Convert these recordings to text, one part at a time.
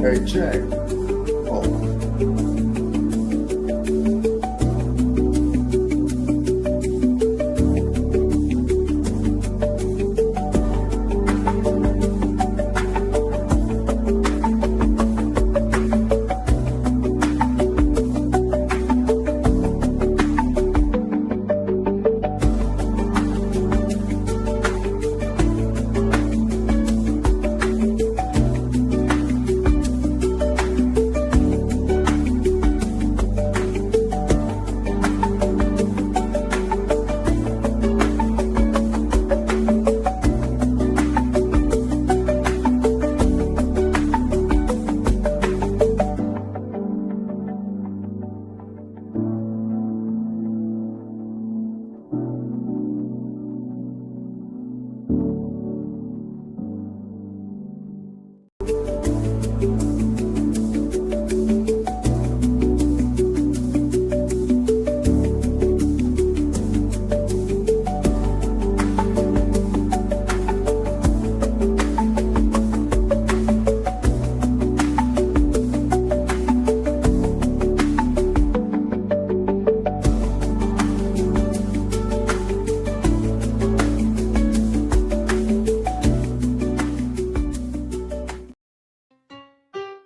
Hey, Tjay. Oh.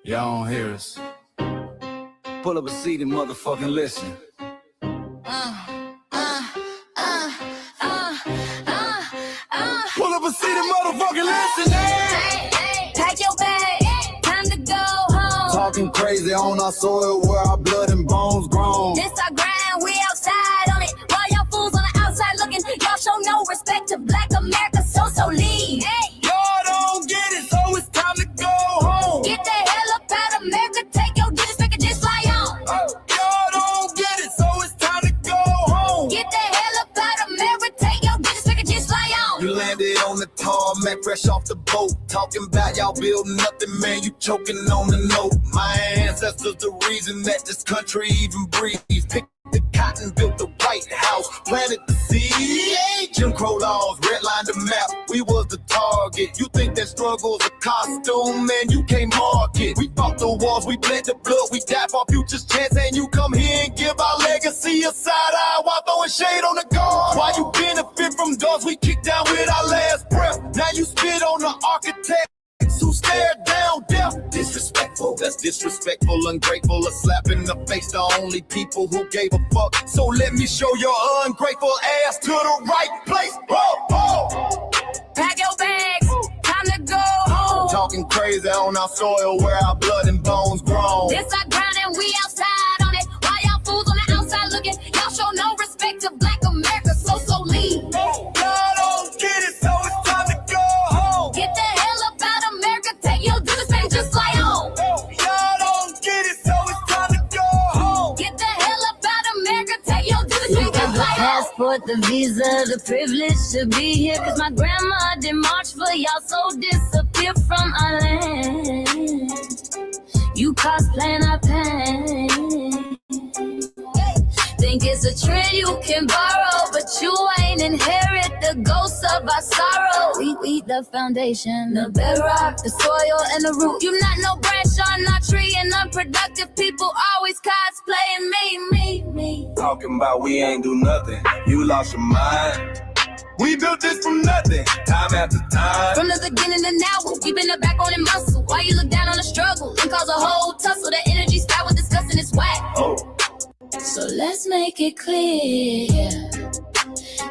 Y'all don't hear us. Pull up a seat and motherfucking listen. Pull up a seat and motherfucking listen. Pack your bag, time to go home. Talking crazy on our soil where our blood and bones grown. This our grind, we outside on it. While y'all fools on the outside looking, y'all show no respect to Black America, so leave. Y'all don't get it, so it's time to go home. Get the hell up out of America, take your digits, make it just fly on. Y'all don't get it, so it's time to go home. Get the hell up out of America, take your digits, make it just fly on. You landed on the tarmac, fresh off the boat. Talking about y'all building nothing, man, you choking on the note. My ancestors the reason that this country even breathes. Picked the cotton, built the White House, planted the seed. Jim Crow laws, redlined the map, we was the target. You think that struggle's a costume, man, you can't mark it. We fought the wars, we bled the blood, we died for our future's chance. And you come here and give our legacy a side eye while throwing shade on the guard. While you benefit from doors we kicked down with our last breath. Now you spit on the architect who stared down death. Disrespectful, that's disrespectful, ungrateful, a slap in the face to only people who gave a fuck. So let me show your ungrateful ass to the right place. Pack your bags, time to go home. Talking crazy on our soil where our blood and bones grown. This our ground and we outside on it. While y'all fools on the outside looking, y'all show no respect to Black America, so leave. Y'all don't get it, so it's time to go home. Get the hell up out of America, take your digits, make it just fly on. Y'all don't get it, so it's time to go home. Get the hell up out of America, take your digits, make it just fly on. Passport, the visa, the privilege to be here. Cause my grandma did march for y'all, so disappear from our land. You cosplaying our pain. Think it's a trend you can borrow, but you ain't inherit the ghosts of our sorrow. We the foundation, the bedrock, the soil, and the root. You not no branch on our tree, and unproductive people always cosplaying me. Talking about we ain't do nothing, you lost your mind. We built this from nothing, time after time. From the beginning to now, we been the backbone and muscle. Why you look down on the struggle and cause a whole tussle? The energy style with discussing is whack. So let's make it clear,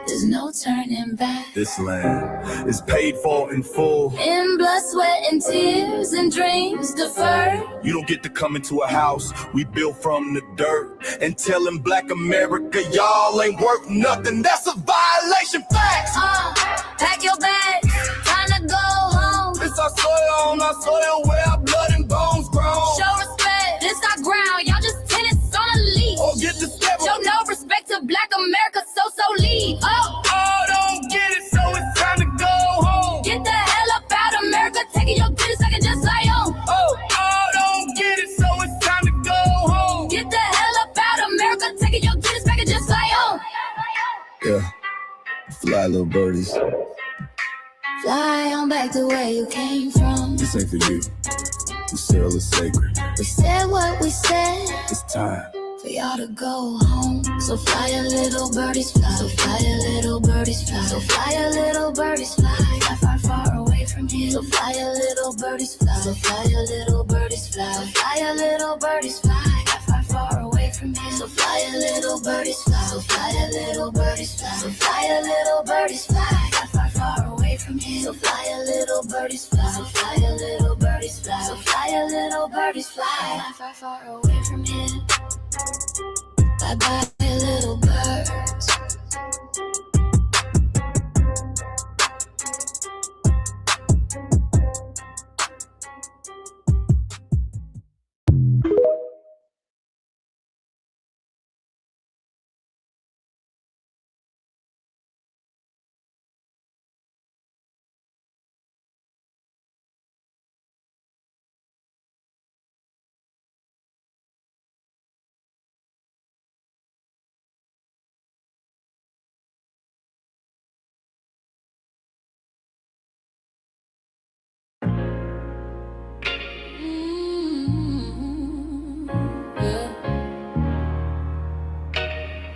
there's no turning back. This land is paid for in full. In blood, sweat, and tears, and dreams deferred. You don't get to come into a house we built from the dirt and telling Black America y'all ain't worth nothing. That's a violation. Facts. Pack your bags, time to go home. It's our soil on our soil where our blood and bones grown. Show respect, this our ground. Y'all just tenants on a leash. Or get the step. Show no respect to Black America, so leave. Don't get it, so it's time to go home. Get the hell up out of America, taking your digits, I can just fly on. Don't get it, so it's time to go home. Get the hell up out of America, taking your digits, I can just fly on. Yeah, fly little birdies. Fly on back to where you came from. This ain't for you. We still are sacred. We said what we said. It's time For y'all to go home. So fly a little birdies fly. So fly a little birdies fly. So fly a little birdies fly. Fly far, far away from here. So fly a little birdies fly. So fly a little birdies fly. So fly a little birdies fly. Fly far, far away from here. So fly a little birdies fly. So fly a little birdies fly. So fly a little birdies fly. Fly far, far away from here. So fly a little birdies fly. So fly a little birdies fly. So fly a little birdies fly. Fly far, far away from here. Bye bye, little birds.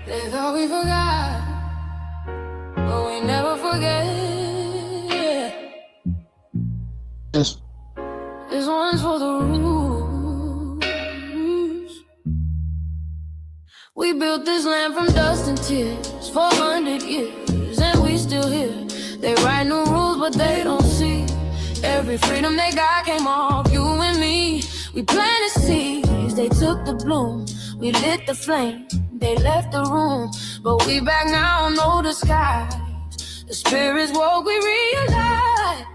They thought we forgot, but we never forget. Yes. This one's for the rules. We built this land from dust and tears, 400 years, and we still here. They write new rules, but they don't see every freedom they got came off you and me. We planted seeds, they took the bloom. We lit the flame, they left the room. But we back now, no disguise. The spirit's woke, we realize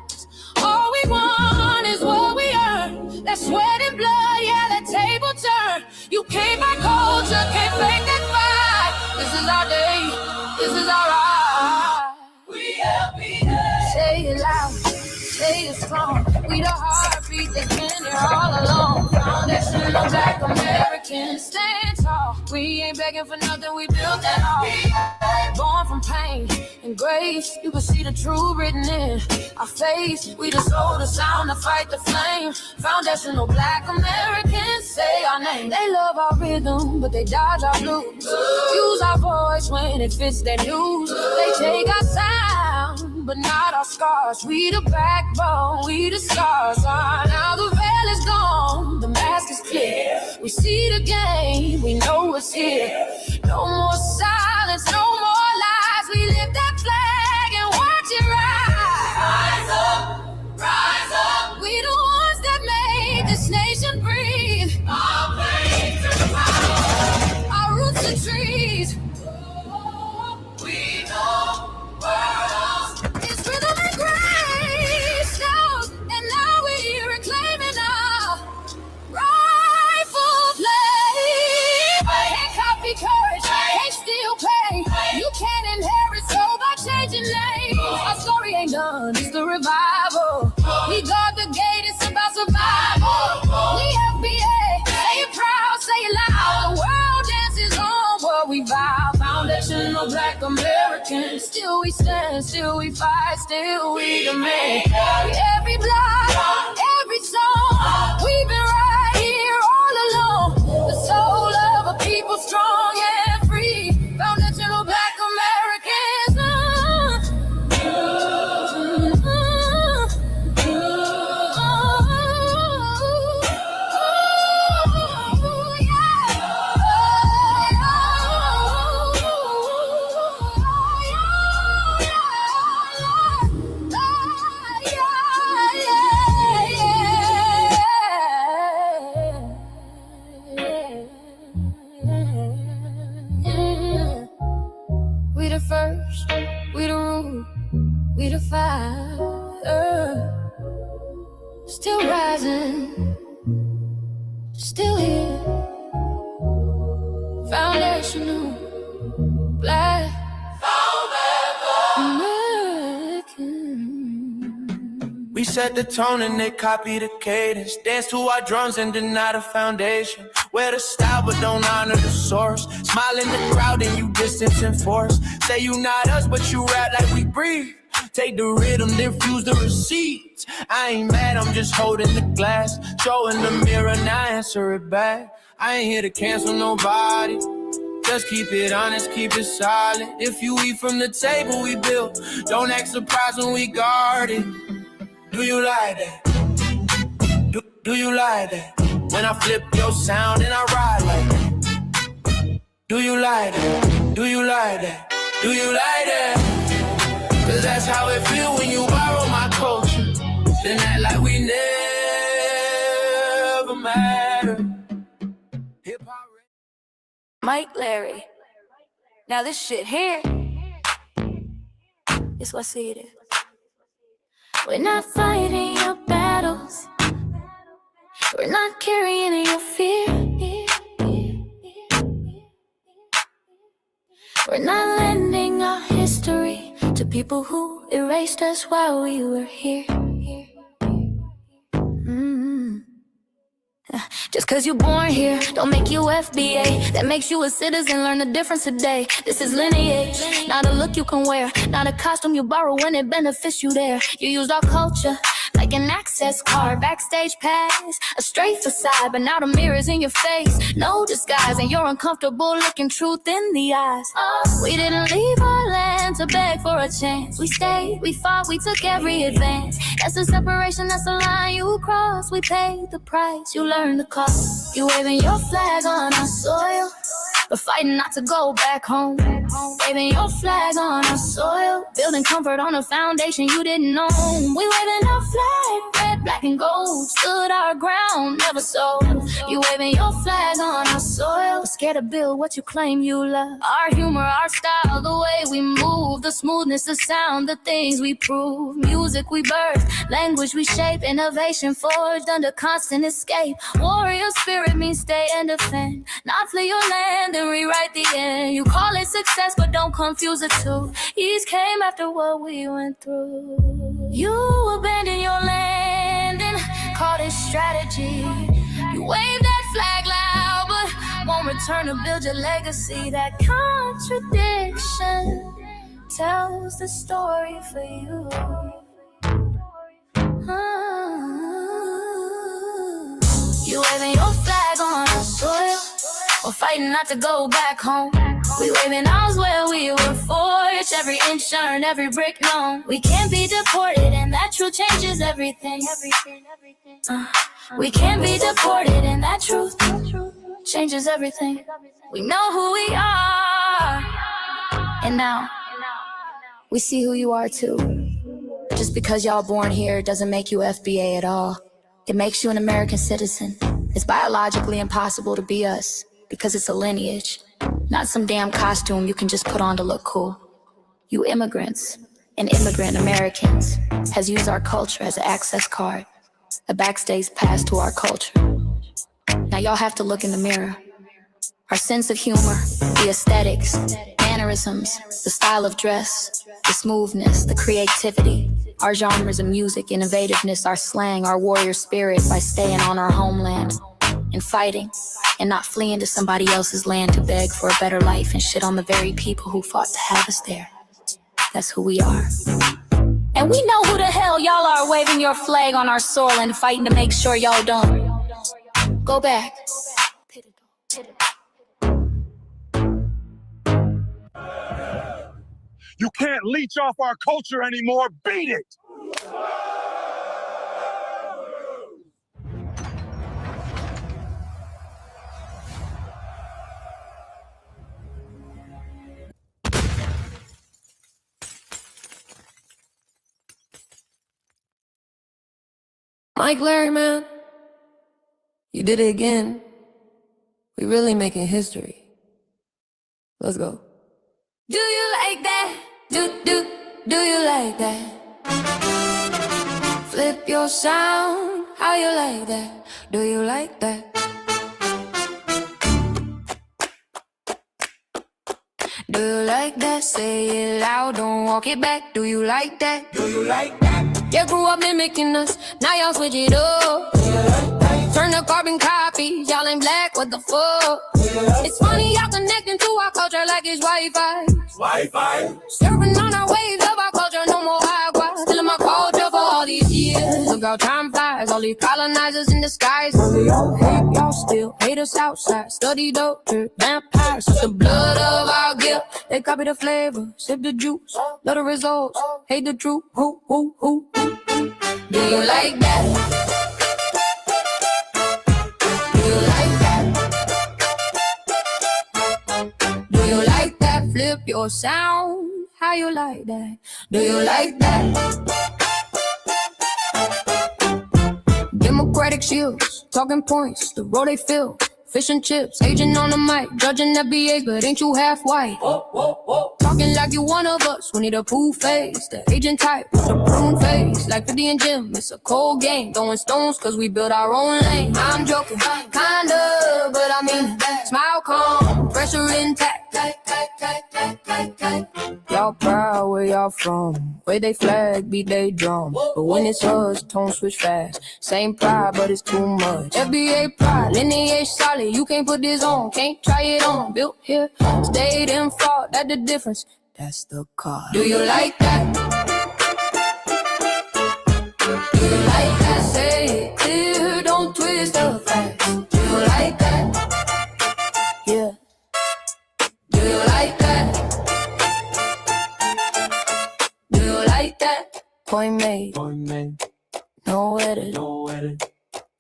all we want is what we earn. That sweat and blood, yeah, that table turn. You can't buy culture, can't fake that fight. This is our day, this is our right. We LBA. Say it loud, say it strong. We the heartbeat that's been here all along. Foundation of Black Americans, stand tall. We ain't begging for nothing, we built that all. Born from pain and grace, you can see the truth written in our face. We the soul, the sound, to fight the flame. Foundational Black Americans, say our name. They love our rhythm, but they dodge our blues. Use our voice when it fits their news. They take our sound, but not our scars. We the backbone, we the stars. Now the veil is gone, the mask is clear. We see the game, we know it's here. No more silence, no more lies. We lift that flag and watch it rise. Rise up. We the ones that made this nation breathe. Our flames to the power. Our roots are trees. We know worlds. It's rhythm and grace now, and now we reclaiming our rightful place. Can't copy courage, can't steal pain. You can't inherit soul by changing names. Our story ain't done, it's the revival. We guard the gate, it's about survival. We FBA, say it proud, say it loud. The world dances on what we vow. Foundational Black Americans, still we stand, still we fight, still we demand. Every block, every song, we've been right here all along. The soul of a people strong and free. Foundational Black Americans. We the first, we the root, we the fire. Still rising, still here. Foundational Black American. We set the tone and they copy the cadence. Dance to our drums and deny the foundation. Wear the style but don't honor the source. Smile in the crowd and you distance and force. Say you not us but you rap like we breathe. Take the rhythm, then fuse the receipt. bitch. I ain't mad, I'm just holding the glass. Showing the mirror, now answer it back. I ain't here to cancel nobody. Just keep it honest, keep it solid. If you eat from the table we built, don't act surprised when we guard it. Do you like that? Do you like that? When I flip your sound and I ride like that. Do you like that? Do you like that? Do you like that? Cause that's how it feel when you borrow my culture. Then act like we never mattered. Hip-hop. Mike Larry. Now this shit here, it's what I see it is. We're not fighting your battles. We're not carrying your fear. We're not lending our history to people who erased us while we were here. Just cause you're born here, don't make you FBA. That makes you a citizen, learn the difference today. This is lineage, not a look you can wear. Not a costume you borrow when it benefits you there. You used our culture like an access card, backstage pass, a straight facade, but now the mirror's in your face. No disguise, and you're uncomfortable looking truth in the eyes. We didn't leave our land to beg for a chance. We stayed, we fought, we took every advance. That's the separation, that's the line you cross. We paid the price, you learned the cost. You waving your flag on our soil, but fighting not to go back home. Waving your flag on our soil, building comfort on a foundation you didn't own. We waving our flag, red, black, and gold. Stood our ground, never sold. You waving your flag on our soil, but scared to build what you claim you love. Our humor, our style, the way we move, the smoothness, the sound, the things we prove. Music we birth, language we shape, innovation forged under constant escape. Warrior spirit means stay and defend, not flee your land and rewrite the end. You call it success, but don't confuse the two. Ease came after what we went through. You abandoned your land and called it strategy. You wave that flag loud, but won't return to build your legacy. That contradiction tells the story for you. You waving your flag on our soil, we're fighting not to go back home. We waving ours where we were forged, every inch earned, every brick known. We can't be deported, and that truth changes everything. We can't be deported, and that truth changes everything. We know who we are, and now we see who you are too. Just because y'all born here doesn't make you FBA at all. It makes you an American citizen. It's biologically impossible to be us because it's a lineage, not some damn costume you can just put on to look cool. You immigrants and immigrant Americans has used our culture as an access card, a backstage pass to our culture. Now y'all have to look in the mirror. Our sense of humor, the aesthetics, mannerisms, the style of dress, the smoothness, the creativity, our genres of music, innovativeness, our slang, our warrior spirit by staying on our homeland and fighting and not fleeing to somebody else's land to beg for a better life and shit on the very people who fought to have us there. That's who we are. And we know who the hell y'all are waving your flag on our soil and fighting to make sure y'all don't go back. You can't leech off our culture anymore. Beat it! Mike Larry, man, you did it again. We really making history. Let's go. Do you like that? Do you like that? Flip your sound, how you like that? Do you like that? Do you like that? Say it loud, don't walk it back. Do you like that? Do you like that? You grew up mimicking us, now y'all switch it up. Turn the carbon copy, y'all ain't black, what the fuck? It's funny y'all connecting to our culture like it's Wi-Fi. Wi-Fi. Surfing on our waves of our culture, no more agua. Still in my culture for all these years. Look how time flies, all these colonizers in disguise. Y'all hate, y'all still hate us outside. Study doctor, vampires, it's the blood of our guilt. They copy the flavor, sip the juice, love the results, hate the truth. Who? Do you like that? Do you like that? Do you like that? Flip your sound. How you like that? Do you like that? Democratic shields, talking points, the road they fill. Fish and chips, agent on the mic, judging the BA, but ain't you half white? Talking like you one of us, we need a pool face. The agent type with a prune face, like 50 and Jim, it's a cold game. Throwing stones cause we build our own lane. I'm joking, kinda, but I mean, smile calm, pressure intact. Y'all proud where y'all from, where they flag, beat they drum. But when it's us, tone switch fast. Same pride, but it's too much. FBA pride, lineage solid, you can't put this on, can't try it on. Built here, stayed and fought, that's the difference. That's the car. Do you like that? Do you like that? Say it clear, don't twist the facts. Do you like that? Yeah. Do you like that? Do you like that? Point made. No edit.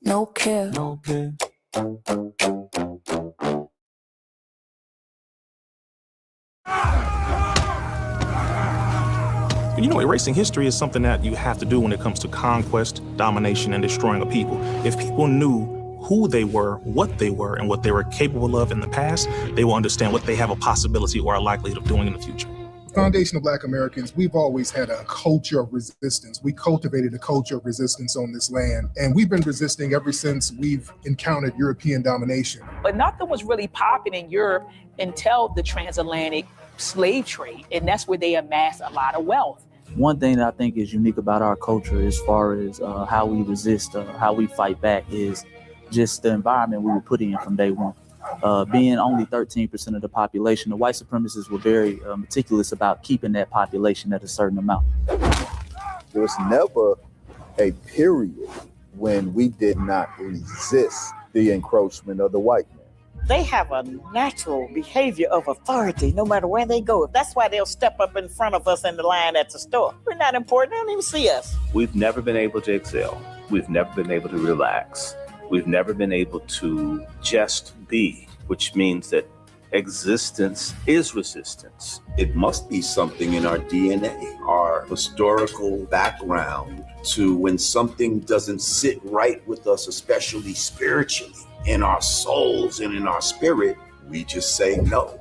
No care. You know, erasing history is something that you have to do when it comes to conquest, domination, and destroying a people. If people knew who they were, what they were, and what they were capable of in the past, they will understand what they have a possibility or a likelihood of doing in the future. Foundation of Black Americans, we've always had a culture of resistance. We cultivated a culture of resistance on this land, and we've been resisting ever since we've encountered European domination. But nothing was really popping in Europe until the transatlantic slave trade, and that's where they amassed a lot of wealth. One thing that I think is unique about our culture as far as how we resist, how we fight back, is just the environment we were put in from day one. Being only 13% of the population, the white supremacists were very meticulous about keeping that population at a certain amount. There was never a period when we did not resist the encroachment of the white man. They have a natural behavior of authority no matter where they go. That's why they'll step up in front of us in the line at the store. We're not important, they don't even see us. We've never been able to excel. We've never been able to relax. We've never been able to just be, which means that existence is resistance. It must be something in our DNA, our historical background, to when something doesn't sit right with us, especially spiritually, in our souls and in our spirit, we just say no.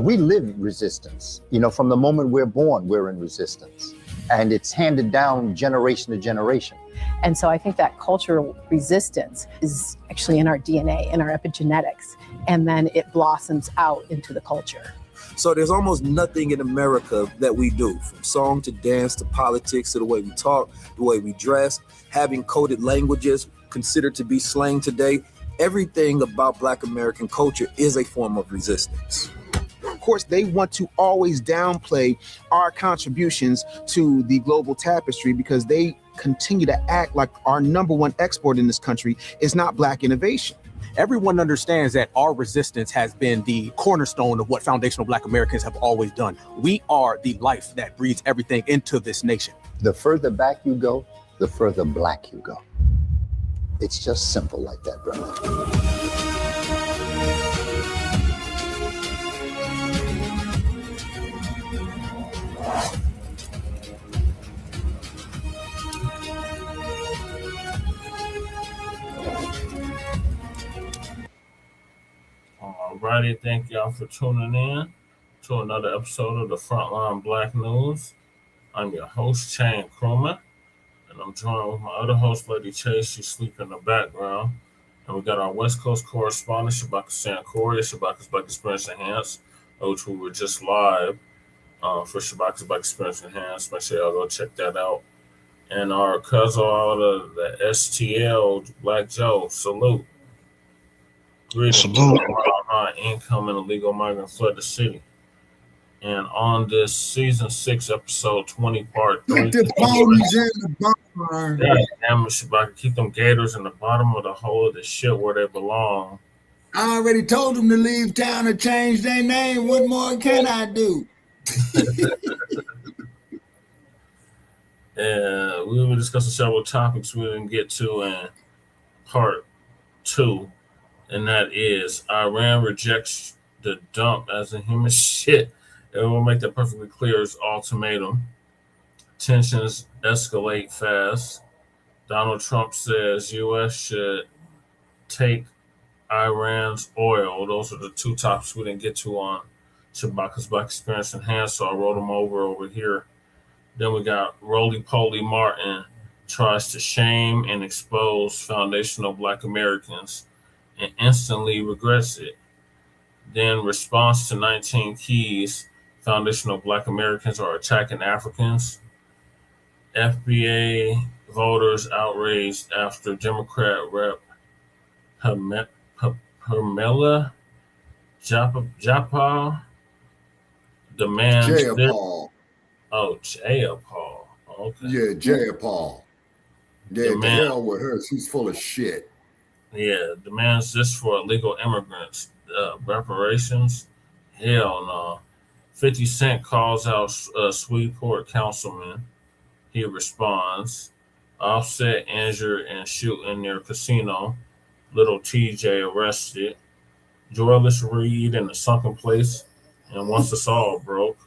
We live resistance. You know, from the moment we're born, we're in resistance. And it's handed down generation to generation. And so I think that cultural resistance is actually in our DNA, in our epigenetics, and then it blossoms out into the culture. So there's almost nothing in America that we do, from song to dance to politics to the way we talk, the way we dress, having coded languages considered to be slang today. Everything about Black American culture is a form of resistance. Of course, they want to always downplay our contributions to the global tapestry because they continue to act like our number one export in this country is not Black innovation. Everyone understands that our resistance has been the cornerstone of what foundational Black Americans have always done. We are the life that breathes everything into this nation. The further back you go, the further Black you go. It's just simple like that, brother. Alrighty, thank y'all for tuning in to another episode of the Frontline Black News. I'm your host, Tjay and Crewman, and I'm joined with my other host, Lady Tjay. She's sleeping in the background. And we got our West Coast correspondent, Shabaka Sankoria, Shabaka's Black Experience Enhanced, which we were just live for Shabaka's Black Experience Enhanced. Make sure y'all go check that out. And our cousin out of the STL, Black Joe, salute. Greetings. Incoming illegal migrant flood the city. And on this season 6, episode 20, part 3. Put the ponies in the barn. Yeah, damn it, Shabaka, keep them gators in the bottom of the hole of the shit where they belong. I already told them to leave town or change their name. What more can I do? And we will be discussing several topics we didn't get to in part 2, and that is Iran rejects the dump as a human shit. And we'll make that perfectly clear as ultimatum. Tensions escalate fast. Donald Trump says U.S. should take Iran's oil. Those are the 2 topics we didn't get to on Shabaka's Black Experience Enhanced, so I wrote them over here. Then we got Roly Poly Martin tries to shame and expose foundational Black Americans and instantly regrets it. Then response to 19 keys, foundational Black Americans are attacking Africans. FBA voters outraged after Democrat Rep. PRAMILLA JAYAPAL demands JAYAPAL. Oh, JAYAPAL. Okay. Yeah, JAYAPAL. Yeah, the hell with her. She's full of shit. Yeah, demands this for illegal immigrants. Reparations? Hell no. 50 Cent calls out Shreveport Councilman. He responds. Offset injured and shooting near casino. Little Tjay arrested. Joyless Reid in the sunken place. And once it's all broke.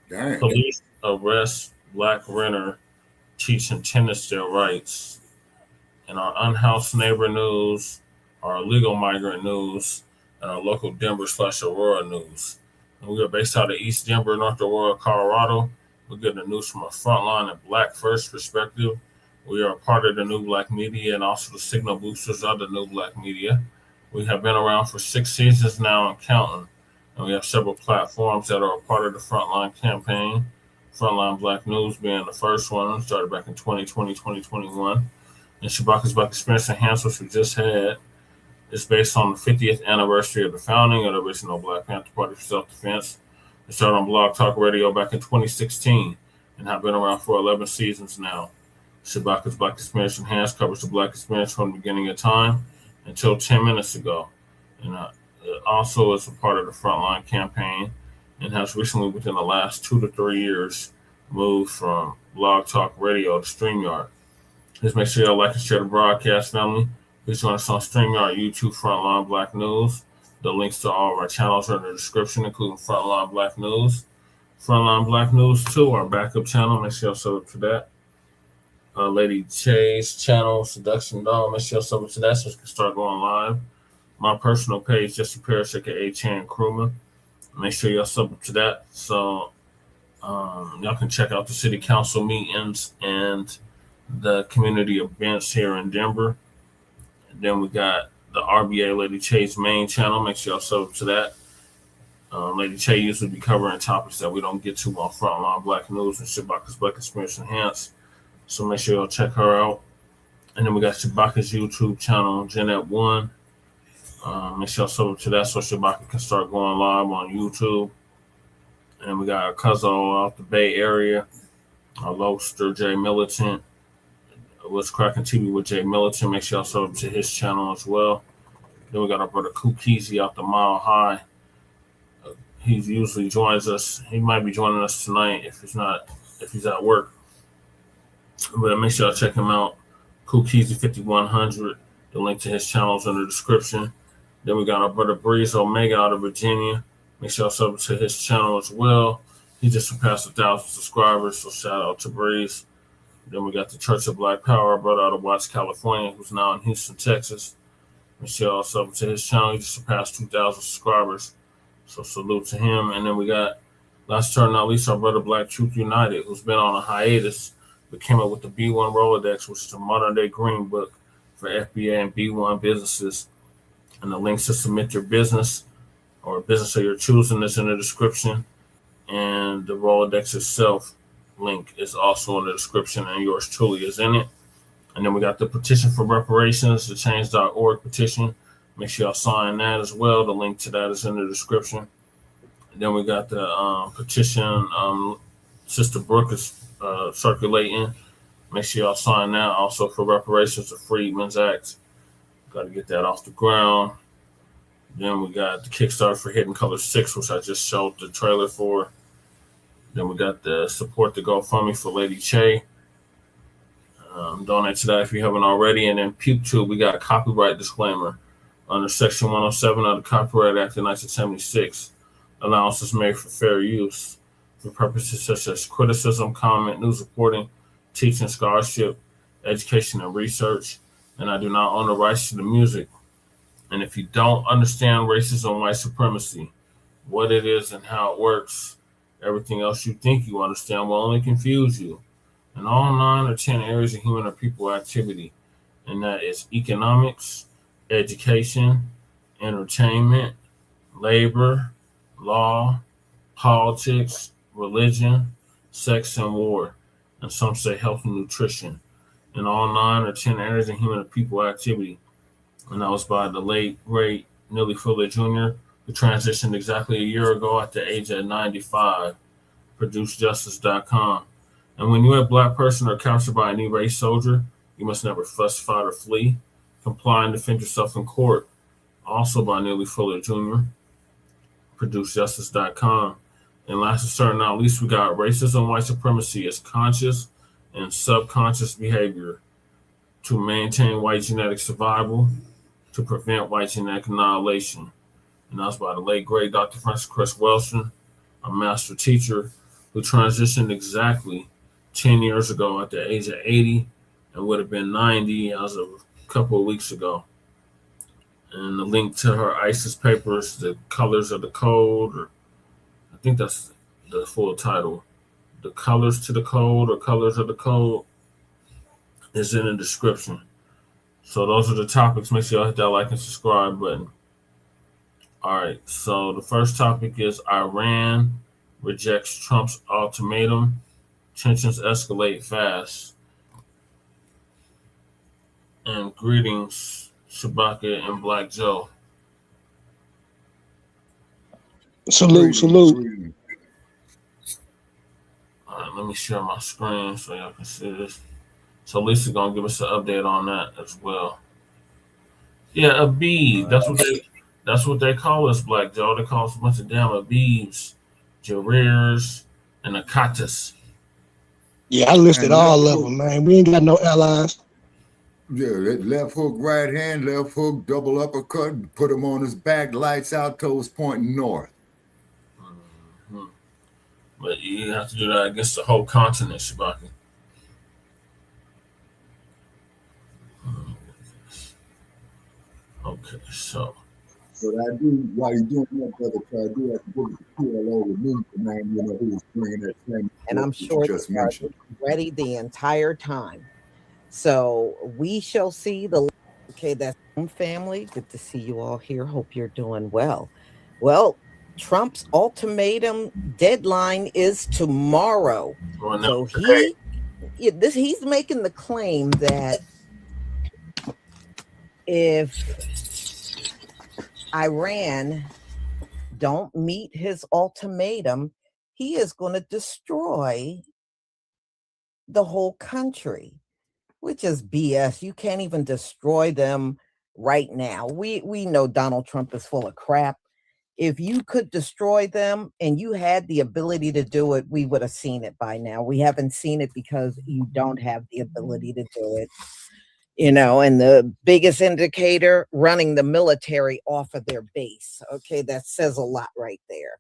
Dang. Police arrest Black renter teaching tenants their rights. And our unhoused neighbor news, our illegal migrant news, and our local Denver/Aurora news. And we are based out of East Denver, North Aurora, Colorado. We get the news from a frontline and Black first perspective. We are a part of the New Blacc Media and also the signal boosters of the New Blacc Media. We have been around for 6 seasons now and counting. And we have several platforms that are a part of the Frontline campaign. Frontline Black News being the first one, started back in 2020, 2021. And Shabaka's Black Experience Enhanced, which we just had, is based on the 50th anniversary of the founding of the original Black Panther Party for Self-Defense. It started on Blog Talk Radio back in 2016 and have been around for 11 seasons now. Shabaka's Black Experience Enhanced covers the Black experience from the beginning of time until 10 minutes ago. And it also is a part of the Frontline campaign and has recently, within the last 2 to 3 years, moved from Blog Talk Radio to StreamYard. Please make sure y'all like and share the broadcast, family. Please join us on StreamYard, YouTube, Frontline Black News. The links to all of our channels are in the description, including Frontline Black News. Frontline Black News 2, our backup channel. Make sure y'all sub to that. Lady Tjay's channel, Seduction Doll. Make sure y'all sub to that so we can start going live. My personal page, Just a Paris, aka Tjay Crewman. Make sure y'all sub to that so y'all can check out the city council meetings and the community events here in Denver. And then we got the RBA Lady Tjay's main channel. Make sure y'all sub to that. Lady Tjay usually be covering topics that we don't get to on Frontline Black News and Shabaka's Black Experience Enhanced. So make sure y'all check her out. And then we got Shabaka's YouTube channel, Jeanette1. Make sure y'all sub to that so Shabaka can start going live on YouTube. And then we got our cousin out the Bay Area, our Lobster, Jay Militant. What's Cracking TV with Jay Militant. Make sure y'all sub to his channel as well. Then we got our brother Kukizi out the Mile High. He usually joins us. He might be joining us tonight if he's at work. But make sure y'all check him out. Kukizi 5100. The link to his channel is in the description. Then we got our brother Breeze Omega out of Virginia. Make sure y'all sub to his channel as well. He just surpassed 1,000 subscribers, so shout out to Breeze. Then we got the Church of Black Power, brother out of Watts, California, who's now in Houston, Texas. Make sure y'all sub to his channel. He just surpassed 2,000 subscribers. So salute to him. And then we got, last turn not least, our brother Black Truth United, who's been on a hiatus, but came up with the B1 Rolodex, which is a modern-day green book for FBA and B1 businesses. And the links to submit your business or a business of your choosing is in the description. And the Rolodex itself link is also in the description, and yours truly is in it. And then we got the petition for reparations, the change.org petition. Make sure y'all sign that as well. The link to that is in the description. And then we got the petition. Sister Brooke is circulating. Make sure y'all sign that. Also for reparations of Freedmen's Act. Got to get that off the ground. Then we got the Kickstarter for Hidden Color 6, which I just showed the trailer for. Then we got the support the GoFundMe for Lady Tjay. Donate to that if you haven't already. And then PewTube, we got a copyright disclaimer under Section 107 of the Copyright Act of 1976. Allowances made for fair use for purposes such as criticism, comment, news reporting, teaching, scholarship, education, and research. And I do not own the rights to the music. And if you don't understand racism, white supremacy, what it is and how it works, everything else you think you understand will only confuse you. In all 9 or 10 areas of human or people activity, and that is economics, education, entertainment, labor, law, politics, religion, sex, and war, and some say health and nutrition. In all 9 or 10 areas of human or people activity. And that was by the late, great Neely Fuller Jr., who transitioned exactly a year ago at the age of 95, ProduceJustice.com. And when you're a Black person or captured by any race soldier, you must never fuss, fight, or flee. Comply and defend yourself in court. Also by Neely Fuller Jr., ProduceJustice.com. And last but certainly not least, we got racism, white supremacy as conscious and subconscious behavior to maintain white genetic survival, to prevent white genetic annihilation. And that's by the late, great Dr. Francis Chris Welston, a master teacher who transitioned exactly 10 years ago at the age of 80 and would have been 90 as of a couple of weeks ago. And the link to her ISIS papers, The Colors of the Code, or I think that's the full title, The Colors to the Code or Colors of the Code, is in the description. So those are the topics. Make sure y'all hit that like and subscribe button. All right, so the first topic is Iran rejects Trump's ultimatum. Tensions escalate fast. And greetings, Shabaka and Black Joe. Salute, salute. All right, let me share my screen so y'all can see this. So Lisa's gonna give us an update on that as well. Yeah, Abib. That's what they call us, Black Joe. They call us a bunch of damn Abibs, Jarirs, and Akatas. Yeah, I listed all of them, man. We ain't got no allies. Yeah, that left hook, right hand, left hook, double uppercut, put him on his back, lights out, toes pointing north. Mm-hmm. But you have to do that against the whole continent, Shabaka. Okay, so. But I do, while you're doing that, brother, I do have to go to the PLO with me, man, you know, who was bringing that same. And I'm sure just they are mentioned. ready the entire time. So we shall see the. Okay, that's family. Good to see you all here. Hope you're doing well. Well, Trump's ultimatum deadline is tomorrow. So he's making the claim that if Iran don't meet his ultimatum, he is going to destroy the whole country, which is BS. You can't even destroy them right now. We know Donald Trump is full of crap. If you could destroy them and you had the ability to do it, we would have seen it by now. We haven't seen it because you don't have the ability to do it. You know, and the biggest indicator, running the military off of their base. Okay, that says a lot right there.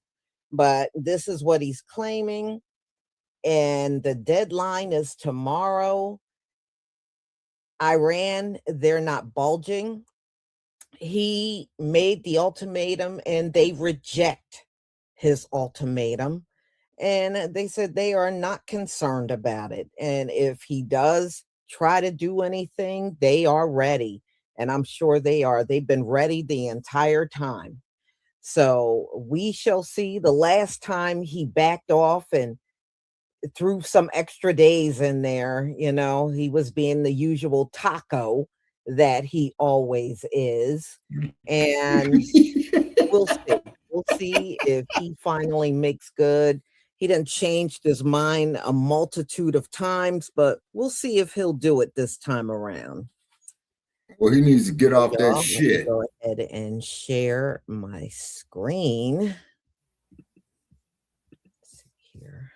But this is what he's claiming. And the deadline is tomorrow. Iran, they're not bulging. He made the ultimatum and they reject his ultimatum. And they said they are not concerned about it. And if he does try to do anything, they are ready. And I'm sure they are. They've been ready the entire time. So we shall see. The last time he backed off and threw some extra days in there, you know, he was being the usual taco that he always is. And we'll We'll see if he finally makes good. He done changed his mind a multitude of times, but we'll see if he'll do it this time around. Well, he needs to get off that Y'all, let me shit. go ahead and share my screen. Let's see here.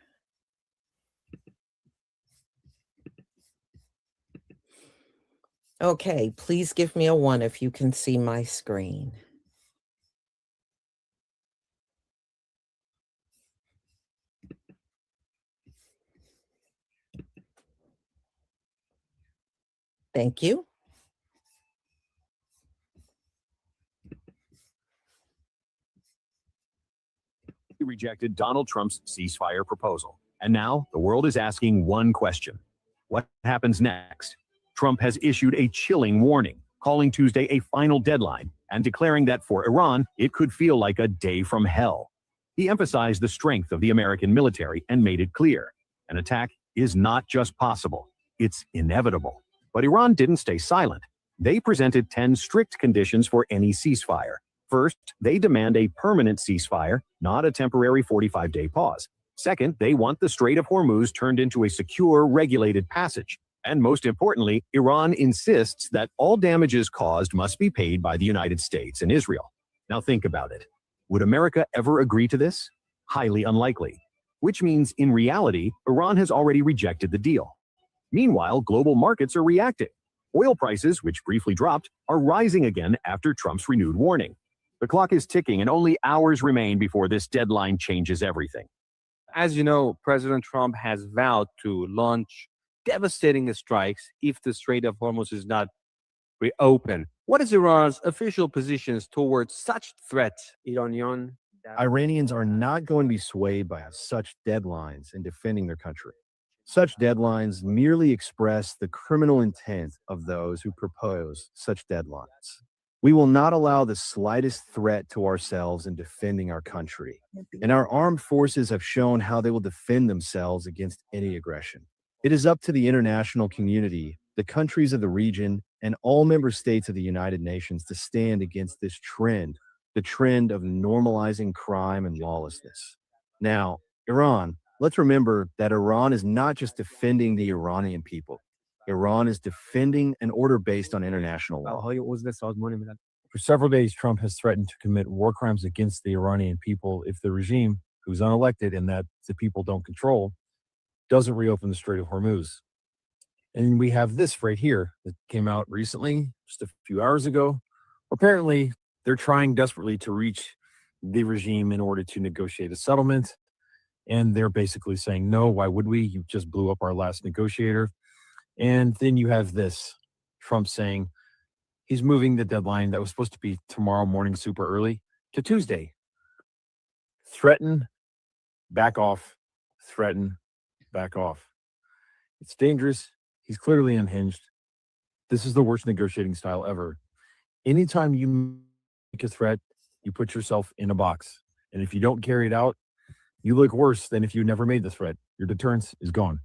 Okay, please give me a 1 if you can see my screen. Thank you. He rejected Donald Trump's ceasefire proposal. And now the world is asking one question. What happens next? Trump has issued a chilling warning, calling Tuesday a final deadline and declaring that for Iran, it could feel like a day from hell. He emphasized the strength of the American military and made it clear an attack is not just possible, it's inevitable. But Iran didn't stay silent. They presented 10 strict conditions for any ceasefire. First, they demand a permanent ceasefire, not a temporary 45-day pause. Second, they want the Strait of Hormuz turned into a secure, regulated passage. And most importantly, Iran insists that all damages caused must be paid by the United States and Israel. Now think about it. Would America ever agree to this? Highly unlikely. Which means, in reality, Iran has already rejected the deal. Meanwhile, global markets are reacting. Oil prices, which briefly dropped, are rising again after Trump's renewed warning. The clock is ticking and only hours remain before this deadline changes everything. As you know, President Trump has vowed to launch devastating strikes if the Strait of Hormuz is not reopened. What is Iran's official positions towards such threats, Iranians are not going to be swayed by such deadlines in defending their country. Such deadlines merely express the criminal intent of those who propose such deadlines. We will not allow the slightest threat to ourselves in defending our country. And our armed forces have shown how they will defend themselves against any aggression. It is up to the international community, the countries of the region, and all member states of the United Nations to stand against this trend, the trend of normalizing crime and lawlessness. Now, Iran, let's remember that Iran is not just defending the Iranian people. Iran is defending an order based on international law. For several days, Trump has threatened to commit war crimes against the Iranian people if the regime, who's unelected and that the people don't control, doesn't reopen the Strait of Hormuz. And we have this right here that came out recently, just a few hours ago. Apparently, they're trying desperately to reach the regime in order to negotiate a settlement. And they're basically saying, no, why would we? You just blew up our last negotiator. And then you have this, Trump saying he's moving the deadline that was supposed to be tomorrow morning super early to Tuesday. Threaten, back off, threaten, back off. It's dangerous. He's clearly unhinged. This is the worst negotiating style ever. Anytime you make a threat, you put yourself in a box. And if you don't carry it out, you look worse than if you never made the threat. Your deterrence is gone.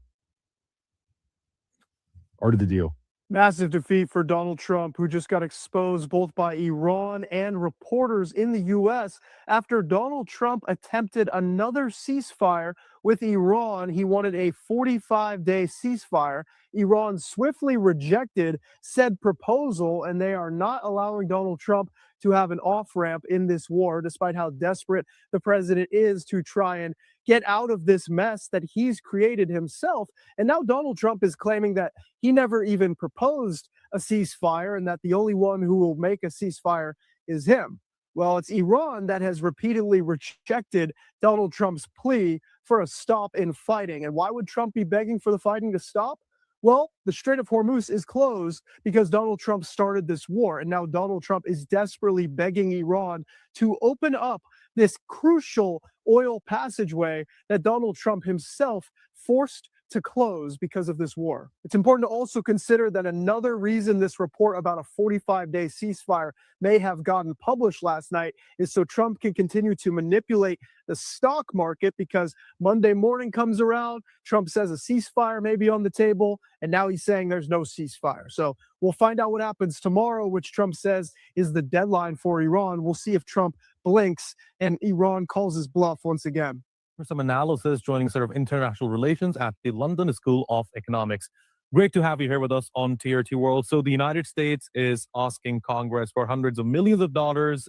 Art of the deal. Massive defeat for Donald Trump, who just got exposed both by Iran and reporters in the U.S. after Donald Trump attempted another ceasefire with Iran. He wanted a 45-day ceasefire. Iran swiftly rejected said proposal, and they are not allowing Donald Trump to have an off-ramp in this war, despite how desperate the president is to try and get out of this mess that he's created himself. And now Donald Trump is claiming that he never even proposed a ceasefire and that the only one who will make a ceasefire is him. Well, it's Iran that has repeatedly rejected Donald Trump's plea for a stop in fighting. And why would Trump be begging for the fighting to stop? Well, the Strait of Hormuz is closed because Donald Trump started this war. And now Donald Trump is desperately begging Iran to open up this crucial oil passageway that Donald Trump himself forced to close because of this war. It's important to also consider that another reason this report about a 45-day ceasefire may have gotten published last night is so Trump can continue to manipulate the stock market, because Monday morning comes around, Trump says a ceasefire may be on the table, and now he's saying there's no ceasefire. So we'll find out what happens tomorrow, which Trump says is the deadline for Iran. We'll see if Trump blinks and Iran calls his bluff once again. For some analysis, joining sort of international relations at the London School of Economics. Great to have you here with us on TRT World. So the United States is asking Congress for hundreds of millions of dollars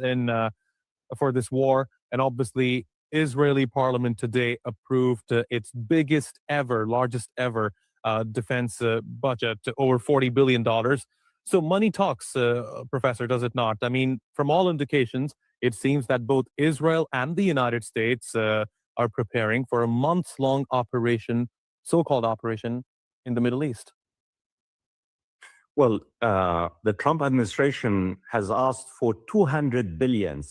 for this war. And obviously, Israeli parliament today approved its biggest ever, largest ever defense budget, over $40 billion. So money talks, Professor, does it not? I mean, from all indications, it seems that both Israel and the United States are preparing for a months-long operation, so-called operation, in the Middle East. Well, the Trump administration has asked for $200 billion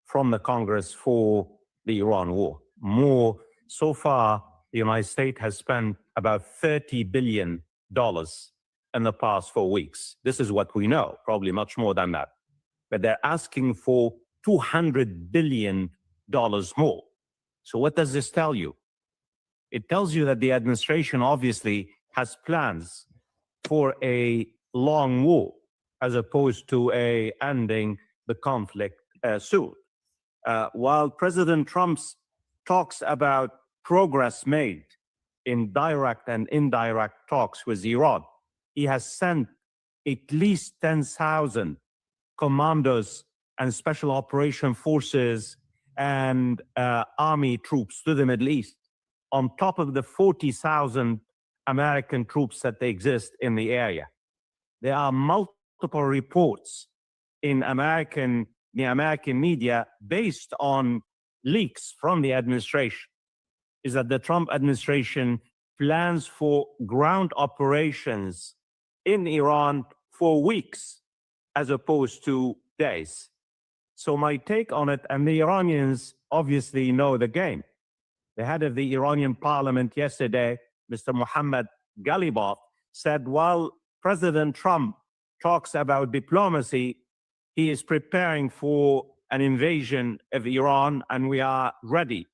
from the Congress for the Iran war. More, so far, the United States has spent about $30 billion in the past 4 weeks. This is what we know, probably much more than that. But they're asking for $200 billion more. So what does this tell you? It tells you that the administration obviously has plans for a long war as opposed to ending the conflict soon. While President Trump talks about progress made in direct and indirect talks with Iran, he has sent at least 10,000 commandos and special operation forces and army troops to the Middle East, on top of the 40,000 American troops that exist in the area. There are multiple reports in the American media based on leaks from the administration, is that the Trump administration plans for ground operations in Iran for weeks as opposed to days. So my take on it, and the Iranians obviously know the game. The head of the Iranian parliament yesterday, Mr. Mohammad Ghalibaf, said while President Trump talks about diplomacy, he is preparing for an invasion of Iran, and we are ready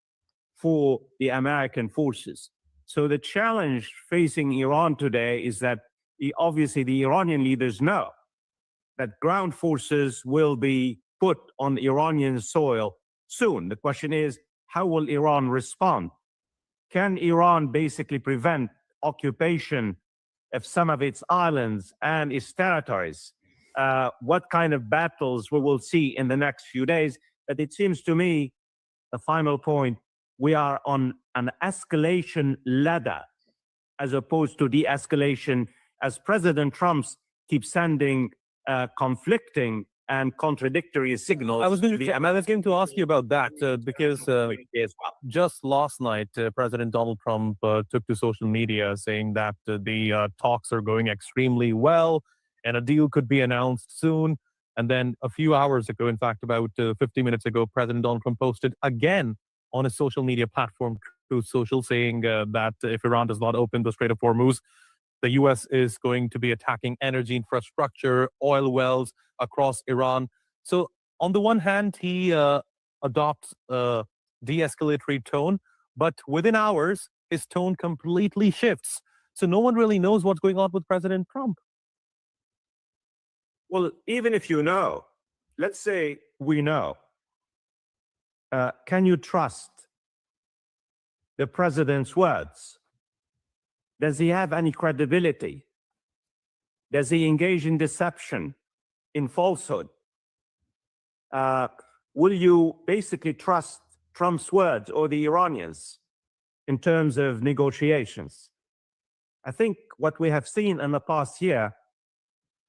for the American forces. So the challenge facing Iran today is that obviously the Iranian leaders know that ground forces will be put on Iranian soil soon. The question is, how will Iran respond? Can Iran basically prevent occupation of some of its islands and its territories? What kind of battles we will see in the next few days? But it seems to me, the final point, we are on an escalation ladder as opposed to de-escalation, as President Trump keeps sending conflicting and contradictory signals. I was going to ask you about that because just last night, President Donald Trump took to social media saying that the talks are going extremely well and a deal could be announced soon. And then a few hours ago, in fact, about 50 minutes ago, President Donald Trump posted again on a social media platform, Truth Social, saying that if Iran does not open the Strait of Hormuz, the U.S. is going to be attacking energy infrastructure, oil wells across Iran. So on the one hand, he adopts a de-escalatory tone, but within hours, his tone completely shifts. So no one really knows what's going on with President Trump. Well, even if you know, let's say we know, can you trust the president's words? Does he have any credibility? Does he engage in deception, in falsehood? Will you basically trust Trump's words or the Iranians in terms of negotiations? I think what we have seen in the past year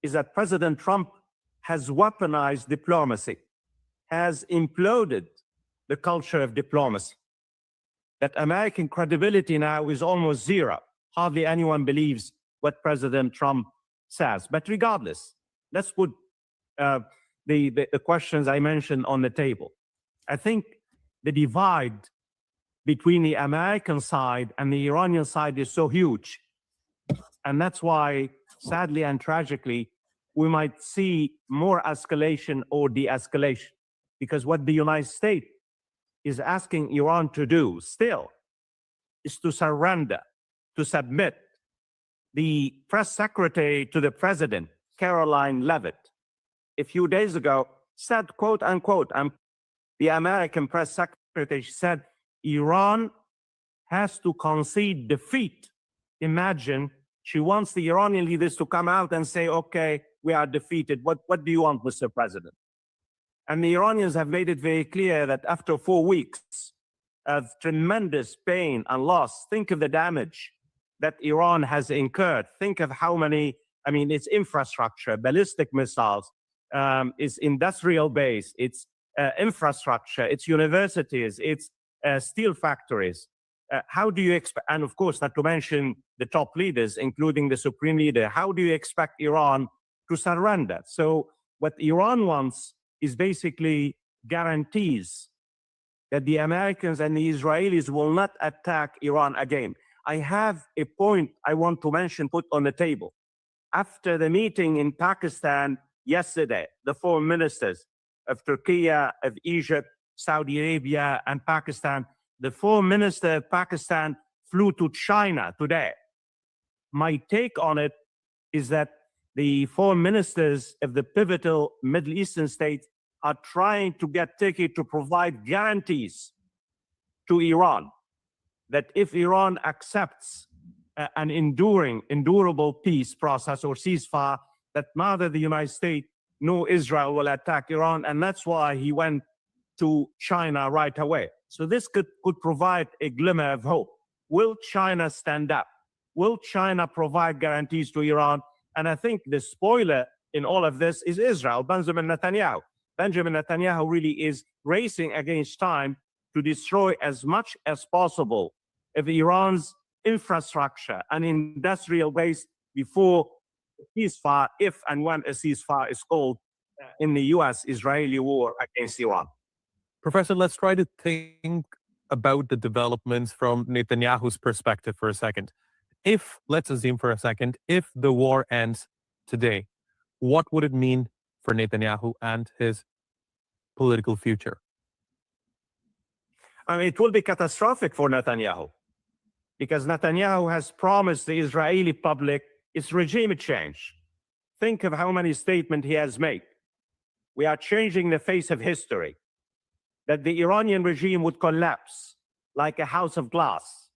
is that President Trump has weaponized diplomacy, has imploded the culture of diplomacy. That American credibility now is almost zero. Hardly anyone believes what President Trump says. But regardless, let's put the questions I mentioned on the table. I think the divide between the American side and the Iranian side is so huge. And that's why, sadly and tragically, we might see more escalation or de-escalation. Because what the United States is asking Iran to do still is to surrender, to submit. The press secretary to the president, Caroline Leavitt, a few days ago said, quote unquote, the American press secretary said, Iran has to concede defeat. Imagine, she wants the Iranian leaders to come out and say, okay, we are defeated. What do you want, Mr. President? And the Iranians have made it very clear that after 4 weeks of tremendous pain and loss, think of the damage that Iran has incurred. Think of how many, I mean, its infrastructure, ballistic missiles, its industrial base, its infrastructure, its universities, its steel factories. How do you expect, and of course, not to mention the top leaders, including the supreme leader, how do you expect Iran to surrender? So what Iran wants is basically guarantees that the Americans and the Israelis will not attack Iran again. I have a point I want to mention, put on the table. After the meeting in Pakistan yesterday, the foreign ministers of Turkey, of Egypt, Saudi Arabia, and Pakistan, the foreign minister of Pakistan flew to China today. My take on it is that the foreign ministers of the pivotal Middle Eastern states are trying to get Turkey to provide guarantees to Iran that if Iran accepts an endurable peace process or ceasefire, that neither the United States nor Israel will attack Iran. And that's why he went to China right away. So this could provide a glimmer of hope. Will China stand up? Will China provide guarantees to Iran? And I think the spoiler in all of this is Israel, Benjamin Netanyahu. Benjamin Netanyahu really is racing against time to destroy as much as possible of Iran's infrastructure and industrial base before a ceasefire, if and when a ceasefire is called in the US-Israeli war against Iran. Professor, let's try to think about the developments from Netanyahu's perspective for a second. If, let's assume for a second, if the war ends today, what would it mean for Netanyahu and his political future? I mean, it will be catastrophic for Netanyahu because Netanyahu has promised the Israeli public its regime change. Think of how many statements he has made. We are changing the face of history, that the Iranian regime would collapse like a house of glass,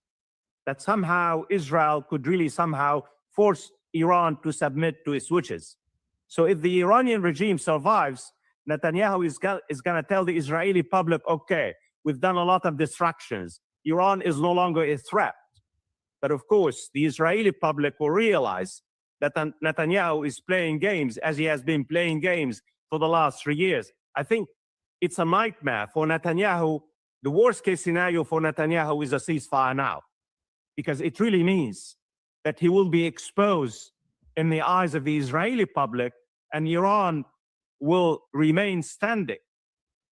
that somehow Israel could really somehow force Iran to submit to its wishes. So if the Iranian regime survives, Netanyahu is going to tell the Israeli public, okay, we've done a lot of distractions. Iran is no longer a threat. But of course, the Israeli public will realize that Netanyahu is playing games as he has been playing games for the last 3 years. I think it's a nightmare for Netanyahu. The worst case scenario for Netanyahu is a ceasefire now, because it really means that he will be exposed in the eyes of the Israeli public and Iran will remain standing.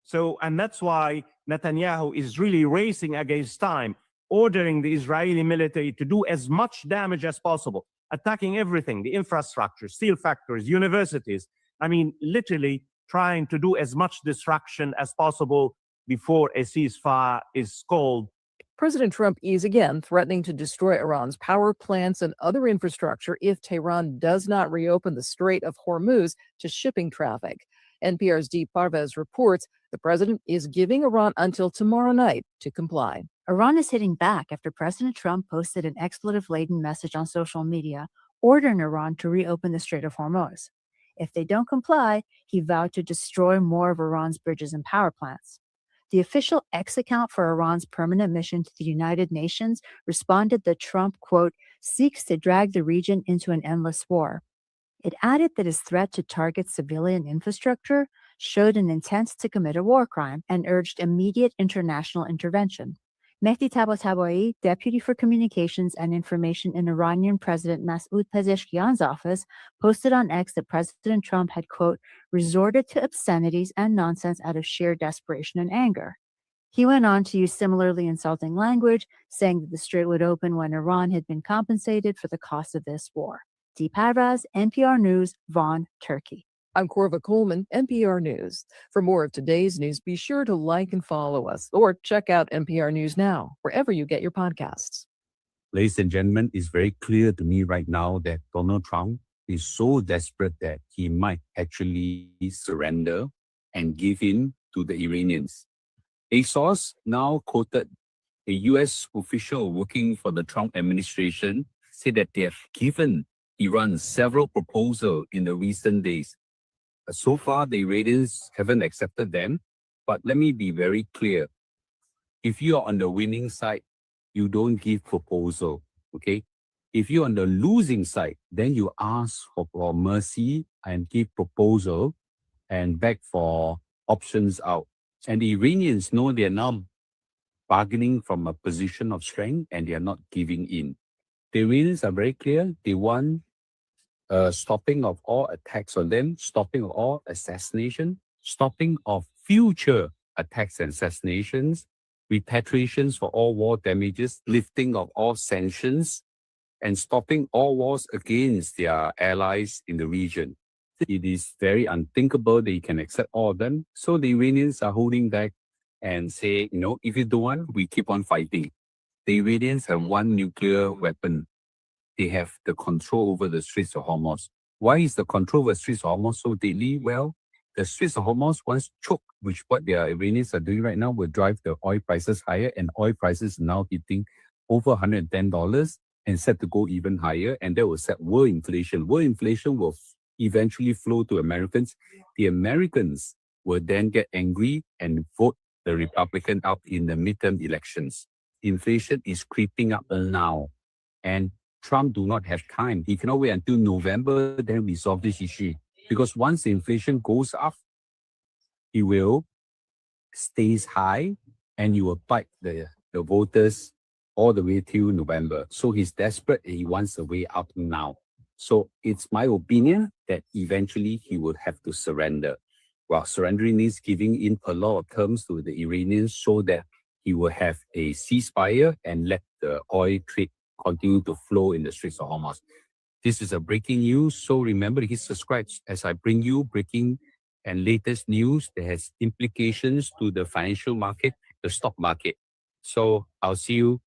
So, and that's why Netanyahu is really racing against time, ordering the Israeli military to do as much damage as possible, attacking everything, the infrastructure, steel factories, universities. I mean, literally trying to do as much destruction as possible before a ceasefire is called. President Trump is again threatening to destroy Iran's power plants and other infrastructure if Tehran does not reopen the Strait of Hormuz to shipping traffic. NPR's Dee Parvez reports the president is giving Iran until tomorrow night to comply. Iran is hitting back after President Trump posted an expletive-laden message on social media ordering Iran to reopen the Strait of Hormuz. If they don't comply, he vowed to destroy more of Iran's bridges and power plants. The official X account for Iran's permanent mission to the United Nations responded that Trump, quote, seeks to drag the region into an endless war. It added that his threat to target civilian infrastructure showed an intent to commit a war crime and urged immediate international intervention. Mehdi Tabatabai, Deputy for Communications and Information in Iranian President Masoud Pezeshkian's office, posted on X that President Trump had, quote, resorted to obscenities and nonsense out of sheer desperation and anger. He went on to use similarly insulting language, saying that the strait would open when Iran had been compensated for the cost of this war. Dee Parvez, NPR News, Vaughan, Turkey. I'm Corva Coleman, NPR News. For more of today's news, be sure to like and follow us or check out NPR News Now, wherever you get your podcasts. Ladies and gentlemen, it's very clear to me right now that Donald Trump is so desperate that he might actually surrender and give in to the Iranians. A source now quoted a US official working for the Trump administration said that they have given Iran several proposals in the recent days. So far, the Iranians haven't accepted them, but let me be very clear. If you are on the winning side, you don't give proposal, okay? If you're on the losing side, then you ask for mercy and give proposal and beg for options out. And the Iranians know they're now bargaining from a position of strength and they are not giving in. The Iranians are very clear. They want stopping of all attacks on them, stopping of all assassination, stopping of future attacks and assassinations, repatriations for all war damages, lifting of all sanctions, and stopping all wars against their allies in the region. It is very unthinkable that you can accept all of them. So the Iranians are holding back and say, you know, if you don't want, we keep on fighting. The Iranians have one nuclear weapon. They have the control over the Straits of Hormuz. Why is the control over the Straits of Hormuz so deadly? Well, the Straits of Hormuz, once choked, which what the Iranians are doing right now, will drive the oil prices higher, and oil prices now hitting over $110 and set to go even higher, and that will set world inflation. World inflation will eventually flow to Americans. The Americans will then get angry and vote the Republican out in the midterm elections. Inflation is creeping up now, and Trump do not have time. He cannot wait until November, then resolve this issue. Because once the inflation goes up, he will stays high and you will bite the voters all the way till November. So he's desperate and he wants a way out now. So it's my opinion that eventually he would have to surrender. Well, surrendering means giving in a lot of terms to the Iranians so that he will have a ceasefire and let the oil trade continue to flow in the Straits of Hormuz. This is a breaking news, so remember to hit subscribe as I bring you breaking and latest news that has implications to the financial market, the stock market. So I'll see you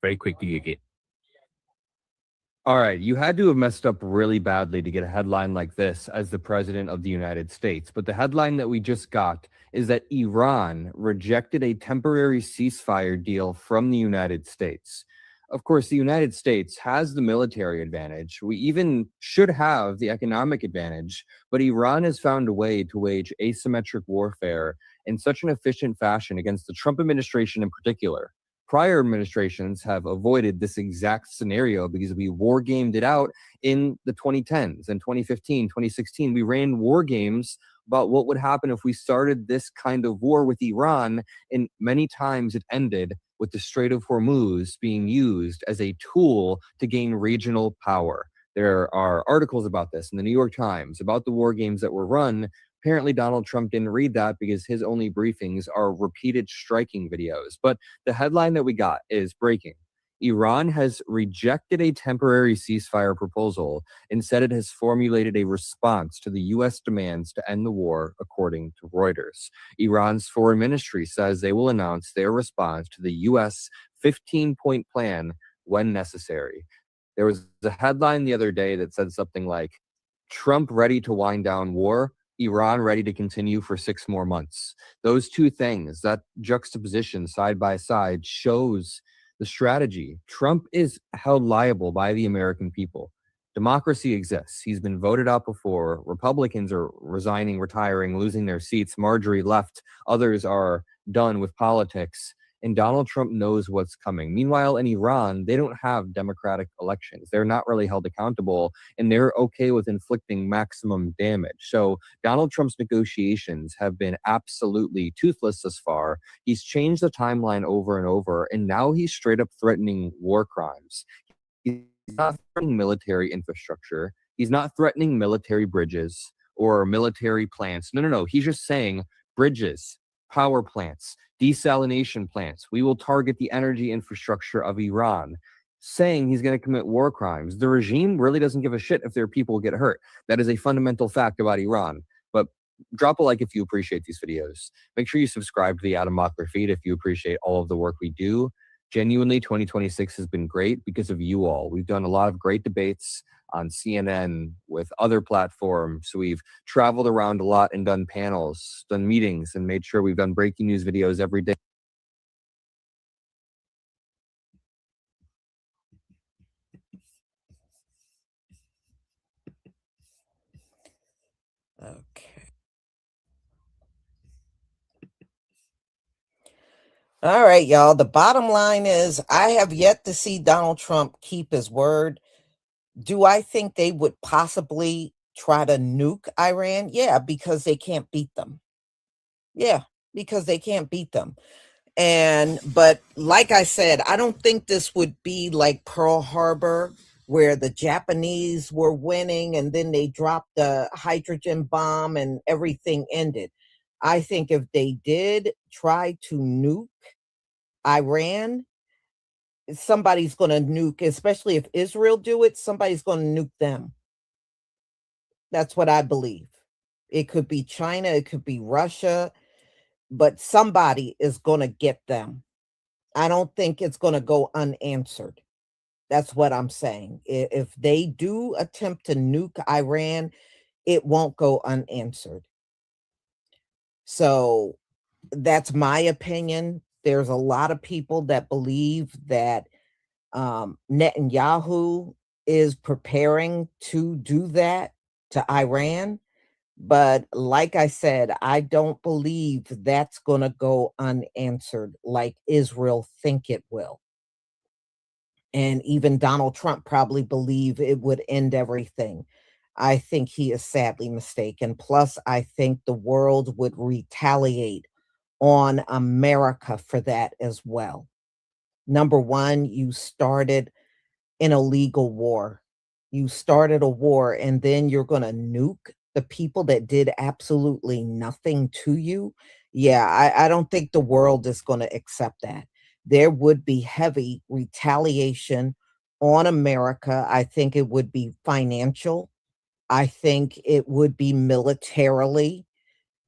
very quickly again. All right, you had to have messed up really badly to get a headline like this as the president of the United States. But the headline that we just got is that Iran rejected a temporary ceasefire deal from the United States. Of course, the United States has the military advantage. We even should have the economic advantage, but Iran has found a way to wage asymmetric warfare in such an efficient fashion against the Trump administration in particular. Prior administrations have avoided this exact scenario because we war gamed it out in the 2010s and 2015, 2016. We ran war games about what would happen if we started this kind of war with Iran, and many times it ended with the Strait of Hormuz being used as a tool to gain regional power. There are articles about this in the New York Times about the war games that were run. Apparently, Donald Trump didn't read that because his only briefings are repeated striking videos. But the headline that we got is breaking. Iran has rejected a temporary ceasefire proposal. Instead, it has formulated a response to the U.S. demands to end the war, according to Reuters. Iran's foreign ministry says they will announce their response to the U.S. 15-point plan when necessary. There was a headline the other day that said something like, Trump ready to wind down war, Iran ready to continue for 6 more months. Those two things, that juxtaposition side by side, shows the strategy. Trump is held liable by the American people. Democracy exists. He's been voted out before. Republicans are resigning, retiring, losing their seats. Marjorie left. Others are done with politics. And Donald Trump knows what's coming. Meanwhile, in Iran, they don't have democratic elections. They're not really held accountable, and they're okay with inflicting maximum damage. So Donald Trump's negotiations have been absolutely toothless thus far. He's changed the timeline over and over, and now he's straight up threatening war crimes. He's not threatening military infrastructure. He's not threatening military bridges or military plants. No. He's just saying bridges, power plants, desalination plants. We will target the energy infrastructure of Iran, saying he's going to commit war crimes. The regime really doesn't give a shit if their people get hurt. That is a fundamental fact about Iran. But drop a like if you appreciate these videos. Make sure you subscribe to the Adam Mockler feed if you appreciate all of the work we do. Genuinely, 2026 has been great because of you all. We've done a lot of great debates on CNN with other platforms. We've traveled around a lot and done panels, done meetings, and made sure we've done breaking news videos every day. Okay. All right, y'all. The bottom line is I have yet to see Donald Trump keep his word. Do I think they would possibly try to nuke Iran? Yeah, because they can't beat them. Yeah, because they can't beat them. But like I said, I don't think this would be like Pearl Harbor, where the Japanese were winning and then they dropped the hydrogen bomb and everything ended. I think if they did try to nuke Iran, somebody's going to nuke, especially if Israel do it, somebody's going to nuke them. That's what I believe. It could be China, it could be Russia, but somebody is going to get them. I don't think it's going to go unanswered. That's what I'm saying. If they do attempt to nuke Iran, it won't go unanswered. So that's my opinion. There's a lot of people that believe that Netanyahu is preparing to do that to Iran. But like I said, I don't believe that's going to go unanswered like Israel think it will. And even Donald Trump probably believe it would end everything. I think he is sadly mistaken. Plus, I think the world would retaliate on America for that as well. Number one, you started an illegal war. You started a war, and then you're going to nuke the people that did absolutely nothing to you. Yeah, I don't think the world is going to accept that. There would be heavy retaliation on America. I think it would be financial. I think it would be militarily.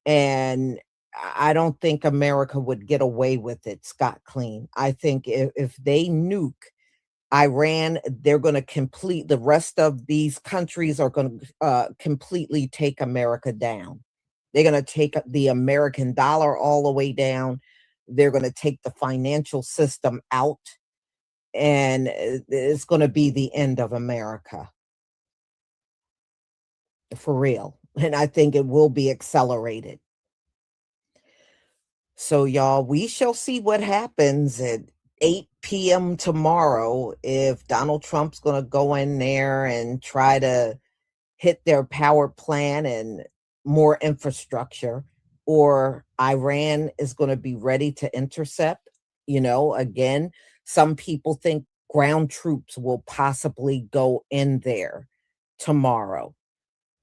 And I don't think America would get away with it scot clean. I think if they nuke Iran, they're going to complete the rest of these countries are going to completely take America down. They're going to take the American dollar all the way down. They're going to take the financial system out, and it's going to be the end of America. For real. And I think it will be accelerated. So, y'all, we shall see what happens at 8 p.m. tomorrow if Donald Trump's going to go in there and try to hit their power plant and more infrastructure, or Iran is going to be ready to intercept. You know, again, some people think ground troops will possibly go in there tomorrow.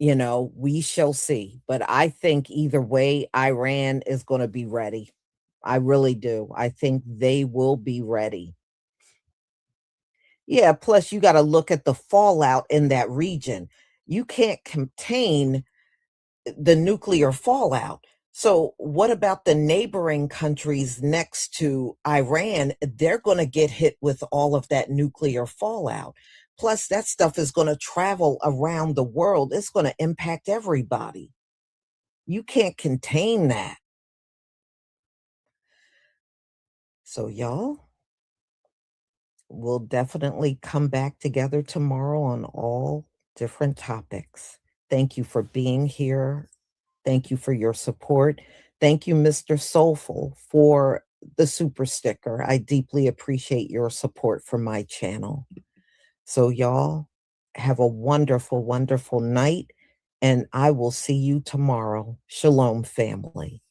You know, we shall see. But I think either way, Iran is going to be ready. I really do. I think they will be ready. Yeah, plus you got to look at the fallout in that region. You can't contain the nuclear fallout. So what about the neighboring countries next to Iran? They're going to get hit with all of that nuclear fallout. Plus, that stuff is going to travel around the world. It's going to impact everybody. You can't contain that. So, y'all, we'll definitely come back together tomorrow on all different topics. Thank you for being here. Thank you for your support. Thank you, Mr. Soulful, for the super sticker. I deeply appreciate your support for my channel. So, y'all, have a wonderful, wonderful night, and I will see you tomorrow. Shalom, family.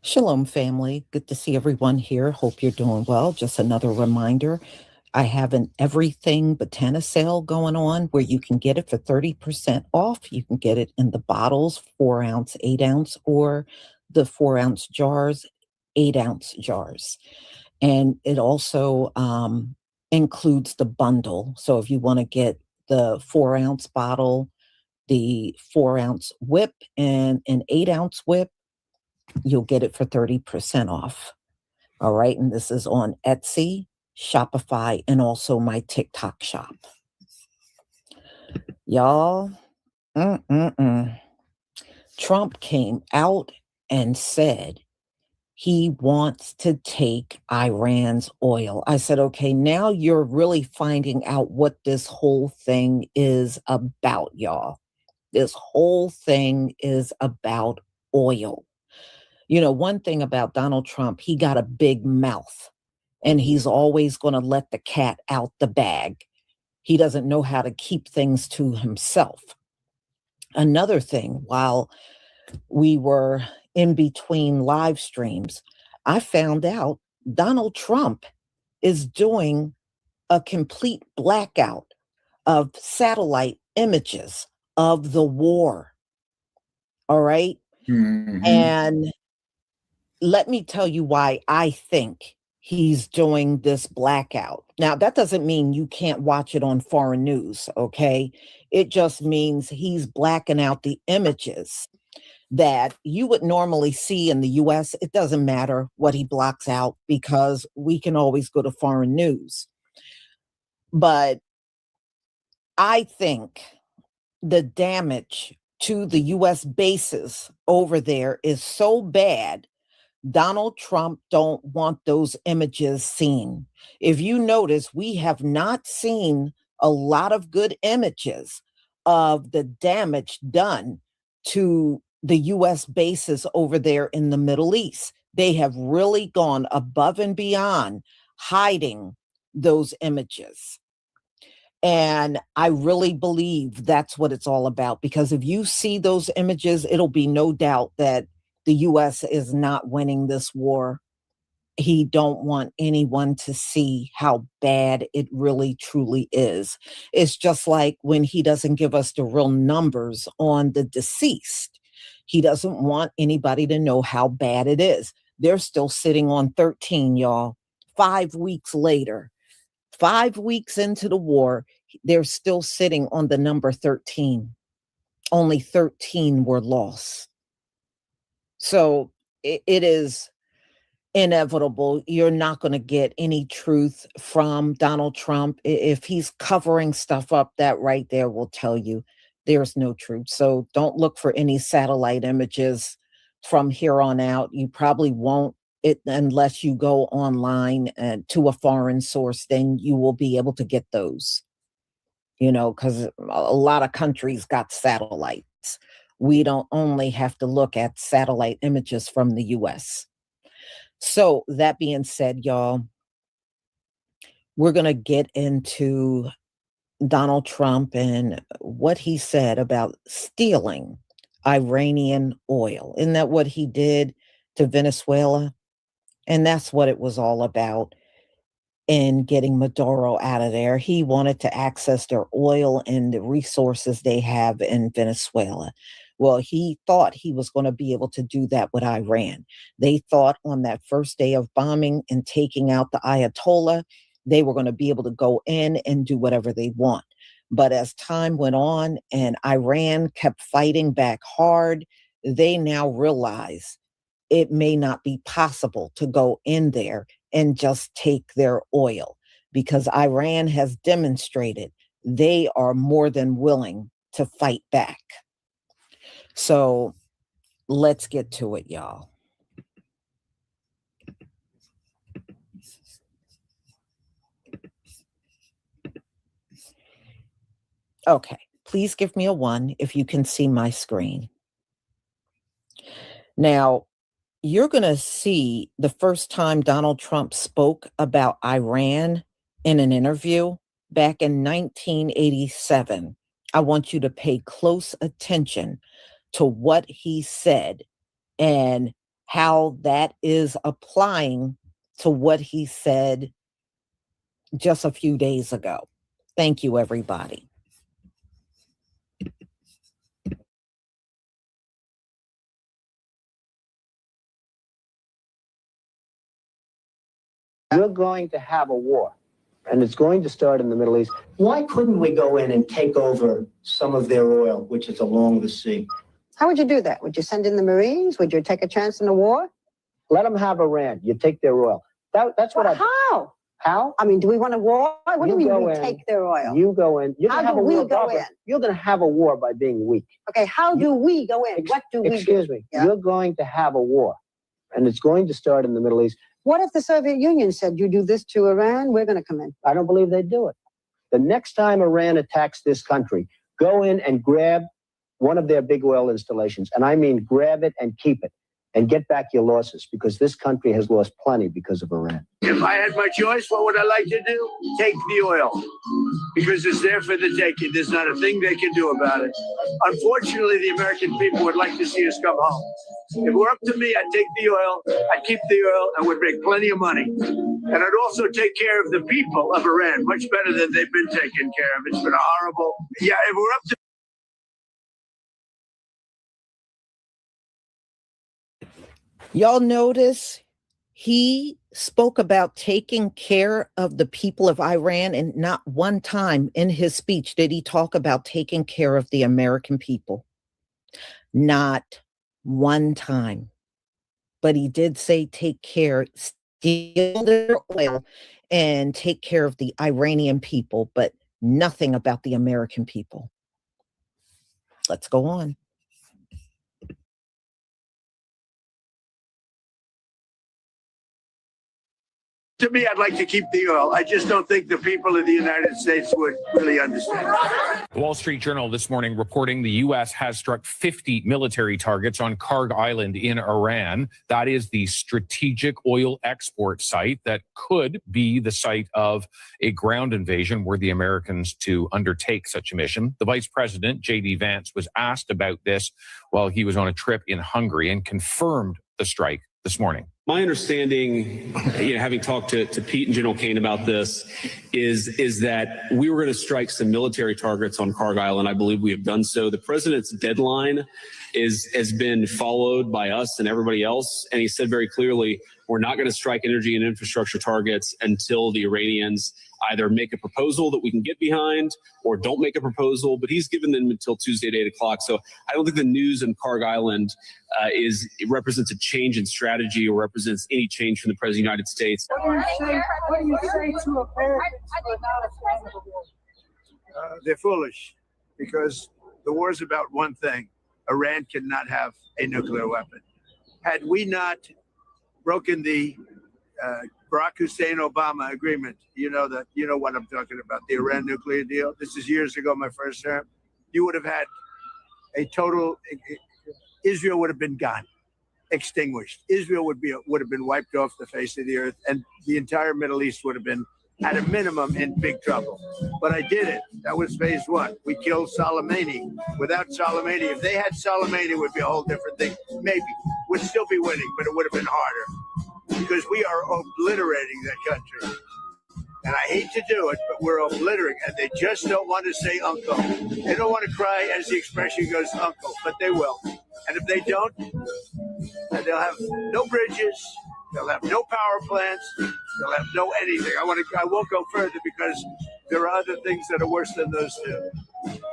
Shalom, family. Good to see everyone here. Hope you're doing well. Just another reminder, I have an everything botana sale going on where you can get it for 30% off. You can get it in the bottles, 4 ounce, 8 ounce, or the 4 ounce jars, 8 ounce jars. And it also includes the bundle. So if you want to get the 4-ounce bottle, the 4-ounce whip, and an 8-ounce whip, you'll get it for 30% off. All right. And this is on Etsy, Shopify, and also my TikTok shop. Y'all, Trump came out and said he wants to take Iran's oil. I said, okay, now you're really finding out what this whole thing is about, y'all. This whole thing is about oil. You know, one thing about Donald Trump, he got a big mouth and he's always going to let the cat out the bag. He doesn't know how to keep things to himself. Another thing, while we were in between live streams, I found out Donald Trump is doing a complete blackout of satellite images of the war. All right. And let me tell you why I think he's doing this blackout. Now, that doesn't mean you can't watch it on foreign news, okay? It just means he's blacking out the images that you would normally see in the US. It doesn't matter what he blocks out because we can always go to foreign news. But I think the damage to the US bases over there is so bad, Donald Trump don't want those images seen. If you notice, we have not seen a lot of good images of the damage done to the US bases over there in the Middle East. They have really gone above and beyond hiding those images. And I really believe that's what it's all about, because if you see those images, it'll be no doubt that the US is not winning this war. He don't want anyone to see how bad it really truly is. It's just like when he doesn't give us the real numbers on the deceased. He doesn't want anybody to know how bad it is. They're still sitting on 13, y'all. 5 weeks later, 5 weeks into the war, they're still sitting on the number 13. Only 13 were lost. So it is inevitable. You're not going to get any truth from Donald Trump. If he's covering stuff up, that right there will tell you there's no truth. So don't look for any satellite images from here on out. You probably won't it unless you go online to a foreign source. Then you will be able to get those, you know, because a lot of countries got satellites. We don't only have to look at satellite images from the US. So that being said, y'all, we're going to get into Donald Trump and what he said about stealing Iranian oil. Isn't that what he did to Venezuela? And that's what it was all about in getting Maduro out of there. He wanted to access their oil and the resources they have in Venezuela. Well, he thought he was going to be able to do that with Iran. They thought on that first day of bombing and taking out the Ayatollah, they were going to be able to go in and do whatever they want. But as time went on and Iran kept fighting back hard, they now realize it may not be possible to go in there and just take their oil, because Iran has demonstrated they are more than willing to fight back. So let's get to it, y'all. Okay, please give me a 1 if you can see my screen. Now, you're going to see the first time Donald Trump spoke about Iran in an interview back in 1987. I want you to pay close attention to what he said and how that is applying to what he said just a few days ago. Thank you, everybody. We're going to have a war. and it's going to start in the Middle East. Why couldn't we go in and take over some of their oil, which is along the sea? How would you do that? Would you send in the Marines? Would you take a chance in the war? Let them have Iran. You take their oil. That's what How? How? I mean, do we want a war? What do you mean go we in, take their oil? You go in. You're How gonna have do a we war, go Barbara. in? You're going to have a war by being weak. Okay, how do we go in? What do we do? Excuse me. Yeah. You're going to have a war, and it's going to start in the Middle East. What if the Soviet Union said, you do this to Iran, we're going to come in? I don't believe they'd do it. The next time Iran attacks this country, go in and grab one of their big oil installations. And I mean, grab it and keep it and get back your losses, because this country has lost plenty because of Iran. If I had my choice, what would I like to do? Take the oil, because it's there for the taking. There's not a thing they can do about it. Unfortunately, the American people would like to see us come home. If it were up to me, I'd take the oil, I'd keep the oil, and would make plenty of money. And I'd also take care of the people of Iran much better than they've been taken care of. It's been a horrible. Yeah, if it were up to Y'all notice he spoke about taking care of the people of Iran, and not one time in his speech did he talk about taking care of the American people. Not one time. But he did say take care, steal their oil, and take care of the Iranian people, but nothing about the American people. Let's go on. To me, I'd like to keep the oil. I just don't think the people of the United States would really understand. The Wall Street Journal this morning reporting the U.S. has struck 50 military targets on Karg Island in Iran. That is the strategic oil export site that could be the site of a ground invasion were the Americans to undertake such a mission. The Vice President, J.D. Vance, was asked about this while he was on a trip in Hungary and confirmed the strike this morning. My understanding, having talked to Pete and General Kane about this, is that we were going to strike some military targets on Karg Island. I believe we have done so. The president's deadline has been followed by us and everybody else, and he said very clearly, we're not going to strike energy and infrastructure targets until the Iranians either make a proposal that we can get behind or don't make a proposal, but he's given them until Tuesday at 8 o'clock. So I don't think the news in Karg Island it represents a change in strategy or represents any change from the President of the United States. What do you say to Americans who are not a fan of the war? They're foolish, because the war is about one thing. Iran cannot have a nuclear weapon. Had we not broken the Barack Hussein Obama agreement, you know what I'm talking about, the Iran nuclear deal. This is years ago, my first term. You would have had a total, Israel would have been gone, extinguished. Israel would have been wiped off the face of the earth, and the entire Middle East would have been, at a minimum, in big trouble. But I did it. That was phase one. We killed Soleimani. Without Soleimani, if they had Soleimani, it would be a whole different thing. Maybe. We'd still be winning, but it would have been harder, because we are obliterating that country. And I hate to do it, but we're obliterating, and they just don't want to say uncle. They don't want to cry, as the expression goes, uncle, but they will. And if they don't, they'll have no bridges, they'll have no power plants, they'll have no anything. I won't go further, because there are other things that are worse than those two.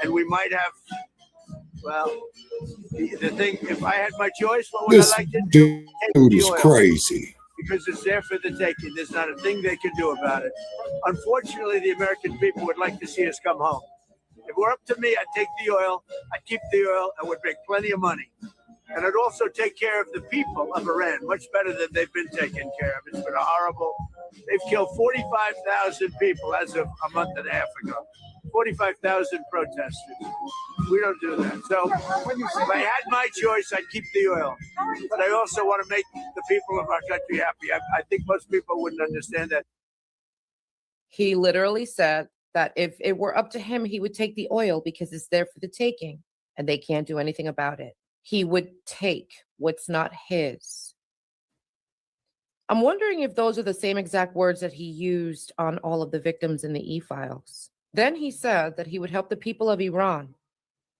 And we might have, well, the thing, if I had my choice, what would This I like to do? dude is crazy. Because it's there for the taking. There's not a thing they can do about it. Unfortunately, the American people would like to see us come home. If it were up to me, I'd take the oil, I'd keep the oil, I would make plenty of money. And I'd also take care of the people of Iran much better than they've been taken care of. It's been a horrible, they've killed 45,000 people as of a month and a half ago. 45,000 protesters. We don't do that. So if I had my choice, I'd keep the oil. But I also want to make the people of our country happy. I think most people wouldn't understand that. He literally said that if it were up to him, he would take the oil because it's there for the taking and they can't do anything about it. He would take what's not his. I'm wondering if those are the same exact words that he used on all of the victims in the e-files. Then he said that he would help the people of Iran.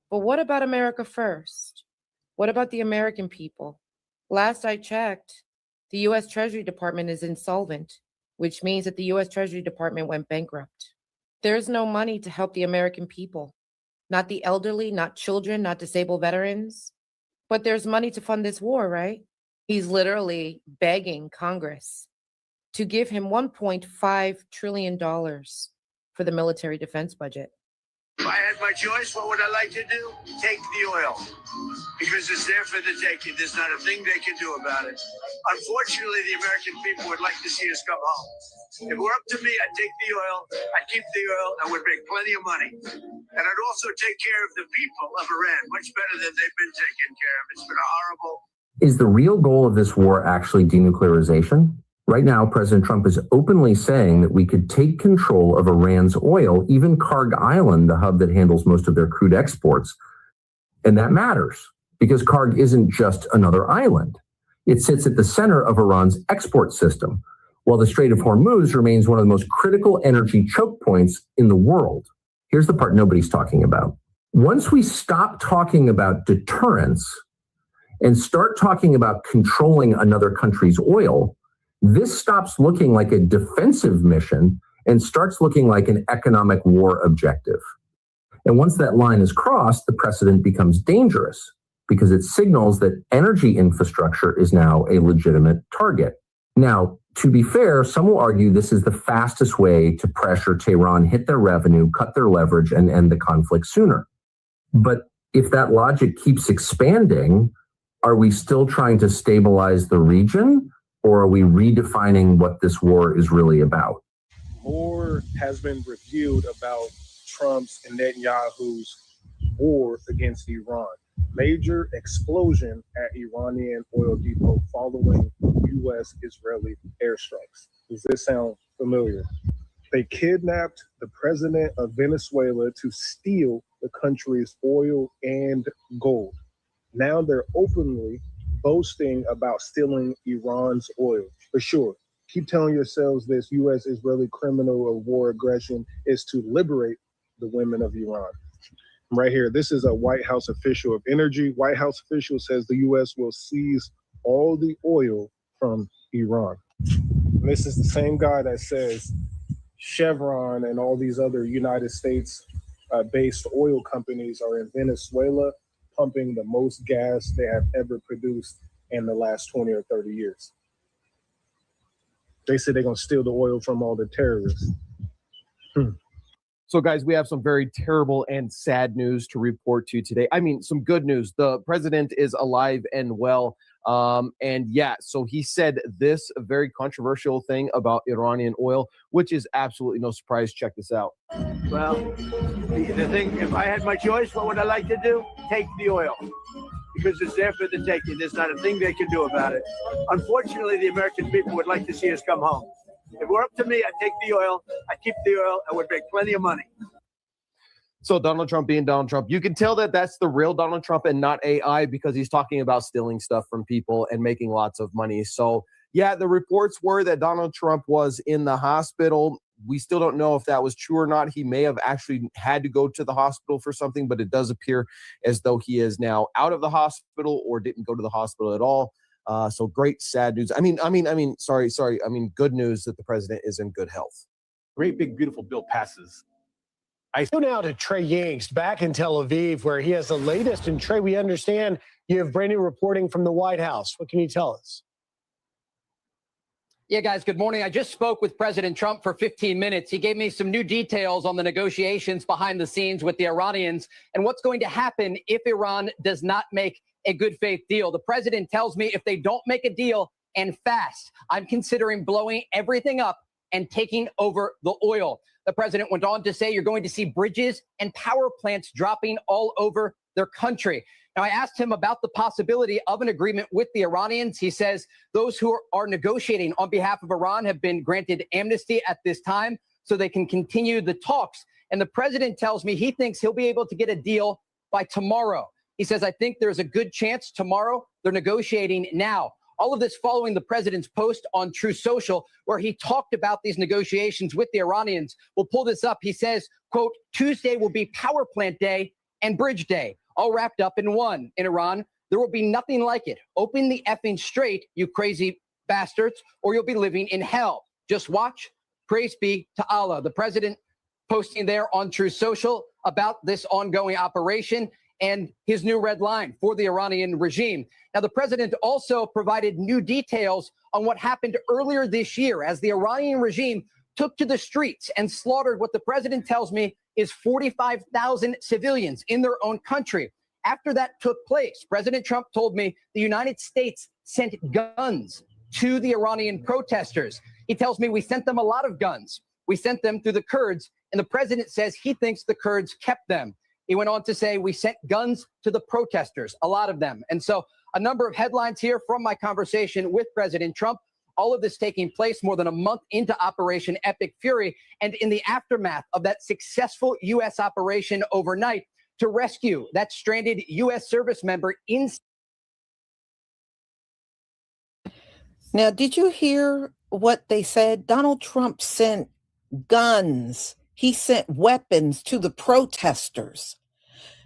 But what about America first? What about the American people? Last I checked, the U.S. Treasury Department is insolvent. which means that the U.S. Treasury Department went bankrupt. There's no money to help the American people, not the elderly, not children, not disabled veterans. But there's money to fund this war, right? He's literally begging Congress to give him $1.5 trillion for the military defense budget. If I had my choice, what would I like to do? Take the oil, because it's there for the taking. There's not a thing they can do about it. Unfortunately, the American people would like to see us come home. If it were up to me, I'd take the oil, I'd keep the oil, and would make plenty of money. And I'd also take care of the people of Iran much better than they've been taken care of. It's been a horrible. Is the real goal of this war actually denuclearization? Right now, President Trump is openly saying that we could take control of Iran's oil, even Karg Island, the hub that handles most of their crude exports. And that matters because Karg isn't just another island. It sits at the center of Iran's export system, while the Strait of Hormuz remains one of the most critical energy choke points in the world. Here's the part nobody's talking about. Once we stop talking about deterrence and start talking about controlling another country's oil, this stops looking like a defensive mission and starts looking like an economic war objective. And once that line is crossed, the precedent becomes dangerous because it signals that energy infrastructure is now a legitimate target. Now, to be fair, some will argue this is the fastest way to pressure Tehran, hit their revenue, cut their leverage, and end the conflict sooner. But if that logic keeps expanding, are we still trying to stabilize the region? Or are we redefining what this war is really about? More has been reviewed about Trump's and Netanyahu's war against Iran. Major explosion at Iranian oil depot following U.S.-Israeli airstrikes. Does this sound familiar? They kidnapped the president of Venezuela to steal the country's oil and gold. Now they're openly boasting about stealing Iran's oil. For sure, keep telling yourselves this U.S.-Israeli criminal of war aggression is to liberate the women of Iran. Right here, this is a White House official of energy. White House official says the U.S. will seize all the oil from Iran. And this is the same guy that says Chevron and all these other United States-based oil companies are in Venezuela, pumping the most gas they have ever produced in the last 20 or 30 years. They said they're going to steal the oil from all the terrorists. So, guys, we have some very terrible and sad news to report to you today. I mean, some good news. The president is alive and well. And yeah, so he said this very controversial thing about Iranian oil, which is absolutely no surprise. Check this out. Well, the thing, if I had my choice, what would I like to do? Take the oil, because it's there for the taking. There's not a thing they can do about it. Unfortunately, the American people would like to see us come home. If it were up to me, I'd take the oil, I'd keep the oil, I would make plenty of money. So Donald Trump being Donald Trump, you can tell that that's the real Donald Trump and not AI because he's talking about stealing stuff from people and making lots of money. So yeah, the reports were that Donald Trump was in the hospital. We still don't know if that was true or not. He may have actually had to go to the hospital for something, but it does appear as though he is now out of the hospital or didn't go to the hospital at all. So great, sad news. I mean, good news that the president is in good health. Great, big, beautiful bill passes. I go now to Tjay Yingst back in Tel Aviv, where he has the latest. And Tjay, we understand you have brand new reporting from the White House. What can you tell us? Yeah, guys, good morning. I just spoke with President Trump for 15 minutes. He gave me some new details on the negotiations behind the scenes with the Iranians and what's going to happen if Iran does not make a good faith deal. The president tells me if they don't make a deal and fast, I'm considering blowing everything up and taking over the oil. The president went on to say you're going to see bridges and power plants dropping all over their country. Now, I asked him about the possibility of an agreement with the Iranians. He says those who are negotiating on behalf of Iran have been granted amnesty at this time so they can continue the talks. And the president tells me he thinks he'll be able to get a deal by tomorrow. He says, I think there's a good chance tomorrow. They're negotiating now. All of this following the president's post on True Social, where he talked about these negotiations with the Iranians. We'll pull this up. He says, quote, Tuesday will be power plant day and bridge day, all wrapped up in one. In Iran, there will be nothing like it. Open the effing strait, you crazy bastards, or you'll be living in hell. Just watch. Praise be to Allah. The president posting there on True Social about this ongoing operation and his new red line for the Iranian regime. Now, the president also provided new details on what happened earlier this year as the Iranian regime took to the streets and slaughtered what the president tells me is 45,000 civilians in their own country. After that took place, President Trump told me the United States sent guns to the Iranian protesters. He tells me we sent them a lot of guns. We sent them through the Kurds, and the president says he thinks the Kurds kept them. He went on to say we sent guns to the protesters, a lot of them. And so a number of headlines here from my conversation with President Trump. All of this taking place more than a month into Operation Epic Fury and in the aftermath of that successful U.S. operation overnight to rescue that stranded U.S. service member in. Now, did you hear what they said? Donald Trump sent guns. He sent weapons to the protesters.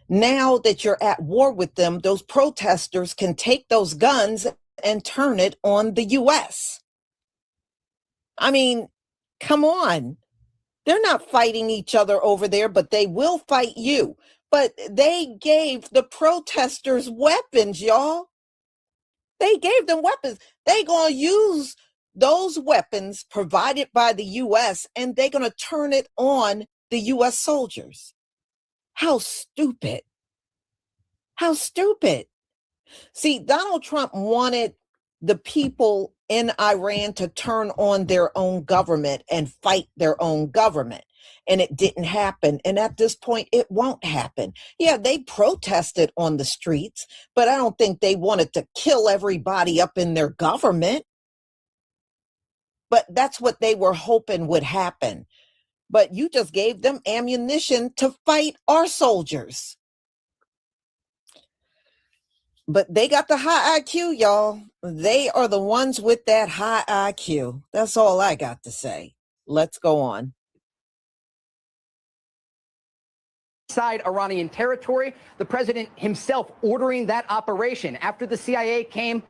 Now that you're at war with them, those protesters can take those guns and turn it on the U.S. I mean, come on. They're not fighting each other over there, but they will fight you. But they gave the protesters weapons, y'all. They gave them weapons. They're going to use those weapons provided by the U.S. and they're going to turn it on the U.S. soldiers. How stupid. How stupid. See, Donald Trump wanted the people in Iran to turn on their own government and fight their own government. And it didn't happen. And at this point, it won't happen. Yeah, they protested on the streets, but I don't think they wanted to kill everybody up in their government. But that's what they were hoping would happen. But you just gave them ammunition to fight our soldiers. But they got the high IQ, y'all. They are the ones with that high IQ. That's all I got to say. Let's go on. Inside Iranian territory, the president himself ordering that operation after the CIA came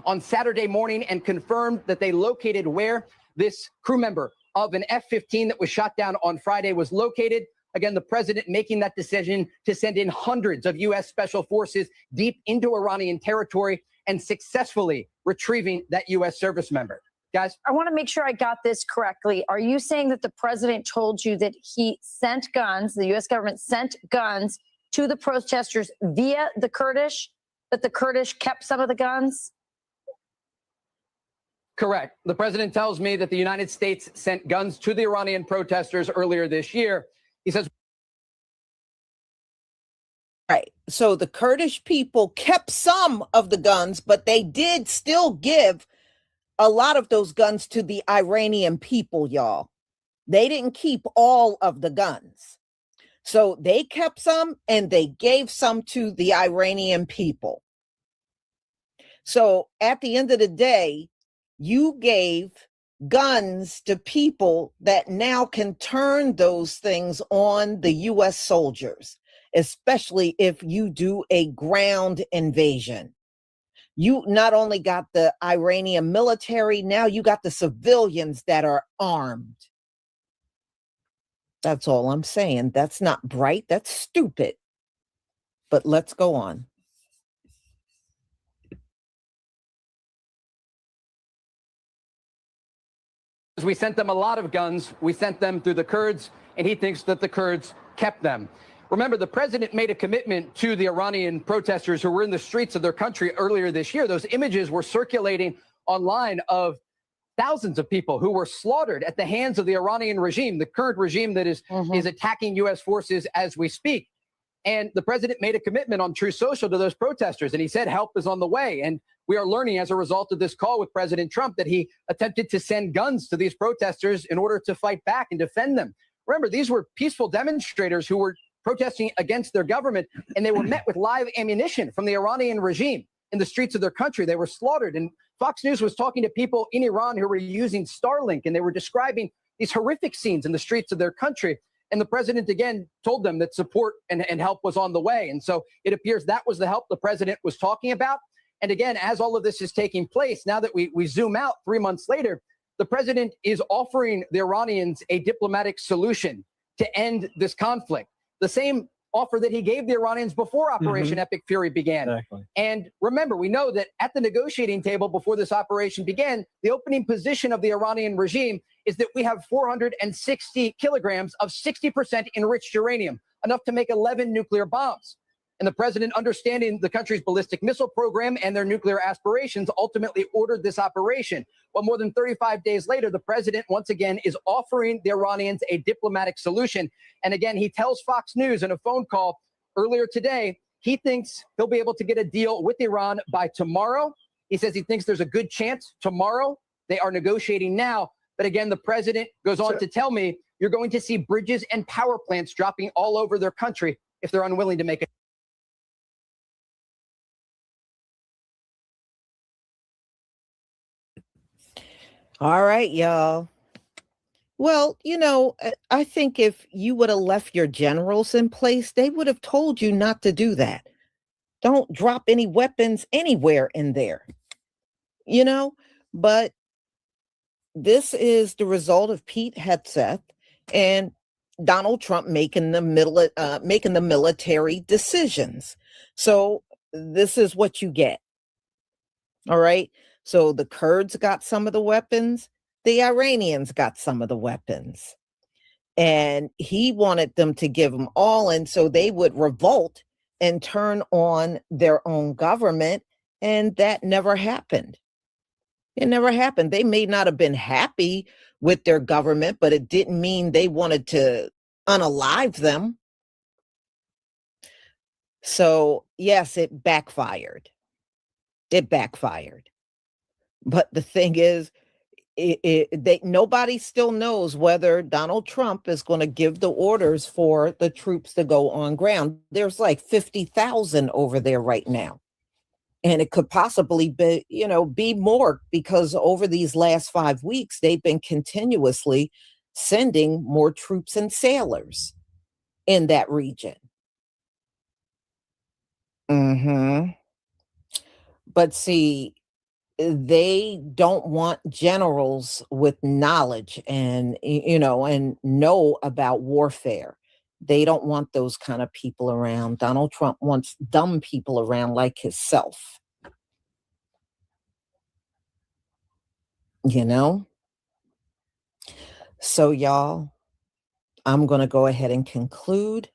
on Saturday morning and confirmed that they located where this crew member of an F-15 that was shot down on Friday was located. Again, the president making that decision to send in hundreds of U.S. special forces deep into Iranian territory and successfully retrieving that U.S. service member. Guys? I want to make sure I got this correctly. Are you saying that the president told you that he sent guns, the U.S. government sent guns to the protesters via the Kurdish, that the Kurdish kept some of the guns? Correct. The president tells me that the United States sent guns to the Iranian protesters earlier this year. He says. Right. So the Kurdish people kept some of the guns, but they did still give a lot of those guns to the Iranian people, y'all. They didn't keep all of the guns. So they kept some and they gave some to the Iranian people. So at the end of the day, you gave guns to people that now can turn those things on the U.S. soldiers, especially if you do a ground invasion. You not only got the Iranian military, now you got the civilians that are armed. That's all I'm saying. That's not bright. That's stupid. But let's go on. We sent them a lot of guns. We sent them through the Kurds, and he thinks that the Kurds kept them. Remember, the president made a commitment to the Iranian protesters who were in the streets of their country earlier this year. Those images were circulating online of thousands of people who were slaughtered at the hands of the Iranian regime, the current regime that is attacking U.S. forces as we speak. And the president made a commitment on True Social to those protesters, and he said help is on the way. And we are learning as a result of this call with President Trump that he attempted to send guns to these protesters in order to fight back and defend them. Remember, these were peaceful demonstrators who were protesting against their government, and they were met with live ammunition from the Iranian regime in the streets of their country. They were slaughtered. And Fox News was talking to people in Iran who were using Starlink, and they were describing these horrific scenes in the streets of their country. And the president, again, told them that support and help was on the way. And so it appears that was the help the president was talking about. And again, as all of this is taking place, now that we zoom out 3 months later, the president is offering the Iranians a diplomatic solution to end this conflict. The same offer that he gave the Iranians before Operation Epic Fury began. Exactly. And remember, we know that at the negotiating table before this operation began, the opening position of the Iranian regime is that we have 460 kilograms of 60% enriched uranium, enough to make 11 nuclear bombs. And the president, understanding the country's ballistic missile program and their nuclear aspirations, ultimately ordered this operation. Well, more than 35 days later, the president once again is offering the Iranians a diplomatic solution. And again, he tells Fox News in a phone call earlier today, he thinks he'll be able to get a deal with Iran by tomorrow. He says he thinks there's a good chance tomorrow. They are negotiating now. But again, the president goes on to tell me you're going to see bridges and power plants dropping all over their country if they're unwilling to make a All right, y'all. Well, I think if you would have left your generals in place, they would have told you not to do that. Don't drop any weapons anywhere in there, But this is the result of Pete Hegseth and Donald Trump making the military decisions. So this is what you get. All right. So the Kurds got some of the weapons. The Iranians got some of the weapons. And he wanted them to give them all. And so they would revolt and turn on their own government. And that never happened. It never happened. They may not have been happy with their government, but it didn't mean they wanted to unalive them. So, yes, it backfired. It backfired. But the thing is, nobody still knows whether Donald Trump is going to give the orders for the troops to go on ground. There's like 50,000 over there right now. And it could possibly be more, because over these last 5 weeks, they've been continuously sending more troops and sailors in that region. But see, they don't want generals with knowledge and know about warfare. They don't want those kind of people around. Donald Trump wants dumb people around like himself. So y'all, I'm going to go ahead and conclude.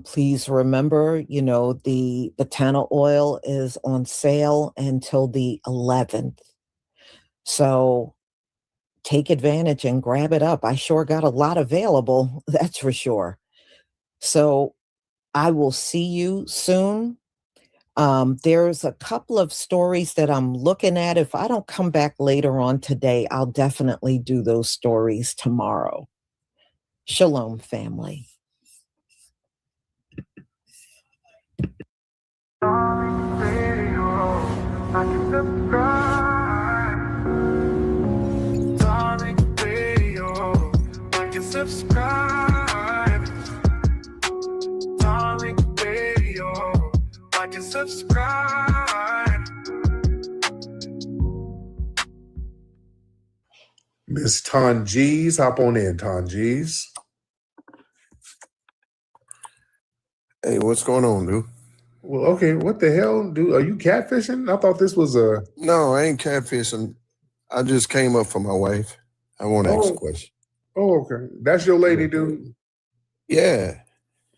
Please remember, the Botana oil is on sale until the 11th. So take advantage and grab it up. I sure got a lot available, that's for sure. So I will see you soon. There's a couple of stories that I'm looking at. If I don't come back later on today, I'll definitely do those stories tomorrow. Shalom, family. Subscribe. Darling Radio, like and subscribe. Miss Tanjeez, hop on in, Tanjeez. Hey, what's going on, dude? Well, okay, what the hell, dude? Are you catfishing? I thought this was a... No, I ain't catfishing. I just came up for my wife. I want to ask a question. Oh, okay. That's your lady, dude? Yeah.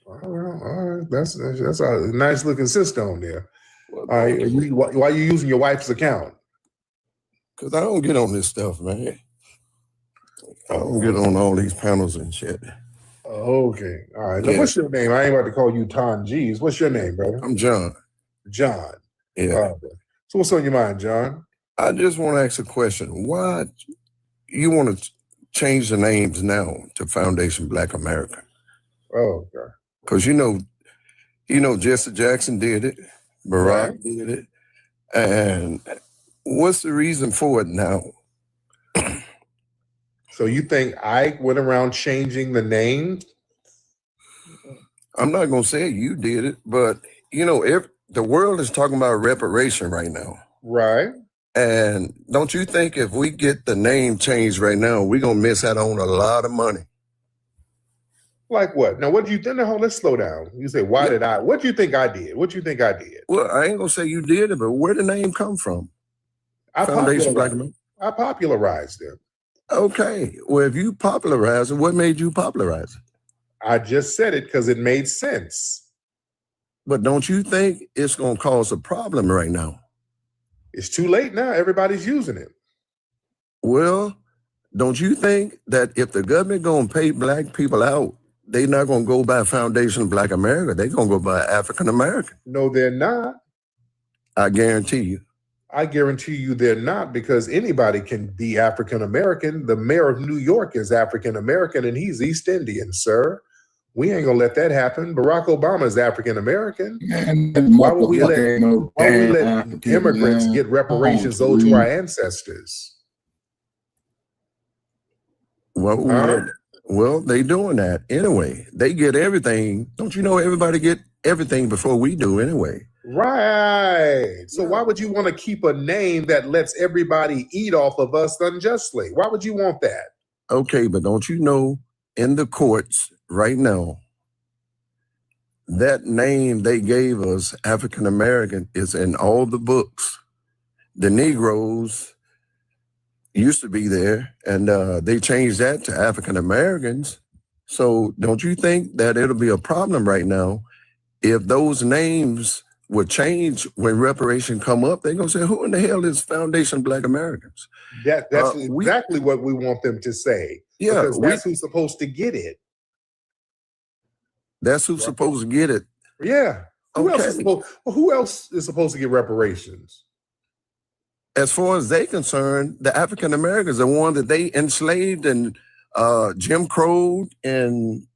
All right. That's a nice looking sister on there. All right. Why are you using your wife's account? Because I don't get on this stuff, man. I don't get on all these panels and shit. Okay. All right. Yeah. Now, what's your name? I ain't about to call you Tanjeez. What's your name, brother? I'm John. John. Yeah. So what's on your mind, John? I just want to ask a question. Why you want to change the names now to Foundation Black America? Oh, okay. Because Jesse Jackson did it, Barack did it, and what's the reason for it now? So you think I went around changing the name? I'm not gonna say you did it, but if the world is talking about reparation right now, right? And don't you think if we get the name changed right now, we're going to miss out on a lot of money? Like what? Now, what do you think? Now, let's slow down. You say, why did I? What do you think I did? What do you think I did? Well, I ain't going to say you did it, but where did the name come from? Foundation Black America. I popularized it. Okay. Well, if you popularized it, what made you popularize it? I just said it because it made sense. But don't you think it's going to cause a problem right now? It's too late now. Everybody's using it. Well, don't you think that if the government going to pay black people out, they're not going to go by Foundation Black America. They're going to go by African American. No, they're not. I guarantee you. I guarantee you they're not, because anybody can be African American. The mayor of New York is African American and he's East Indian, sir. We ain't gonna let that happen. Barack Obama is African American. Why would we let immigrants get reparations owed to our ancestors? Well, they doing that anyway. They get everything. Don't you know everybody get everything before we do anyway? Right. So why would you want to keep a name that lets everybody eat off of us unjustly? Why would you want that? Okay, but don't you know in the courts right now, that name they gave us, African American, is in all the books. The Negroes used to be there, and they changed that to African Americans. So don't you think that it'll be a problem right now if those names would change when reparation come up? They're gonna say, who in the hell is Foundation Black Americans? That's exactly what we want them to say. Yeah, because that's who's supposed to get it. That's who's supposed to get it. Yeah. Who else is supposed to get reparations? As far as they're concerned, the African Americans are one that they enslaved and Jim Crow and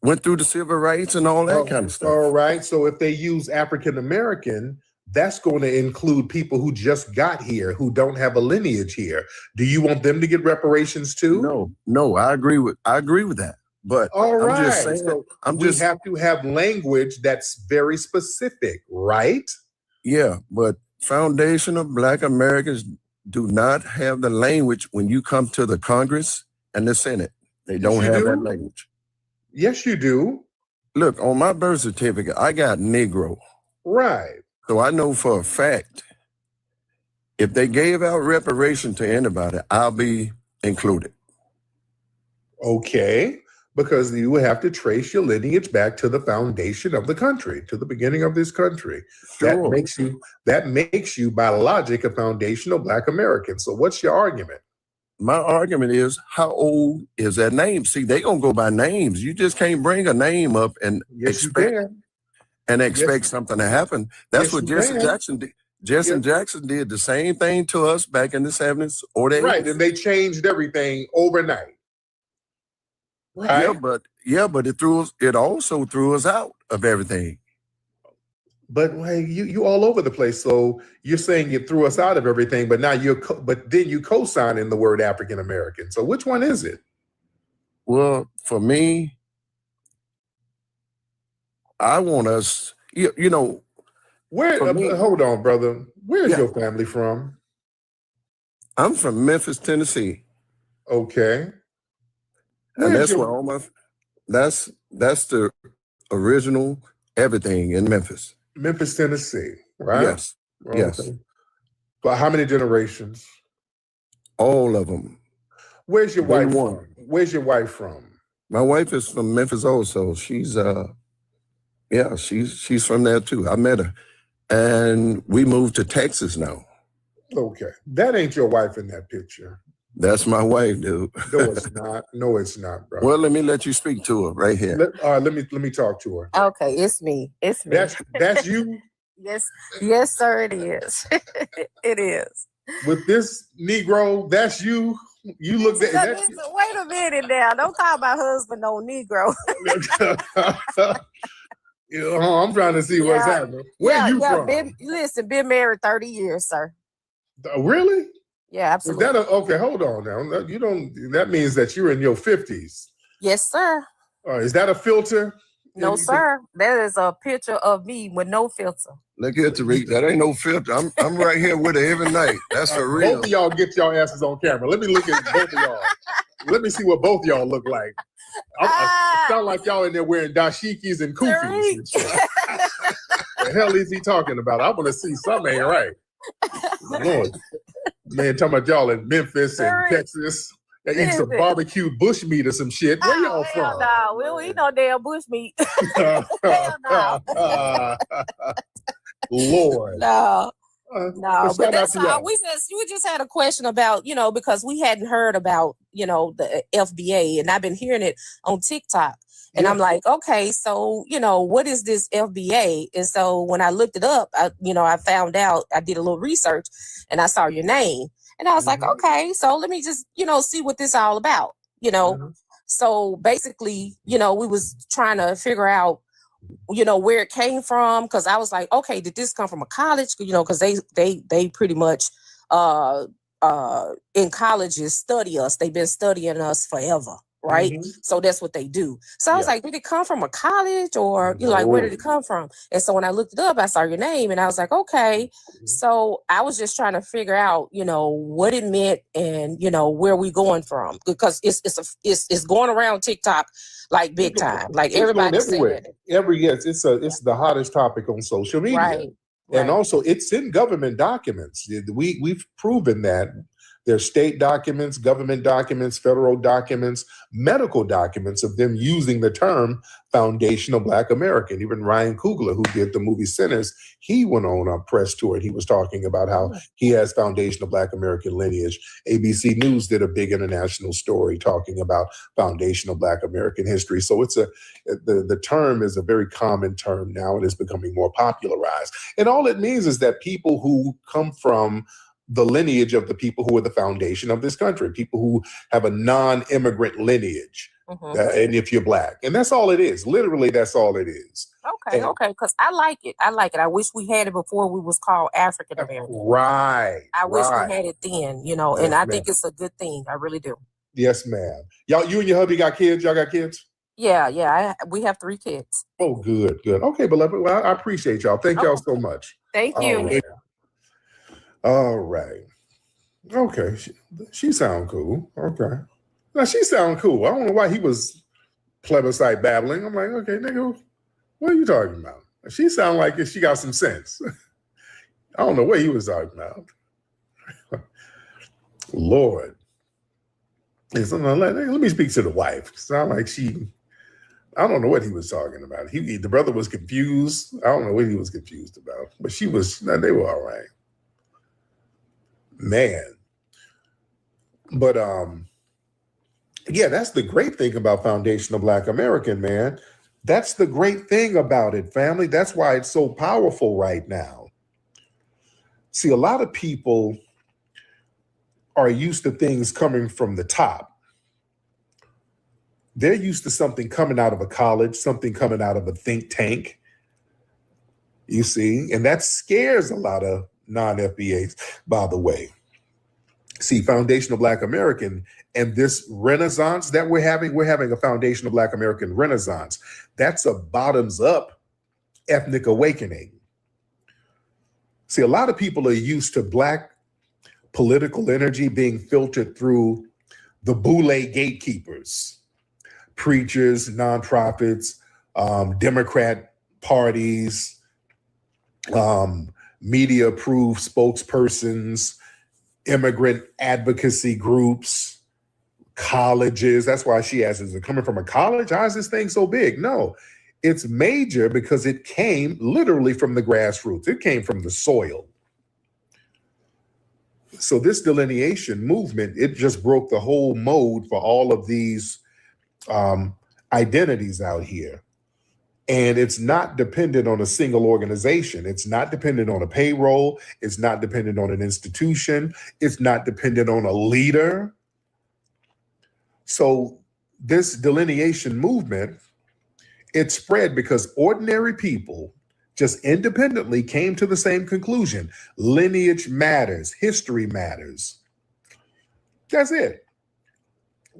went through the civil rights and all that kind of stuff. All right. So if they use African American, that's going to include people who just got here, who don't have a lineage here. Do you want them to get reparations too? No, I agree with that. But all right, I'm just saying, so we have to have language that's very specific, right? Yeah, but Foundation of Black Americans do not have the language when you come to the Congress and the Senate. They don't have that language. Yes, you do. Look, on my birth certificate, I got Negro. Right. So I know for a fact, if they gave out reparation to anybody, I'll be included. Okay. Because you would have to trace your lineage back to the foundation of the country, to the beginning of this country. Sure. That makes you by logic a foundational Black American. So what's your argument? My argument is, how old is that name? See, they gonna go by names. You just can't bring a name up and expect something to happen. That's what Jesse Jackson did. Jackson did the same thing to us back in the 70s or the 80s. Right, and they changed everything overnight. Right. But it also threw us out of everything. But hey, you all over the place. So you're saying you threw us out of everything, but now then you co-signing the word African American. So which one is it? Well, for me, I want us, you know. Hold on, brother. Where's your family from? I'm from Memphis, Tennessee. Okay. And that's where all that's the original everything in Memphis. Memphis, Tennessee, right? Yes. Okay. Yes. But how many generations? All of them. Where's your wife from? Where's your wife from? My wife is from Memphis also. She's she's from there too. I met her. And we moved to Texas now. Okay. That ain't your wife in that picture. That's my wife, dude. No, it's not. No, it's not, bro. Well, let me let you speak to her right here. Let me talk to her. Okay, it's me. It's me. That's you? Yes, sir, it is. It is. With this Negro, that's you. You look at that. Wait a minute now. Don't call my husband no Negro. I'm trying to see what's happening. Where you from? Been married 30 years, sir. Really? Yeah, absolutely. Is that okay? Hold on now. That means that you're in your 50s. Yes, sir. Is that a filter? No, sir. That is a picture of me with no filter. Look here, Tariq. That ain't no filter. I'm right here with her every night. That's for real. Both of y'all get y'all asses on camera. Let me look at both of y'all. Let me see what both of y'all look like. I sound like y'all in there wearing dashikis and kufis and shit. The hell is he talking about? I want to see something ain't right. Lord. Man, talking about y'all in Memphis and Texas. They eat some barbecued bush meat or some shit. Where y'all from? No, we don't eat no damn bush meat. Hell no. Lord. No. No, but that's all. We just had a question about, because we hadn't heard about, the FBA, and I've been hearing it on TikTok. And I'm like, okay, so, what is this FBA? And so when I looked it up, I found out, I did a little research and I saw your name. And I was like, okay, so let me just, see what this all about, So basically, we was trying to figure out, where it came from. Cause I was like, okay, did this come from a college? Cause they pretty much, in colleges study us. They've been studying us forever. Right. So that's what they do. So I was like, did it come from a college or, like, where did it come from? And so when I looked it up, I saw your name and I was like, okay. So I was just trying to figure out, what it meant and, where we going from, because it's going around TikTok like big time. Like everybody's saying it. It's the hottest topic on social media. Right. And also it's in government documents. We've proven that. There's state documents, government documents, federal documents, medical documents of them using the term foundational Black American. Even Ryan Coogler, who did the movie Sinners, he went on a press tour and he was talking about how he has foundational Black American lineage. ABC News did a big international story talking about foundational Black American history. So the term is a very common term now. It is becoming more popularized. And all it means is that people who come from the lineage of the people who are the foundation of this country, people who have a non-immigrant lineage, and if you're Black. And that's all it is. Literally, that's all it is. Okay, because I like it. I wish we had it before we was called African American. Right. I wish we had it then, and I think it's a good thing. I really do. Yes, ma'am. You and your hubby got kids? Y'all got kids? Yeah. We have 3 kids. Oh, good. Okay, beloved. Well, I appreciate y'all. Thank y'all so much. Thank you. All right. Okay. She sound cool. Okay. Now she sound cool. I don't know why he was plebiscite babbling. I'm like, okay, nigga, what are you talking about? She sound like she got some sense. I don't know what he was talking about. Lord. Let me speak to the wife. Sound like I don't know what he was talking about. The brother was confused. I don't know what he was confused about, but they were all right. Man. But yeah, that's the great thing about foundational Black American, man. That's the great thing about it, family. That's why it's so powerful right now. See, a lot of people are used to things coming from the top. They're used to something coming out of a college, something coming out of a think tank. You see, and that scares a lot of non-FBAs, by the way. See, foundational Black American and this renaissance that we're having a foundational Black American renaissance. That's a bottoms up ethnic awakening. See, a lot of people are used to Black political energy being filtered through the boule gatekeepers, preachers, nonprofits, Democrat parties, media-approved spokespersons, immigrant advocacy groups, colleges. That's why she asks, is it coming from a college? How is this thing so big? No, it's major because it came literally from the grassroots. It came from the soil. So this delineation movement, it just broke the whole mode for all of these identities out here. And it's not dependent on a single organization. It's not dependent on a payroll. It's not dependent on an institution. It's not dependent on a leader. So this delineation movement, it spread because ordinary people just independently came to the same conclusion. Lineage matters. History matters. That's it.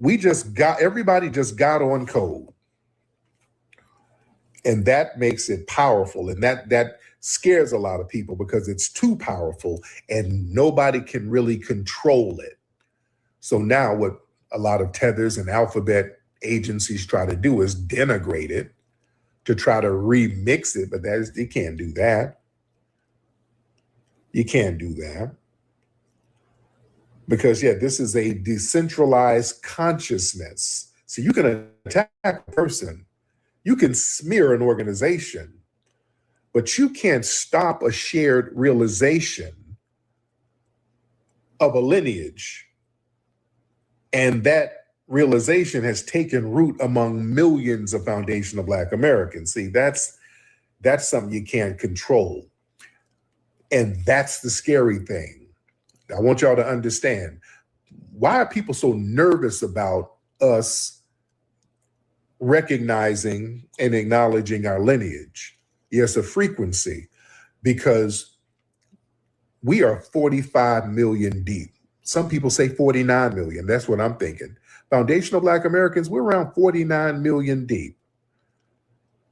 Everybody just got on code. And that makes it powerful. And that scares a lot of people because it's too powerful and nobody can really control it. So now what a lot of tethers and alphabet agencies try to do is denigrate it to try to remix it. But you can't do that. You can't do that. Because, yeah, this is a decentralized consciousness. So you can attack a person, you can smear an organization, but you can't stop a shared realization of a lineage. And that realization has taken root among millions of foundational Black Americans. See, that's something you can't control. And that's the scary thing. I want y'all to understand, why are people so nervous about us recognizing and acknowledging our lineage? Yes, a frequency, because we are 45 million deep. Some people say 49 million. That's what I'm thinking. Foundational Black Americans, we're around 49 million deep.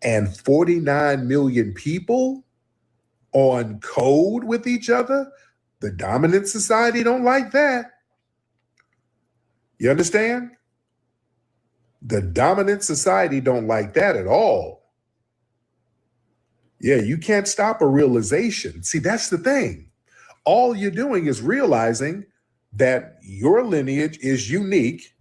And 49 million people on code with each other? The dominant society don't like that. You understand? The dominant society don't like that at all. Yeah, you can't stop a realization. See, that's the thing. All you're doing is realizing that your lineage is unique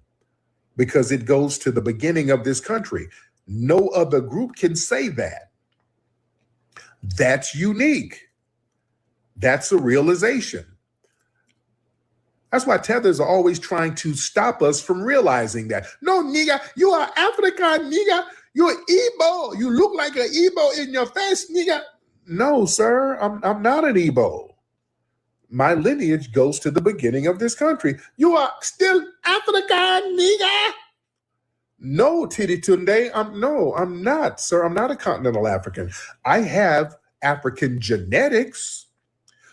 because it goes to the beginning of this country. No other group can say that. That's unique. That's a realization. That's why tethers are always trying to stop us from realizing that. No, nigga, you are African, nigga. You're Igbo. You look like an Igbo in your face, nigga. No, sir, I'm not an Igbo. My lineage goes to the beginning of this country. You are still African, nigga. No, Titty Tunde, I'm not, sir. I'm not a continental African. I have African genetics,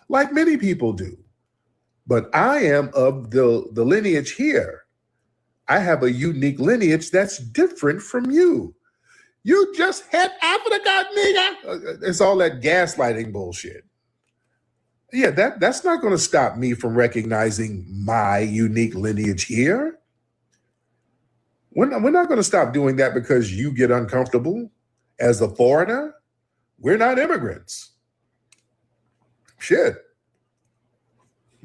like many people do. But I am of the lineage here. I have a unique lineage that's different from you. You just had Africa, nigga. It's all that gaslighting bullshit. Yeah, that's not going to stop me from recognizing my unique lineage here. We're not going to stop doing that because you get uncomfortable as a foreigner. We're not immigrants. Shit.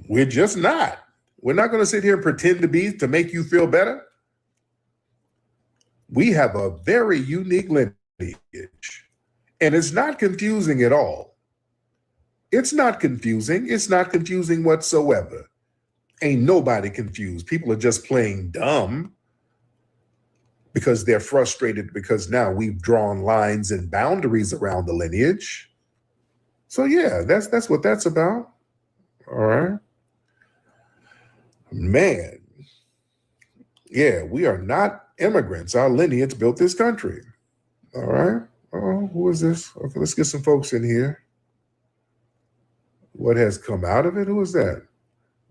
We're just not. We're not going to sit here and pretend to be to make you feel better. We have a very unique lineage, and it's not confusing at all. It's not confusing. It's not confusing whatsoever. Ain't nobody confused. People are just playing dumb because they're frustrated because now we've drawn lines and boundaries around the lineage. So yeah, that's what that's about. All right. Man, yeah, we are not immigrants. Our lineage built this country. All right. Oh, who is this? Okay, let's get some folks in here. What has come out of it? Who is that?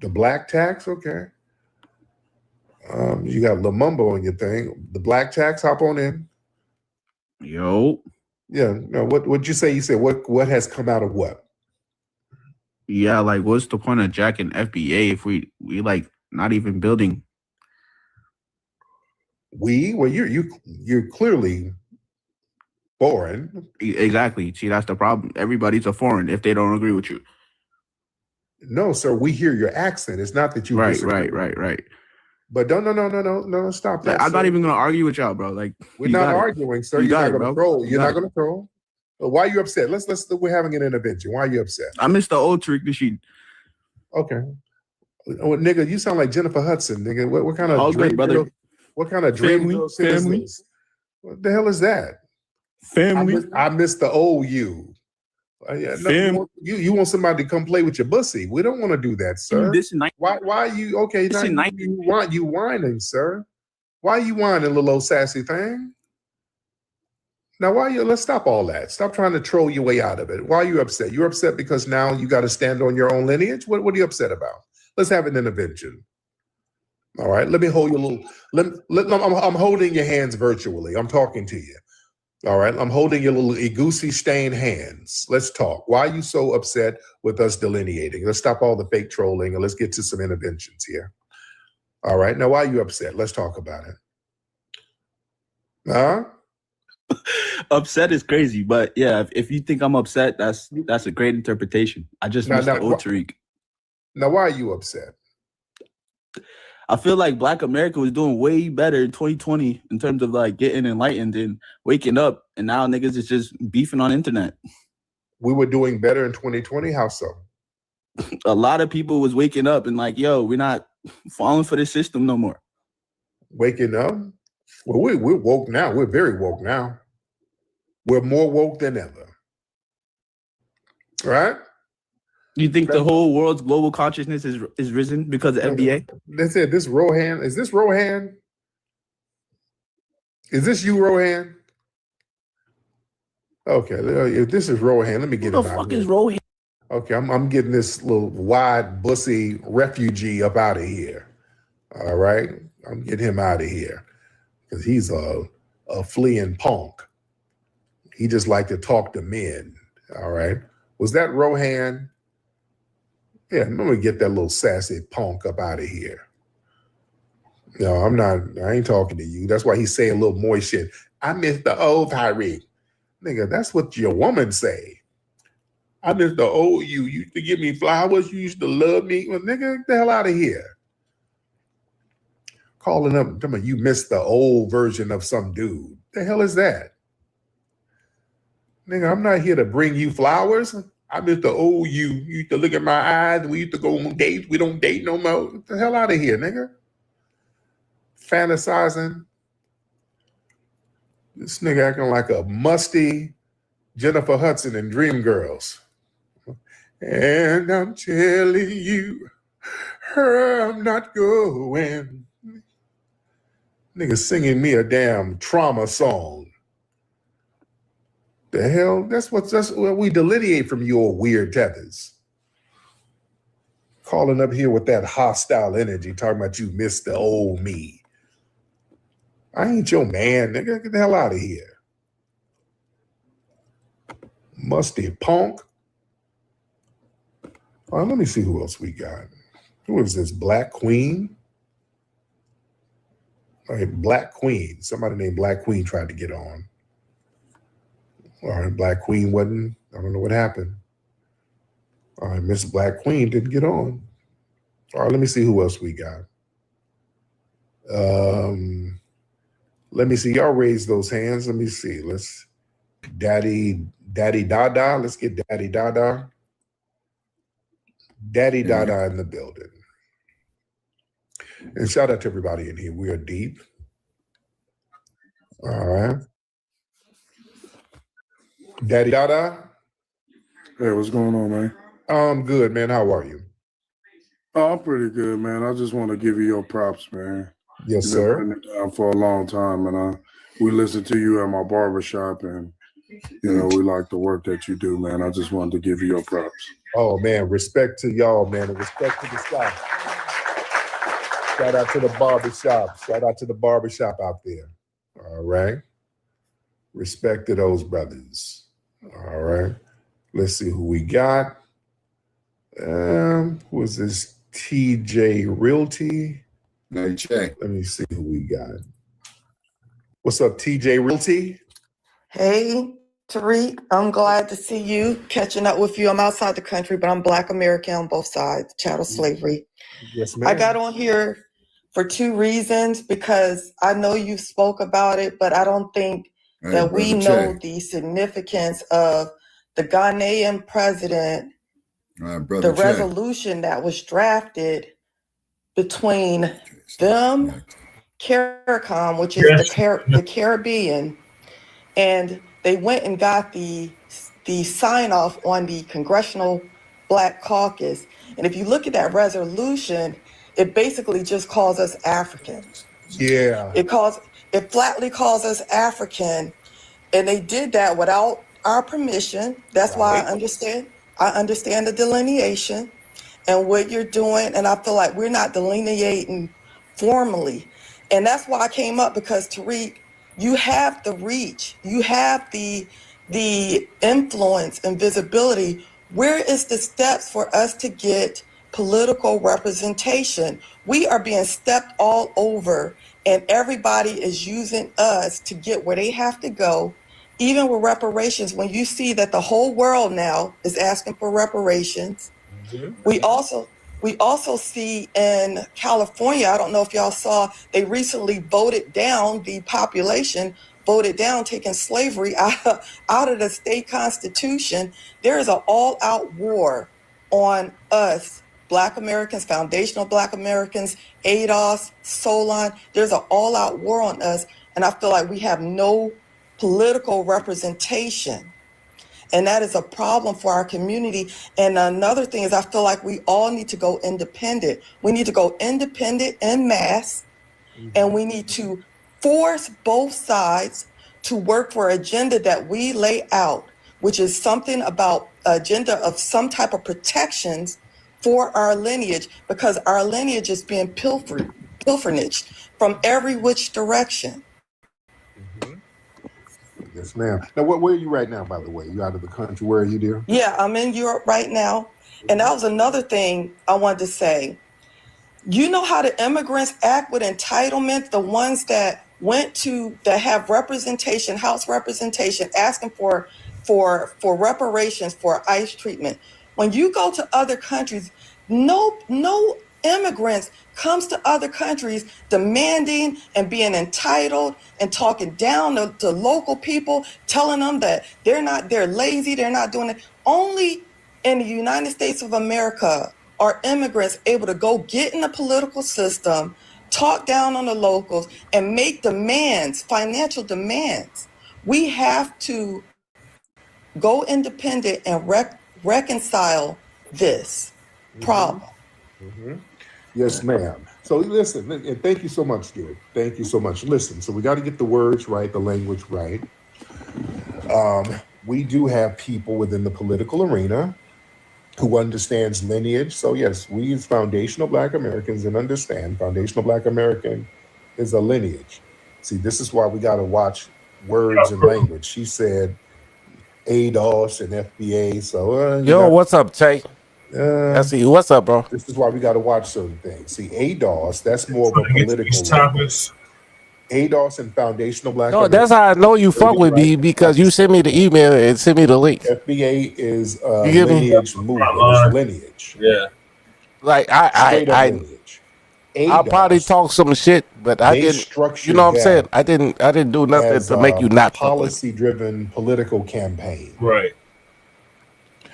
The Blacc tax? Okay. You got Lumumbo on your thing. The Blacc tax, hop on in. Yo. Yeah. No, what'd you say? You said what has come out of what? Yeah, like what's the point of jacking FBA if we like not even building? Well, you're clearly foreign. Exactly. See, that's the problem. Everybody's a foreign if they don't agree with you. No, sir, we hear your accent. It's not that you right. But no, stop that. Like, I'm not even gonna argue with y'all, bro. Like we're not arguing, sir. You're not gonna troll. You're not gonna troll. Why are you upset? We're having an intervention. Why are you upset? I missed the old trick machine. Okay. Oh, nigga, you sound like Jennifer Hudson, nigga. What kind of dream girl? What kind of dream girl is this? What the hell is that? Family. I missed the old you. No, you want somebody to come play with your bussy? We don't want to do that, sir. Why are you okay? You whining, sir? Why are you whining, little old sassy thing? Now, let's stop all that. Stop trying to troll your way out of it. Why are you upset? You're upset because now you got to stand on your own lineage? What are you upset about? Let's have an intervention. All right, let me hold you a little. I'm holding your hands virtually. I'm talking to you. All right, I'm holding your little Egusi stained hands. Let's talk. Why are you so upset with us delineating? Let's stop all the fake trolling and let's get to some interventions here. All right, now why are you upset? Let's talk about it. Huh? Upset is crazy, but yeah, if you think I'm upset, that's a great interpretation. I just missed the old Tariq. Now, why are you upset? I feel like Black America was doing way better in 2020 in terms of like getting enlightened and waking up, and now niggas is just beefing on internet. We were doing better in 2020. How so? A lot of people was waking up and like, yo, we're not falling for the system no more. Waking up? Well, we're woke now. We're very woke now. We're more woke than ever. Right? You think the whole world's global consciousness is risen because of FBA? They said this Rohan. Is this Rohan? Is this you, Rohan? Okay, if this is Rohan, let me get him out. Who the fuck is Rohan? Okay, I'm getting this little wide, bussy refugee up out of here. All right? I'm getting him out of here because he's a fleeing punk. He just like to talk to men. All right? Was that Rohan? Yeah, I'm gonna get that little sassy punk up out of here. No, I'm not. I ain't talking to you. That's why he's saying a little moist shit. I miss the old Tyree. Nigga, that's what your woman say. I miss the old you. You used to give me flowers. You used to love me. Well, nigga, get the hell out of here. Calling up, telling me you miss the old version of some dude. The hell is that? Nigga, I'm not here to bring you flowers. I miss the old you. You used to look at my eyes. We used to go on dates. We don't date no more. Get the hell out of here, nigga. Fantasizing. This nigga acting like a musty Jennifer Hudson in Dreamgirls. And I'm telling you, I'm not going. Nigga singing me a damn trauma song. The hell? That's what we delineate from your weird tethers. Calling up here with that hostile energy, talking about you miss the old me. I ain't your man, nigga. Get the hell out of here. Musty punk. All right, let me see who else we got. Who is this? Black Queen? All right, Black Queen. Somebody named Black Queen tried to get on. All right, Black Queen wasn't. I don't know what happened. All right, Miss Black Queen didn't get on. All right, let me see who else we got. Let me see. Y'all raise those hands. Let me see. Let's Daddy Dada. Let's get Daddy Dada. Daddy Dada in the building. And shout out to everybody in here. We are deep. All right. Daddy Dada. Hey, what's going on, man? I'm good, man. How are you? Oh, I'm pretty good, man. I just want to give you your props, man. Yes, You've sir. been putting it down for a long time, and we listen to you at my barbershop, and you know we like the work that you do, man. I just wanted to give you your props. Oh man, respect to y'all, man, and respect to the staff. Shout out to the barbershop. Shout out to the barbershop out there. All right. Respect to those brothers. All right. Let's see who we got. Who is this? Tjay Realty. Hey, Tjay. Let me see who we got. What's up, Tjay Realty? Hey, Tariq, I'm glad to see you, catching up with you. I'm outside the country, but I'm Black American on both sides, chattel slavery. Yes, ma'am. I got on here for two reasons, because I know you spoke about it, but I don't think that we know the significance of the Ghanaian president, the resolution that was drafted between them, CARICOM, which is the Caribbean, and they went and got the sign off on the Congressional Black Caucus. And if you look at that resolution, it basically just calls us African. Yeah. It flatly calls us African, and they did that without our permission. That's why I understand the delineation and what you're doing, and I feel like we're not delineating formally. And that's why I came up, because Tariq, You have the reach. You have the influence and visibility. Where is the steps for us to get political representation? We are being stepped all over, and everybody is using us to get where they have to go. Even with reparations, when you see that the whole world now is asking for reparations, we also see in California, I don't know if y'all saw, they recently voted down, the population voted down taking slavery out of the state constitution. There is an all-out war on us, Black Americans, foundational Black Americans, ADOS, Solon. There's an all-out war on us, and I feel like we have no political representation. And that is a problem for our community. And another thing is I feel like we all need to go independent. We need to go independent en masse, and we need to force both sides to work for an agenda that we lay out, which is something about agenda of some type of protections for our lineage, because our lineage is being pilferaged from every which direction. Yes, ma'am. Now, where are you right now, by the way? You out of the country? Where are you, dear? Yeah, I'm in Europe right now. And that was another thing I wanted to say. You know how the Immigrants Act with entitlement, the ones that that have representation, House representation, asking for reparations for ICE treatment. When you go to other countries, no immigrants comes to other countries demanding and being entitled and talking down to local people, telling them that they're lazy, they're not doing it. Only in the United States of America are immigrants able to go get in the political system, talk down on the locals, and make demands, financial demands. We have to go independent and reconcile this problem. Yes, ma'am. So listen, and thank you so much, dear. Thank you so much. Listen, so we got to get the words right, the language right. We do have people within the political arena who understands lineage. So yes, we as foundational Black Americans and understand foundational Black American is a lineage. See, this is why we got to watch words and language. She said ADOS and FBA. So yo, what's up, Tjay? I see you. What's up, bro? This is why we got to watch certain things. See, ADOS, that's more of a political topics. ADOS and foundational Black. No, that's how I know you fuck with me, because you sent me the email and sent me the link. FBA is lineage movement. It's lineage. Yeah. Like I probably talk some shit, but I didn't. You know what I'm saying? I didn't do nothing to make you not policy-driven political campaign. Right.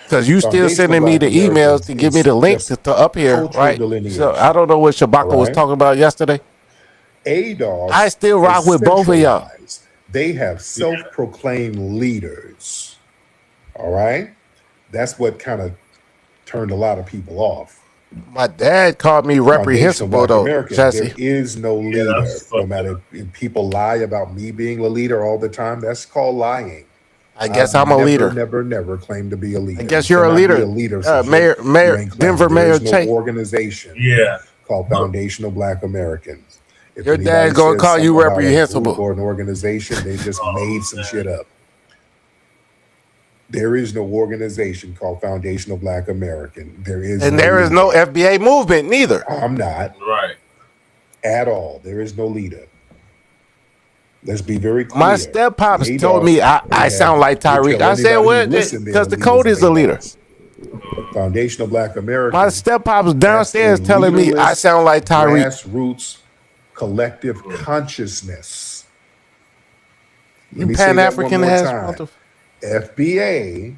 Because you still sending me the emails to give me the links to up here, right? So I don't know what Shabaka was talking about yesterday. ADOS, I still rock with both of y'all. They have self-proclaimed leaders. All right? That's what kind of turned a lot of people off. My dad called me reprehensible, though, Jesse. There is no leader. No matter if people lie about me being a leader all the time, that's called lying. I guess I'm a leader. Never claimed to be a leader. I guess you're a leader. Mayor, Denver Mayor Tjay. Organization called Foundational Black Americans. If your dad's gonna call you reprehensible. Or an organization, they just made some shit up. There is no organization called Foundational Black American. There is no FBA movement neither. I'm not. Right. At all. There is no leader. Let's be very clear. My step pops told me I sound like Tyreek. I said, what? Because the code is the leader. Foundational Black American. My step pops downstairs telling me I sound like Tyreek. Grassroots collective consciousness. You Pan-African ass. FBA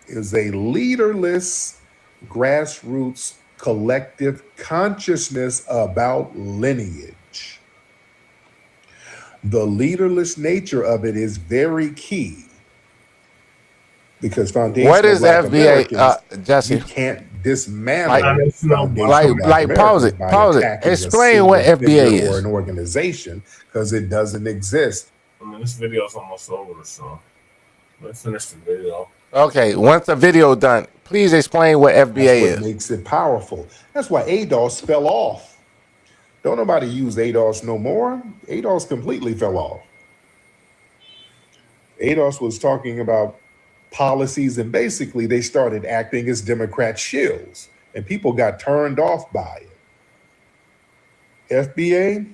is a leaderless grassroots collective consciousness about lineage. The leaderless nature of it is very key, because foundational what is Black FBA, Jesse? You can't dismantle like pause it. Explain what FBA is. Or an organization, because it doesn't exist. I mean, this video's almost over, so let's finish the video. Okay, once the video done, please explain what FBA That's what makes it powerful. That's why ADOS fell off. Don't nobody use ADOS no more. ADOS completely fell off. ADOS was talking about policies, and basically they started acting as Democrat shills, and people got turned off by it. FBA,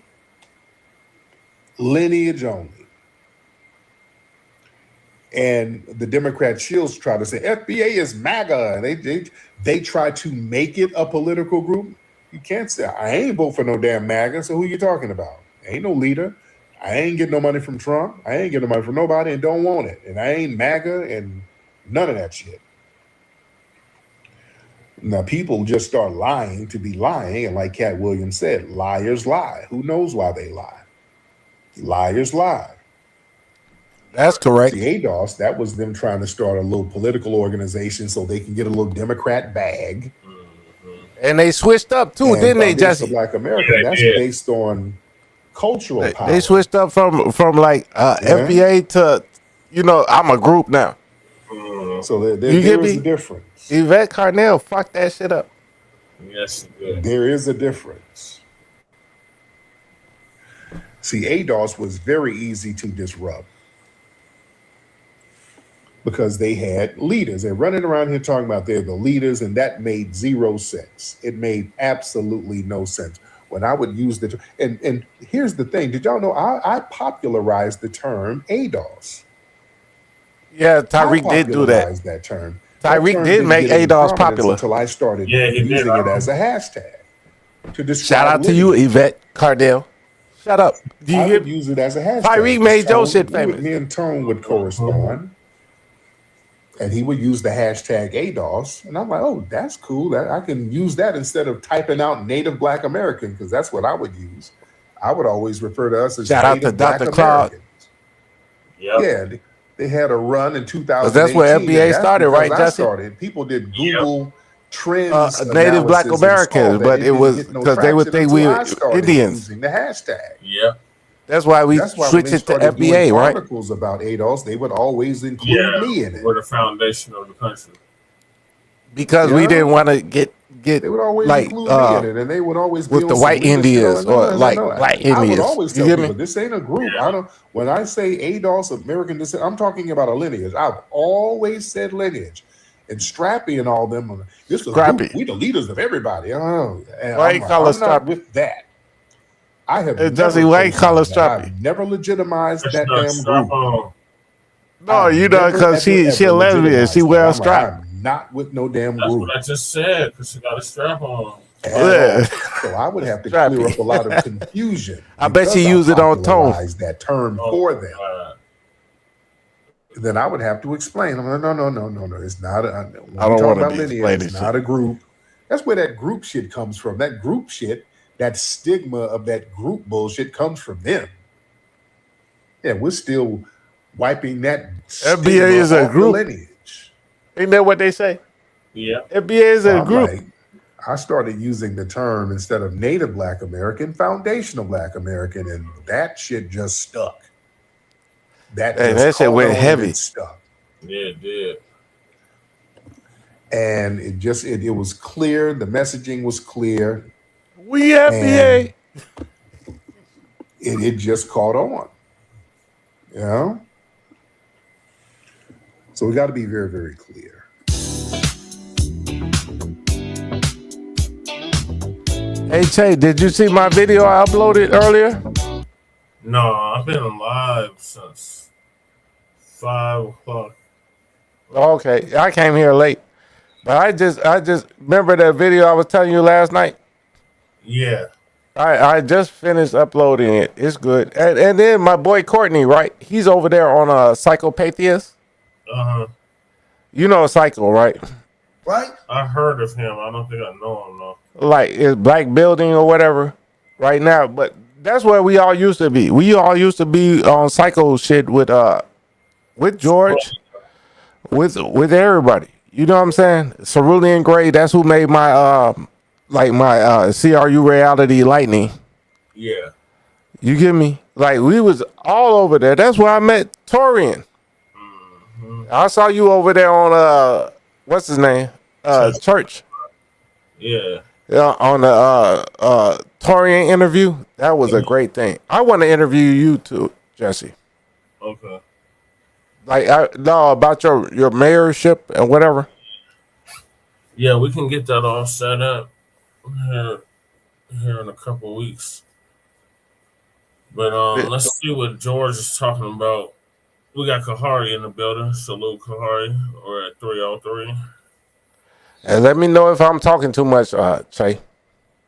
lineage only. And the Democrat shills try to say FBA is MAGA, and they try to make it a political group. You can't say I ain't vote for no damn MAGA. So who you talking about? Ain't no leader. I ain't getting no money from Trump. I ain't getting no money from nobody and don't want it. And I ain't MAGA and none of that shit. Now people just start lying to be lying, and like Cat Williams said, liars lie. Who knows why they lie? Liars lie. That's correct. See, ADOS, that was them trying to start a little political organization so they can get a little Democrat bag. And they switched up too, didn't they, Jesse? Black America, that's based on cultural power. They switched up from like FBA to, I'm a group now. So there is a difference. Yvette Carnell fucked that shit up. Yes, there is a difference. See, ADOS was very easy to disrupt because they had leaders. They're running around here talking about they're the leaders, and that made zero sense. It made absolutely no sense. When I would use the term, and here's the thing, did y'all know I popularized the term ADOS? Yeah, Tyreek did do that. That term. Tyreek did make ADOS popular. Until I started using it as a hashtag to describe. Shout out to you, Yvette Cardell. Shut up. Do you I would use it as a hashtag. Tyreek made your shit famous. Me and Tone would correspond. And he would use the hashtag ADOS. And I'm like, oh, that's cool. I can use that instead of typing out Native Black American, because that's what I would use. I would always refer to us as Shout out to Dr. Claude. Yeah, they had a run in 2018. That's where FBA started, right, Jesse? People did Google Trends Native Black Americans, but it was because they would think we were Indians. Using the hashtag. Yeah. That's why we switched it to FBA, right? Articles about ADOS, they would always include me in it. We're the foundation of the country. Because we didn't want to get they would always like include me in it, and they would always be with the white Indians or like black Indians. I would always You tell get people me? this ain't a group. When I say ADOS, American Descent, I'm talking about a lineage. I've always said lineage. And Strappy and all them, this is a group. We the leaders of everybody. White collar I'm not Strappy. with that. I have It doesn't white collar Strappy. I've never legitimized that damn group. No, you know, because she a lesbian. She wears a strap. I'm not with no damn That's group. what I just said, because she got a strap on. Yeah. So I would have to clear up a lot of confusion. I bet she because used it on tone. popularized that term for them. Then I would have to explain. I'm like, no. It's not. I don't want to be lineage. explaining It's not a group. That's where that group shit comes from. That group shit, that stigma of that group bullshit comes from them. Yeah, we're still wiping that. FBA is a off the group. lineage. Ain't that what they say? Yeah. FBA is a group. Like, I started using the term instead of Native Black American, foundational Black American, and that shit just stuck. That shit went heavy. Stuck. Yeah, it did. And it was clear. The messaging was clear. We FBA. It just caught on. You know? So we got to be very, very clear. Hey, Tjay, did you see my video I uploaded earlier? No, I've been alive since 5 o'clock. Okay, I came here late. But I just remember that video I was telling you last night? Yeah. I just finished uploading it. It's good. And then my boy Courtney, right? He's over there on Psychopathia. Uh-huh. You know Psycho, right? Right? I heard of him. I don't think I know him, though. Like it's Black Building or whatever right now. But that's where we all used to be. We all used to be on Psycho shit with George, with everybody. You know what I'm saying? Cerulean Gray, that's who made my my CRU Reality Lightning. Yeah. You get me? Like we was all over there. That's where I met Torian. Mm-hmm. I saw you over there on what's his name? Church. Yeah. On the Torian interview. That was a great thing. I want to interview you too, Jesse. Okay. Like, no, about your mayorship and whatever. Yeah, we can get that all set up here in a couple of weeks. But let's see what George is talking about. We got Kahari in the building. Salute Kahari. We're at 303. And let me know if I'm talking too much, Tjay.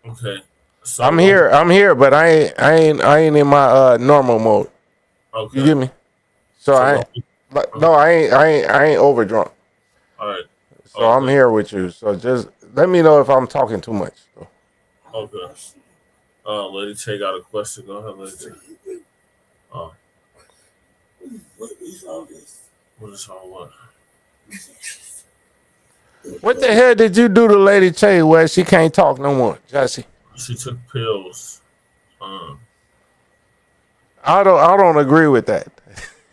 Okay. So I'm here, but I ain't in my normal mode. Okay. You get me? So I ain't overdrunk. All right. So I'm here with you. So just let me know if I'm talking too much. Okay. Lady Tjay got a question. Go ahead, Lady Tjay. What is all this? What is all what? What the hell did you do to Lady Tjay where she can't talk no more, Jesse? She took pills. I don't agree with that.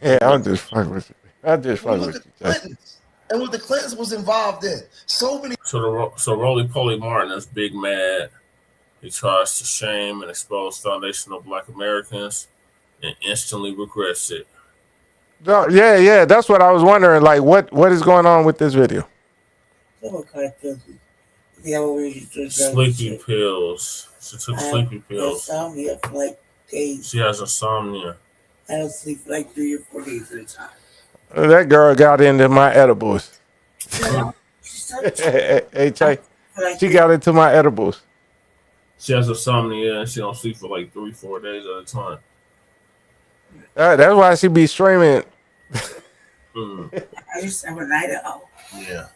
Yeah, I'm just fucking with you. I'm just fucking with you, Jesse. And what the Clintons was involved in. So many. So Roly Poly Martin is big mad. He tries to shame and expose foundational Black Americans and instantly regrets it. No, yeah, that's what I was wondering. Like, what is going on with this video? Sleepy pills. She took sleepy pills. Insomnia for like days. She has insomnia. I don't sleep for like 3 or 4 days at a time. That girl got into my edibles. Hey, Tjay, she got into my edibles. She has insomnia and she don't sleep for like 3-4 days at a time. That's why she be streaming. I just have a night out. Yeah.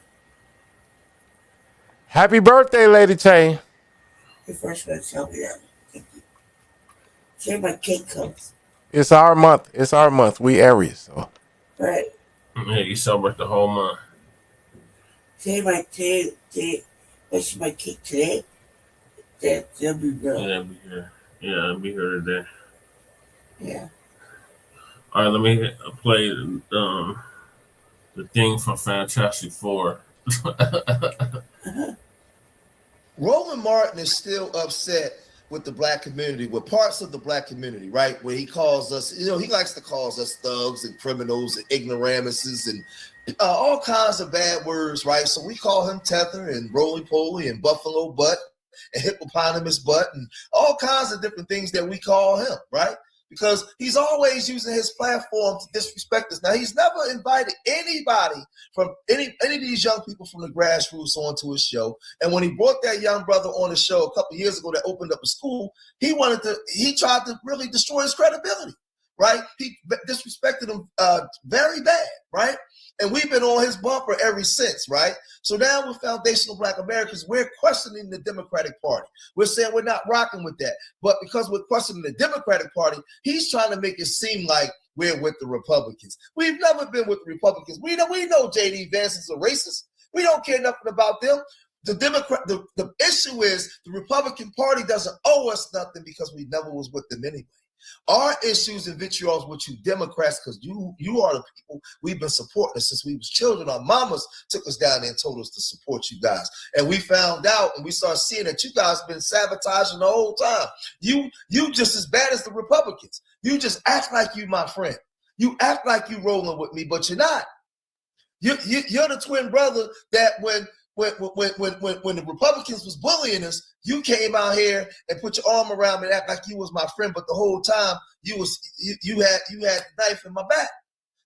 Happy birthday, Lady Tjay. You first gonna tell me that. Thank you. Say my cake comes. It's our month. It's our month. We Aries. So. Right. Yeah, you celebrate the whole month. Say my what's my cake today? That'll be real. Yeah, be here. Yeah, I'll be here today. Yeah. All right, let me play the thing from Fantastic Four. Roland Martin is still upset with the Black community, with parts of the Black community, right? Where he calls us, he likes to call us thugs and criminals and ignoramuses and all kinds of bad words, right? So we call him Tether and Roly-Poly and Buffalo Butt and Hippopotamus Butt and all kinds of different things that we call him, right? Because he's always using his platform to disrespect us. Now, he's never invited anybody from any of these young people from the grassroots onto his show. And when he brought that young brother on the show a couple of years ago that opened up a school, he tried to really destroy his credibility, right? He disrespected him very bad, right? And we've been on his bumper ever since, right? So now with foundational Black Americans, we're questioning the Democratic Party. We're saying we're not rocking with that. But because we're questioning the Democratic Party, he's trying to make it seem like we're with the Republicans. We've never been with the Republicans. We know J.D. Vance is a racist. We don't care nothing about them. The issue is the Republican Party doesn't owe us nothing because we never was with them anyway. Our issues and vitriols with you Democrats, because you are the people we've been supporting since we was children. Our mamas took us down there and told us to support you guys. And we found out and we started seeing that you guys been sabotaging the whole time. You just as bad as the Republicans. You just act like you my friend. You act like you rolling with me, but you're not. You're the twin brother that when the Republicans was bullying us, you came out here and put your arm around me and act like you was my friend, but the whole time you had the knife in my back.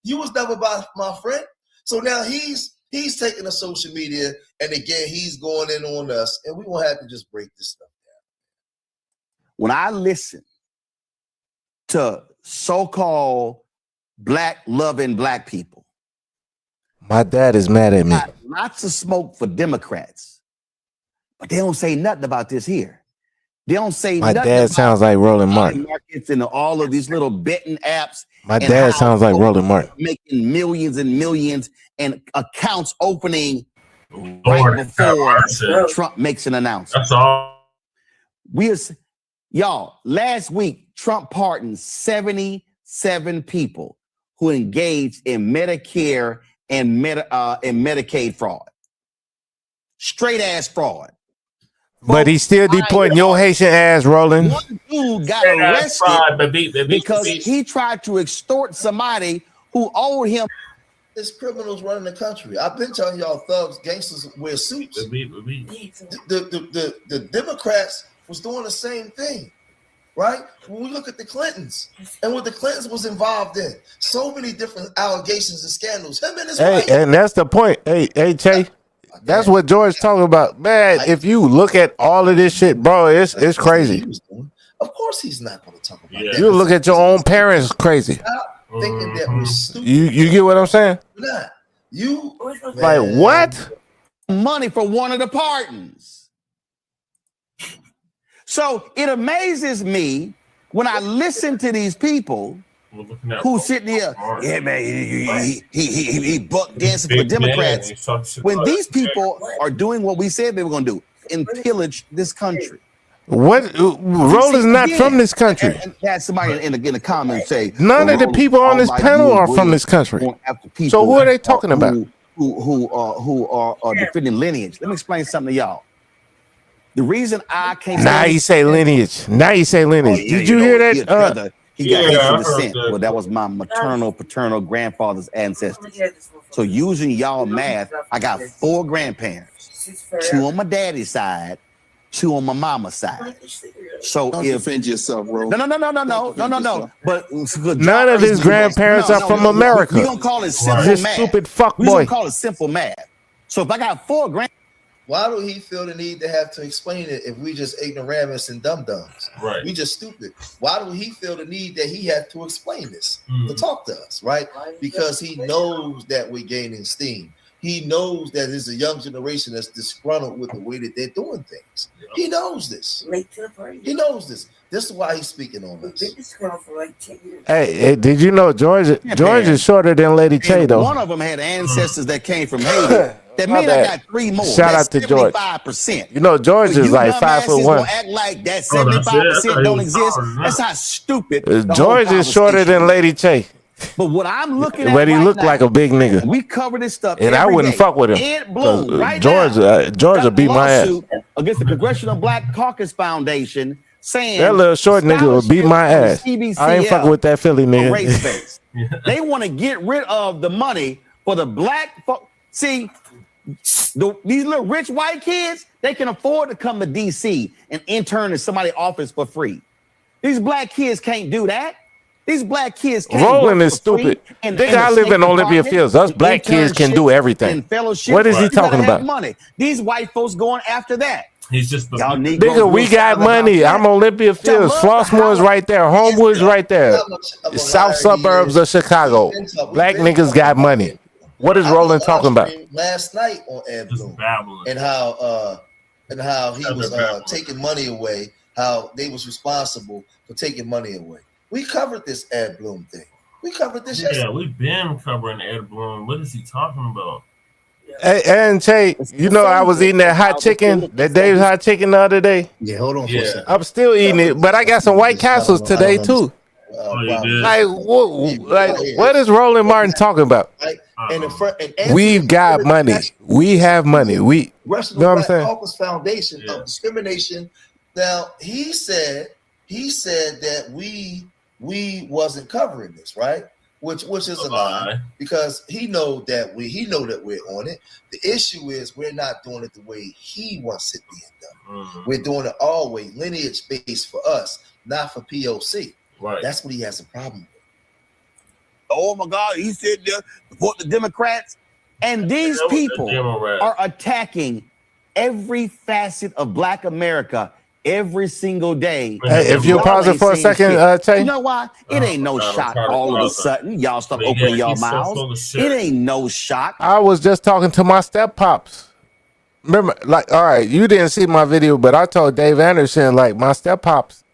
You was never my friend. So now he's taking to social media and again he's going in on us, and we're gonna have to just break this stuff down. When I listen to so-called Black loving Black people, my dad is mad at me. Lots of smoke for Democrats, but they don't say nothing about this here. They don't say my nothing dad about sounds like Roland Martin. Markets and all of these little betting apps. My dad sounds like Roland Martin. Making millions and millions and accounts opening right before Trump makes an announcement. That's all. Y'all, last week, Trump pardoned 77 people who engaged in Medicare and Medicaid fraud. Straight ass fraud. But he still deporting your Haitian ass, Roland. One dude got arrested because he tried to extort somebody who owed him It's criminals running the country. I've been telling y'all thugs, gangsters wear suits. The Democrats was doing the same thing, right? When we look at the Clintons and what the Clintons was involved in, so many different allegations and scandals. Him and his wife. And that's the point. Hey, Tjay, that's what George talking about. Man, if you look at all of this shit, bro, it's crazy. Of course, he's not going to talk about that. You look at your own parents, crazy. Stop thinking that we're stupid. You get what I'm saying? We're not. You like what? Money for one of the pardons. So it amazes me when I listen to these people who sitting here, yeah, man, he buck dancing for the Democrats. When these people are doing what we said they were going to do, and pillage this country. What? Roland's not from this country. And had somebody in the comments say none of the people on this panel are from this country. So who are they talking about? Who are defending lineage? Let me explain something to y'all. The reason I can't. Now you say lineage. Now you say lineage. Oh, yeah, Did you hear that? He got Haitian descent. Well, that was my maternal, paternal grandfather's ancestors. So using y'all math, I got 4 grandparents, 2 on my daddy's side, 2 on my mama's side. So Don't defend yourself, bro. No. But none of his grandparents are from America. We gonna call it simple This math. stupid fuck We boy. gonna call it simple math. So if I got 4 grand. Why do he feel the need to have to explain it if we just ignoramus and dum-dums? Right. We just stupid. Why do he feel the need that he had to explain this to talk to us, right? Because he knows that we're gaining steam. He knows that there's a young generation that's disgruntled with the way that they're doing things. He knows this. He knows this. This is why he's speaking on us. Hey, did you know George is shorter than Lady Tjay though? One of them had ancestors that came from Haiti. That My means I bad. got 3 more. Shout That's out to George. 75%. You know George is like 5'1". Gonna act like that 75% don't exist. That's not stupid. George is shorter than Lady Tjay. But what I'm looking at But he right looked now, like a big nigga. we cover this stuff And I every wouldn't day. fuck with him. Ed Bloom, 'Cause right George will beat my ass. lawsuit against the Congressional Black Caucus Foundation saying That little short nigga will beat my ass. I ain't fucking with that Philly nigga. race based. They want to get rid of the money for the black folks. See, these little rich white kids, they can afford to come to DC and intern in somebody's office for free. These black kids can't do that. These black kids can't Roland work is for free stupid. in Nigga, the I live State in Olympia Department, Fields. Us in black kids can internship, do everything. in fellowship. What is he You gotta talking have about? money. These white folks going after that. He's just y'all need Nigga, we got money. I'm Olympia Fields. Flossmoor's right there. Homewood's right there. South suburbs of Chicago. Black niggas got money. What is Roland talking about? Last night on Ed Bloom and how he was taking money away, how they was responsible for taking money away. We covered this Ed Bloom thing. We covered this. Yeah, we've been covering Ed Bloom. What is he talking about? Hey, and Tjay, you know I was eating that hot chicken, that Dave's hot chicken the other day. Yeah, hold on for a second. I'm still eating it, but I got some White Castles today too. Like, what is Roland Martin talking about? And the front, and We've got money. We have money. We, you Rest of know the what I'm Black saying? Caucus Foundation of discrimination. Now he said that we wasn't covering this, right? Which is a lie, because he know that we're on it. The issue is we're not doing it the way he wants it being done. We're doing it all way lineage based for us, not for POC. Right. That's what he has a problem with. Oh my God, he said support the Democrats. And these people are attacking every facet of Black America every single day. Hey, if you pause it for a second, Tjay. You know why? It ain't no shock all of a sudden. Y'all start opening y'all mouths. It ain't no shock. I was just talking to my step pops. Remember, like, all right, you didn't see my video, but I told Dave Anderson, like, my step pops,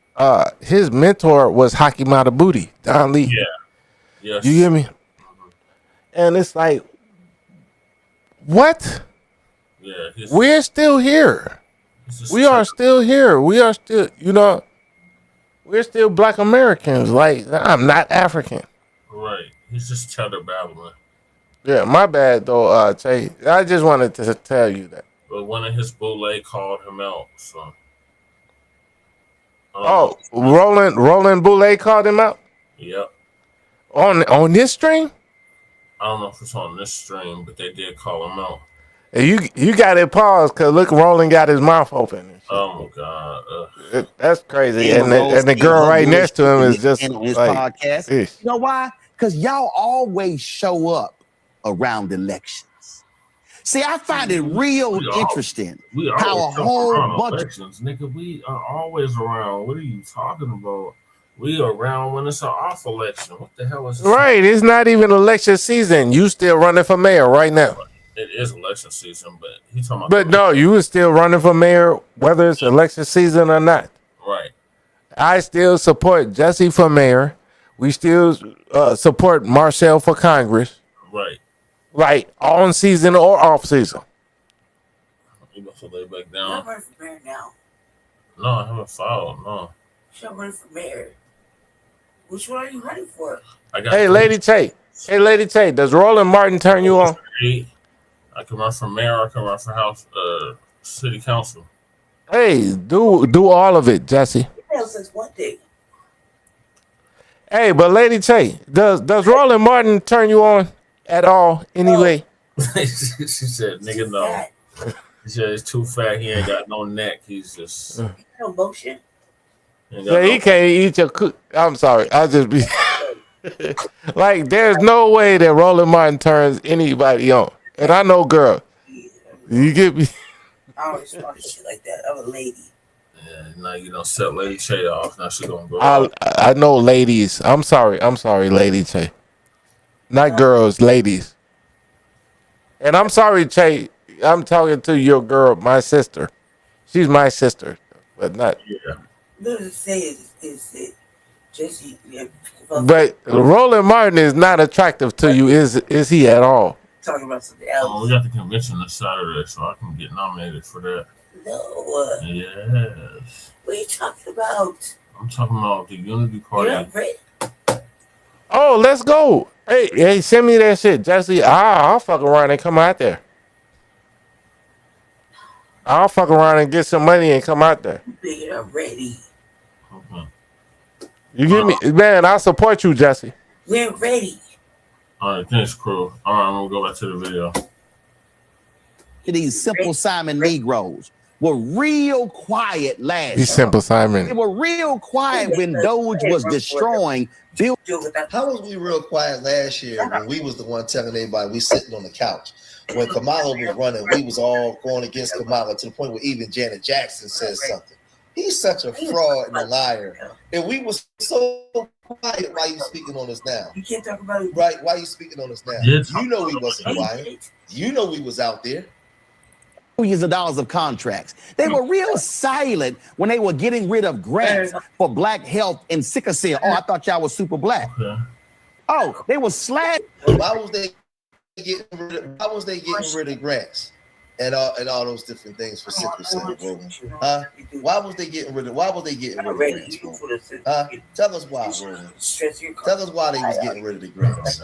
his mentor was Hockey Matabuti, Don Lee. Yeah. Yes. You hear me? And it's like, what? Yeah. We're still here. We are still here. We are still, you know, we're still Black Americans. Like, I'm not African. Right. He's just cheddar babbling. Yeah, my bad though, Tjay. I just wanted to tell you that. But one of his boule called him out. So. Oh, Roland Boulay called him out Yep. on this stream. I don't know if it's on this stream, but they did call him out. You got it paused because look, Roland got his mouth open. And shit. Oh my God. That's crazy. Amber And Rose the and girl her right next to him is bullshit just and on his like, podcast. ish. You know why? Because y'all always show up around elections. See, I find it real interesting We how a always whole around bunch of elections, nigga. We are always around. What are you talking about? We are around when it's an off election. What the hell is this? Right. It's not even election season. You still running for mayor right now. It is election season, but he talking about. But no, you was still running for mayor, whether it's election season or not. Right. I still support Jesse for mayor. We still support Marcel for Congress. Right. Like on season or off season. You about to lay back You're down? running for mayor now. No, I haven't filed. No. You're running for mayor. Which one are you running for? I got. Hey, Lady Tjay. Hey, Lady Tjay. Does Roland Martin turn you on? I can run for mayor. I can run for city council. Hey, do all of it, Jesse. Hell, since one day. Hey, but Lady Tjay, does Roland Martin turn you on at all anyway? She said, "Nigga, no." He said he's too fat. He ain't got no neck. He's just No motion. Yeah, he can't eat your cook. I'm sorry. I'll just be like, there's no way that Roland Martin turns anybody on. And I know, girl. You get me? I always talk shit like that. I'm a lady. Yeah, now you don't set Lady Tjay off. Now she gonna go. I know ladies. I'm sorry, Lady Tjay. Not girls, ladies. And I'm sorry, Tjay. I'm talking to your girl, my sister. She's my sister, but not. Yeah. No, to say is it Jesse? Yeah, But Roland Martin is not attractive to you, is he at all? talking about something else. Oh, we got the convention this Saturday, so I can get nominated for that. No. Yes. What are you talking about? I'm talking about the Unity Party. You're not ready. Oh, let's go. Hey, send me that shit, Jesse. I'll fuck around and come out there. I'll fuck around and get some money and come out there. You're not ready. Okay. You get me? Man, I support you, Jesse. We're ready. All right, thanks, crew. All right, I'm gonna go back to the video. these Simple Simon Negroes were real quiet last year. He's Simple Simon. They were real quiet when Doge was destroying. How was we real quiet last year when we was the one telling everybody we sitting on the couch? When Kamala was running, we was all going against Kamala to the point where even Janet Jackson says something. He's such a fraud and a liar. And we was so quiet. Why you speaking on us now? You can't talk about it. Right? Why you speaking on us now? Yes. You know we wasn't quiet. You know we was out there. Millions of dollars of contracts. They were real silent when they were getting rid of grants for black health and sickle cell. Oh, I thought y'all was super black. Oh, they were slack. Why was they getting rid of grants and all those different things for sickle cell, Roland? Why was they getting rid of grants, Roland? Tell us why, Roland. Tell us why they was getting rid of the grants.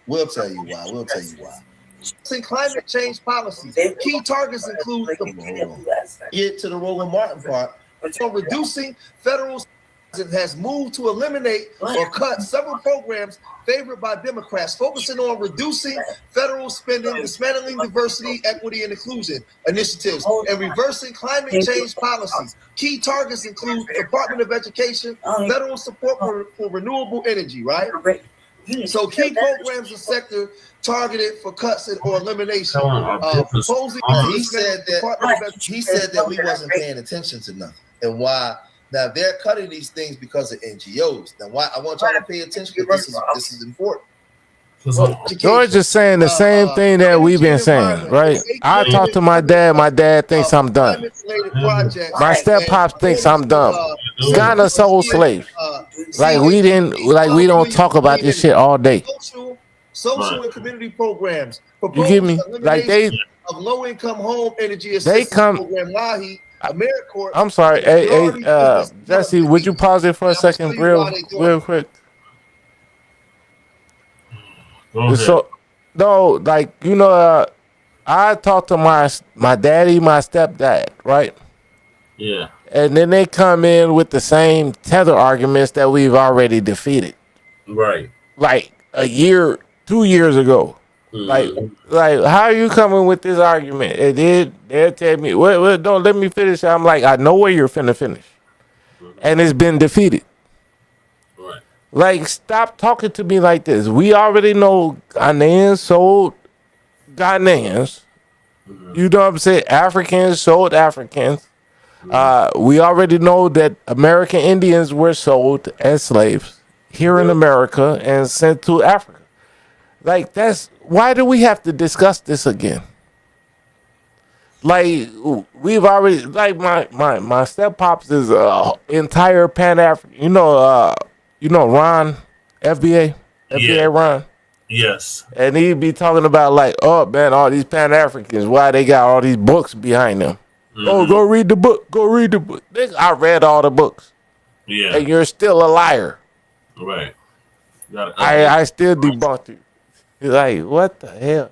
We'll tell you why. We'll tell you why. In climate change policies, key targets include get to the Roland Martin part. So reducing federal has moved to eliminate or cut several programs favored by Democrats, focusing on reducing federal spending, dismantling diversity, equity, and inclusion initiatives, and reversing climate change policies. Key targets include Department of Education, federal support for renewable energy, right? So key programs and sector targeted for cuts or elimination. Proposing he said that we wasn't paying attention to nothing. And why now they're cutting these things because of NGOs. Now why I want y'all to pay attention because this is important. George is saying the same thing that we've been saying, right? I talk to my dad. My dad thinks I'm dumb. My step pops thinks I'm dumb. Ghana soul slave. Like we don't talk about this shit all day. Social and community programs. You get me? Like they of low income home energy they come. program. I'm sorry. Hey, Jesse, would you pause it for a second, real quick? So, no, like I talked to my daddy, my stepdad, right? Yeah. And then they come in with the same tether arguments that we've already defeated. Right. Like a year 2 years ago. Like how are you coming with this argument? And then they'll tell me, well, don't let me finish. I'm like, I know where you're finna finish. And it's been defeated. Right. Like, stop talking to me like this. We already know Ghanaians sold Ghanaians. You know what I'm saying? Africans sold Africans. We already know that American Indians were sold as slaves here in America and sent to Africa. Like, why do we have to discuss this again? Like, we've already, like, my step pops is entire Pan-African. You know Ron, FBA Ron. Yes. And he'd be talking about like, oh man, all these Pan-Africans, why they got all these books behind them? Oh, go read the book. Go read the book. I read all the books. Yeah. And you're still a liar. Right. I still debunked you. He's like, what the hell?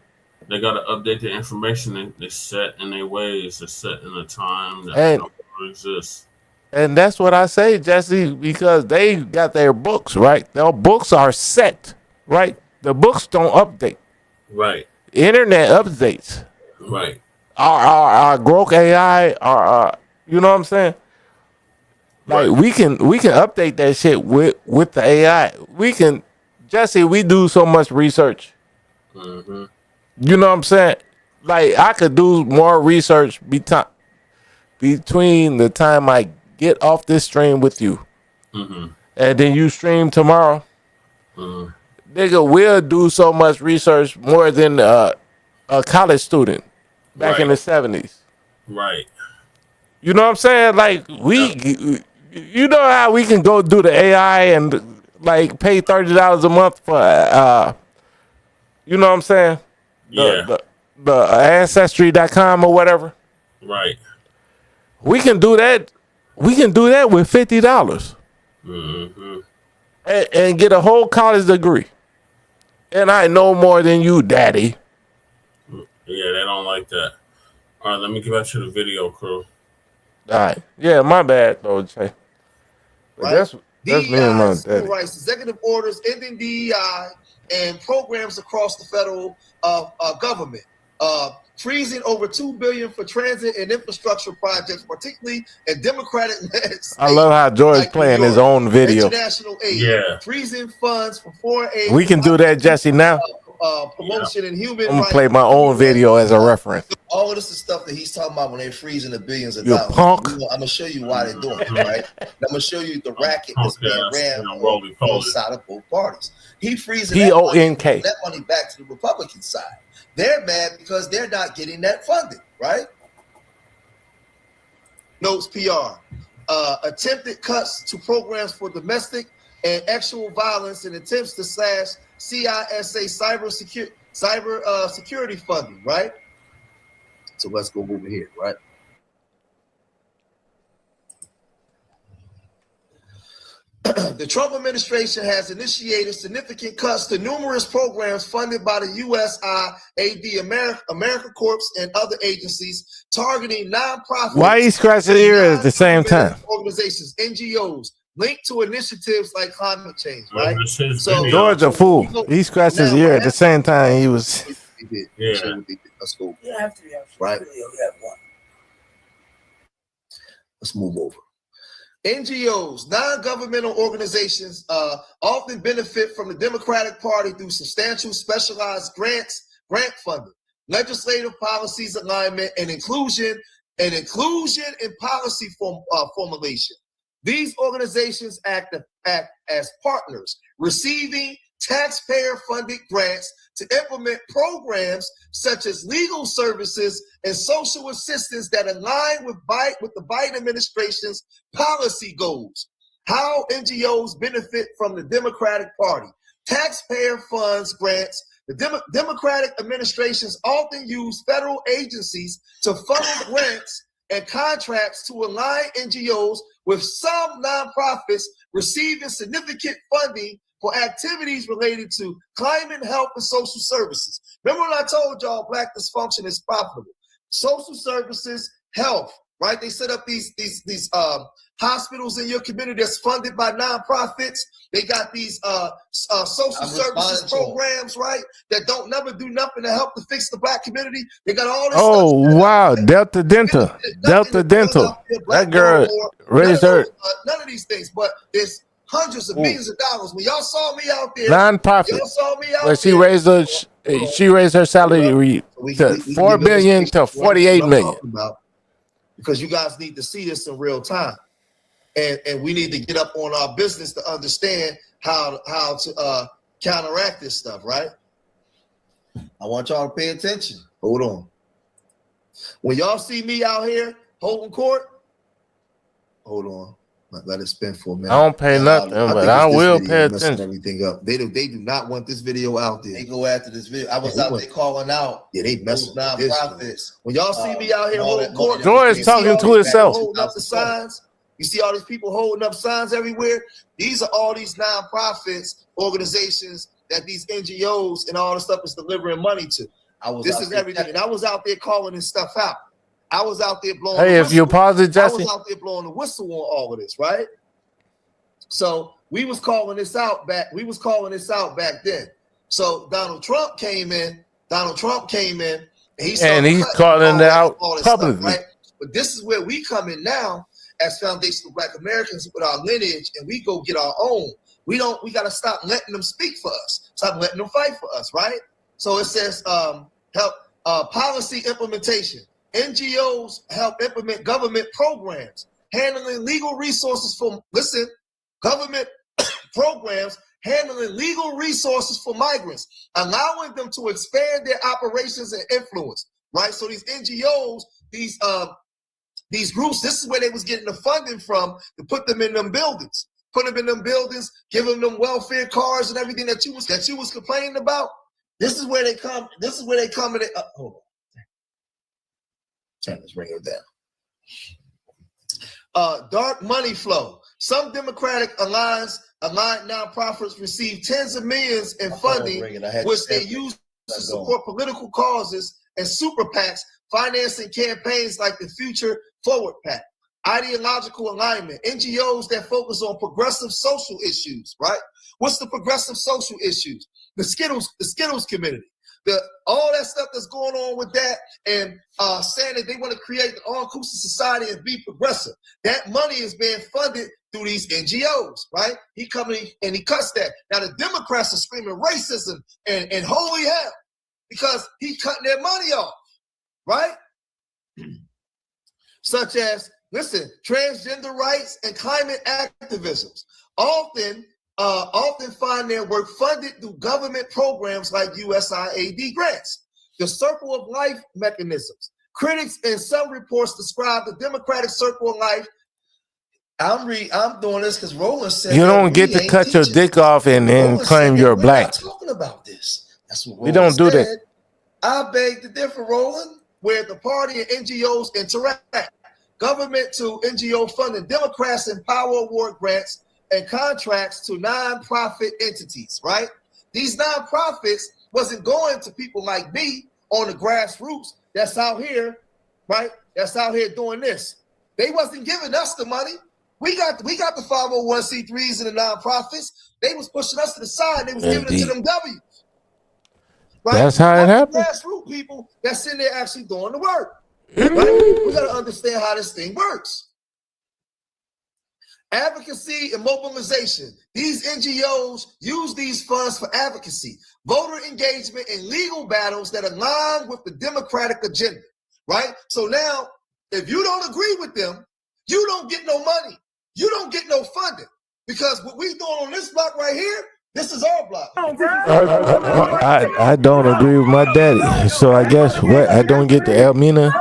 They got to update the information. They set in their ways. They're set in a time that And- no longer exists. And that's what I say, Jesse, because they got their books, right? Their books are set, right? The books don't update. Right. Internet updates. Right. Our Grok AI, you know what I'm saying? Like we can update that shit with the AI. We can, Jesse. We do so much research. Mm-hmm. You know what I'm saying? Like I could do more research between the time I get off this stream with you, and then you stream tomorrow. Nigga, we'll do so much research more than a college student back in the 70s. Right. You know what I'm saying? Like you know how we can go do the AI and like pay $30 a month for you know what I'm saying? Yeah. The ancestry.com or whatever. Right. We can do that. We can do that with $50 and get a whole college degree. And I know more than you, daddy. Yeah, they don't like that. All right, let me get back to the video, crew. All right. Yeah, my bad, though, Jay. But that's me and my civil daddy. rights, executive orders ending DEI, and programs across the federal government. Freezing over $2 billion for transit and infrastructure projects, particularly in Democratic states. I love how George playing his own video. International aid. Yeah. Freezing funds for foreign aid. We can do that, Jesse, now. Promotion and human I'm going to rights. play my own video as a reference. All of this is stuff that he's talking about when they're freezing the billions of You dollars. punk. I'm going to show you why they're doing it, right? I'm going to show you the racket that's being ran on both sides of both parties. He freezing PONK. that money back to the Republican side. They're mad because they're not getting that funded, right? Notes PR. Attempted cuts to programs for domestic and sexual violence and attempts to slash CISA cyber security funding, right? So let's go over here, right? The Trump administration has initiated significant cuts to numerous programs funded by the USAID, America Corps, and other agencies targeting nonprofits. Why he scratching his ear at the same time? Organizations, NGOs, linked to initiatives like climate change, right? So George a fool. He scratched his ear at the same time he was. Yeah. Let's go. You have to. Right. You have one. Let's move over. NGOs, non-governmental organizations, often benefit from the Democratic Party through substantial specialized grant funding, legislative policies alignment, and inclusion in policy formulation. These organizations act as partners, receiving taxpayer-funded grants to implement programs such as legal services and social assistance that align with the Biden administration's policy goals. How NGOs benefit from the Democratic Party. Taxpayer funds grants. The Democratic administrations often use federal agencies to funnel grants and contracts to align NGOs with some nonprofits receiving significant funding for activities related to climate, health, and social services. Remember when I told y'all Black dysfunction is profitable? Social services, health, right? They set up these hospitals in your community that's funded by nonprofits. They got these social services programs, right? That don't never do nothing to help to fix the Black community. They got all this Oh stuff. wow, Delta Dental. That girl raised her None of these things, but there's hundreds of millions of dollars. When y'all saw me out there, nonprofit. y'all saw me out Well, she there. raised her salary to $4 billion to $48 million. Because you guys need to see this in real time, and we need to get up on our business to understand how to counteract this stuff, right? I want y'all to pay attention. Hold on. When y'all see me out here holding court, hold on. Let it spin for a minute. I don't pay nothing, but I will pay attention. Everything up. They do not want this video out there. They go after this video. I was out there calling out. Yeah, they messing with nonprofits. When y'all see me out here holding court, George talking to himself. Holding up the signs. You see all these people holding up signs everywhere. These are all these nonprofits, organizations that these NGOs and all the stuff is delivering money to. This is everything, and I was out there calling this stuff out. I was out there blowing. Hey, if you pause it, Jesse. I was out there blowing the whistle on all of this, right? So we was calling this out back. We was calling this out back then. So Donald Trump came in. And he's calling it out publicly. Stuff, right? But this is where we come in now as foundational Black Americans with our lineage, and we go get our own. We got to stop letting them speak for us. Stop letting them fight for us, right? So it says help policy implementation. NGOs help implement government programs, handling legal resources for, government programs handling legal resources for migrants, allowing them to expand their operations and influence, right? So these NGOs, these groups, this is where they was getting the funding from to put them in them buildings, giving them welfare cards and everything that you was complaining about. This is where they come. And hold on. Let's bring it down. Dark money flow. Some Democratic aligned nonprofits receive tens of millions in funding, which they use to support political causes, and super PACs financing campaigns like the Future Forward PAC. Ideological alignment. NGOs that focus on progressive social issues, right? What's the progressive social issues? The Skittles community. All that stuff that's going on with that, and saying that they want to create the all-inclusive society and be progressive. That money is being funded through these NGOs, right? He coming and he cuts that. Now the Democrats are screaming racism and holy hell because he's cutting their money off, right? Such as, transgender rights and climate activisms often find their work funded through government programs like USAID grants. The circle of life mechanisms. Critics in some reports describe the Democratic circle of life. I'm doing this because Roland said you don't get to cut your dick off and then claim you're Black. We're not talking about this. That's what Roland we don't do said. that. I beg to differ, Roland, where the party and NGOs interact. Government to NGO funding. Democrats empower award grants and contracts to nonprofit entities, right? These nonprofits wasn't going to people like me on the grassroots that's out here, right? That's out here doing this. They wasn't giving us the money. We got the 501c3s and the nonprofits. They was pushing us to the side. They was giving it to them W's. Right? That's how it happened. Grassroots people that's in there actually doing the work. Right? We got to understand how this thing works. Advocacy and mobilization. These NGOs use these funds for advocacy, voter engagement, and legal battles that align with the Democratic agenda, right? So now, if you don't agree with them, you don't get no money. You don't get no funding. Because what we doing on this block right here, this is our block. I don't agree with my daddy. So I guess what? I don't get the Elmina.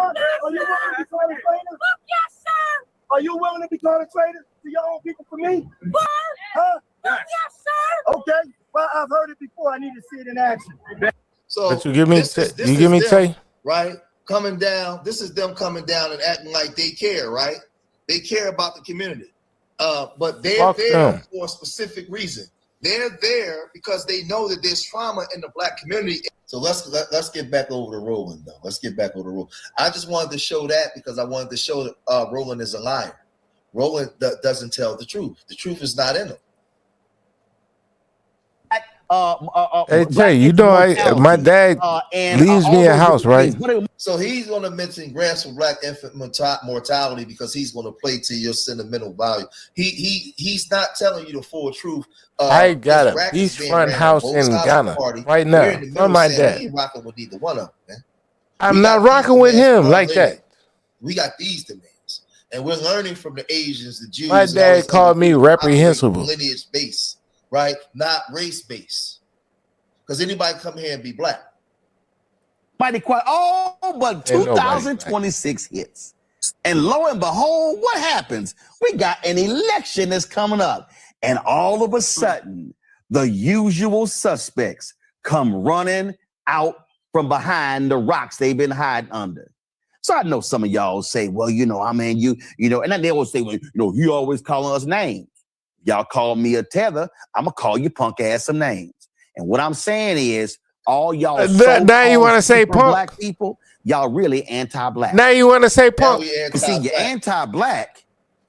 Are you willing to be called a traitor to your own people for me? Huh? Yes, sir. Okay. Well, I've heard it before. I need to see it in action. So but you give me Tjay? Right? Coming down. This is them coming down and acting like they care, right? They care about the community. But they're there for a specific reason. They're there because they know that there's trauma in the Black community. So let's get back over to Roland, though. Let's get back over to Roland. I just wanted to show that because I wanted to show that Roland is a liar. Roland doesn't tell the truth. The truth is not in him. Hey, Tjay, you know, my dad leaves me a house, right? So he's going to mention grants for Black infant mortality because he's going to play to your sentimental value. He's not telling you the full truth. I got a beachfront house in Ghana right now from my dad. He ain't rocking with either one of them, man. I'm not rocking with him like that. We got these demands, and we're learning from the Asians, the Jews. My dad called me reprehensible. Lineage based, right? Not race based. Because anybody come here and be Black. Mighty quiet. Oh, but 2026 hits. And lo and behold, what happens? We got an election that's coming up. And all of a sudden, the usual suspects come running out from behind the rocks they've been hiding under. So I know some of y'all say, well, you know, I mean, you know, and then they always say, well, you know, you always calling us names. Y'all call me a tether, I'm going to call you punk ass some names. And what I'm saying is, all y'all now you want to say punk? Black people, y'all really anti-Black. Now you want to say punk? See, you're anti-Black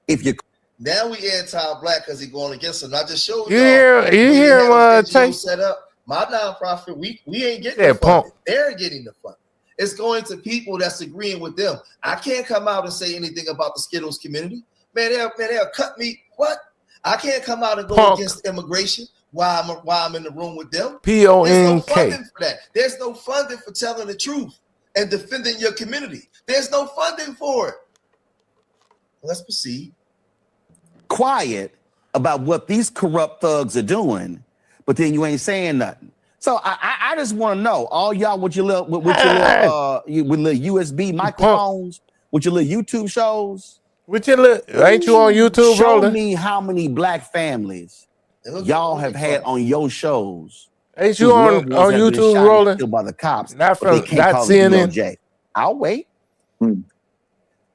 if you. Now we anti-Black because he's going against him. I just showed you hear him Tjay? Set up my nonprofit. We ain't getting the funding. punk. They're getting the funding. It's going to people that's agreeing with them. I can't come out and say anything about the Skittles community. Man, they'll cut me. What? I can't come out and go against immigration while I'm in the room with them. PONK. There's no funding for that. There's no funding for telling the truth and defending your community. There's no funding for it. Let's proceed. Quiet about what these corrupt thugs are doing, but then you ain't saying nothing. So I just want to know, all y'all with your little USB microphones, with your little YouTube shows, with your little, ain't you on YouTube, show Roland? me how many Black families y'all have had on your shows. Ain't you on YouTube, Roland? By the cops, not from not CNN. I'll wait.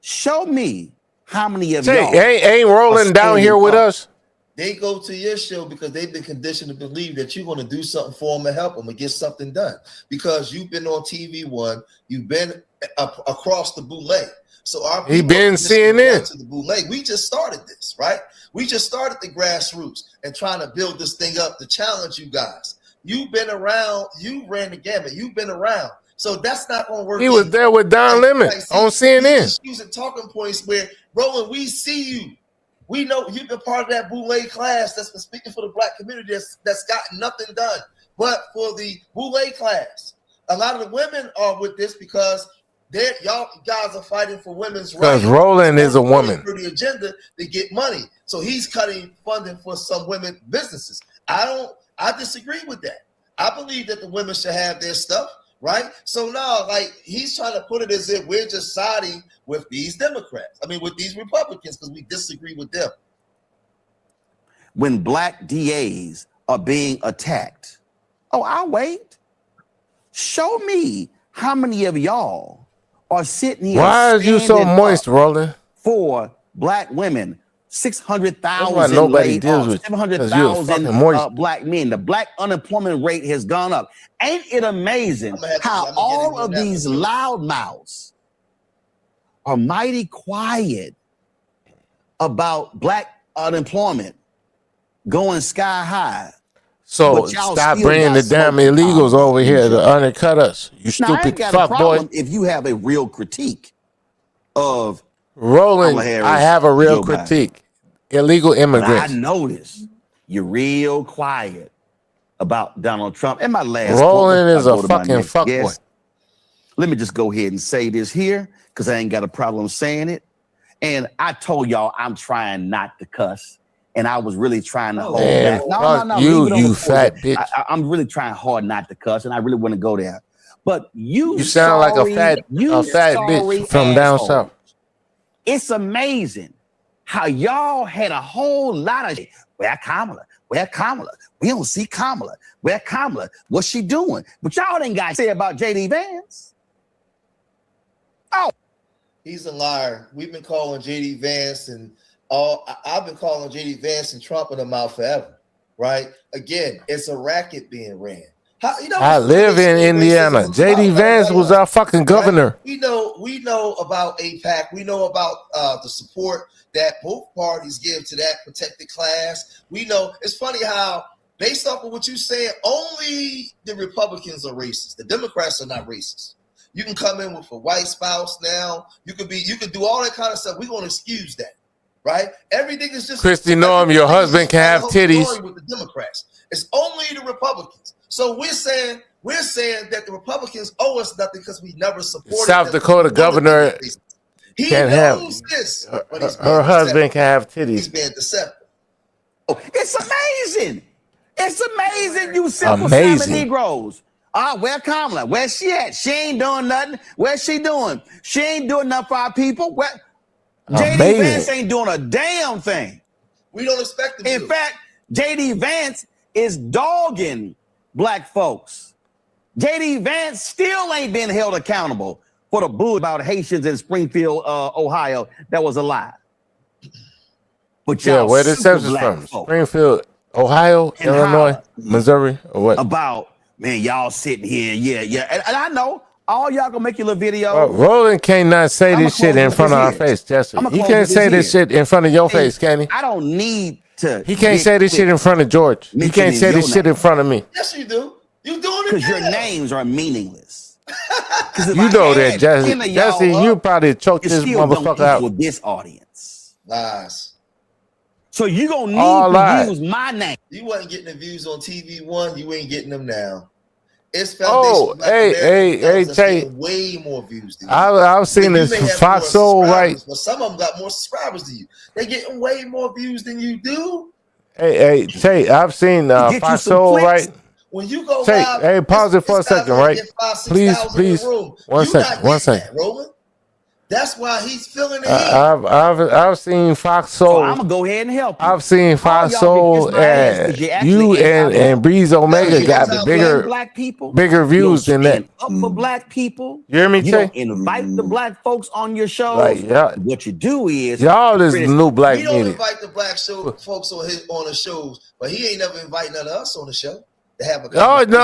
Show me how many of Tjay, y'all ain't Roland down here with us. They go to your show because they've been conditioned to believe that you're going to do something for them and help them and get something done. Because you've been on TV One, you've been across the bootleg. So he been CNN. To the bootleg. We just started this, right? We just started the grassroots and trying to build this thing up to challenge you guys. You've been around. You ran the gamut. You've been around. So that's not going to work. He was there with Don Lemon on CNN. Just using talking points where, Roland, we see you. We know you've been part of that bootleg class that's been speaking for the Black community that's gotten nothing done. But for the bootleg class, a lot of the women are with this because y'all guys are fighting for women's rights. Because Roland is a woman. For the agenda to get money. So he's cutting funding for some women businesses. I disagree with that. I believe that the women should have their stuff, right? So now, like, he's trying to put it as if we're just siding with these Democrats. I mean, with these Republicans, because we disagree with them. When Black DAs are being attacked, I'll wait. Show me how many of y'all are sitting here. Why are you so moist, Roland? For Black women, 600,000 nobody deals with 700,000 Black men. The Black unemployment rate has gone up. Ain't it amazing how all of these loudmouths are mighty quiet about Black unemployment going sky high? So stop bringing the damn illegals over here to undercut us. You stupid fuck boy. If you have a real critique of Roland, I have a real critique. Illegal immigrants. But I notice you're real quiet about Donald Trump. And my last Roland is a fucking fuckboy. Let me just go ahead and say this here because I ain't got a problem saying it. And I told y'all I'm trying not to cuss. And I was really trying to hold back. No. You fat bitch. I'm really trying hard not to cuss, and I really want to go there. But you sound like a fat bitch from down south. It's amazing how y'all had a whole lot of where Kamala? Where Kamala? We don't see Kamala. Where Kamala? What's she doing? But y'all ain't got to say about JD Vance. He's a liar. We've been calling JD Vance and I've been calling JD Vance and Trump in them out forever, right? Again, it's a racket being ran. I live in Indiana. J.D. Vance was our fucking governor. Right? We know about APAC. We know about the support that both parties give to that protected class. We know it's funny how, based off of what you said, only the Republicans are racist. The Democrats are not racist. You can come in with a white spouse now. You could do all that kind of stuff. We're gonna excuse that, right? Everything is just Christy Norm, your husband can have titties. With the Democrats, it's only the Republicans. So we're saying that the Republicans owe us nothing because we never supported South Dakota governor can have this, her husband can have titties. He's being deceptive. It's amazing. It's amazing, you simple Simon Negroes. Where Kamala? Where's she at? She ain't doing nothing. Where's she doing? She ain't doing nothing for our people. J.D. Vance ain't doing a damn thing. We don't expect him to. In fact, J.D. Vance is dogging black folks. J.D. Vance still ain't been held accountable for the bull about Haitians in Springfield, Ohio. That was a lie. But y'all where this is from? Springfield, Ohio, Illinois, Missouri, or what? About, man, y'all sitting here, and I know all y'all gonna make your little video. Roland cannot say this shit in front of our face, Jesse. He can't say this shit in front of your face, can he? I don't need to. He can't say this shit in front of George. He can't say this shit in front of me. Yes, you do. You doing it because your names are meaningless. You know that, Jesse. Jesse, you probably choked this motherfucker out with this audience. Lies. So you gonna need to use my name. You wasn't getting the views on TV One. You ain't getting them now. It's hey, Tjay. Way more views than you. I've seen this Fox Soul, right? But some of them got more subscribers than you. They getting way more views than you do. Hey, Tjay, I've seen Fox Soul, right? When you go Tjay, live, hey, pause it for a second, right? Please, 1 second. Roland. That's why he's feeling the heat. I've seen Fox Soul. So I'm gonna go ahead and help you. I've seen Fox Soul, and you and Breeze Omega got the bigger views than that. Up for black people. You hear me, You Tjay? don't invite the black folks on your show. What you do is y'all is the new Blacc Media. We don't Media. invite the black folks on the shows, but he ain't never inviting none of us on the show to have a No,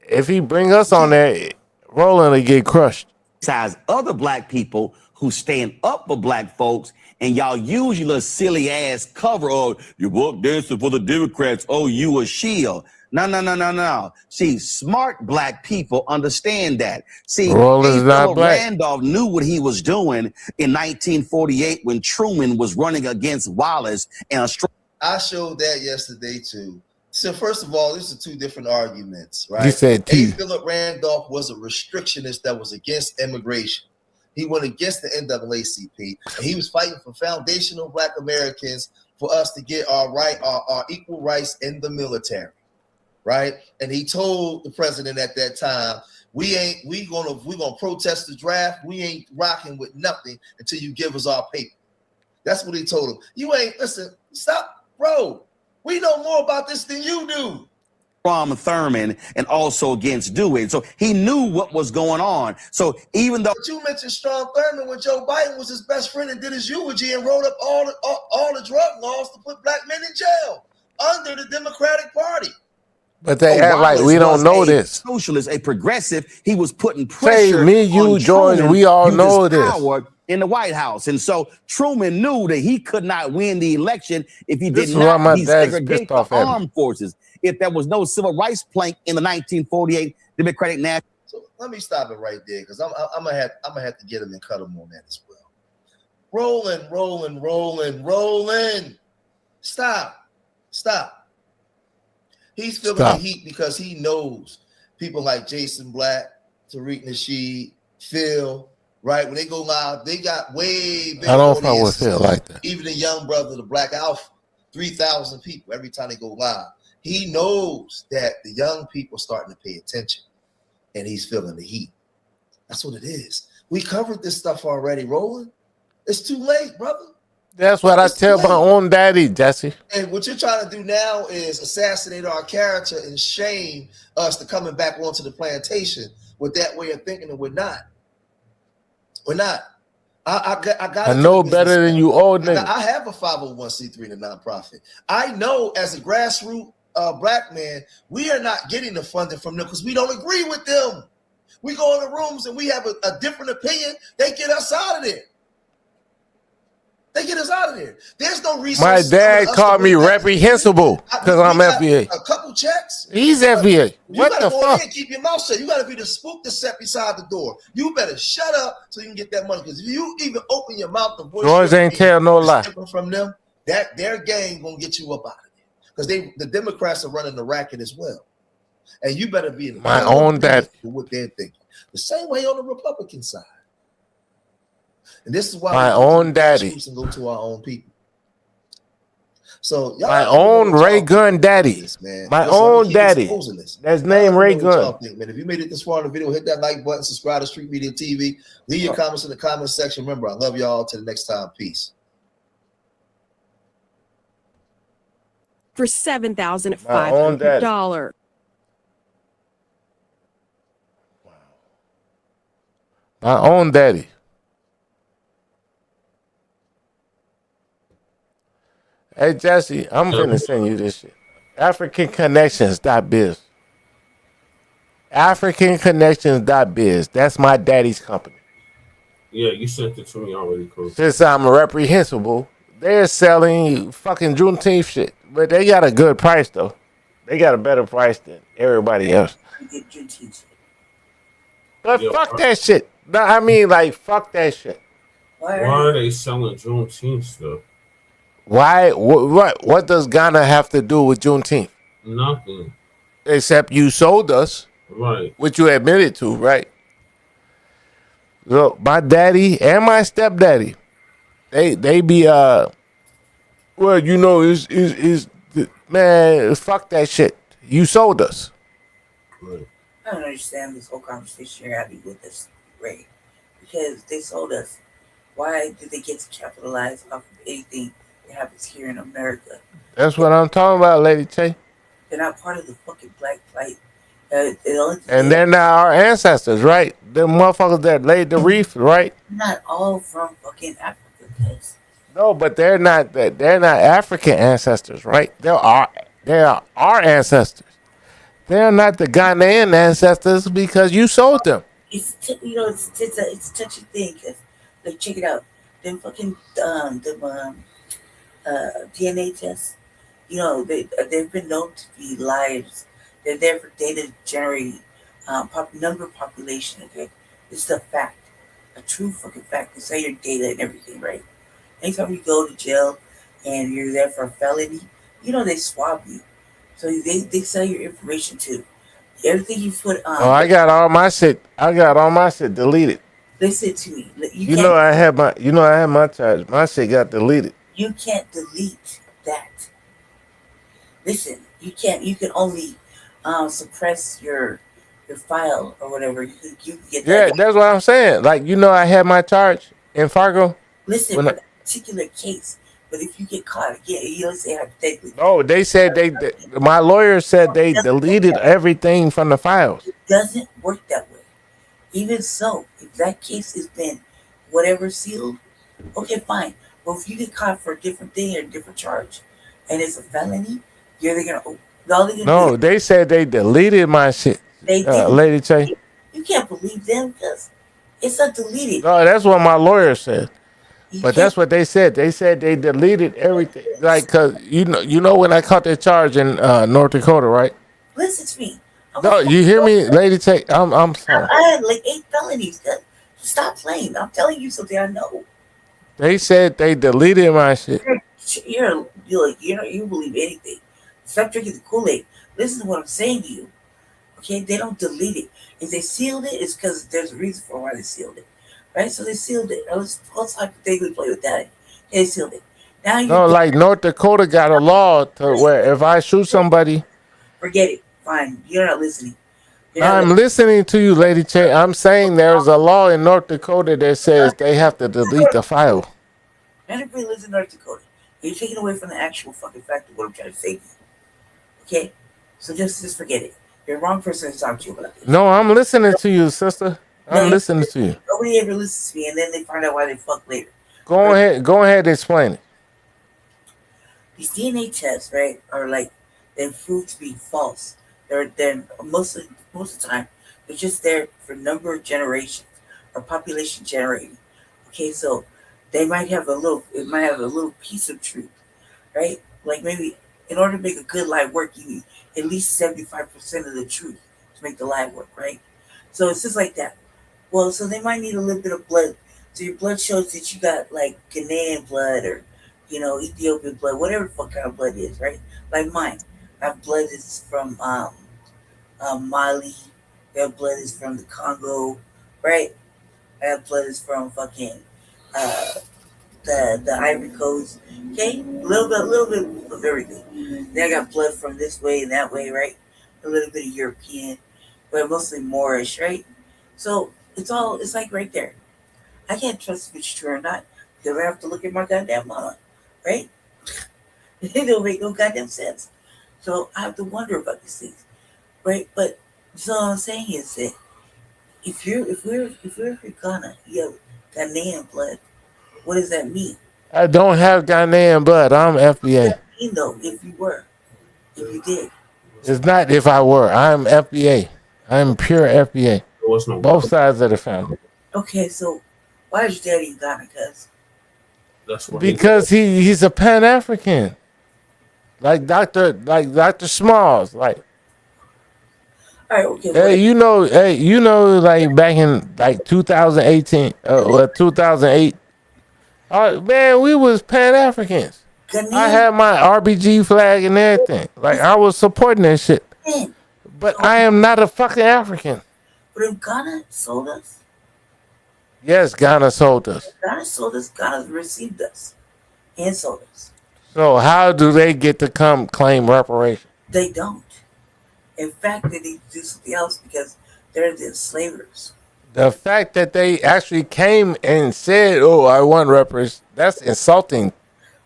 if he bring us on there, Roland will get crushed. Besides other black people who stand up for black folks, and y'all use your little silly ass cover of you walk dancing for the Democrats. Oh, you a shield. No. See, smart black people understand that. See, Randolph knew what he was doing in 1948 when Truman was running against Wallace. And I showed that yesterday too. So first of all, these are two different arguments, right? You said A. Philip Randolph was a restrictionist that was against immigration. He went against the NAACP, and he was fighting for foundational black Americans for us to get our equal rights in the military, right? And he told the president at that time, we gonna protest the draft. We ain't rocking with nothing until you give us our paper. That's what he told him. You ain't listen. Stop, bro. We know more about this than you do. From Thurman and also against Dewey. So he knew what was going on. So even though you mentioned Strom Thurmond when Joe Biden was his best friend and did his eulogy and wrote up all the drug laws to put black men in jail under the Democratic Party. But they act like we don't know this. Socialist, a progressive, he was putting pressure. Say me, you, George, we all know this. In the White House. And so Truman knew that he could not win the election if he did This is why my not dad's desegregate pissed the off at me. armed forces. If there was no civil rights plank in the 1948 Democratic National. So let me stop it right there because I'm gonna have to get him and cut him on that as well. Rolling. Stop. He's feeling the heat because he knows people like Jason Black, Tariq Nasheed, Phil. Right, when they go live, they got way bigger. I don't fuck with Phil like that. Even the young brother, the Black Alpha, 3,000 people every time they go live. He knows that the young people starting to pay attention, and he's feeling the heat. That's what it is. We covered this stuff already, Roland. It's too late, brother. That's what I tell my own daddy, Jesse. And what you're trying to do now is assassinate our character and shame us to coming back onto the plantation with that way of thinking, and we're not. We're not. I know better than you old niggas. I have a 501c3 and a nonprofit. I know as a grassroots black man, we are not getting the funding from them because we don't agree with them. We go in the rooms and we have a different opinion. They get us out of there. They get us out of there. There's no My resources. dad called me reprehensible because I'm FBA. A couple checks. He's FBA. What You the gotta go in fuck? there and keep your mouth shut. You gotta be the spook that sat beside the door. You better shut up so you can get that money. Because if you even open your mouth and voice George your ain't opinion tell no lie. from them, that their gang gonna get you up out of there. Because the Democrats are running the racket as well. And you better be in My own dad. for what they're thinking. The same way on the Republican side. And this is why My we go to own the daddy. grassroots and go to our own people. So y'all My let me know own what Ray y'all Gun think daddy. about this, man. My Listen, let me own keep daddy. exposing this. That's Y'all name let me Ray know what y'all Gun. think, man. If you made it this far in the video, hit that like button, subscribe to Street Media TV. Leave your comments in the comment section. Remember, I love y'all. Till the next time. Peace. For $7,500. My own daddy. Hey Jesse, I'm finna send you this shit. AfricanConnections.biz. AfricanConnections.biz. That's my daddy's company. Yeah, you sent it to me already, cool. Since I'm reprehensible, they're selling fucking Juneteenth shit. But they got a good price though. They got a better price than everybody else. But Yeah, fuck that shit. No, I mean like fuck that shit. Why are they selling Juneteenth stuff? Why? What does Ghana have to do with Juneteenth? Nothing. Except you sold us, Right. which you admitted to, right? Look, my daddy and my stepdaddy, they be well, you know, is man, fuck that shit. You sold us. Right. I don't understand this whole conversation you're having with this, Ray, because they sold us. Why did they get to capitalize off of anything that happens here in America? That's what I'm talking about, Lady Tjay. They're not part of the fucking black plight. And they're not our ancestors, right? The motherfuckers that laid the reef, right? Not all from fucking Africa, cuz. No, but they're not African ancestors, right? They are our ancestors. They're not the Ghanaian ancestors because you sold them. It's it's a touchy thing, cuz like check it out. Them fucking DNA tests, you know, they've been known to be liars. They're there for data generating number population, okay? This is a fact. A true fucking fact. They say your data and everything, right? Anytime you go to jail and you're there for a felony, you know they swab you. So they sell your information too. Everything you put on. Oh, I got all my shit deleted. Listen to me. You know I had my charge. My shit got deleted. You can't delete that. Listen, you can't. You can only suppress your file or whatever. You can get that. Yeah, that's what I'm saying. Like, you know, I had my charge in Fargo. Listen, for that particular case, but if you get caught again, you don't say hypothetically. No, they said my lawyer said they deleted everything from the files. It doesn't work that way. Even so, if that case has been whatever sealed, okay, fine. But if you get caught for a different thing or a different charge, and it's a felony, No, they said they deleted my shit. They did. Lady Tjay. You can't believe them because it's not deleted. No, that's what my lawyer said. But that's what they said. They said they deleted everything. Like, cause you know when I caught that charge in North Dakota, right? Listen to me. No, you hear me, Lady Tjay? I'm sorry. I had like 8 felonies. Stop playing. I'm telling you something I know. They said they deleted my shit. You believe anything. Stop drinking the Kool-Aid. Listen to what I'm saying to you. Okay, they don't delete it. If they sealed it, it's because there's a reason for why they sealed it, right? So they sealed it. Let's hypothetically play with that. They sealed it. Now you like North Dakota got a law to where if I shoot somebody, forget it. Fine, you're not listening. I'm listening to you, Lady Tjay. I'm saying there's a law in North Dakota that says they have to delete the file. Everybody lives in North Dakota. You're taking away from the actual fucking fact of what I'm trying to say to you. Okay? So just forget it. You're the wrong person to talk to you about this. No, I'm listening to you, sister. I'm listening to you. Nobody ever listens to me, and then they find out why they fuck later. Go ahead and explain it. These DNA tests, right, are like then proved to be false. They're most of the time they're just there for number of generations or population generating. Okay, so it might have a little piece of truth, right? Like maybe in order to make a good lie work, you need at least 75% of the truth to make the lie work, right? So it's just like that. Well, so they might need a little bit of blood. So your blood shows that you got like Ghanaian blood or, Ethiopian blood, whatever the fuck kind of blood is, right? Like mine. My blood is from Mali. Their blood is from the Congo, right? That blood is from fucking the Ivory Coast. Okay, a little bit of everything. Then I got blood from this way and that way, right? A little bit of European, but mostly Moorish, right? So it's like right there. I can't trust if it's true or not because I have to look at my goddamn mama, right? It don't make no goddamn sense. So I have to wonder about these things, right? But so all I'm saying is that if we're from Ghana, you have Ghanaian blood. What does that mean? I don't have Ghanaian blood. I'm FBA. What does that mean though? If you did. It's not if I were. I'm FBA. I'm pure FBA. Both sides of the family. Okay, so why is your daddy in Ghana? Because he's a Pan African, like Dr. Smalls, like. All right, okay. Like back in like 2018 or 2008. Man, we was Pan Africans. I had my RBG flag and everything. Like I was supporting that shit. But I am not a fucking African. But if Ghana sold us. Yes, Ghana sold us. Ghana sold us. Ghana received us and sold us. So how do they get to come claim reparations? They don't. In fact, they need to do something else because they're the enslavers. The fact that they actually came and said, "Oh, I want reparations," that's insulting.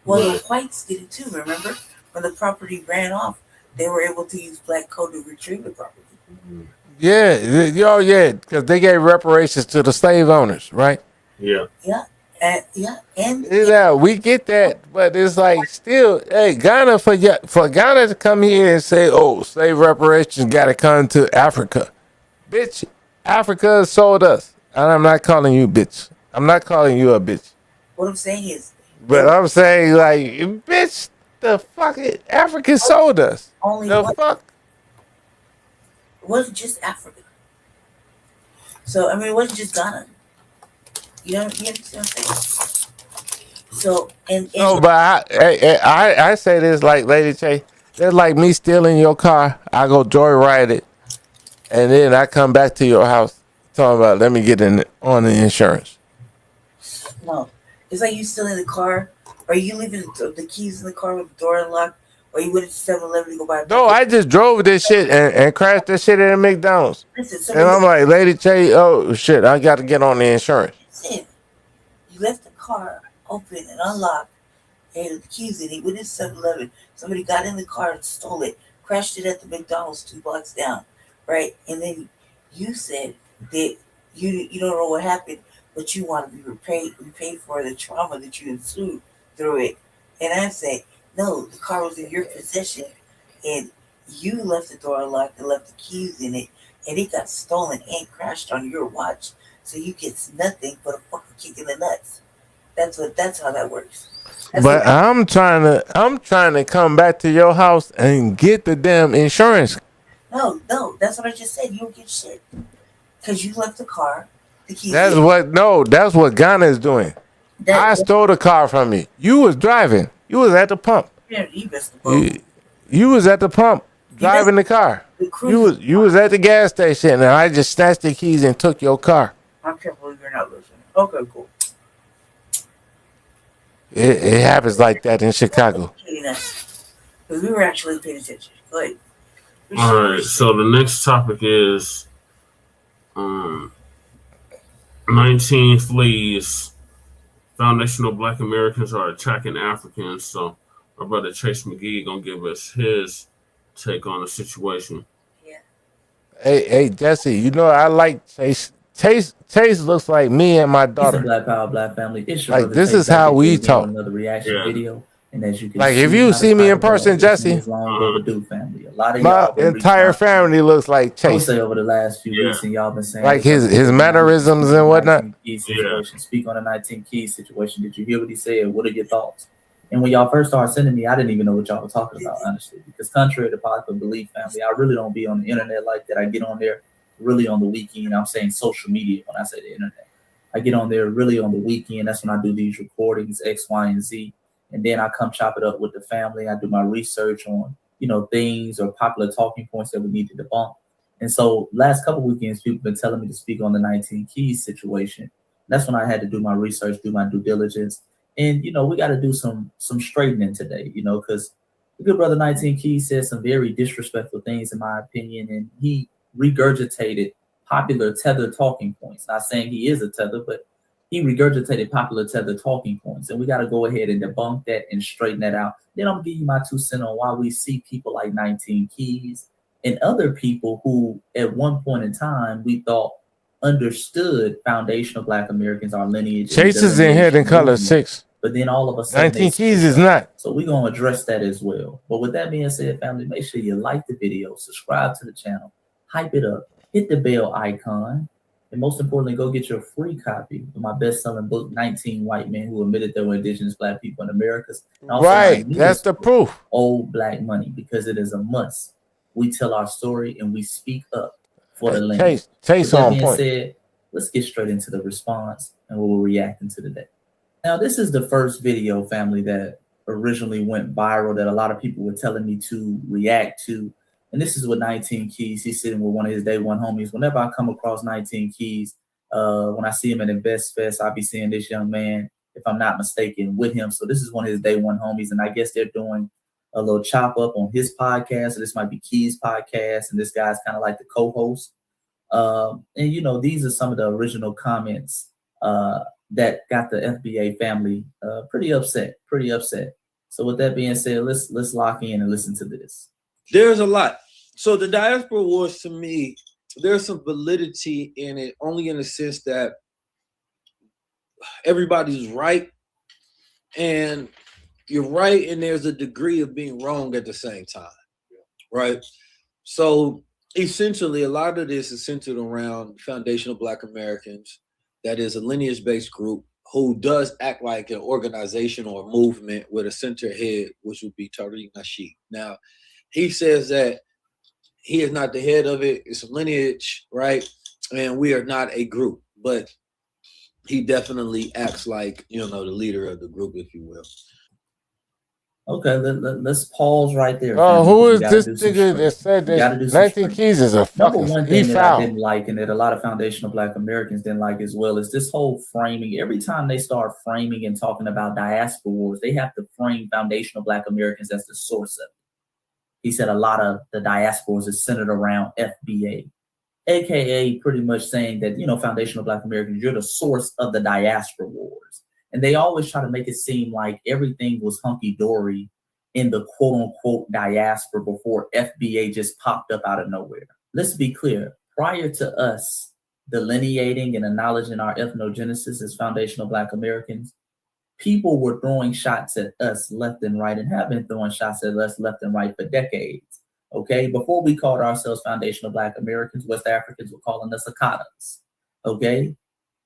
Well, the whites did it too. Remember, when the property ran off, they were able to use black code to retrieve the property. Yeah, because they gave reparations to the slave owners, right? Yeah. And we get that, but it's like still, hey, Ghana for Ghana to come here and say, "Oh, slave reparations got to come to Africa," bitch. Africa sold us, and I'm not calling you bitch. I'm not calling you a bitch. What I'm saying is, but I'm saying like, bitch, the fucking Africa sold us. Fuck. It wasn't just Africa. So I mean, it wasn't just Ghana. You understand what I'm saying? So but I say this like Lady Tjay. That's like me stealing your car. I go joyride it, and then I come back to your house talking about let me get on the insurance. No, it's like you stealing the car, or you leaving the keys in the car with the door unlocked, or you went to 7-Eleven to go buy. No, I just drove this shit and crashed this shit at McDonald's. Listen, and I'm like, Lady Tjay, oh shit, I got to get on the insurance. Listen, you left the car open and unlocked, and the keys in it. Went to 7-Eleven. Somebody got in the car and stole it, crashed it at the McDonald's 2 blocks down, right? And then you said that you don't know what happened, but you want to be repaid for the trauma that you ensued through it. And I say, no, the car was in your possession, and you left the door unlocked and left the keys in it, and it got stolen and crashed on your watch. So you get nothing but a fucking kick in the nuts. That's how that works. But I'm trying to come back to your house and get the damn insurance. No, that's what I just said. You don't get shit because you left the car. The keys. That's what Ghana is doing. I stole the car from you. You was driving. You was at the pump. Yeah, you missed the boat. You was at the pump driving the car. You was at the gas station, and I just snatched the keys and took your car. I can't believe you're not listening. Okay, cool. It happens like that in Chicago. Because we were actually paying attention. Go ahead. All right, so the next topic is 19 fleas. Foundational Black Americans are attacking Africans. So our brother Chase McGee gonna give us his take on the situation. Hey, Jesse, you know I like Chase. Chase looks like me and my daughter. Black Power, Black Family. It's your like brother this Chase is how back we again talk. on another reaction video. And as you can Like see, if you not a see me in title bad. person, This one Jesse, is long overdue, family. A lot of my y'all been reaching entire out to me. family looks like I would Chase. say over the last few weeks, and y'all been saying, Like "Hey, brother, his what about you? mannerisms Speak on and the whatnot. 19 Keys situation. Speak on the 19 Keys situation. Did you hear what he said? What are your thoughts?" And when y'all first started sending me, I didn't even know what y'all were talking about, honestly, because contrary to popular belief, family, I really don't be on the internet like that. I get on there really on the weekend. I'm saying social media when I say the internet. I get on there really on the weekend. That's when I do these recordings, X, Y, and Z. And then I come chop it up with the family. I do my research on, things or popular talking points that we need to debunk. And so last couple weekends, people have been telling me to speak on the 19 Keys situation. That's when I had to do my research, do my due diligence. And, we got to do some straightening today, because the good brother 19 Keys said some very disrespectful things, in my opinion, and he regurgitated popular tether talking points. Not saying he is a tether, but he regurgitated popular tether talking points. And we got to go ahead and debunk that and straighten that out. Then I'm going to give you my 2 cents on why we see people like 19 Keys and other people who at one point in time we thought understood foundational Black Americans, our lineage. Chase is in here in color 6. But then all of a sudden, 19 Keys is not. So we're going to address that as well. But with that being said, family, make sure you like the video, subscribe to the channel, hype it up, hit the bell icon, and most importantly, go get your free copy of my best-selling book, 19 White Men Who Admitted They Were Indigenous Black People in Americas. And also Right, that's the proof. Old Black Money, because it is a must. We tell our story and we speak up for the land. Chase on point. Said, let's get straight into the response and we'll react into the day. Now, this is the first video, family, that originally went viral that a lot of people were telling me to react to. And this is with 19 Keys. He's sitting with one of his day one homies. Whenever I come across 19 Keys, when I see him at Invest Fest, I'll be seeing this young man, if I'm not mistaken, with him. So this is one of his day one homies. And I guess they're doing a little chop up on his podcast. So this might be Keys' podcast. And this guy's kind of like the co-host. And, these are some of the original comments that got the FBA family pretty upset. So with that being said, let's lock in and listen to this. There's a lot. So the diaspora wars, to me, there's some validity in it, only in the sense that everybody's right, and you're right, and there's a degree of being wrong at the same time, right? So essentially, a lot of this is centered around foundational Black Americans. That is a lineage-based group who does act like an organization or a movement with a center head, which would be Tariq Nasheed. Now, he says that he is not the head of it. It's a lineage, right? And we are not a group, but he definitely acts like, the leader of the group, if you will. Okay, let's pause right there. Oh, who is this nigga that said that 19 Keys is a fucking one thing that I foul? didn't like, and that a lot of foundational Black Americans didn't like as well, is this whole framing. Every time they start framing and talking about diaspora wars, they have to frame foundational Black Americans as the source of it. He said a lot of the diasporas is centered around FBA, aka pretty much saying that, foundational Black Americans, you're the source of the diaspora wars. And they always try to make it seem like everything was hunky-dory in the quote-unquote diaspora before FBA just popped up out of nowhere. Let's be clear. Prior to us delineating and acknowledging our ethnogenesis as foundational Black Americans, people were throwing shots at us left and right, and have been throwing shots at us left and right for decades. Okay? Before we called ourselves foundational Black Americans, West Africans were calling us Akatas. Okay?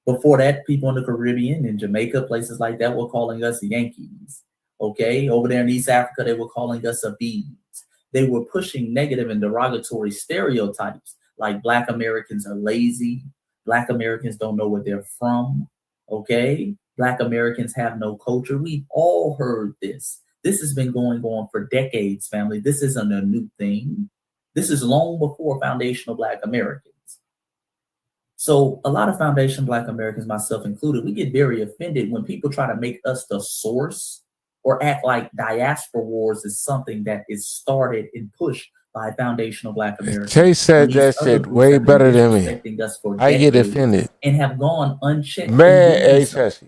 Before that, people in the Caribbean and Jamaica, places like that, were calling us Yankees. Okay, over there in East Africa, they were calling us Abids. They were pushing negative and derogatory stereotypes like Black Americans are lazy, Black Americans don't know where they're from. Okay, Black Americans have no culture. We've all heard this. This has been going on for decades, family. This isn't a new thing. This is long before foundational Black Americans. So a lot of foundational Black Americans, myself included, we get very offended when people try to make us the source or act like diaspora wars is something that is started and pushed by foundational Black Americans. Chase said that shit way better than me. I get offended. And have gone unchecked. Man, hey, Chase.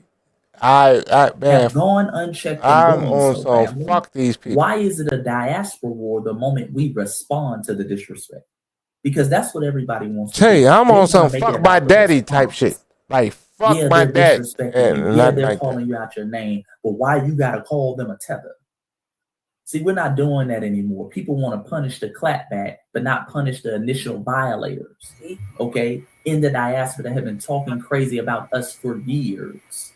Man, have gone unchecked. I'm on some fuck these people. Why is it a diaspora war the moment we respond to the disrespect? Because that's what everybody wants to Tjay, do. I'm on some fuck my daddy type shit. Like, fuck my dad. They're calling you out your name, but why you gotta call them a tether? See, we're not doing that anymore. People want to punish the clapback, but not punish the initial violators. Okay? In the diaspora that have been talking crazy about us for years.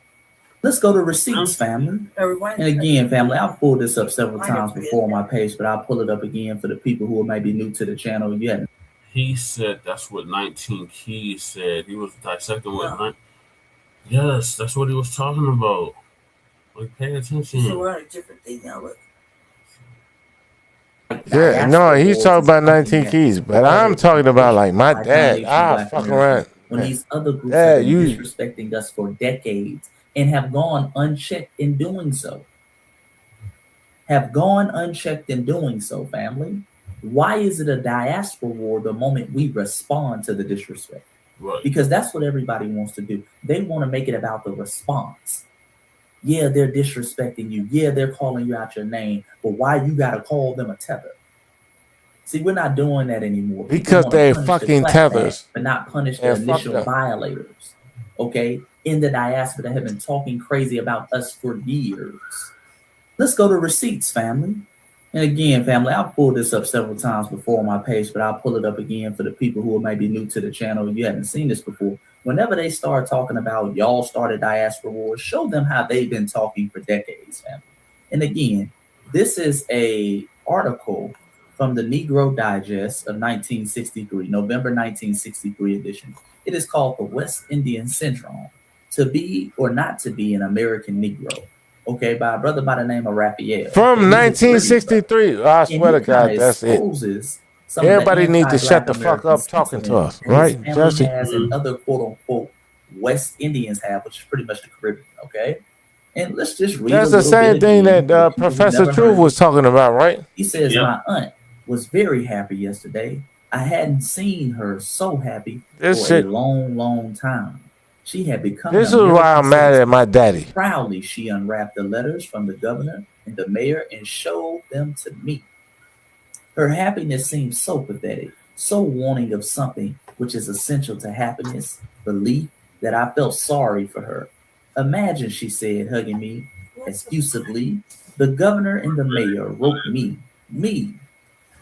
Let's go to receipts, family. And again, family, I've pulled this up several times before on my page, but I'll pull it up again for the people who are maybe new to the channel. Yeah. He said that's what 19 Keys said. He was dissecting what Yes, that's what he was talking about. Like, pay attention. So we're on a different thing now. Look. Yeah, no, he's talking about 19 Keys, but I'm talking about like my dad. Fuck around. When these other groups have been disrespecting us for decades and have gone unchecked in doing so. Family. Why is it a diaspora war the moment we respond to the disrespect? Right. Because that's what everybody wants to do. They want to make it about the response. Yeah, they're disrespecting you. Yeah, they're calling you out your name. But why you got to call them a tether? See, we're not doing that anymore. Because they're fucking tethers. But not punish the initial violators. Okay? In the diaspora that have been talking crazy about us for years. Let's go to receipts, family. And again, family, I've pulled this up several times before on my page, but I'll pull it up again for the people who are maybe new to the channel. You haven't seen this before. Whenever they start talking about y'all started diaspora wars, show them how they've been talking for decades, family. And again, this is a article from the Negro Digest of 1963, November 1963 edition. It is called The West Indian Syndrome, To Be or Not to Be an American Negro. Okay, by a brother by the name of Raphael. From 1963. I swear to God, that's it. Everybody needs to shut the fuck up talking to us, right, Jesse? And other quote-unquote West Indians have, which is pretty much the Caribbean, okay? And let's just read. That's the same thing that Professor Truth was talking about, right? He says, my aunt was very happy yesterday. I hadn't seen her so happy for a long, long time. She had become. This is why I'm mad at my daddy. Proudly, she unwrapped the letters from the governor and the mayor and showed them to me. Her happiness seemed so pathetic, so wanting of something which is essential to happiness, belief, that I felt sorry for her. Imagine, she said, hugging me effusively, the governor and the mayor wrote me.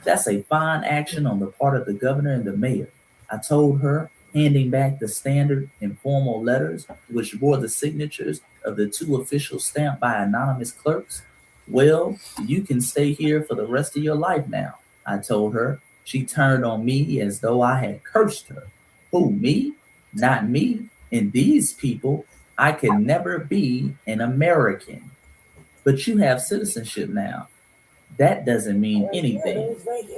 That's a fine action on the part of the governor and the mayor. I told her, handing back the standard informal letters which bore the signatures of the two officials stamped by anonymous clerks. Well, you can stay here for the rest of your life now, I told her. She turned on me as though I had cursed her. Who, me? Not me. And these people, I can never be an American. But you have citizenship now. That doesn't mean anything,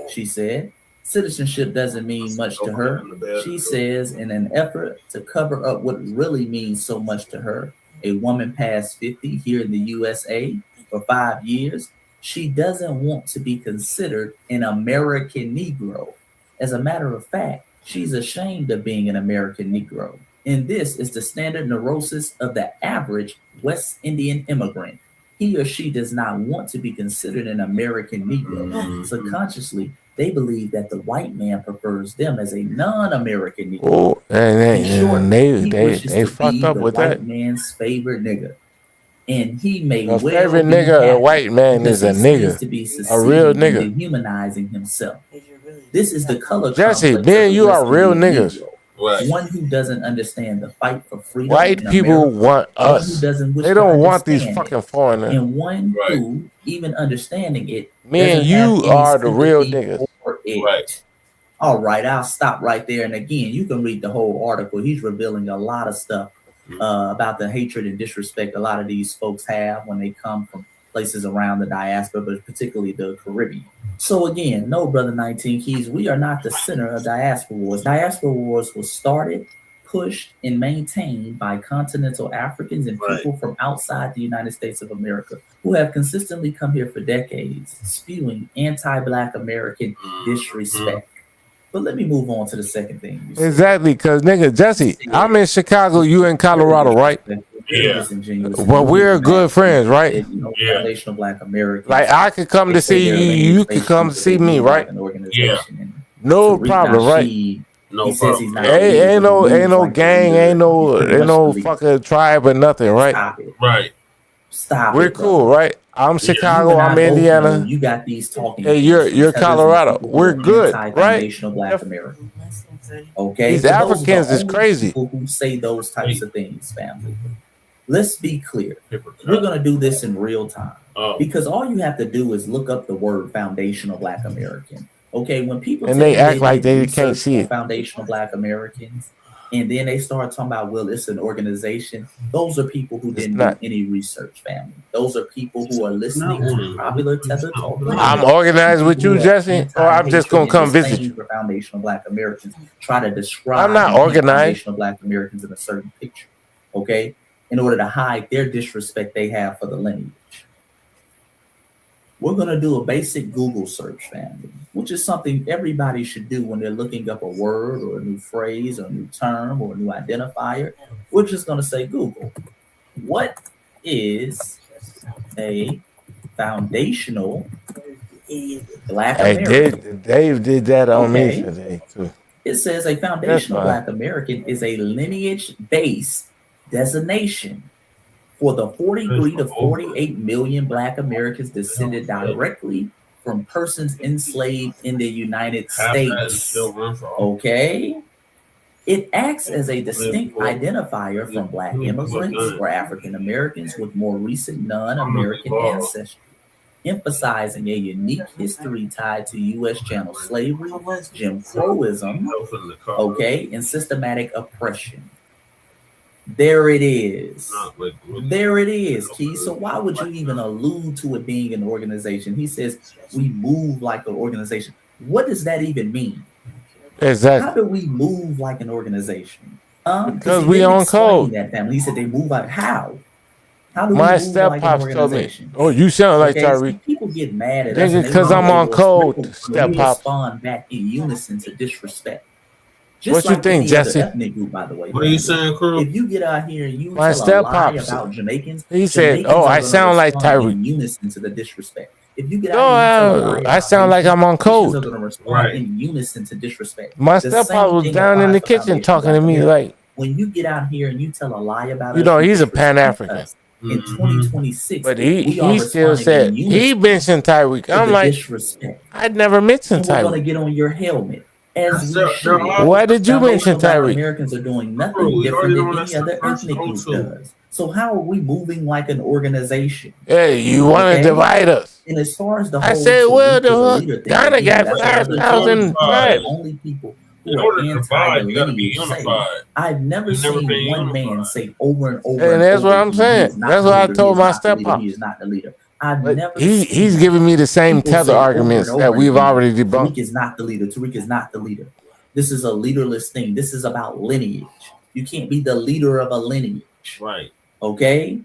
she said. Citizenship doesn't mean much to her, she says, in an effort to cover up what really means so much to her. A woman past 50 here in the USA for 5 years, she doesn't want to be considered an American Negro. As a matter of fact, she's ashamed of being an American Negro. And this is the standard neurosis of the average West Indian immigrant. He or she does not want to be considered an American Negro. Subconsciously, they believe that the white man prefers them as a non-American Negro. Oh, and they fucked up with that. White man's favorite nigga. And he may a favorite nigga, a white man is a nigga, a real nigga. Dehumanizing himself. This is the color. Jesse, then you are real niggas. Right. One who doesn't understand the fight for freedom. White people want us. They don't want these fucking foreigners. And one who, even understanding it, me and you are the real niggas. Right. All right, I'll stop right there. And again, you can read the whole article. He's revealing a lot of stuff about the hatred and disrespect a lot of these folks have when they come from places around the diaspora, but particularly the Caribbean. So again, no, Brother 19 Keys, we are not the center of diaspora wars. Diaspora wars was started, pushed, and maintained by continental Africans and people from outside the United States of America who have consistently come here for decades, spewing anti-Black American disrespect. But let me move on to the second thing. Exactly, because nigga, Jesse, I'm in Chicago, you in Colorado, right? Yeah. Well, we're good friends, right? Foundational Black Americans. Like I could come to see you, you could come to see me, right? Yeah. No problem, right? No problem. Ain't no gang, ain't no fucking tribe or nothing, right? Right. Stop. We're cool, right? I'm If you Chicago. and I I'm both know Indiana. you got these talking Hey, points you're from Tethers and Colorado. people who We're are good, right? anti-foundational Black Americans. Okay, These but those are the Africans is only crazy. people who say those types of things, family. Let's be clear. We're gonna do this in real time because all you have to do is look up the word foundational Black American. Okay, when people And tell they you act like did they can't research see on it. foundational Black Americans, and then they start talking about, well, it's an organization. Those are people who didn't do any research, family. Those are people who are listening to popular Tether Talk Radio. I'm organized with you, People who are Jesse, or I'm just gonna anti-hatred come and visit you. disdain for foundational Black Americans. Try to describe I'm not and paint organized. foundational Black Americans in a certain picture, okay, in order to hide their disrespect they have for the lineage. We're going to do a basic Google search, family, which is something everybody should do when they're looking up a word or a new phrase or a new term or a new identifier. We're just going to say, Google, what is a foundational Black Hey, American? Dave did that on me Okay. today too. It says a That's foundational fine. Black American is a lineage-based designation for the 43 to 48 million Black Americans descended directly from persons enslaved in the United States. Okay? It acts as a distinct identifier from Black immigrants or African Americans with more recent non-American ancestry, emphasizing a unique history tied to U.S. chattel slavery, Jim Crowism, okay, and systematic oppression. There it is. There it is, Key. So why would you even allude to it being an organization? He says we move like an organization. What does that even mean? Exactly. How do we move like an organization? Because he we didn't on explain code. that, family. He said they move out. How? How do My we move step like an pops told me, organization? "Oh, you sound like Okay, see, Tyreek." people get mad at us. Nigga, And they because want I'm to on code, step we pops. respond back in unison to disrespect. What you Just like think, any other Jesse? ethnic group, by the way. What are you family. saying, Crew? If you get out here and you My tell a step lie pops. about Jamaicans, He said, Jamaicans "Oh, are I going to sound like respond Tyreek." in unison to the disrespect. If you get No, out here and tell a lie I about sound like Haitians, I'm on Haitians are code. going to respond in unison to disrespect. My The step pop same was thing down in applies the for kitchen foundational talking to Black me Americans. like, When you get out here and you tell a lie about you us, know, you he's a disrespect Pan-African. us. In 2026, But we are he still responding said in he unison mentioned Tyreek. to I'm the like, disrespect. I'd never mentioned And we're going to Tyreek. get on your helmet, as we should. Why did you mention Foundational Black Tyreek? Americans are doing nothing different than any other ethnic group does. So how are we moving like an organization? Hey, you want to Okay? divide us? And as far as the I whole said, well, Tariq is a the leader thing, Ghana again, got that's another 5,000 thing. The tribes. only people In who order are to anti divide, the you got to be lineage say, unified. I've never You've never seen been one man unified. say over and over And and that's what over I'm again, he saying. is not That's the what I leader, he told is my not the step leader, he pops. is not the leader. I've But never he's seen giving me the same people tether say over arguments and that over we've again, already debunked. Tariq is not the leader, Tariq is not the leader. This is a leaderless thing. This is about lineage. You can't be the leader of a lineage. Right. Okay?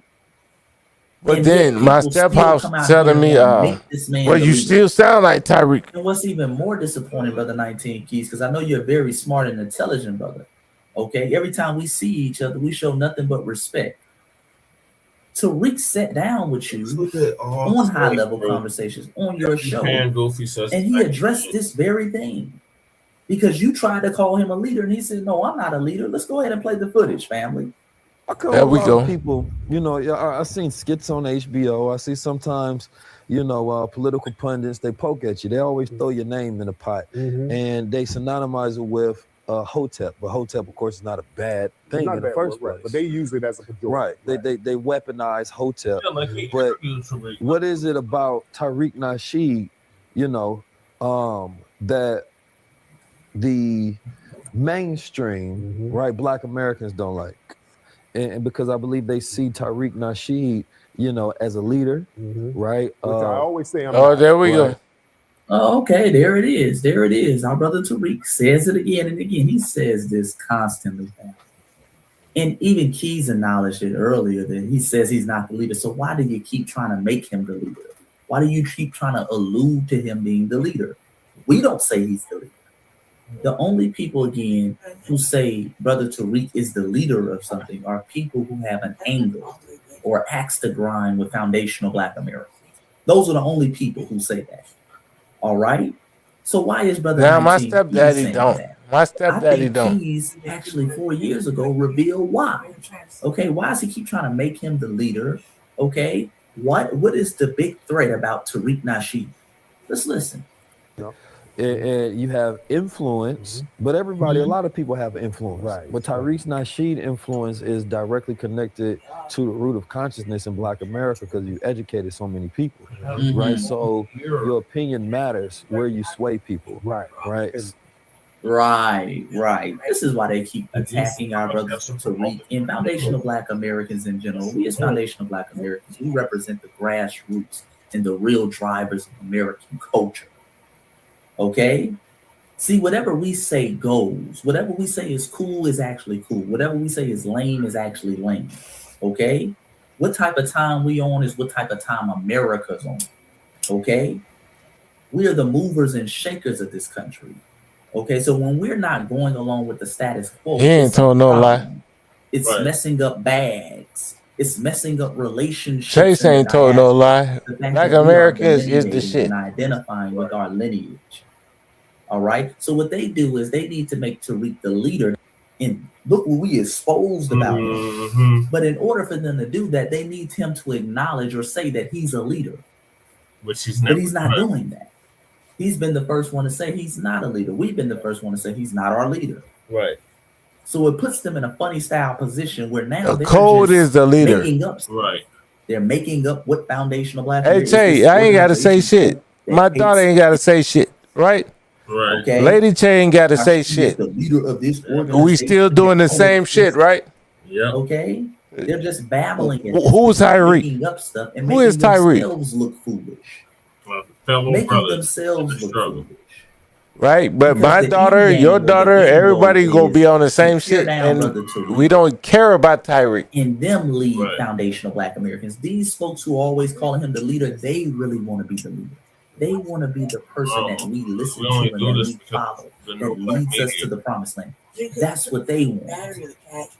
But And then yet my people step still pops come out here telling and me, want to make this man well, the you leader. still sound like Tyreek. And what's even more disappointing, Brother 19 Keys, because I know you're a very smart and intelligent brother. Okay? Every time we see each other, we show nothing but respect. Tariq sat down with you on high-level conversations on your show, and he addressed this very thing. Because you tried to call him a leader, and he said, no, I'm not a leader. Let's go ahead and play the footage, family. I come There a we lot go. of people, you know, I've seen skits on HBO. I see sometimes, you know, political pundits, they poke at you. They always throw your name in the pot, and they synonymize it with Hotep. But Hotep, of course, is not a bad thing Not in the bad first word, right, place. but they use it as a pejorative. Right. They weaponize Hotep. Yeah, like he But interviewed Tariq. what is it about Tariq Nasheed, you know, that the mainstream, right, Black Americans don't like? And because I believe they see Tariq Nasheed, you know, as a leader, right? Which I always say I'm Oh, not. there we go. Right. Oh, okay, there it is. There it is. Our brother Tariq says it again and again. He says this constantly. And even Keys acknowledged it earlier that he says he's not the leader. So why do you keep trying to make him the leader? Why do you keep trying to allude to him being the leader? We don't say he's the leader. The only people, again, who say Brother Tariq is the leader of something are people who have an angle or axe to grind with foundational Black Americans. Those are the only people who say that. All right? So why is Brother Now my 19 stepdaddy saying don't. that? My I stepdaddy think don't. Keys actually 4 years ago revealed why. Okay, why does he keep trying to make him the leader? Okay, What is the big threat about Tariq Nasheed? Let's listen. And you have influence, but everybody, a lot of people have influence. Right. But Tariq Nasheed influence is directly connected to the root of consciousness in Black America because you educated so many people, right? So your opinion matters where you sway people. Right. Right. This is why they keep attacking our brothers Tariq and foundational Black Americans in general. We as foundational Black Americans, we represent the grassroots and the real drivers of American culture. Okay? See, whatever we say goes. Whatever we say is cool is actually cool. Whatever we say is lame is actually lame. Okay? What type of time we on is what type of time America's on. Okay? We are the movers and shakers of this country. Okay, so when we're not going along with the status quo, He ain't told no lie. It's messing up bags. It's messing up relationships. Chase ain't told no lie. Black Americans is the shit. And identifying with our lineage. All right. So what they do is they need to make Tariq the leader. And look what we exposed about him. But in order for them to do that, they need him to acknowledge or say that he's a leader. Which he's never. But he's not doing that. He's been the first one to say he's not a leader. We've been the first one to say he's not our leader. Right. So it puts them in a funny style position where now the code is the leader. Right. They're making up what foundational Black. Hey, Tjay, I ain't got to say shit. My daughter ain't got to say shit, right? Right. Okay. Lady Tjay ain't got to say shit. The leader of this We still doing the same shit, right? Yeah. Okay. They're just babbling. Who's Tyreek? Making up stuff and Who is making Tyreek? themselves look foolish. Fellow Making brothers themselves look foolish. Right, but Because my the daughter, end game your of the daughter, end everybody goal gonna is be on the to same tear shit, down Brother and Tariq. we don't care about Tyreek. And them lead foundational Black Americans. These folks who are always calling him the leader, they really want to be the leader. They want to be the person that we listen to and that we follow, that leads us to the promised land. That's what they want.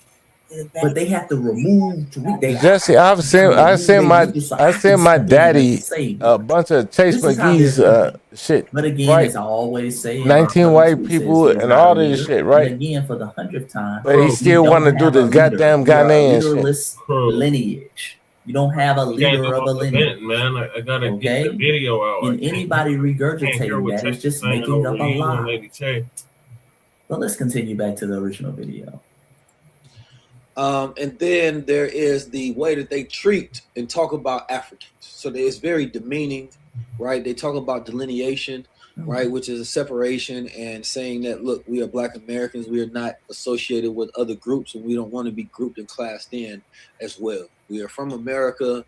But they have to remove Tariq. Jesse, I sent my daddy a bunch of Chase McGee's shit. But again, right? as I always say, 19 white people and all this shit, right? And again, for the 100th time, But he still want to do this goddamn Ghanaian shit. leaderless lineage. You don't have a leader of a lineage. Man, I gotta get the video out. And anybody regurgitating that is just making up a lie. But let's continue back to the original video. And then there is the way that they treat and talk about Africans. So it's very demeaning, right? They talk about delineation, right, which is a separation and saying that, look, we are Black Americans. We are not associated with other groups, and we don't want to be grouped and classed in as well. We are from America,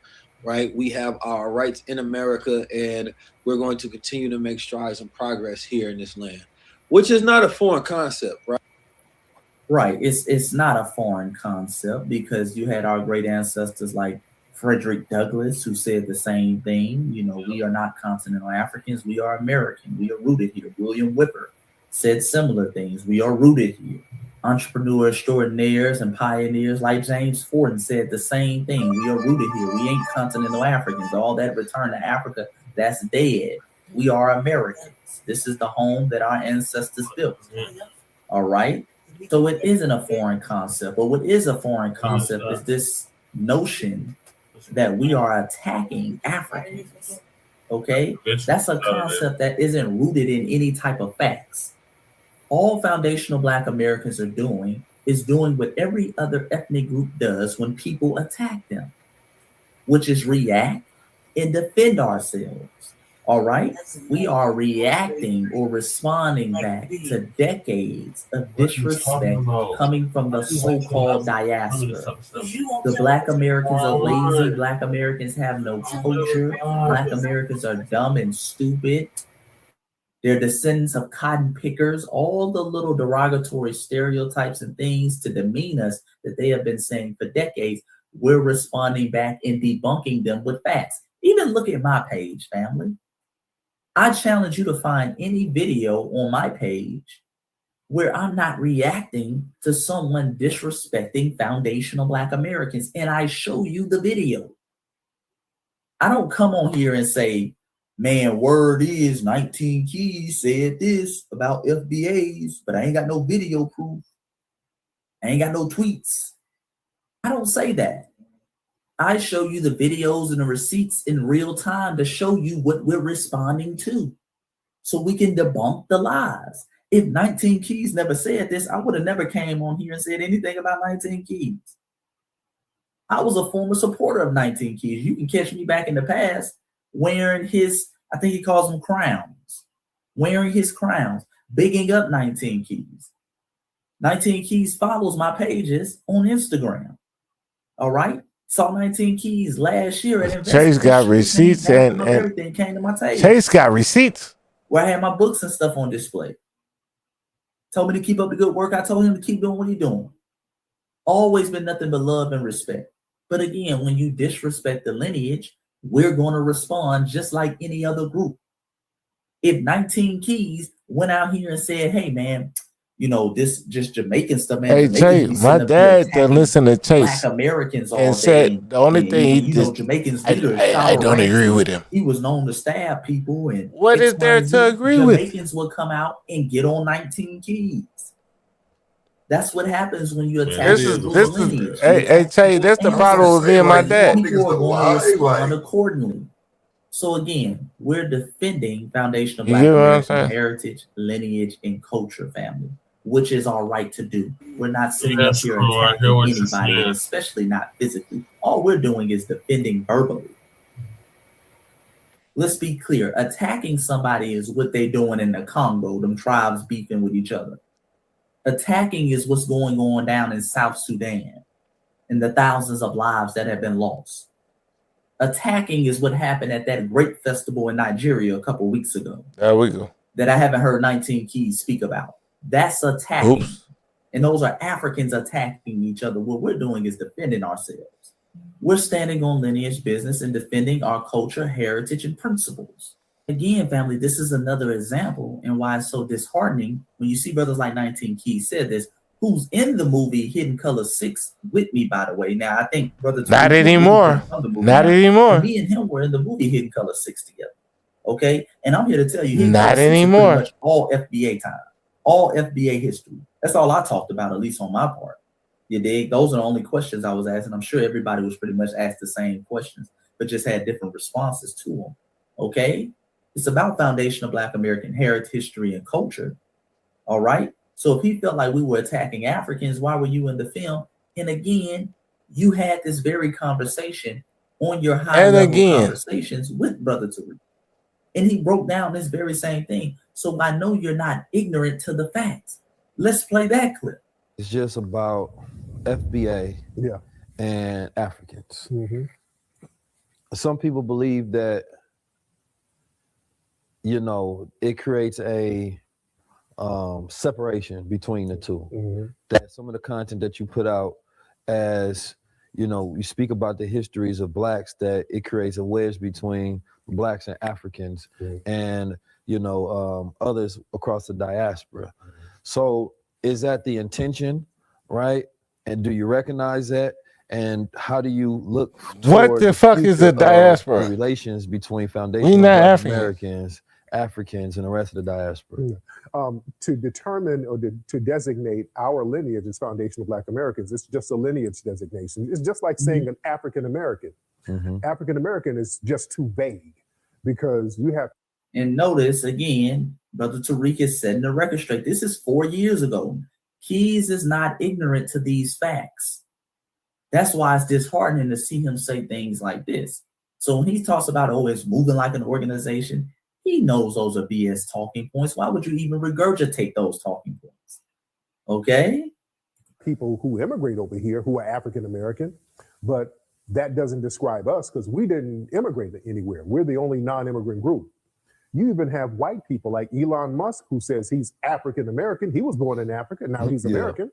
right? We have our rights in America, and we're going to continue to make strides and progress here in this land, which is not a foreign concept, right? Right. It's not a foreign concept because you had our great ancestors like Frederick Douglass who said the same thing. You know, we are not continental Africans. We are American. We are rooted here. William Whipper said similar things. We are rooted here. Entrepreneurs, extraordinaires, and pioneers like James Forden said the same thing. We are rooted here. We ain't continental Africans. All that return to Africa, that's dead. We are Americans. This is the home that our ancestors built. All right. So it isn't a foreign concept, but what is a foreign concept is this notion that we are attacking Africans. Okay, that's a concept that isn't rooted in any type of facts. All foundational Black Americans are doing is doing what every other ethnic group does when people attack them, which is react and defend ourselves. All right, we are reacting or responding back to decades of disrespect coming from the so-called diaspora. The Black Americans are lazy. Black Americans have no culture. Black Americans are dumb and stupid. They're descendants of cotton pickers. All the little derogatory stereotypes and things to demean us that they have been saying for decades, we're responding back and debunking them with facts. Even look at my page, family. I challenge you to find any video on my page where I'm not reacting to someone disrespecting foundational Black Americans, and I show you the video. I don't come on here and say, man, word is 19 Keys said this about FBAs, but I ain't got no video proof. I ain't got no tweets. I don't say that. I show you the videos and the receipts in real time to show you what we're responding to, so we can debunk the lies. If 19 Keys never said this, I would have never came on here and said anything about 19 Keys. I was a former supporter of 19 Keys. You can catch me back in the past wearing his, I think he calls them crowns, wearing his crowns, bigging up 19 Keys. 19 Keys follows my pages on Instagram. All right? Saw 19 Keys last year at Tjay's got receipts and everything came to my table. Tjay's got receipts. Where I had my books and stuff on display. Told me to keep up the good work. I told him to keep doing what he's doing. Always been nothing but love and respect. But again, when you disrespect the lineage, we're going to respond just like any other group. If 19 Keys went out here and said, hey, man, you know, this just Jamaican stuff, man. Hey, Tjay, my dad that listened to Chase Black Americans all and day. said the only thing he you just, know, Jamaicans I don't agree with him. He was known to stab people. And What is there to agree with? Jamaicans would come out and get on 19 Keys. That's what happens when you attack This is hey Tjay, that's the problem with me and my dad. People are going to respond accordingly. So again, we're defending foundational Black American heritage, lineage, and culture, family, which is our right to do. We're not sitting up here attacking anybody, especially not physically. All we're doing is defending verbally. Let's be clear. Attacking somebody is what they're doing in the Congo, them tribes beefing with each other. Attacking is what's going on down in South Sudan and the thousands of lives that have been lost. Attacking is what happened at that great festival in Nigeria a couple weeks ago. There we go. That I haven't heard 19 Keys speak about. That's attacking. Oops. And those are Africans attacking each other. What we're doing is defending ourselves. We're standing on lineage business and defending our culture, heritage, and principles. Again, family, this is another example and why it's so disheartening when you see brothers like 19 Keys said this, who's in the movie Hidden Color 6 with me, by the way. Now, I think Brother... Not anymore. Not anymore. Me and him were in the movie Hidden Color 6 together. Okay? And I'm here to tell you, not anymore. Pretty much all FBA time. All FBA history. That's all I talked about, at least on my part. You dig? Those are the only questions I was asking. I'm sure everybody was pretty much asked the same questions, but just had different responses to them. Okay? It's about foundational Black American heritage, history, and culture. All right? So if he felt like we were attacking Africans, why were you in the film? And again, you had this very conversation on your high-level conversations with Brother Tariq. And he broke down this very same thing. So I know you're not ignorant to the facts. Let's play that clip. It's just about FBA and Africans. Mm-hmm. Some people believe that, you know, it creates a separation between the two. Mm-hmm. That some of the content that you put out, as you know, you speak about the histories of Blacks, that it creates a wedge between Blacks and Africans, and you know, others across the diaspora. So is that the intention, right? And do you recognize that? And how do you look? What the fuck is the diaspora? The relations between foundational Black Americans, Africans, and the rest of the diaspora. To determine or to designate our lineage as foundational Black Americans, it's just a lineage designation. It's just like saying an African American. African American is just too vague because you have. And notice again, Brother Tariq is setting the record straight. This is 4 years ago. Keys is not ignorant to these facts. That's why it's disheartening to see him say things like this. So when he talks about, oh, it's moving like an organization, he knows those are BS talking points. Why would you even regurgitate those talking points? Okay? People who immigrate over here who are African American, but that doesn't describe us because we didn't immigrate anywhere. We're the only non-immigrant group. You even have white people like Elon Musk who says he's African American. He was born in Africa, now he's American.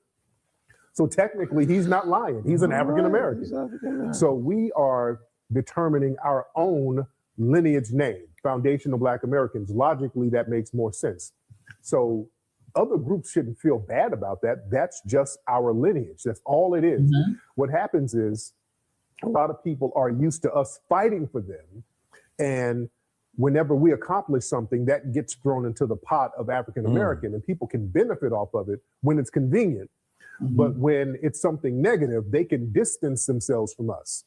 So technically he's not lying. He's an African American. So we are determining our own lineage name, foundational Black Americans. Logically, that makes more sense. So other groups shouldn't feel bad about that. That's just our lineage. That's all it is. What happens is a lot of people are used to us fighting for them. And whenever we accomplish something, that gets thrown into the pot of African American, and people can benefit off of it when it's convenient. But when it's something negative, they can distance themselves from us.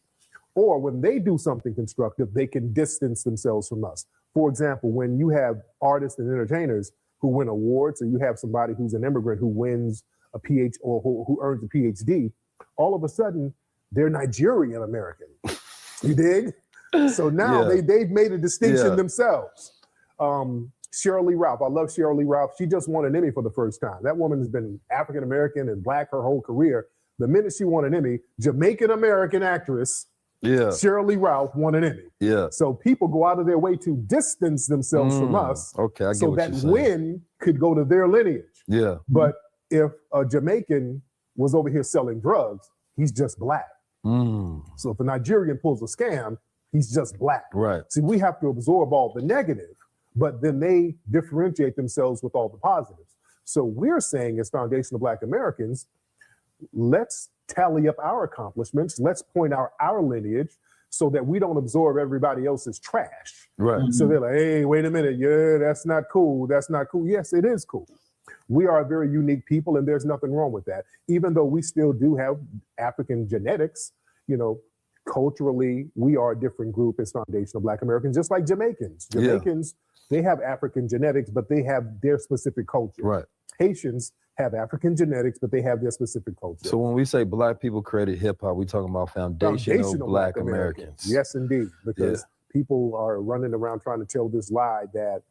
or when they do something constructive, they can distance themselves from us. For example, when you have artists and entertainers who win awards, or you have somebody who's an immigrant who wins a PhD or who earns a PhD, all of a sudden they're Nigerian American. You dig? So now they've made a distinction themselves. Cheryl Lee Ralph, I love Cheryl Lee Ralph. She just won an Emmy for the first time. That woman has been African American and Black her whole career. The minute she won an Emmy, Jamaican American actress, Cheryl Lee Ralph won an Emmy. Yeah. So people go out of their way to distance themselves from us. Okay, I get so what that you're saying. win could go to their lineage. Yeah. But if a Jamaican was over here selling drugs, he's just Black. So if a Nigerian pulls a scam, he's just Black. Right. See, we have to absorb all the negative, but then they differentiate themselves with all the positives. So we're saying as Foundational Black Americans, let's tally up our accomplishments. Let's point out our lineage so that we don't absorb everybody else's trash. Right. So they're like, hey, wait a minute. Yeah, that's not cool. That's not cool. Yes, it is cool. We are a very unique people, and there's nothing wrong with that. Even though we still do have African genetics, you know, culturally, we are a different group as Foundational Black Americans, just like Jamaicans. Jamaicans, they have African genetics, but they have their specific culture. Right. Haitians have African genetics, but they have their specific culture. So when we say Black people created hip hop, we talking about foundational Black Americans. Yes, indeed, because people are running around trying to tell this lie that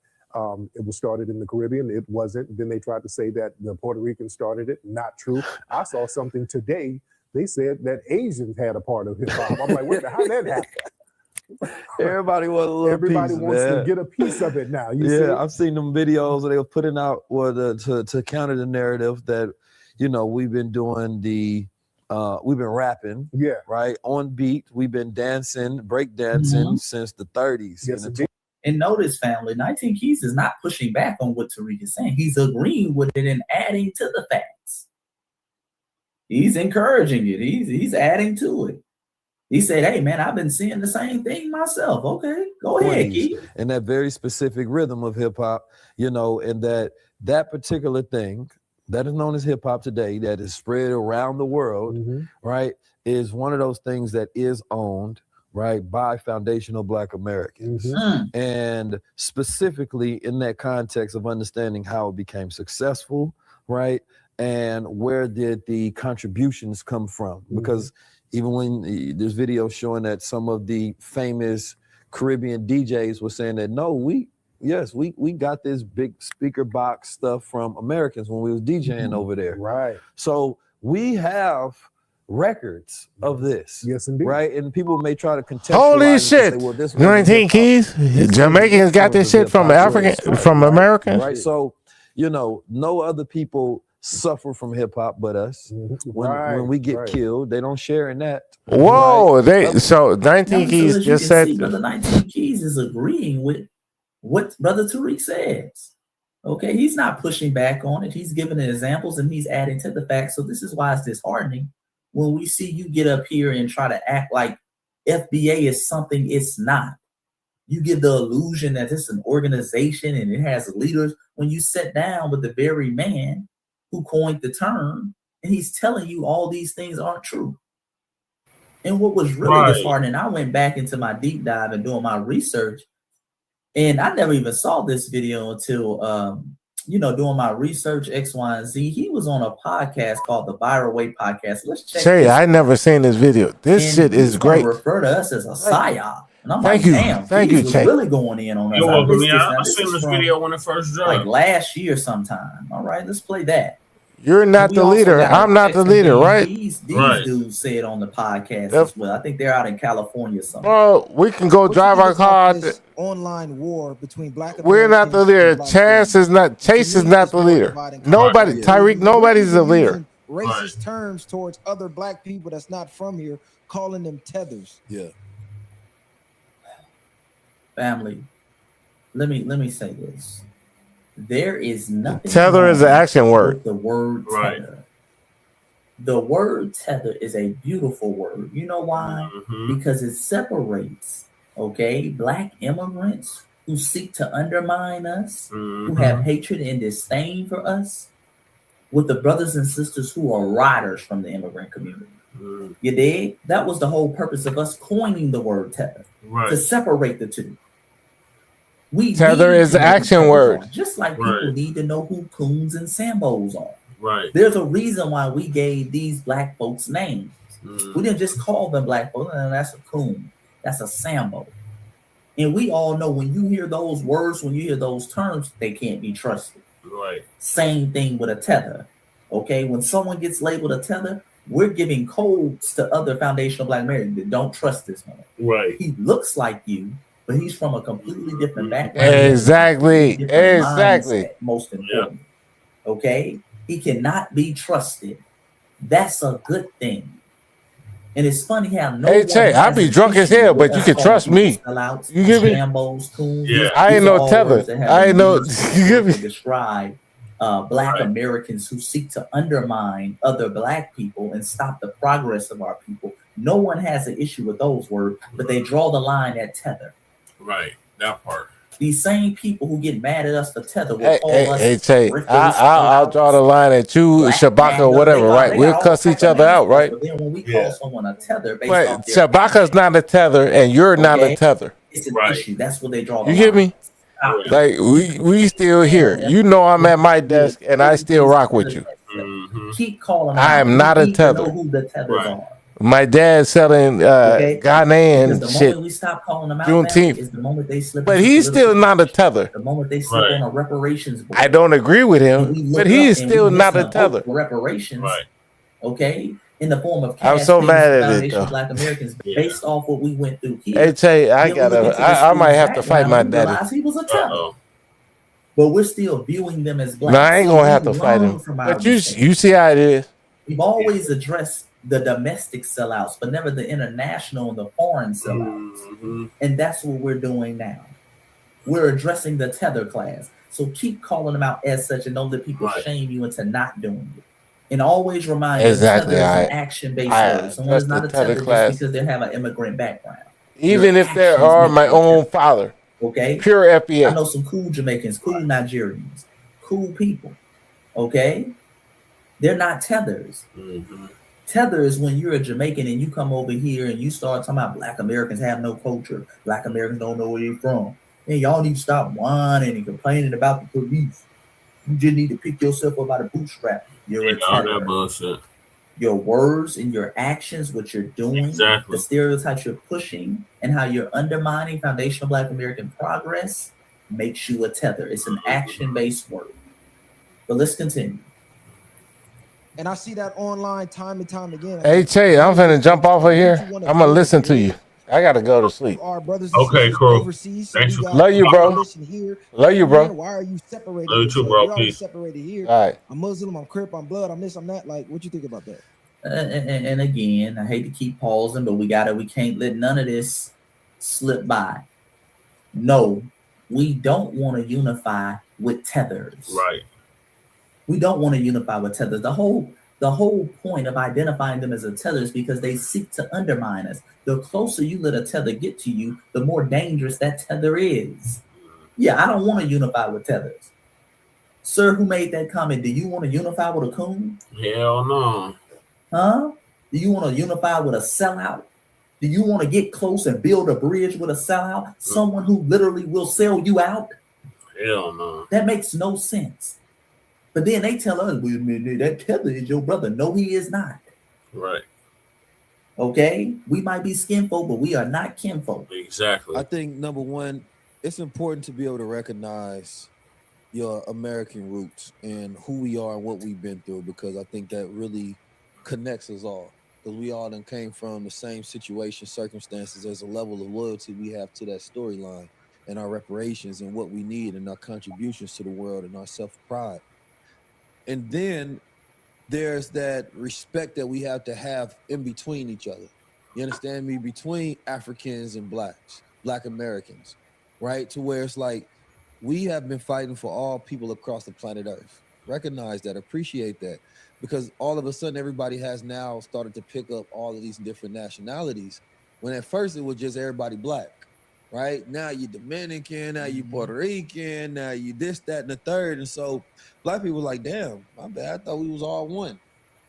it was started in the Caribbean. It wasn't. Then they tried to say that the Puerto Ricans started it. Not true. I saw something today. They said that Asians had a part of hip hop. I'm like, wait, how did that happen? Everybody wants a little Everybody piece, wants man. to get a piece of it now. You see? I've seen them videos where they were putting out to counter the narrative that, you know, we've been doing we've been rapping, right, on beat. We've been dancing, break dancing since the 30s. Yes, and notice, family, 19 Keys is not pushing back on what Tariq is saying. He's agreeing with it and adding to the facts. He's encouraging it. He's adding to it. He said, hey, man, I've been seeing the same thing myself. Okay, go ahead, Keith. And that very specific rhythm of hip hop, you know, and that particular thing that is known as hip hop today, that is spread around the world, right, is one of those things that is owned, right, by foundational Black Americans. And specifically in that context of understanding how it became successful, right, and where did the contributions come from? Because even when there's videos showing that some of the famous Caribbean DJs were saying that, no, we got this big speaker box stuff from Americans when we was DJing over there. Right. So we have records of this. Yes, indeed. Right? And people may try to contextualize Holy and shit. say, well, this 19 Keys? Jamaicans got this shit from Americans? Right. So, you know, no other people suffer from hip hop but us. When we get killed, they don't share in that. Whoa, so 19 Keys just said. Brother 19 Keys is agreeing with what Brother Tariq says. Okay, he's not pushing back on it. He's giving the examples and he's adding to the facts. So this is why it's disheartening when we see you get up here and try to act like FBA is something it's not. You give the illusion that it's an organization and it has leaders when you sit down with the very man who coined the term and he's telling you all these things aren't true. And what was really disheartening, I went back into my deep dive and doing my research, and I never even saw this video until, doing my research, X, Y, and Z. He was on a podcast called the Viral Way Podcast. Let's check Say, I never seen this video. This shit is great. Refer to us as a psyop. And I'm Thank like, you. damn, Thank you, Tjay. really going in on us. You're welcome. I I seen this video when it first dropped. Like last year sometime. All right, let's play that. You're not the leader. I'm not the leader, right? These dudes said on the podcast as well. I think they're out in California somewhere. Well, we can go drive our car. Online war between Black We're not the leader. Chase is not the leader. Nobody, Tyreek, nobody's the leader. Racist terms towards other Black people that's not from here, calling them tethers. Yeah. Family, let me say this. There is nothing. Tether is an action word. The word tether. The word tether is a beautiful word. You know why? Because it separates, Black immigrants who seek to undermine us, who have hatred and disdain for us, with the brothers and sisters who are riders from the immigrant community. You dig? That was the whole purpose of us coining the word tether, Right. to separate the two. We Tether need is to the know who action tethers word. are, just like people need to know who coons and sambos are. Right. There's a reason why we gave these black folks names. We didn't just call them black folks. That's a coon. That's a sambo. And we all know when you hear those words, when you hear those terms, they can't be trusted. Right. Same thing with a tether. Okay, when someone gets labeled a tether, we're giving codes to other foundational black Americans that don't trust this man. Right. He looks like you, but he's from a completely different background. Exactly. Different Exactly. mindset, most important. Okay, he cannot be trusted. That's a good thing. And it's funny how no Hey, one Tjay, I has be an drunk as issue hell, with but you us can calling trust people me. sellouts, You get me? Jambos, coons. I ain't These no are all tether. words that have I been ain't no. used You get me? to describe black Americans who seek to undermine other black people and stop the progress of our people. No one has an issue with those words, but they draw the line at tether. Right. That part. These same people who get mad at us for tether will Hey, call hey, us hey, Tjay, grifters, I'll draw the line at you, black Shabaka, or mangas. whatever, right? They We'll got all cuss type each of other names out, for us, right? but then when we call someone a tether based But off their Shabaka's not a tether, and you're not a okay, tether. it's an issue. That's where they draw the You line. get me? Stop it. Like we still here. You know I'm at my desk, and I still rock with you. Keep calling them I out. am not We a need to know tether. who the tethers are. My dad's selling Okay? Because Ghanaian the shit moment we stop calling them out, family, Juneteenth, is the moment they slip but into he's political still not a tether. the moment they slip on a reparations board. I don't agree with And we him, look but he up is and still we not missing a a vote tether. for reparations, okay, in the form of I'm cash so payments mad to at it foundational though. black Americans based off what we went through here. Hey Tjay, Then we look into this I might dude's have to fight background my and we daddy. realize he was a tether. But we're still viewing them as black. No, I ain't See, gonna we have to fight learn him. from our But you mistakes. see how it is. We've always addressed the domestic sellouts, but never the international and the foreign sellouts. And that's what we're doing now. We're addressing the tether class. So keep calling them out as such and don't let people shame you into not doing it. And always remind you Exactly. tether is an I action-based word. Someone address is the not a tether tether class. just because they have an immigrant background. Even Your if they actions are make my you a own tether. father. Okay? Pure I FBA. know some cool Jamaicans, cool Nigerians, cool people. Okay? They're not tethers. Tether is when you're a Jamaican and you come over here and you start talking about black Americans have no culture. Black Americans don't know where they're from. And y'all need to stop whining and complaining about the police. You just need to pick yourself up by the bootstrap. You're a All that tether. bullshit. Your words and your actions, what you're doing, Exactly. the stereotypes you're pushing, and how you're undermining foundational black American progress makes you a tether. It's an action-based word. But let's continue. And I see that online time and time again. Hey Tjay, I'm finna jump off of here. I'm gonna listen to you. I gotta go to sleep. Our brothers and Okay, sisters cool. overseas. So Thanks we for got Love you, bro. coalition here. Love you, and bro. there. Why are you separating Love you too, yourself? bro. You're already Peace. separated here. All right. I'm Muslim, I'm Crip, I'm Blood, I'm this, I'm that. Like, what you think about that? And again, I hate to keep pausing, but we can't let none of this slip by. No, we don't want to unify with tethers. Right. We don't want to unify with tethers. The whole point of identifying them as a tether is because they seek to undermine us. The closer you let a tether get to you, the more dangerous that tether is. Yeah, I don't want to unify with tethers. Sir, who made that comment? Do you want to unify with a coon? Hell no. Huh? Do you want to unify with a sellout? Do you want to get close and build a bridge with a sellout? Someone who literally will sell you out? Hell no. That makes no sense. But then they tell us, well, man, that tether is your brother. No, he is not. Right. Okay? We might be skinfolk, but we are not kinfolk. Exactly. I think number one, it's important to be able to recognize your American roots and who we are and what we've been through, because I think that really connects us all. Because we all then came from the same situation, circumstances. There's a level of loyalty we have to that storyline and our reparations and what we need and our contributions to the world and our self-pride. And then there's that respect that we have to have in between each other. You understand me? Between Africans and blacks, Black Americans, right? To where it's like, we have been fighting for all people across the planet Earth. Recognize that, appreciate that, because all of a sudden everybody has now started to pick up all of these different nationalities, when at first it was just everybody black, right? Now you Dominican, now you Puerto Rican, now you this, that, and the third. And so black people like, damn, my bad, I thought we was all one.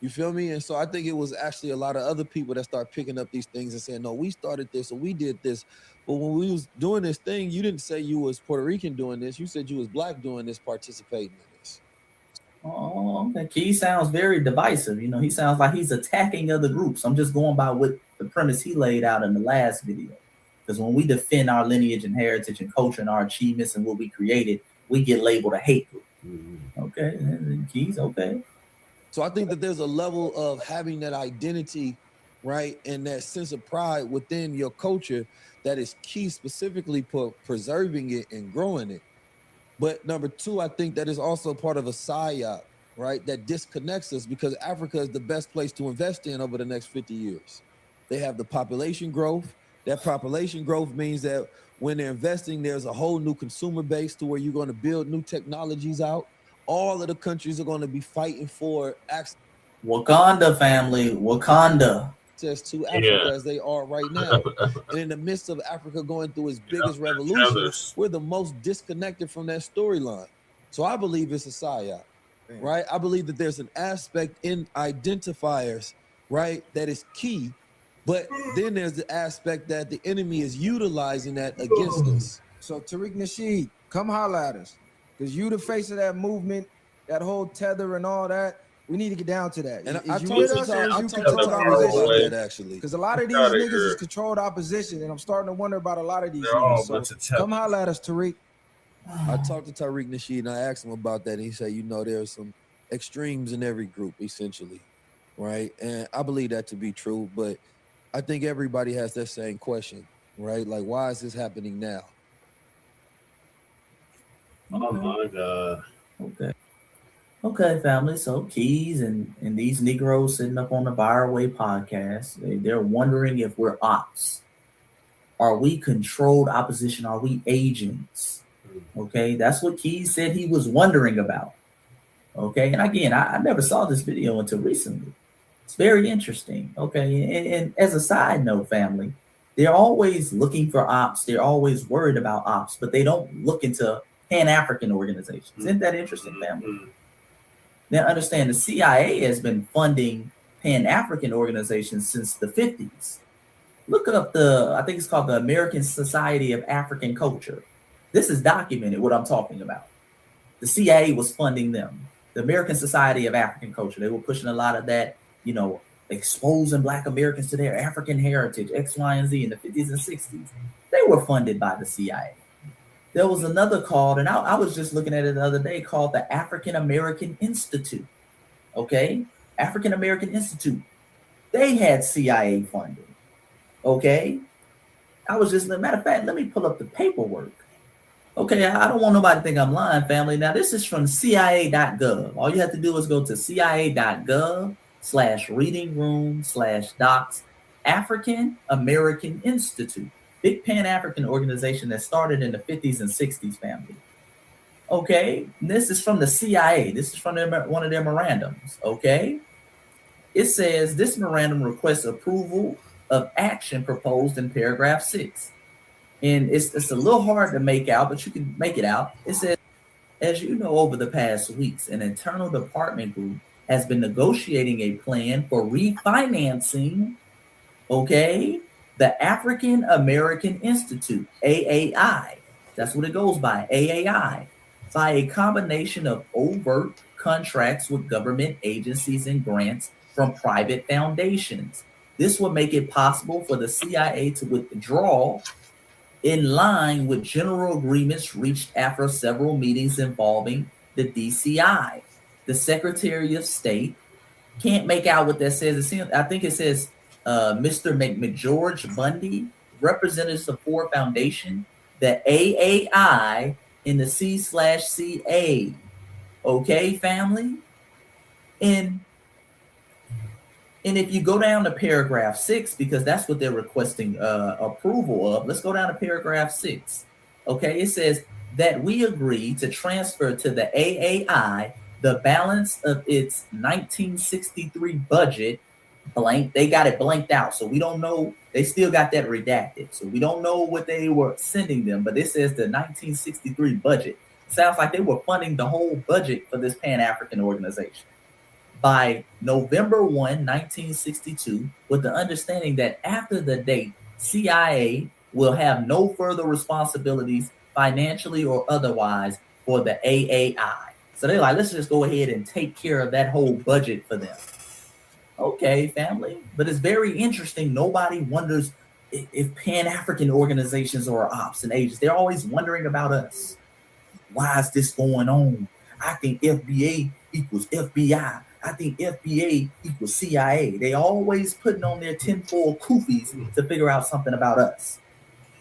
You feel me? And so I think it was actually a lot of other people that start picking up these things and saying, no, we started this or we did this. But when we was doing this thing, you didn't say you was Puerto Rican doing this. You said you was Black doing this, participating in this. Oh, okay. He sounds very divisive. You know, he sounds like he's attacking other groups. I'm just going by what the premise he laid out in the last video. Because when we defend our lineage and heritage and culture and our achievements and what we created, we get labeled a hate group. Okay, Keys, okay. So I think that there's a level of having that identity, right, and that sense of pride within your culture that is key specifically for preserving it and growing it. But number two, I think that is also part of a psyop, right, that disconnects us because Africa is the best place to invest in over the next 50 years. They have the population growth. That population growth means that when they're investing, there's a whole new consumer base to where you're going to build new technologies out. All of the countries are going to be fighting for access. Wakanda family, Wakanda. Access to Africa as they are right now. And in the midst of Africa going through its biggest revolution, we're the most disconnected from that storyline. So I believe it's a psyop, right? I believe that there's an aspect in identifiers, right, that is key. But then there's the aspect that the enemy is utilizing that against us. So Tariq Nasheed, come holla at us. Because you the face of that movement, that whole tether and all that. We need to get down to that. And Is I you talked with to us Ty- or is I you talked to controlled Tariq about opposition? that actually. Because a lot of these niggas is controlled opposition, and I'm starting to wonder about a lot of these niggas. So come holla at us, Tariq. I talked to Tariq Nasheed and I asked him about that. And he said, you know, there's some extremes in every group, essentially, right? And I believe that to be true, but I think everybody has that same question, right? Like, why is this happening now? Oh my God. Okay. Okay, family. So Keys and these Negroes sitting up on the Viral Way podcast, they're wondering if we're ops. Are we controlled opposition? Are we agents? Okay, that's what Keys said he was wondering about. Okay, and again, I never saw this video until recently. It's very interesting. Okay, and as a side note, family, they're always looking for ops. They're always worried about ops, but they don't look into Pan-African organizations. Isn't that interesting, family? Now, understand the CIA has been funding Pan-African organizations since the 50s. Look up I think it's called the American Society of African Culture. This is documented, what I'm talking about. The CIA was funding them. The American Society of African Culture, they were pushing a lot of that, you know, exposing Black Americans to their African heritage, X, Y, and Z in the 50s and 60s. They were funded by the CIA. There was another called, and I was just looking at it the other day, called the African American Institute. Okay? African American Institute. They had CIA funding. Okay? I was just, matter of fact, let me pull up the paperwork. Okay, I don't want nobody to think I'm lying, family. Now, this is from CIA.gov. All you have to do is go to CIA.gov/readingroom/docs African American Institute. Big Pan-African organization that started in the 50s and 60s, family. Okay, and this is from the CIA. This is from one of their memorandums, okay? It says, this memorandum requests approval of action proposed in paragraph 6. And it's a little hard to make out, but you can make it out. It says, as you know, over the past weeks, an internal department group has been negotiating a plan for refinancing, okay, the African American Institute, AAI. That's what it goes by, AAI, by a combination of overt contracts with government agencies and grants from private foundations. This would make it possible for the CIA to withdraw in line with general agreements reached after several meetings involving the DCI. The Secretary of State, can't make out what that says. I think it says Mr. McGeorge Bundy, representatives of Ford Foundation, the AAI, and the C/CA. Okay, family? And if you go down to paragraph 6, because that's what they're requesting approval of, let's go down to paragraph 6. Okay, it says that we agree to transfer to the AAI the balance of its 1963 budget blank. They got it blanked out, so we don't know. They still got that redacted, so we don't know what they were sending them, but it says the 1963 budget. Sounds like they were funding the whole budget for this Pan-African organization. by November 1, 1962, with the understanding that after the date, CIA will have no further responsibilities financially or otherwise for the AAI. So they're like, let's just go ahead and take care of that whole budget for them. Okay, family. But it's very interesting. Nobody wonders if Pan-African organizations or ops and agents. They're always wondering about us. Why is this going on? I think FBA equals FBI. I think FBA equals CIA. They always putting on their tinfoil koofies to figure out something about us.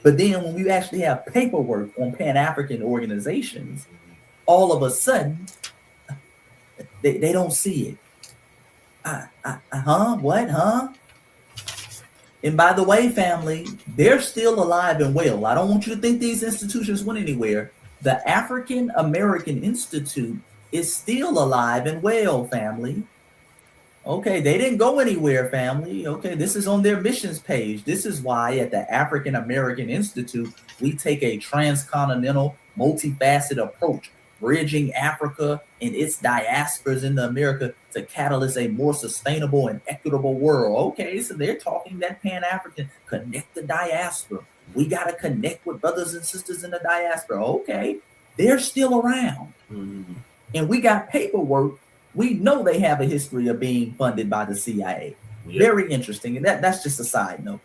But then when we actually have paperwork on Pan-African organizations, all of a sudden, they don't see it. What? And by the way, family, they're still alive and well. I don't want you to think these institutions went anywhere. The African American Institute is still alive and well, family. Okay, they didn't go anywhere, family. Okay, this is on their missions page. This is why at the African American Institute, we take a transcontinental, multifaceted approach, bridging Africa and its diasporas into America to catalyze a more sustainable and equitable world. Okay, so they're talking that Pan-African, connect the diaspora. We got to connect with brothers and sisters in the diaspora. Okay, they're still around. And we got paperwork. We know they have a history of being funded by the CIA. Very interesting. And that's just a side note.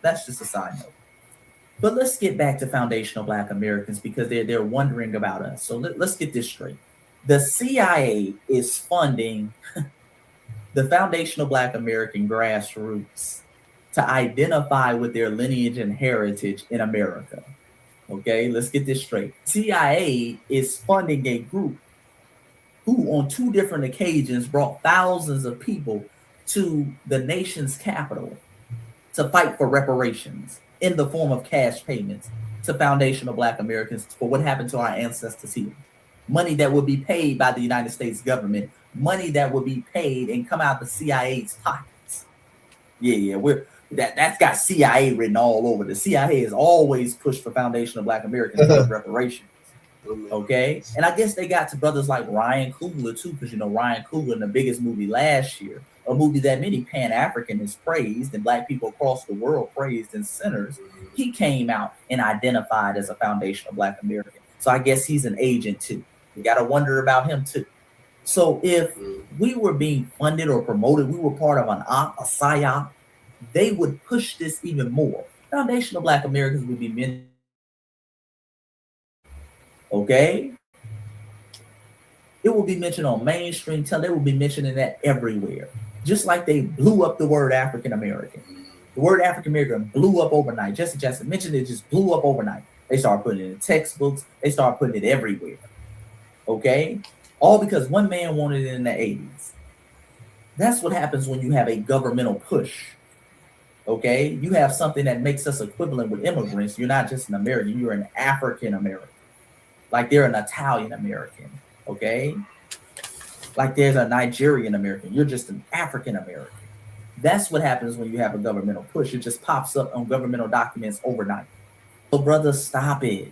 But let's get back to foundational Black Americans because they're wondering about us. So let's get this straight. The CIA is funding the foundational Black American grassroots to identify with their lineage and heritage in America. Okay, let's get this straight. CIA is funding a group who on 2 different occasions brought thousands of people to the nation's capital to fight for reparations in the form of cash payments to foundational Black Americans for what happened to our ancestors here. Money that would be paid by the United States government, money that would be paid and come out of the CIA's pockets. That's got CIA written all over. The CIA has always pushed for foundational Black Americans for reparations. Okay, and I guess they got to brothers like Ryan Coogler too, because Ryan Coogler in the biggest movie last year, a movie that many Pan-Africanists praised and Black people across the world praised and sinners, he came out and identified as a foundational Black American. So I guess he's an agent too. You got to wonder about him too. So if we were being funded or promoted, we were part of an op, a PSYOP, they would push this even more. Foundational Black Americans would be mentioned. Okay, it will be mentioned on mainstream television. They will be mentioning that everywhere. Just like they blew up the word African American. The word African American blew up overnight. Jesse Jackson mentioned it, just blew up overnight. They started putting it in textbooks. They started putting it everywhere. Okay, all because one man wanted it in the 80s. That's what happens when you have a governmental push. Okay, you have something that makes us equivalent with immigrants. You're not just an American, you're an African American. Like they're an Italian American, okay? Like there's a Nigerian American. You're just an African American. That's what happens when you have a governmental push. It just pops up on governmental documents overnight. So brothers, stop it.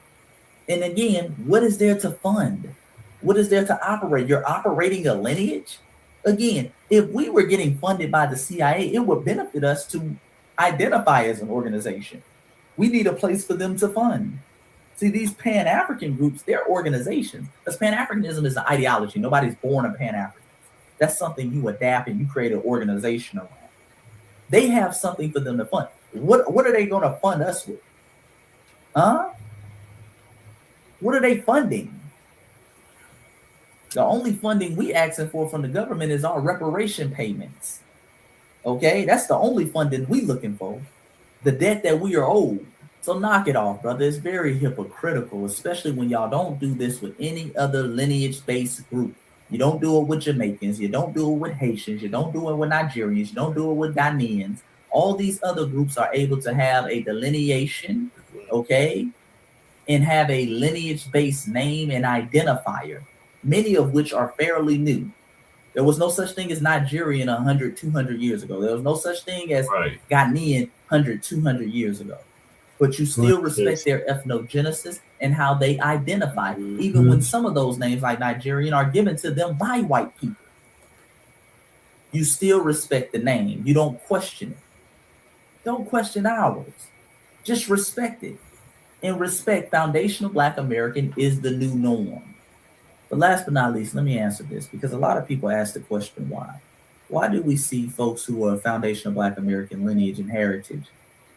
And again, what is there to fund? What is there to operate? You're operating a lineage? Again, if we were getting funded by the CIA, it would benefit us to identify as an organization. We need a place for them to fund. See, these Pan-African groups, they're organizations. Because Pan-Africanism is an ideology. Nobody's born a Pan-African. That's something you adapt and you create an organization around. They have something for them to fund. What are they going to fund us with? What are they funding? The only funding we asking for from the government is our reparation payments. Okay, that's the only funding we looking for. The debt that we are owed. So knock it off, brother. It's very hypocritical, especially when y'all don't do this with any other lineage-based group. You don't do it with Jamaicans. You don't do it with Haitians. You don't do it with Nigerians. You don't do it with Ghanaians. All these other groups are able to have a delineation, okay, and have a lineage-based name and identifier, many of which are fairly new. There was no such thing as Nigerian 100, 200 years ago. There was no such thing as Ghanaian 100, 200 years ago. But you still respect their ethnogenesis and how they identify, even when some of those names like Nigerian are given to them by white people. You still respect the name. You don't question it. Don't question ours. Just respect it. And respect foundational Black American is the new norm. But last but not least, let me answer this, because a lot of people ask the question why. Why do we see folks who are foundational Black American lineage and heritage?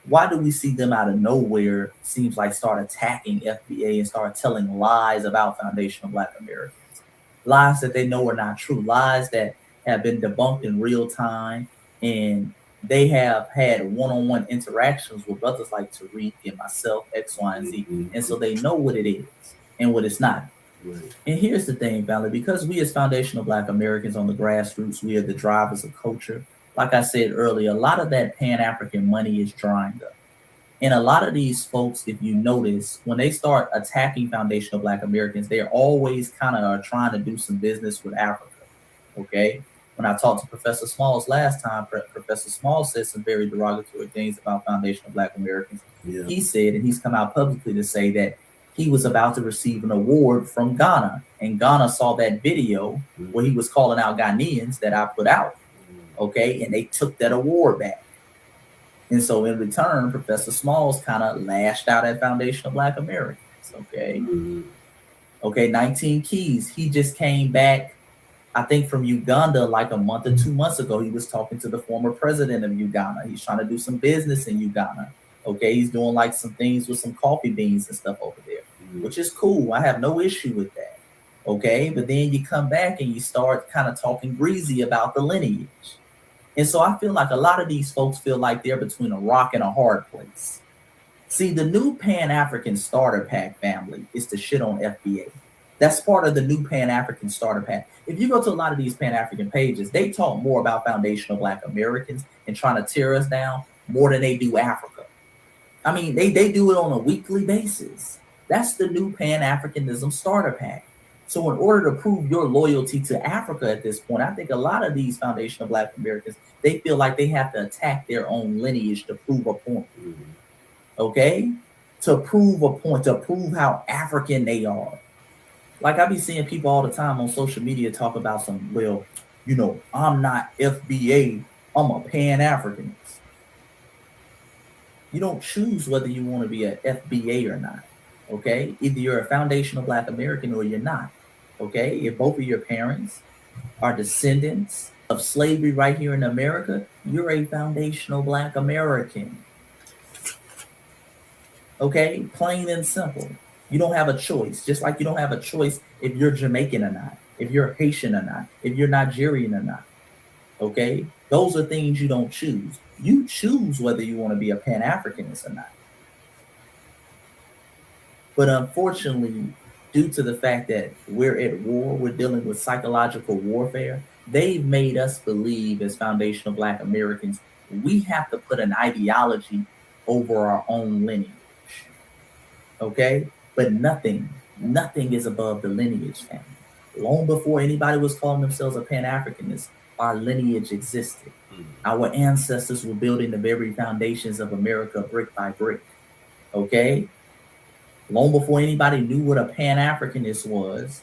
Why do we see them out of nowhere, seems like, start attacking FBA and start telling lies about foundational Black Americans? Lies that they know are not true, lies that have been debunked in real time, and they have had one-on-one interactions with brothers like Tariq and myself, X, Y, and Z, and so they know what it is and what it's not. Right. And here's the thing, family, because we as foundational Black Americans on the grassroots, we are the drivers of culture. Like I said earlier, a lot of that Pan-African money is drying up. And a lot of these folks, if you notice, when they start attacking foundational Black Americans, they're always kind of trying to do some business with Africa, okay? When I talked to Professor Smalls last time, Professor Smalls said some very derogatory things about foundational Black Americans. Yeah. He said, and he's come out publicly to say that he was about to receive an award from Ghana, and Ghana saw that video where he was calling out Ghanaians that I put out, okay? And they took that award back. And so in return, Professor Smalls kind of lashed out at foundational Black Americans, okay? Okay, 19 Keys, he just came back, I think, from Uganda like a month or 2 months ago. He was talking to the former president of Uganda. He's trying to do some business in Uganda. Okay, he's doing like some things with some coffee beans and stuff over there, which is cool. I have no issue with that. Okay, but then you come back and you start kind of talking greasy about the lineage. And so I feel like a lot of these folks feel like they're between a rock and a hard place. See, the new Pan-African Starter Pack family is to shit on FBA. That's part of the new Pan-African Starter Pack. If you go to a lot of these Pan-African pages, they talk more about foundational Black Americans and trying to tear us down more than they do Africa. I mean, they do it on a weekly basis. That's the new Pan-Africanism Starter Pack. So in order to prove your loyalty to Africa at this point, I think a lot of these foundational Black Americans, they feel like they have to attack their own lineage to prove a point. Okay? To prove a point, to prove how African they are. Like I be seeing people all the time on social media talk about some, well, you know, I'm not FBA, I'm a Pan-Africanist. You don't choose whether you want to be a FBA or not, okay? Either you're a foundational Black American or you're not, okay? If both of your parents are descendants of slavery right here in America, you're a foundational Black American, okay? Plain and simple. You don't have a choice, just like you don't have a choice if you're Jamaican or not, if you're Haitian or not, if you're Nigerian or not, okay? Those are things you don't choose. You choose whether you want to be a Pan-Africanist or not. But unfortunately, due to the fact that we're at war, we're dealing with psychological warfare, they've made us believe as foundational Black Americans, we have to put an ideology over our own lineage, okay? But nothing is above the lineage, family. Long before anybody was calling themselves a Pan-Africanist, our lineage existed. Our ancestors were building the very foundations of America brick by brick, okay? Long before anybody knew what a Pan-Africanist was,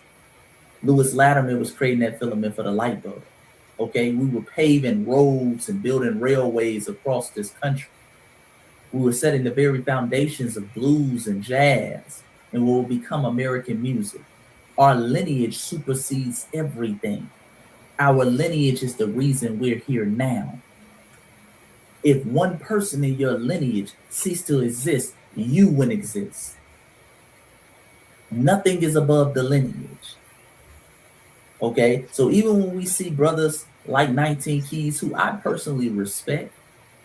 Lewis Latimer was creating that filament for the light bulb, okay? We were paving roads and building railways across this country. We were setting the very foundations of blues and jazz and what will become American music. Our lineage supersedes everything. Our lineage is the reason we're here now. If one person in your lineage ceased to exist, you wouldn't exist. Nothing is above the lineage. Okay, so even when we see brothers like 19 Keys, who I personally respect,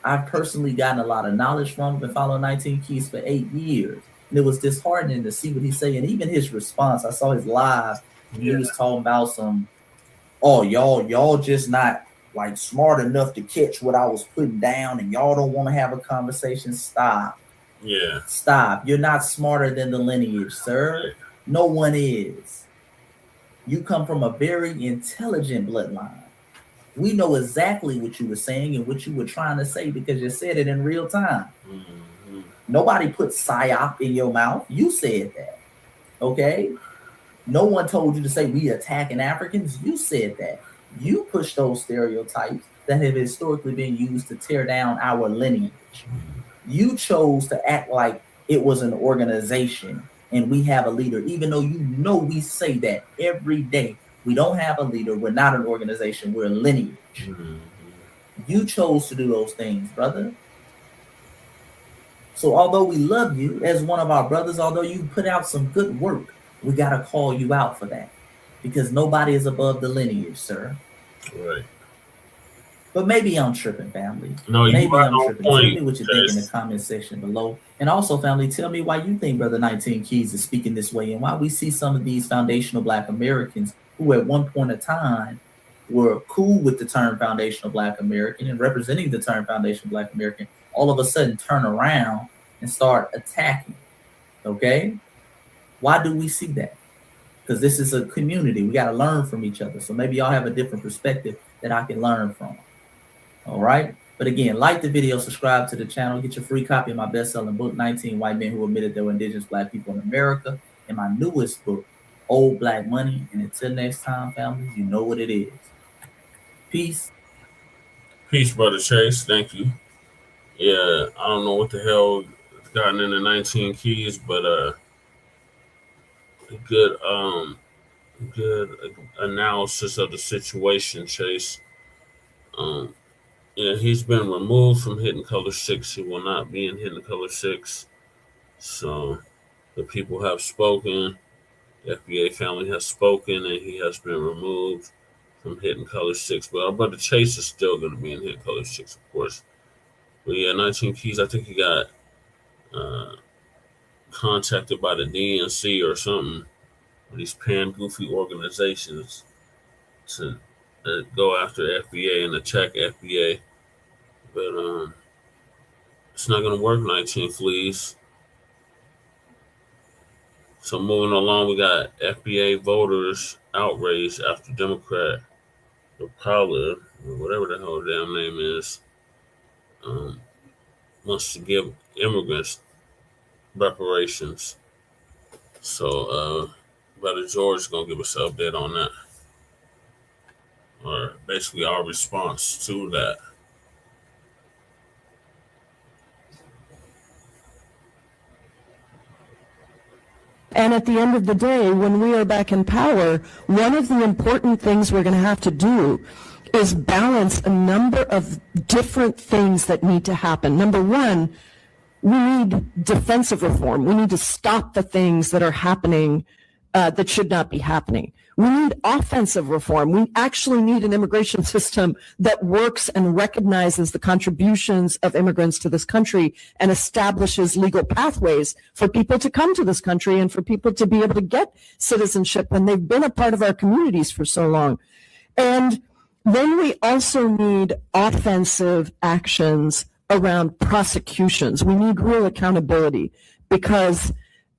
I've personally gotten a lot of knowledge from him and followed 19 Keys for 8 years. And it was disheartening to see what he's saying. Even his response, I saw his live, and he was talking about some, oh, y'all just not like smart enough to catch what I was putting down, and y'all don't want to have a conversation. Stop. Yeah. Stop. You're not smarter than the lineage, sir. No one is. You come from a very intelligent bloodline. We know exactly what you were saying and what you were trying to say because you said it in real time. Mm-hmm. Nobody put psyop in your mouth. You said that. Okay? No one told you to say we attacking Africans. You said that. You push those stereotypes that have historically been used to tear down our lineage. You chose to act like it was an organization and we have a leader, even though you know we say that every day. We don't have a leader. We're not an organization. We're a lineage. You chose to do those things, brother. So although we love you as one of our brothers, although you put out some good work, we got to call you out for that, because nobody is above the lineage, sir. Right. But maybe I'm tripping, family. No, you maybe got I'm no tripping. point, Tell me what you think in the comment section below. And also, family, tell me why you think Brother 19 Keys is speaking this way, and why we see some of these foundational Black Americans who at one point in time were cool with the term foundational Black American and representing the term foundational Black American, all of a sudden turn around and start attacking. Okay? Why do we see that? Because this is a community. We got to learn from each other. So maybe y'all have a different perspective that I can learn from. All right. But again, like the video, subscribe to the channel, get your free copy of my best-selling book, 19 White Men Who Admitted They Were Indigenous Black People in America, and my newest book, Old Black Money. And until next time, family, you know what it is. Peace. Peace, Brother Chase. Thank you. Yeah, I don't know what the hell gotten into 19 Keys, but good analysis of the situation, Chase. Yeah, he's been removed from Hidden Color 6. He will not be in Hidden Color 6. So the people have spoken. The FBA family has spoken, and he has been removed from Hidden Color 6. But our brother Chase is still going to be in Hidden Color 6, of course. But yeah, 19 Keys, I think he got contacted by the DNC or something, these pan-goofy organizations, to go after FBA and attack FBA. But it's not going to work, 19 Fleas. So moving along, we got FBA voters outraged after Democrat PRAMILLA, or whatever the hell her damn name is, wants to give immigrants reparations. So Brother George is going to give us an update on that, or basically our response to that. And at the end of the day, when we are back in power, one of the important things we're going to have to do is balance a number of different things that need to happen. Number one, we need defensive reform. We need to stop the things that are happening that should not be happening. We need offensive reform. We actually need an immigration system that works and recognizes the contributions of immigrants to this country and establishes legal pathways for people to come to this country and for people to be able to get citizenship when they've been a part of our communities for so long. And then we also need offensive actions around prosecutions. We need real accountability, because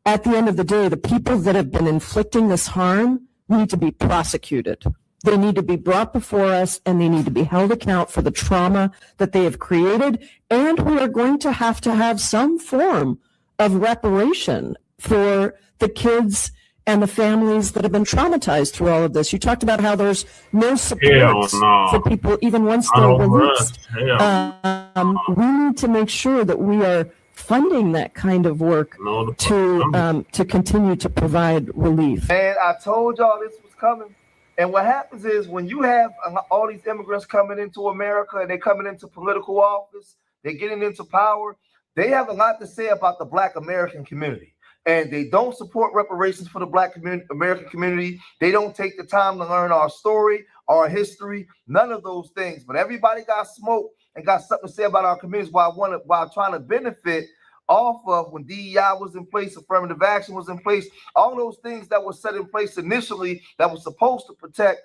at the end of the day, the people that have been inflicting this harm need to be prosecuted. They need to be brought before us, and they need to be held account for the trauma that they have created. And we are going to have some form of reparation for the kids and the families that have been traumatized through all of this. You talked about how there's no support for people even once they're released. We need to make sure that we are funding that kind of work to continue to provide relief. And I told y'all this was coming. And what happens is, when you have all these immigrants coming into America and they're coming into political office, they're getting into power, they have a lot to say about the Black American community. And they don't support reparations for the Black American community. They don't take the time to learn our story, our history, none of those things. But everybody got smoke and got something to say about our communities while trying to benefit off of when DEI was in place, affirmative action was in place, all those things that were set in place initially that was supposed to protect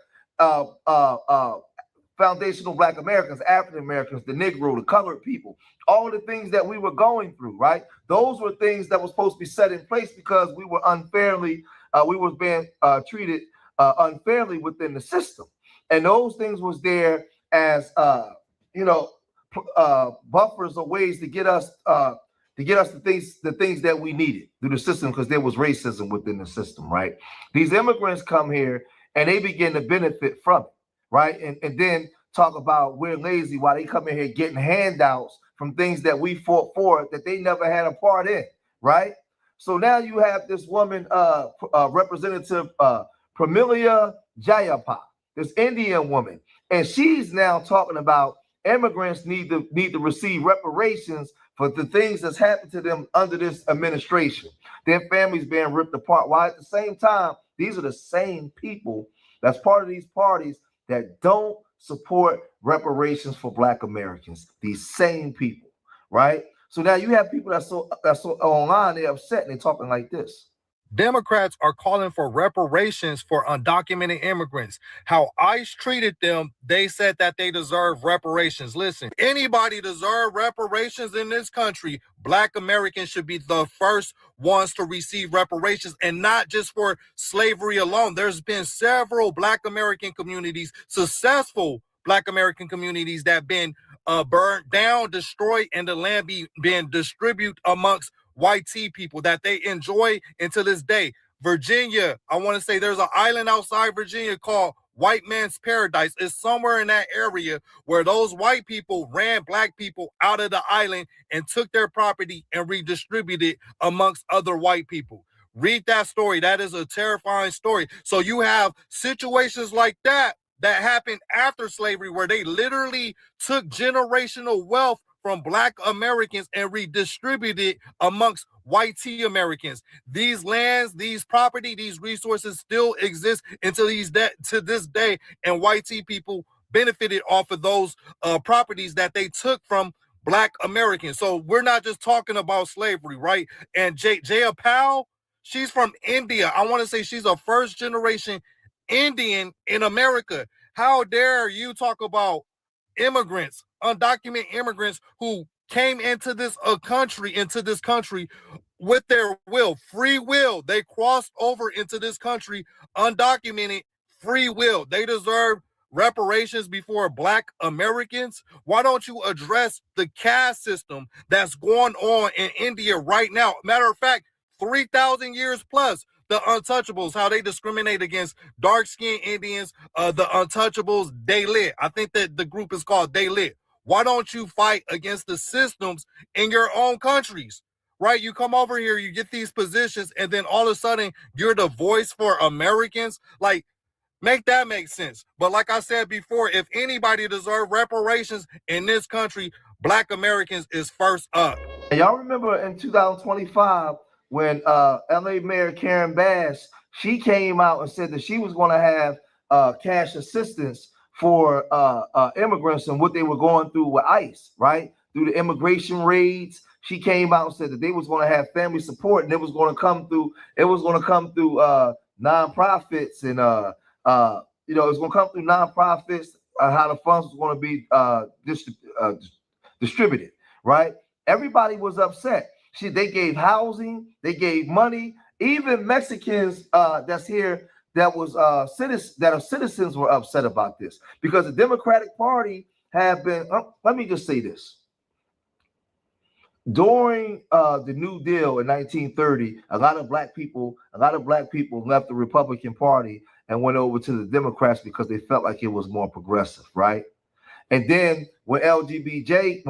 foundational Black Americans, African Americans, the Negro, the colored people, all the things that we were going through, right? Those were things that were supposed to be set in place because we were unfairly, we were being treated unfairly within the system. And those things was there as, buffers or ways to get us the things that we needed through the system, because there was racism within the system, right? These immigrants come here and they begin to benefit from it, right? And then talk about we're lazy while they come in here getting handouts from things that we fought for that they never had a part in, right? So now you have this woman, Representative PRAMILLA JAYAPAL, this Indian woman, and she's now talking about immigrants need to receive reparations for the things that's happened to them under this administration. Their families being ripped apart. While at the same time, these are the same people that's part of these parties that don't support reparations for Black Americans. These same people, right? So now you have people that's so online, they're upset and they're talking like this. Democrats are calling for reparations for undocumented immigrants. How ICE treated them, they said that they deserve reparations. Listen, anybody deserve reparations in this country. Black Americans should be the first ones to receive reparations, and not just for slavery alone. There's been several Black American communities, successful Black American communities, that have been burned down, destroyed, and the land being distributed amongst white tea people that they enjoy until this day. Virginia, I want to say there's an island outside Virginia called White Man's Paradise. It's somewhere in that area where those white people ran Black people out of the island and took their property and redistributed it amongst other white people. Read that story. That is a terrifying story. So you have situations like that happened after slavery where they literally took generational wealth from Black Americans and redistributed it amongst white tea Americans. These lands, these property, these resources still exist until to this day, and white tea people benefited off of those properties that they took from Black Americans. So we're not just talking about slavery, right? And JAYAPAL, she's from India. I want to say she's a first generation Indian in America. How dare you talk about immigrants, undocumented immigrants who came into this country with their will, free will. They crossed over into this country undocumented, free will. They deserve reparations before Black Americans. Why don't you address the caste system that's going on in India right now? Matter of fact, 3,000 years plus. The untouchables, how they discriminate against dark-skinned Indians, the untouchables, Dalit. I think that the group is called Dalit. Why don't you fight against the systems in your own countries, right? You come over here, you get these positions, and then all of a sudden you're the voice for Americans. Like, make that make sense. But like I said before, if anybody deserves reparations in this country, Black Americans is first up. And y'all remember in 2025, when LA Mayor Karen Bass, she came out and said that she was going to have cash assistance for immigrants and what they were going through with ICE, right? Through the immigration raids, she came out and said that they was going to have family support, and it was going to come through. It was going to come through nonprofits, and it was going to come through nonprofits. How the funds was going to be distributed, right? Everybody was upset. They gave housing, they gave money. Even Mexicans that's here that are citizens were upset about this, because the Democratic Party have been. Let me just say this: during the New Deal in 1930, a lot of black people left the Republican Party and went over to the Democrats because they felt like it was more progressive, right? And then when LBJ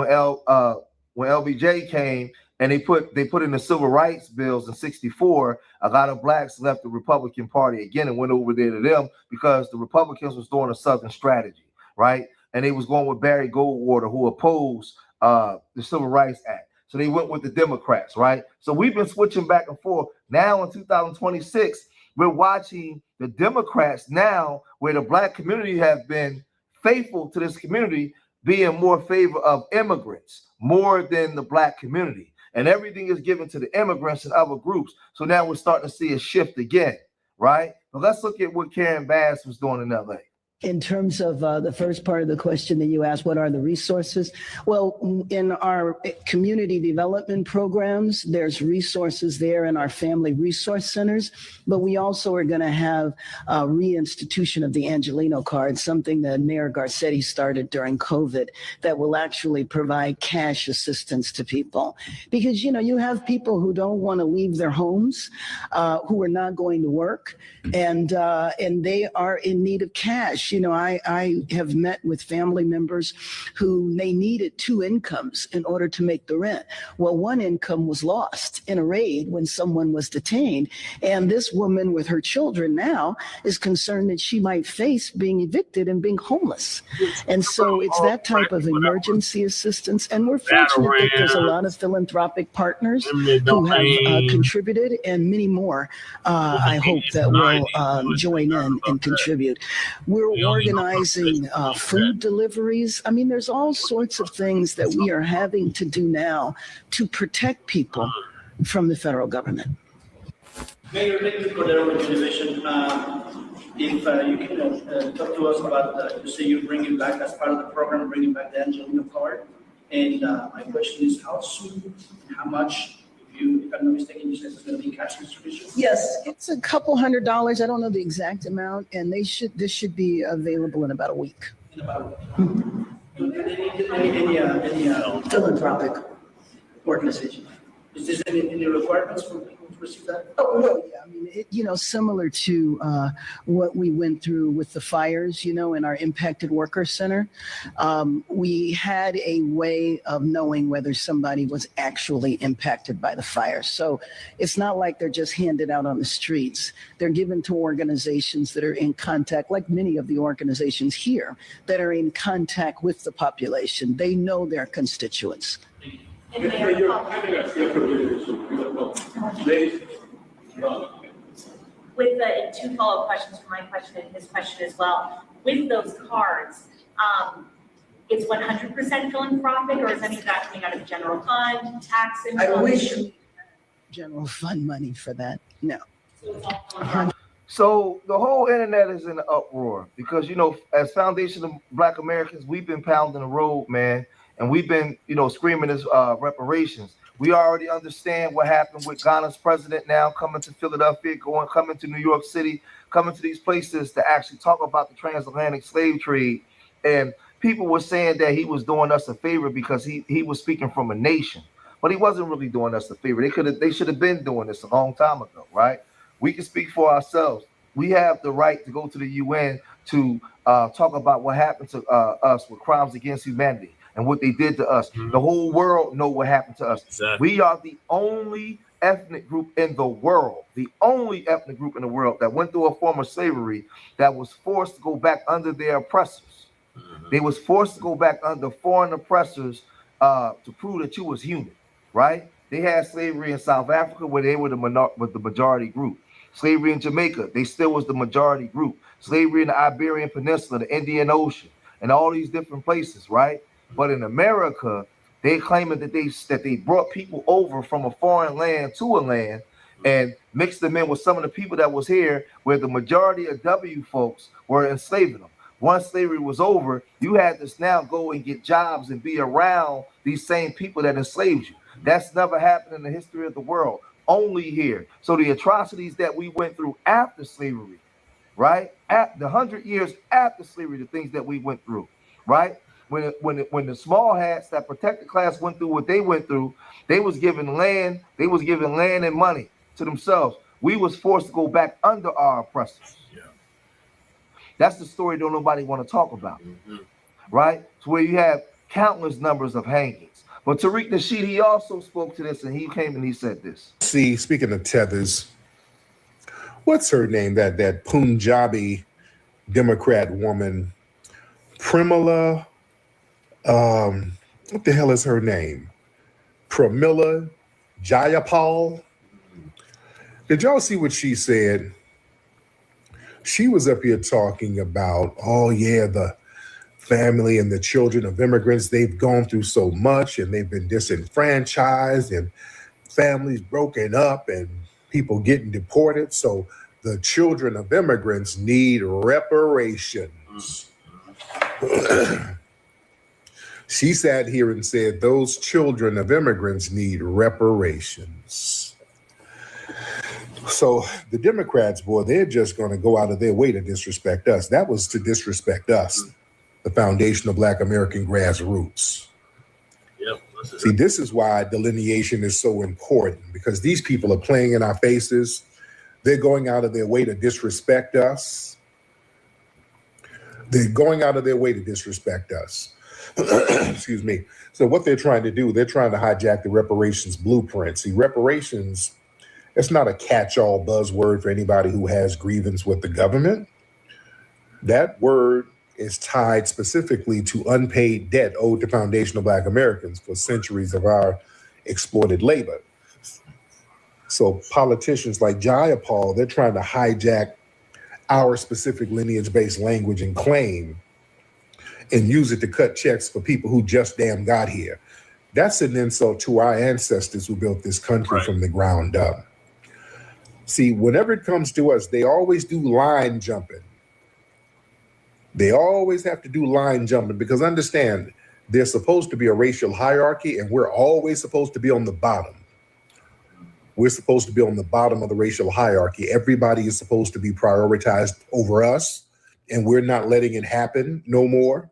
came, and they put in the civil rights bills in '64, a lot of blacks left the Republican Party again and went over there to them because the Republicans was doing a Southern strategy, right? And they was going with Barry Goldwater, who opposed the Civil Rights Act. So they went with the Democrats, right? So we've been switching back and forth. Now in 2026, we're watching the Democrats now, where the Black community have been faithful to this community, be in more favor of immigrants more than the Black community. And everything is given to the immigrants and other groups. So now we're starting to see a shift again, right? But let's look at what Karen Bass was doing in LA. In terms of the first part of the question that you asked, what are the resources? Well, in our community development programs, there's resources there in our family resource centers, but we also are going to have a reinstitution of the Angelino card, something that Mayor Garcetti started during COVID, that will actually provide cash assistance to people. Because, you have people who don't want to leave their homes, who are not going to work, and they are in need of cash. You know, I have met with family members who they needed 2 incomes in order to make the rent. Well, 1 income was lost in a raid when someone was detained. And this woman with her children now is concerned that she might face being evicted and being homeless. And so it's that type of emergency assistance. And we're fortunate that there's a lot of philanthropic partners who have contributed, and many more, I hope, that will join in and contribute. We're organizing food deliveries. I mean, there's all sorts of things that we are having to do now to protect people from the federal government. Mayor, thank you for the organization. If you can talk to us about, you say you're bringing back, as part of the program, bringing back the Angelino card. And my question is, how soon, how much? If I'm not mistaken, you said it's going to be cash distribution? Yes, it's a couple $100s. I don't know the exact amount, and this should be available in about a week. In about a week. Any Philanthropic organization. Is there any requirements for people to receive that? Oh, no, yeah. I mean, similar to what we went through with the fires, in our impacted worker center, we had a way of knowing whether somebody was actually impacted by the fire. So it's not like they're just handed out on the streets. They're given to organizations that are in contact, like many of the organizations here, that are in contact with the population. They know their constituents. And with the 2 follow-up questions from my question and his question as well, with those cards, it's 100% philanthropic, or is any of that coming out of general fund, tax income? I wish general fund money for that. No. So the whole internet is in an uproar because, as Foundation of Black Americans, we've been pounding the road, man. And we've been, screaming as reparations. We already understand what happened with Ghana's president now coming to Philadelphia, coming to New York City, coming to these places to actually talk about the transatlantic slave trade. And people were saying that he was doing us a favor because he was speaking from a nation. But he wasn't really doing us a favor. They should have been doing this a long time ago, right? We can speak for ourselves. We have the right to go to the UN to talk about what happened to us with crimes against humanity and what they did to us. The whole world know what happened to us. Exactly. We are the only ethnic group in the world, that went through a form of slavery that was forced to go back under their oppressors. They was forced to go back under foreign oppressors to prove that you was human, right? They had slavery in South Africa where they were the majority group. Slavery in Jamaica, they still was the majority group. Slavery in the Iberian Peninsula, the Indian Ocean, and all these different places, right? But in America, they claiming that they brought people over from a foreign land to a land and mixed them in with some of the people that was here, where the majority of W folks were enslaving them. Once slavery was over, you had to now go and get jobs and be around these same people that enslaved you. That's never happened in the history of the world, only here. So the atrocities that we went through after slavery, right? At the 100 years after slavery, the things that we went through, right? When the small hats that protected class went through what they went through, they was given land and money to themselves. We was forced to go back under our oppressors. Yeah. That's the story that nobody want to talk about, right? So where you have countless numbers of hangings. But Tariq Nasheed, he also spoke to this, and he came and he said this. See, speaking of tethers, what's her name? That Punjabi Democrat woman, PRAMILLA. What the hell is her name? PRAMILLA JAYAPAL. Did y'all see what she said? She was up here talking about, oh yeah, the family and the children of immigrants, they've gone through so much and they've been disenfranchised and families broken up and people getting deported. So the children of immigrants need reparations. She sat here and said those children of immigrants need reparations. So the Democrats, boy, they're just going to go out of their way to disrespect us. That was to disrespect us, the Foundation of Black American Grassroots. Yep. See, this is why delineation is so important, because these people are playing in our faces. They're going out of their way to disrespect us. They're going out of their way to disrespect us. Excuse me. So what they're trying to do, they're trying to hijack the reparations blueprint. See, reparations, it's not a catch-all buzzword for anybody who has grievance with the government. That word is tied specifically to unpaid debt owed to foundational Black Americans for centuries of our exploited labor. So politicians like JAYAPAL, they're trying to hijack our specific lineage-based language and claim and use it to cut checks for people who just damn got here. That's an insult to our ancestors who built this country from the ground up. See, whenever it comes to us, they always do line jumping. They always have to do line jumping because understand, there's supposed to be a racial hierarchy and we're always supposed to be on the bottom. We're supposed to be on the bottom of the racial hierarchy. Everybody is supposed to be prioritized over us, and we're not letting it happen no more.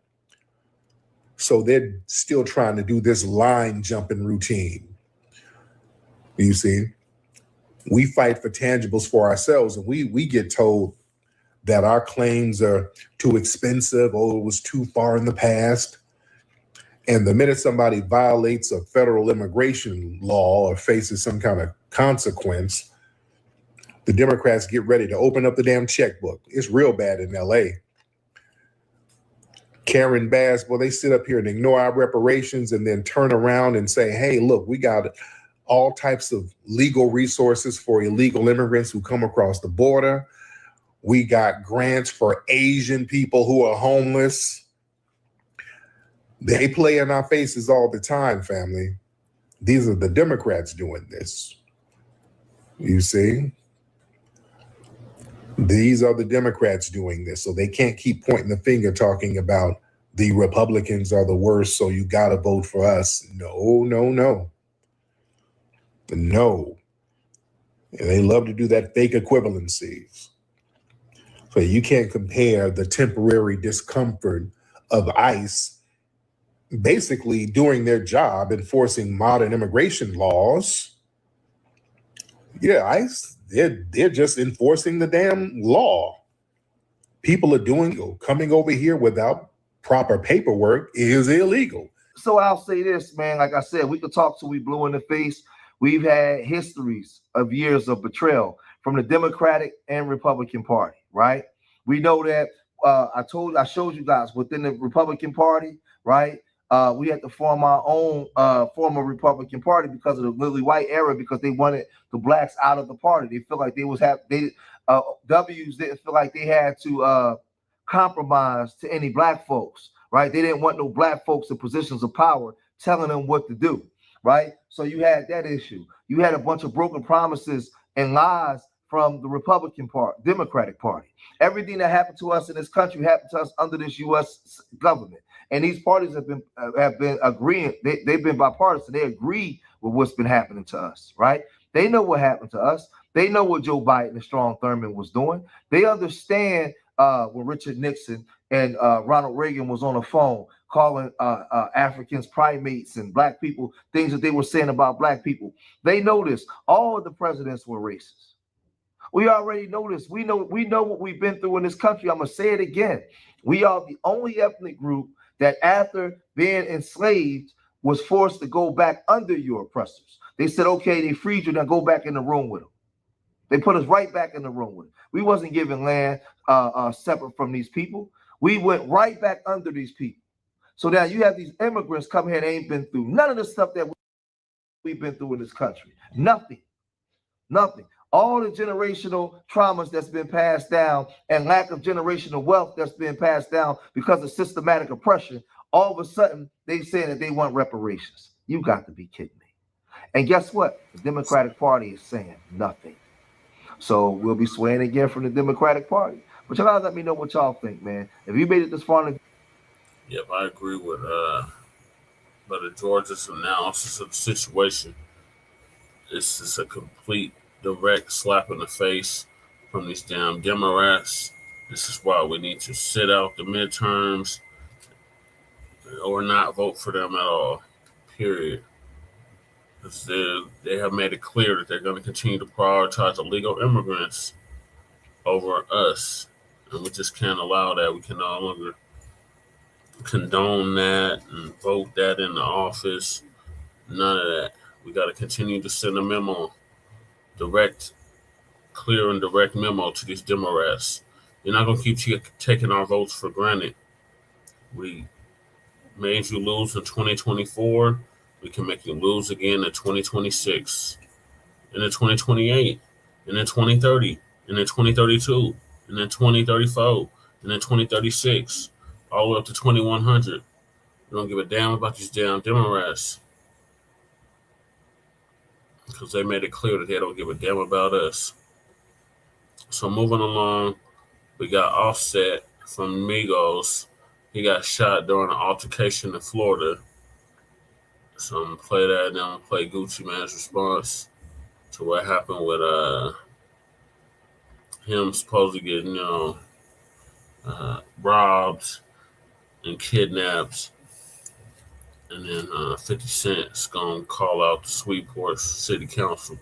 So they're still trying to do this line jumping routine. You see, we fight for tangibles for ourselves, and we get told that our claims are too expensive, or it was too far in the past. And the minute somebody violates a federal immigration law or faces some kind of consequence, the Democrats get ready to open up the damn checkbook. It's real bad in LA. Karen Bass, well, they sit up here and ignore our reparations and then turn around and say, hey, look, we got all types of legal resources for illegal immigrants who come across the border. We got grants for Asian people who are homeless. They play in our faces all the time, family. These are the Democrats doing this. You see? These are the Democrats doing this. So they can't keep pointing the finger talking about the Republicans are the worst, so you got to vote for us. No, no, no. No. And they love to do that fake equivalencies. So you can't compare the temporary discomfort of ICE basically doing their job enforcing modern immigration laws. Yeah, ICE, they're just enforcing the damn law. People are coming over here without proper paperwork is illegal. So I'll say this, man, like I said, we could talk till we blue in the face. We've had histories of years of betrayal from the Democratic and Republican Party, right? We know that I showed you guys within the Republican Party, right? We had to form our own form of Republican Party because of the lily white era, because they wanted the blacks out of the party. They feel like W's didn't feel like they had to compromise to any black folks, right? They didn't want no black folks in positions of power telling them what to do, right? So you had that issue. You had a bunch of broken promises and lies from the Republican Party, Democratic Party. Everything that happened to us in this country happened to us under this U.S. government. And these parties have been agreeing. They've been bipartisan. They agree with what's been happening to us, right? They know what happened to us. They know what Joe Biden and Strom Thurmond was doing. They understand when Richard Nixon and Ronald Reagan was on the phone calling Africans primates and black people, things that they were saying about black people. They know this. All of the presidents were racist. We already know this. We know what we've been through in this country. I'm going to say it again. We are the only ethnic group that after being enslaved was forced to go back under your oppressors. They said, okay, they freed you, now go back in the room with them. They put us right back in the room with them. We wasn't given land separate from these people. We went right back under these people. So now you have these immigrants come here and ain't been through none of the stuff that we've been through in this country. Nothing. All the generational traumas that's been passed down and lack of generational wealth that's been passed down because of systematic oppression, all of a sudden they say that they want reparations. You got to be kidding me. And guess what? The Democratic Party is saying nothing. So we'll be swaying again from the Democratic Party. But y'all gotta let me know what y'all think, man. If you made it this far. Yep, I agree with Brother George's analysis of the situation. This is a complete direct slap in the face from these damn Democrats. This is why we need to sit out the midterms or not vote for them at all, period. Because they have made it clear that they're going to continue to prioritize illegal immigrants over us. And we just can't allow that. We can no longer condone that and vote that in the office. None of that. We got to continue to send a memo, clear and direct memo to these Democrats. You're not going to keep taking our votes for granted. We made you lose in 2024. We can make you lose again in 2026, and in 2028, and in 2030, and in 2032, and in 2034, and in 2036, all the way up to 2100. We don't give a damn about these damn Democrats because they made it clear that they don't give a damn about us. So moving along, we got Offset from Migos. He got shot during an altercation in Florida. So I'm gonna play that, and then I'm gonna play Gucci Mane's response to what happened with him supposedly getting, robbed and kidnapped. And then 50 Cent's gonna call out the Shreveport City Council.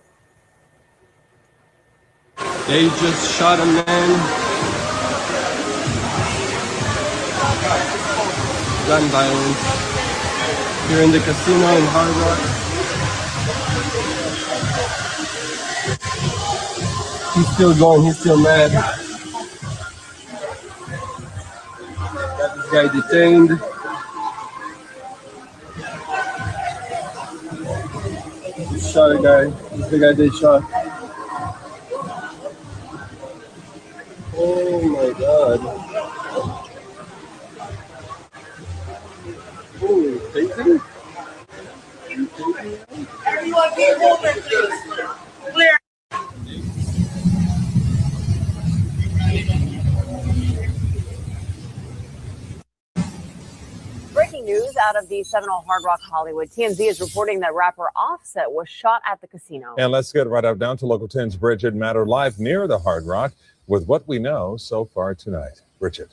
They just shot a man. Gun violence here in the casino in Hard Rock. He's still going, he's still mad. Got this guy detained. He shot a guy. This is the guy they shot. Oh my god. Oh, tasing? Everyone keep moving, please. Clear. Breaking news out of the Seminole Hard Rock Hollywood. TMZ is reporting that rapper Offset was shot at the casino. And let's get right up down to Local 10's Bridget Matter live near the Hard Rock with what we know so far tonight. Bridget.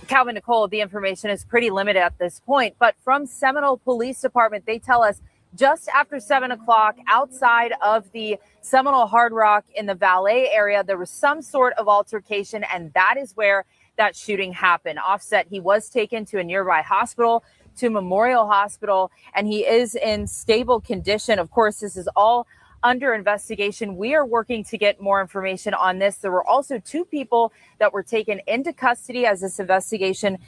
Calvin, Nicole, the information is pretty limited at this point, but from Seminole Police Department, they tell us just after 7 o'clock outside of the Seminole Hard Rock in the Valet area, there was some sort of altercation, and that is where that shooting happened. Offset, he was taken to a nearby hospital, to Memorial Hospital, and he is in stable condition. Of course, this is all under investigation. We are working to get more information on this. There were also 2 people that were taken into custody as this investigation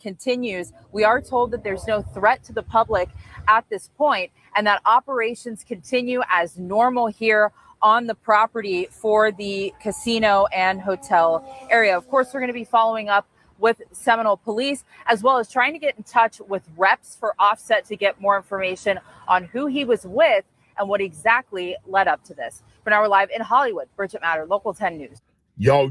continues. We are told that there's no threat to the public at this point and that operations continue as normal here on the property for the casino and hotel area. Of course, we're going to be following up with Seminole Police, as well as trying to get in touch with reps for Offset to get more information on who he was with and what exactly led up to this. For now, we're live in Hollywood. Bridget Matter, Local 10 News. Yo,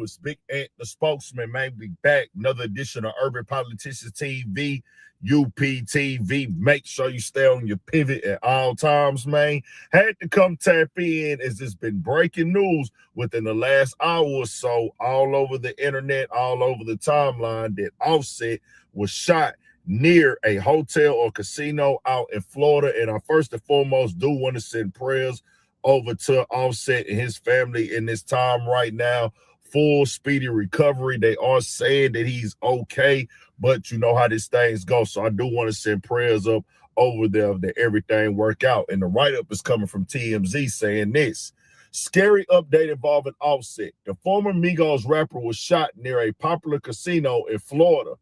it's Big Ant, the spokesman, man. We back. Another edition of Urban Politicians TV, UPTV. Make sure you stay on your pivot at all times, man. Had to come tap in as it's been breaking news within the last hour or so all over the internet, all over the timeline that Offset was shot near a hotel or casino out in Florida. And I first and foremost do want to send prayers over to Offset and his family in this time right now. Full speedy recovery. They are saying that he's okay, but you know how these things go. So I do want to send prayers up over there that everything work out. And the write-up is coming from TMZ saying this. Scary update involving Offset. The former Migos rapper was shot near a popular casino in Florida.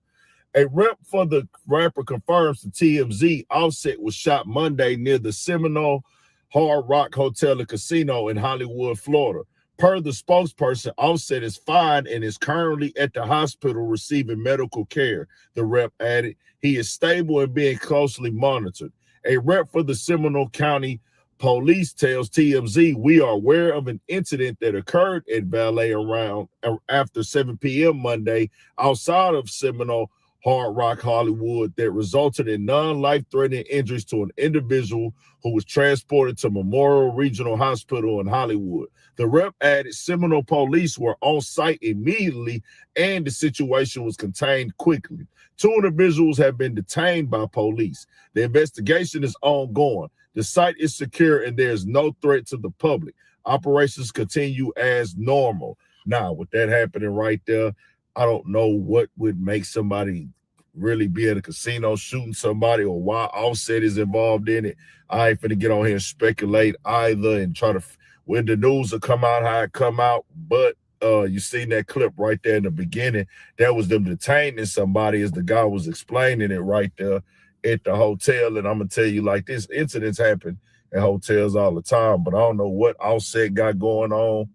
A rep for the rapper confirms to TMZ Offset was shot Monday near the Seminole Hard Rock Hotel and Casino in Hollywood, Florida. Per the spokesperson, Offset is fine and is currently at the hospital receiving medical care. The rep added, he is stable and being closely monitored. A rep for the Seminole County Police tells TMZ, we are aware of an incident that occurred at Valet around after 7 p.m. Monday outside of Seminole Hard Rock Hollywood that resulted in non-life-threatening injuries to an individual who was transported to Memorial Regional Hospital in Hollywood. The rep added Seminole police were on site immediately and the situation was contained quickly. 2 individuals have been detained by police. The investigation is ongoing. The site is secure and there is no threat to the public. Operations continue as normal. Now, with that happening right there, I don't know what would make somebody really be at a casino shooting somebody or why Offset is involved in it. I ain't finna get on here and speculate either and try to, when the news will come out, how it come out. But you seen that clip right there in the beginning. That was them detaining somebody as the guy was explaining it right there at the hotel. And I'm gonna tell you, like, this incidents happen at hotels all the time, but I don't know what Offset got going on.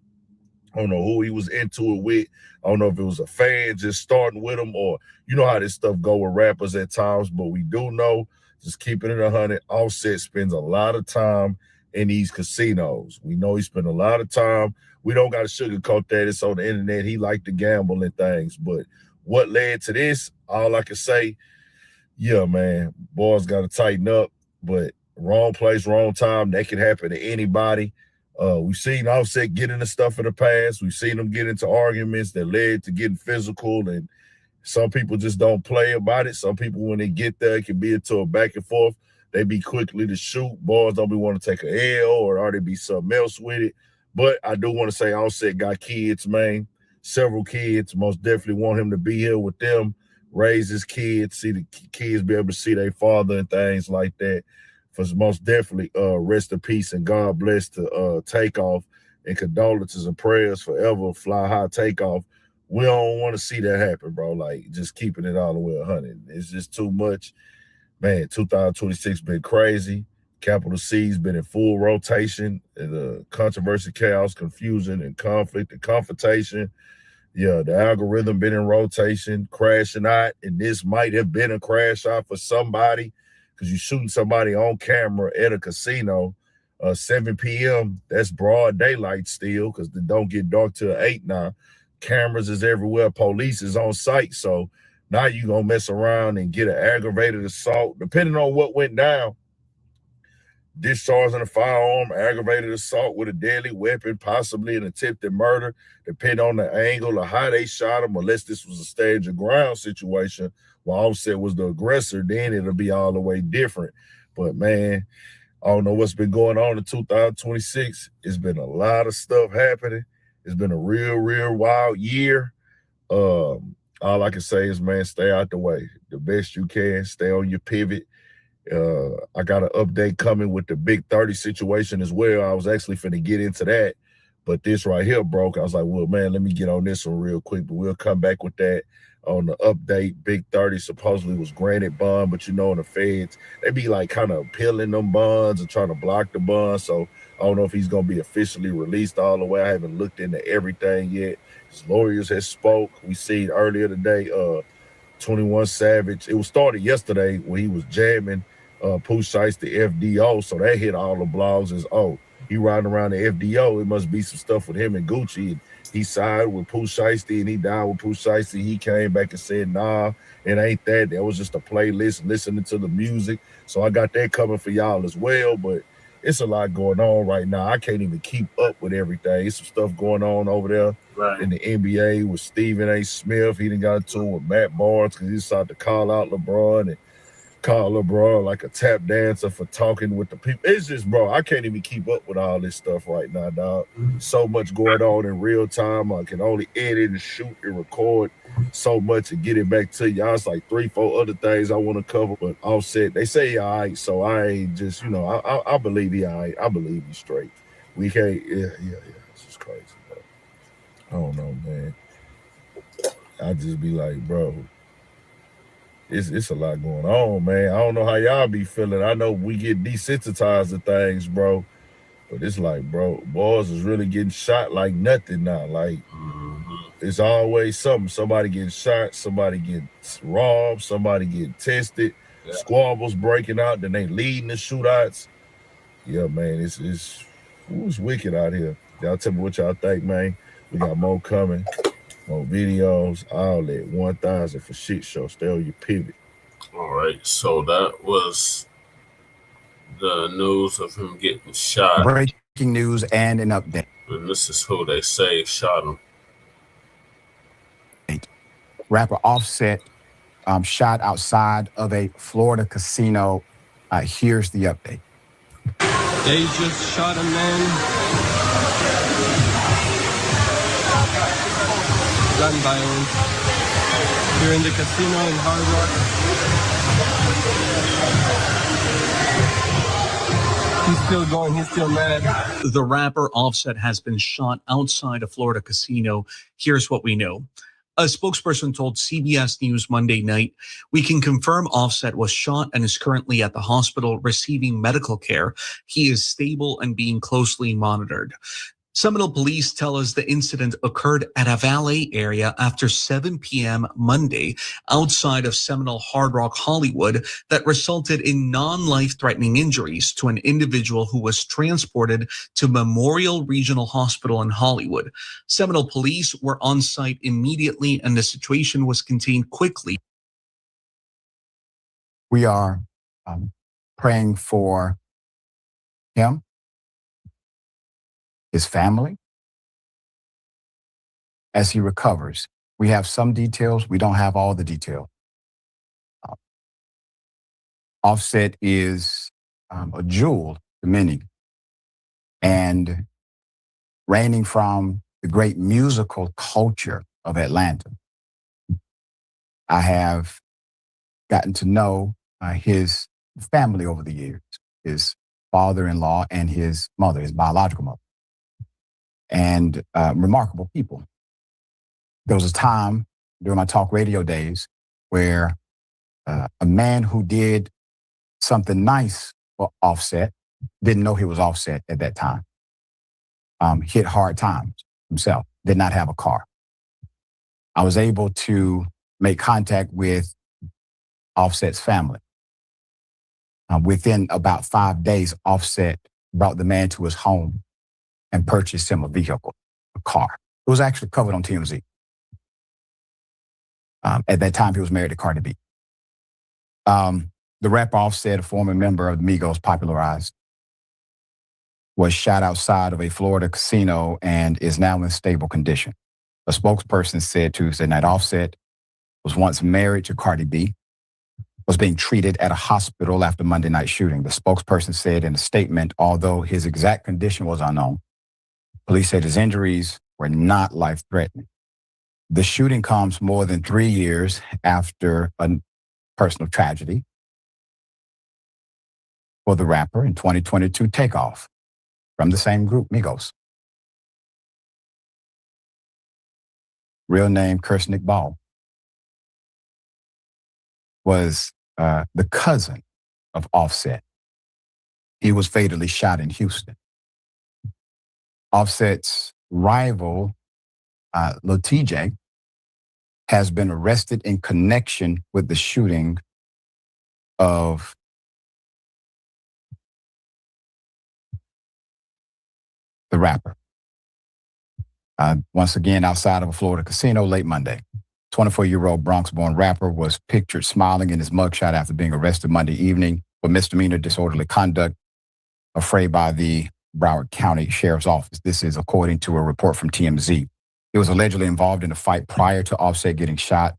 I don't know who he was into it with. I don't know if it was a fan just starting with him, or you know how this stuff go with rappers at times, but we do know, just keeping it 100, Offset spends a lot of time in these casinos. We know he spent a lot of time. We don't got to sugarcoat that. It's on the internet. He liked to gamble and things, but what led to this, all I can say, yeah, man, boys got to tighten up, but wrong place, wrong time, that can happen to anybody. We've seen Offset get into stuff in the past. We've seen him get into arguments that led to getting physical, and some people just don't play about it. Some people, when they get there, it can be into a back and forth. They be quickly to shoot. Boys don't be want to take a L, or there be something else with it. But I do want to say Offset got kids, man. Several kids. Most definitely want him to be here with them, raise his kids, see the kids be able to see their father and things like that. For most definitely, rest in peace and God bless to Takeoff, and condolences and prayers forever. Fly high Takeoff. We don't want to see that happen, bro. Like, just keeping it all the way 100. It's just too much. Man, 2026 been crazy. Capital C's been in full rotation. The controversy, chaos, confusion, and conflict and confrontation. Yeah, the algorithm been in rotation, crashing out, and this might have been a crash out for somebody, because you're shooting somebody on camera at a casino, 7 p.m., that's broad daylight still, because they don't get dark till 8 now. Cameras is everywhere. Police is on site. So now you're going to mess around and get an aggravated assault, depending on what went down. Discharging a firearm, aggravated assault with a deadly weapon, possibly an attempted murder, depending on the angle or how they shot him, unless this was a stage of ground situation while Offset was the aggressor, then it'll be all the way different. But, man, I don't know what's been going on in 2026. It's been a lot of stuff happening. It's been a real wild year. All I can say is, man, stay out the way the best you can. Stay on your pivot. I got an update coming with the Big 30 situation as well. I was actually finna get into that, but this right here broke. I was like, well, man, let me get on this one real quick, but we'll come back with that on the update. Big 30 supposedly was granted bond, but you know, in the feds, they be like kind of appealing them bonds and trying to block the bond. So I don't know if he's going to be officially released all the way. I haven't looked into everything yet. His lawyers have spoke. We seen earlier today, 21 Savage. It was started yesterday when he was jamming Pooh Shiesty, the FDO. So that hit all the blogs as, oh, he riding around the FDO. It must be some stuff with him and Gucci. And he sided with Pooh Shiesty and he died with Pooh Shiesty. He came back and said, nah, it ain't that. That was just a playlist, listening to the music. So I got that coming for y'all as well. But it's a lot going on right now. I can't even keep up with everything. It's some stuff going on over there in the NBA with Stephen A. Smith. He done got into it with Matt Barnes because he decided to call out LeBron and call LeBron like a tap dancer for talking with the people. It's just, bro, I can't even keep up with all this stuff right now, dog. So much going on in real time. I can only edit and shoot and record so much and get it back to y'all. It's like 3-4 other things I want to cover, but Offset, they say he all right, so I ain't just, you know, I believe he all right. I believe he's straight. We can't, yeah. It's just crazy, bro. I don't know, man. I just be like, bro, it's a lot going on, man. I don't know how y'all be feeling. I know we get desensitized to things, bro. But it's like, bro, boys is really getting shot like nothing now. Like, it's always something. Somebody getting shot, somebody getting robbed, somebody getting tested, squabbles breaking out, then they leading the shootouts. Yeah, man, it's wicked out here. Y'all tell me what y'all think, man. We got more coming. More videos, all that. 1,000 for shit show. Stay on your pivot. All right, so that was the news of him getting shot. Breaking news and an update. And this is who they say shot him. Rapper Offset shot outside of a Florida casino. Here's the update. They just shot a man Gun violence here in the casino in Hard Rock. He's still going, he's still mad. The rapper Offset has been shot outside a Florida casino. Here's what we know. A spokesperson told CBS News Monday night, "We can confirm Offset was shot and is currently at the hospital receiving medical care. He is stable and being closely monitored." Seminole police tell us the incident occurred at a valet area after 7 p.m. Monday outside of Seminole Hard Rock Hollywood that resulted in non-life-threatening injuries to an individual who was transported to Memorial Regional Hospital in Hollywood. Seminole police were on site immediately and the situation was contained quickly. We are praying for him, his family, as he recovers. We have some details. We don't have all the detail. Offset is a jewel to many, and reigning from the great musical culture of Atlanta. I have gotten to know his family over the years, his father-in-law and his mother, his biological mother. And remarkable people. There was a time during my talk radio days where a man who did something nice for Offset, didn't know he was Offset at that time, hit hard times himself, did not have a car. I was able to make contact with Offset's family. Within about 5 days, Offset brought the man to his home and purchased him a vehicle, a car. It was actually covered on TMZ. At that time, he was married to Cardi B. The rapper Offset, a former member of the Migos, popularized, was shot outside of a Florida casino and is now in stable condition. A spokesperson said Tuesday night Offset was once married to Cardi B, was being treated at a hospital after Monday night shooting. The spokesperson said in a statement, although his exact condition was unknown, police said his injuries were not life-threatening. The shooting comes more than 3 years after a personal tragedy for the rapper in 2022 Takeoff from the same group, Migos. Real name, Kirsnick Ball, was the cousin of Offset. He was fatally shot in Houston. Offset's rival, Lil Tjay, has been arrested in connection with the shooting of the rapper. Once again, outside of a Florida casino late Monday. 24-year-old Bronx-born rapper was pictured smiling in his mugshot after being arrested Monday evening for misdemeanor disorderly conduct, afraid by the Broward County Sheriff's Office. This is according to a report from TMZ. He was allegedly involved in a fight prior to Offset getting shot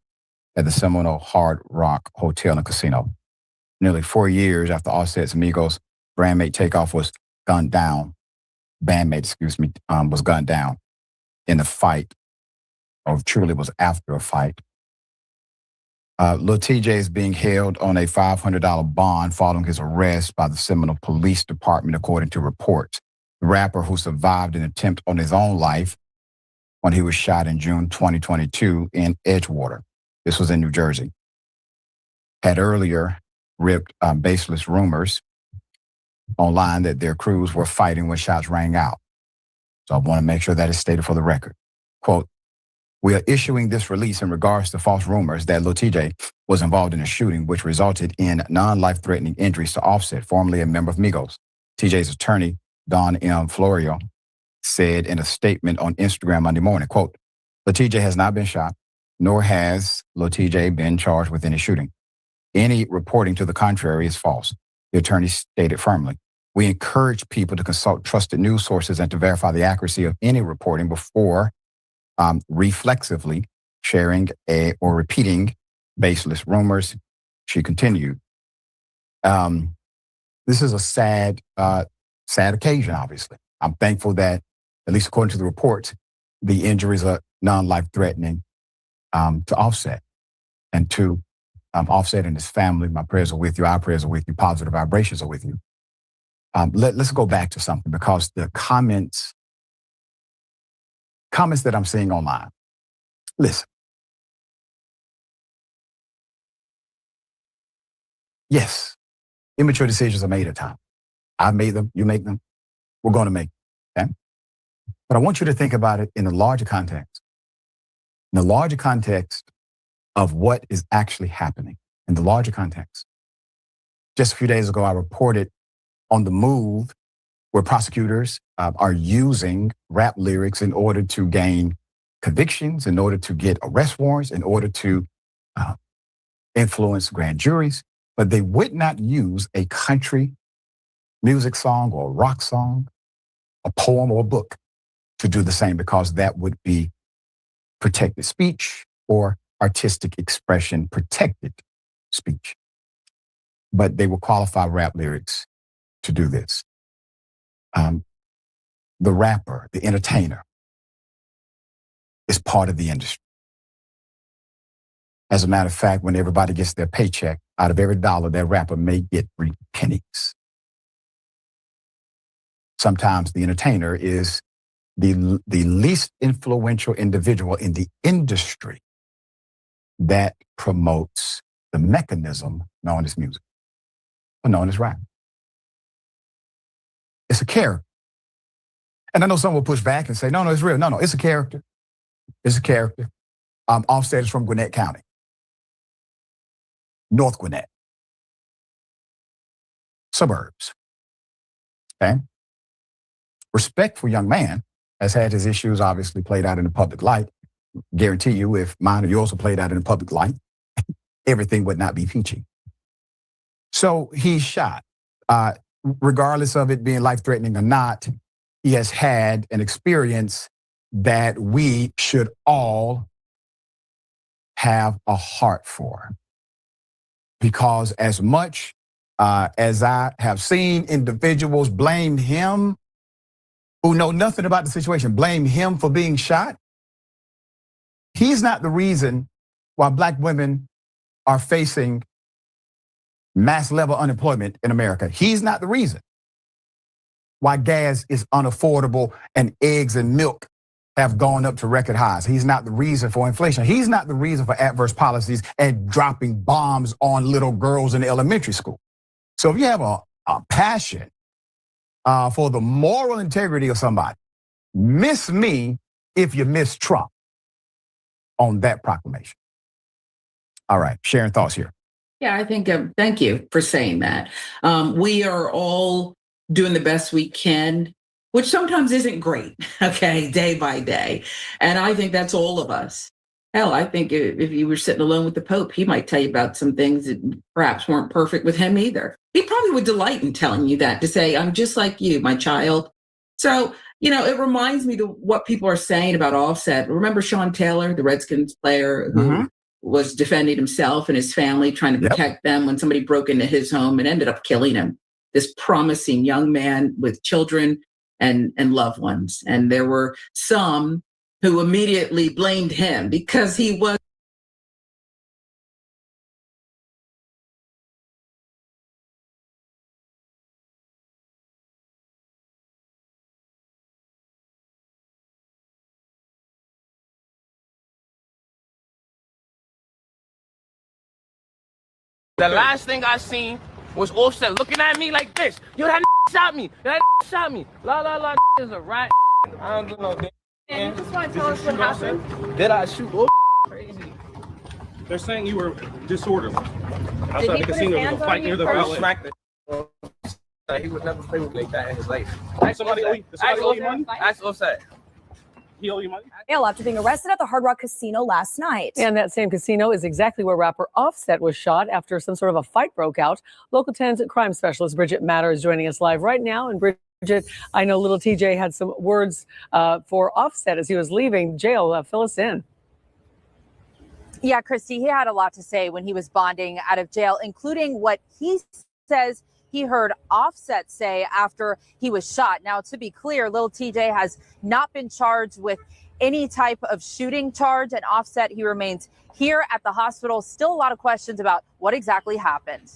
at the Seminole Hard Rock Hotel and Casino. Nearly 4 years after Offset's Migos bandmate Takeoff was gunned down, was gunned down in a fight, or truly was after a fight. Lil Tjay is being held on a $500 bond following his arrest by the Seminole Police Department, according to reports. The rapper, who survived an attempt on his own life when he was shot in June 2022 in Edgewater. This was in New Jersey. Had earlier ripped baseless rumors online that their crews were fighting when shots rang out. So I want to make sure that is stated for the record. Quote, "We are issuing this release in regards to false rumors that Lil Tjay was involved in a shooting which resulted in non-life-threatening injuries to Offset, formerly a member of Migos." TJ's attorney, Don M. Florio, said in a statement on Instagram Monday morning, quote, "Lil Tjay has not been shot, nor has Lil Tjay been charged with any shooting. Any reporting to the contrary is false," the attorney stated firmly. "We encourage people to consult trusted news sources and to verify the accuracy of any reporting before reflexively sharing or repeating baseless rumors." She continued. This is a sad occasion, obviously. I'm thankful that at least according to the reports, the injuries are non-life threatening to Offset. And to Offset and his family, my prayers are with you, our prayers are with you, positive vibrations are with you. Let's go back to something, because the comments that I'm seeing online. Listen. Yes, immature decisions are made at times. I've made them, you make them, we're going to make them, okay? But I want you to think about it in the larger context. In the larger context of what is actually happening. In the larger context. Just a few days ago, I reported on the move where prosecutors are using rap lyrics in order to gain convictions, in order to get arrest warrants, in order to influence grand juries, but they would not use a country music song or a rock song, a poem or a book to do the same, because that would be protected speech or artistic expression protected speech. But they will qualify rap lyrics to do this. The rapper, the entertainer, is part of the industry. As a matter of fact, when everybody gets their paycheck, out of every dollar, that rapper may get 3 pennies. Sometimes the entertainer is the least influential individual in the industry that promotes the mechanism known as music, or known as rap. It's a character. And I know someone will push back and say, no, it's real. No, it's a character. It's a character. Offset is from Gwinnett County. North Gwinnett. Suburbs. Okay? Respectful young man has had his issues obviously played out in the public light. Guarantee you, if mine or yours were played out in the public light, everything would not be peachy. So he's shot. Regardless of it being life-threatening or not, he has had an experience that we should all have a heart for. Because as much as I have seen individuals blame him who know nothing about the situation, blame him for being shot, he's not the reason why Black women are facing mass level unemployment in America. He's not the reason why gas is unaffordable and eggs and milk have gone up to record highs. He's not the reason for inflation. He's not the reason for adverse policies and dropping bombs on little girls in elementary school. So if you have a passion for the moral integrity of somebody, miss me if you miss Trump on that proclamation. All right, sharing thoughts here. Yeah, I think, thank you for saying that. We are all doing the best we can, which sometimes isn't great, okay, day by day. And I think that's all of us. Hell, I think if you were sitting alone with the Pope, he might tell you about some things that perhaps weren't perfect with him either. He probably would delight in telling you that, to say, I'm just like you, my child. So, it reminds me of what people are saying about Offset. Remember Sean Taylor, the Redskins player who was defending himself and his family, trying to protect them when somebody broke into his home and ended up killing him? This promising young man with children and loved ones. And there were some who immediately blamed him because he was. The last thing I seen was Offset looking at me like this. Yo, that shot me. That shot me. La la la is a rat. I don't do no damn. And you just want to tell us what happened? Did I shoot? Oh, Crazy. They're saying you were disorderly. Outside he the put casino, his there was a hands fight on near you the first? valet. smacked it. He would never play with me like that in his life. Somebody owe you money? Ask Offset. He owe you money? Bail after being arrested at the Hard Rock Casino last night. And that same casino is exactly where rapper Offset was shot after some sort of a fight broke out. Local Tenants and crime specialist Bridget Matter is joining us live right now. And Bridget, I know little Tjay had some words for Offset as he was leaving jail. Fill us in. Yeah, Christy, he had a lot to say when he was bonding out of jail, including what he says he heard Offset say after he was shot. Now, to be clear, Lil Tjay has not been charged with any type of shooting charge, and Offset, he remains here at the hospital. Still a lot of questions about what exactly happened.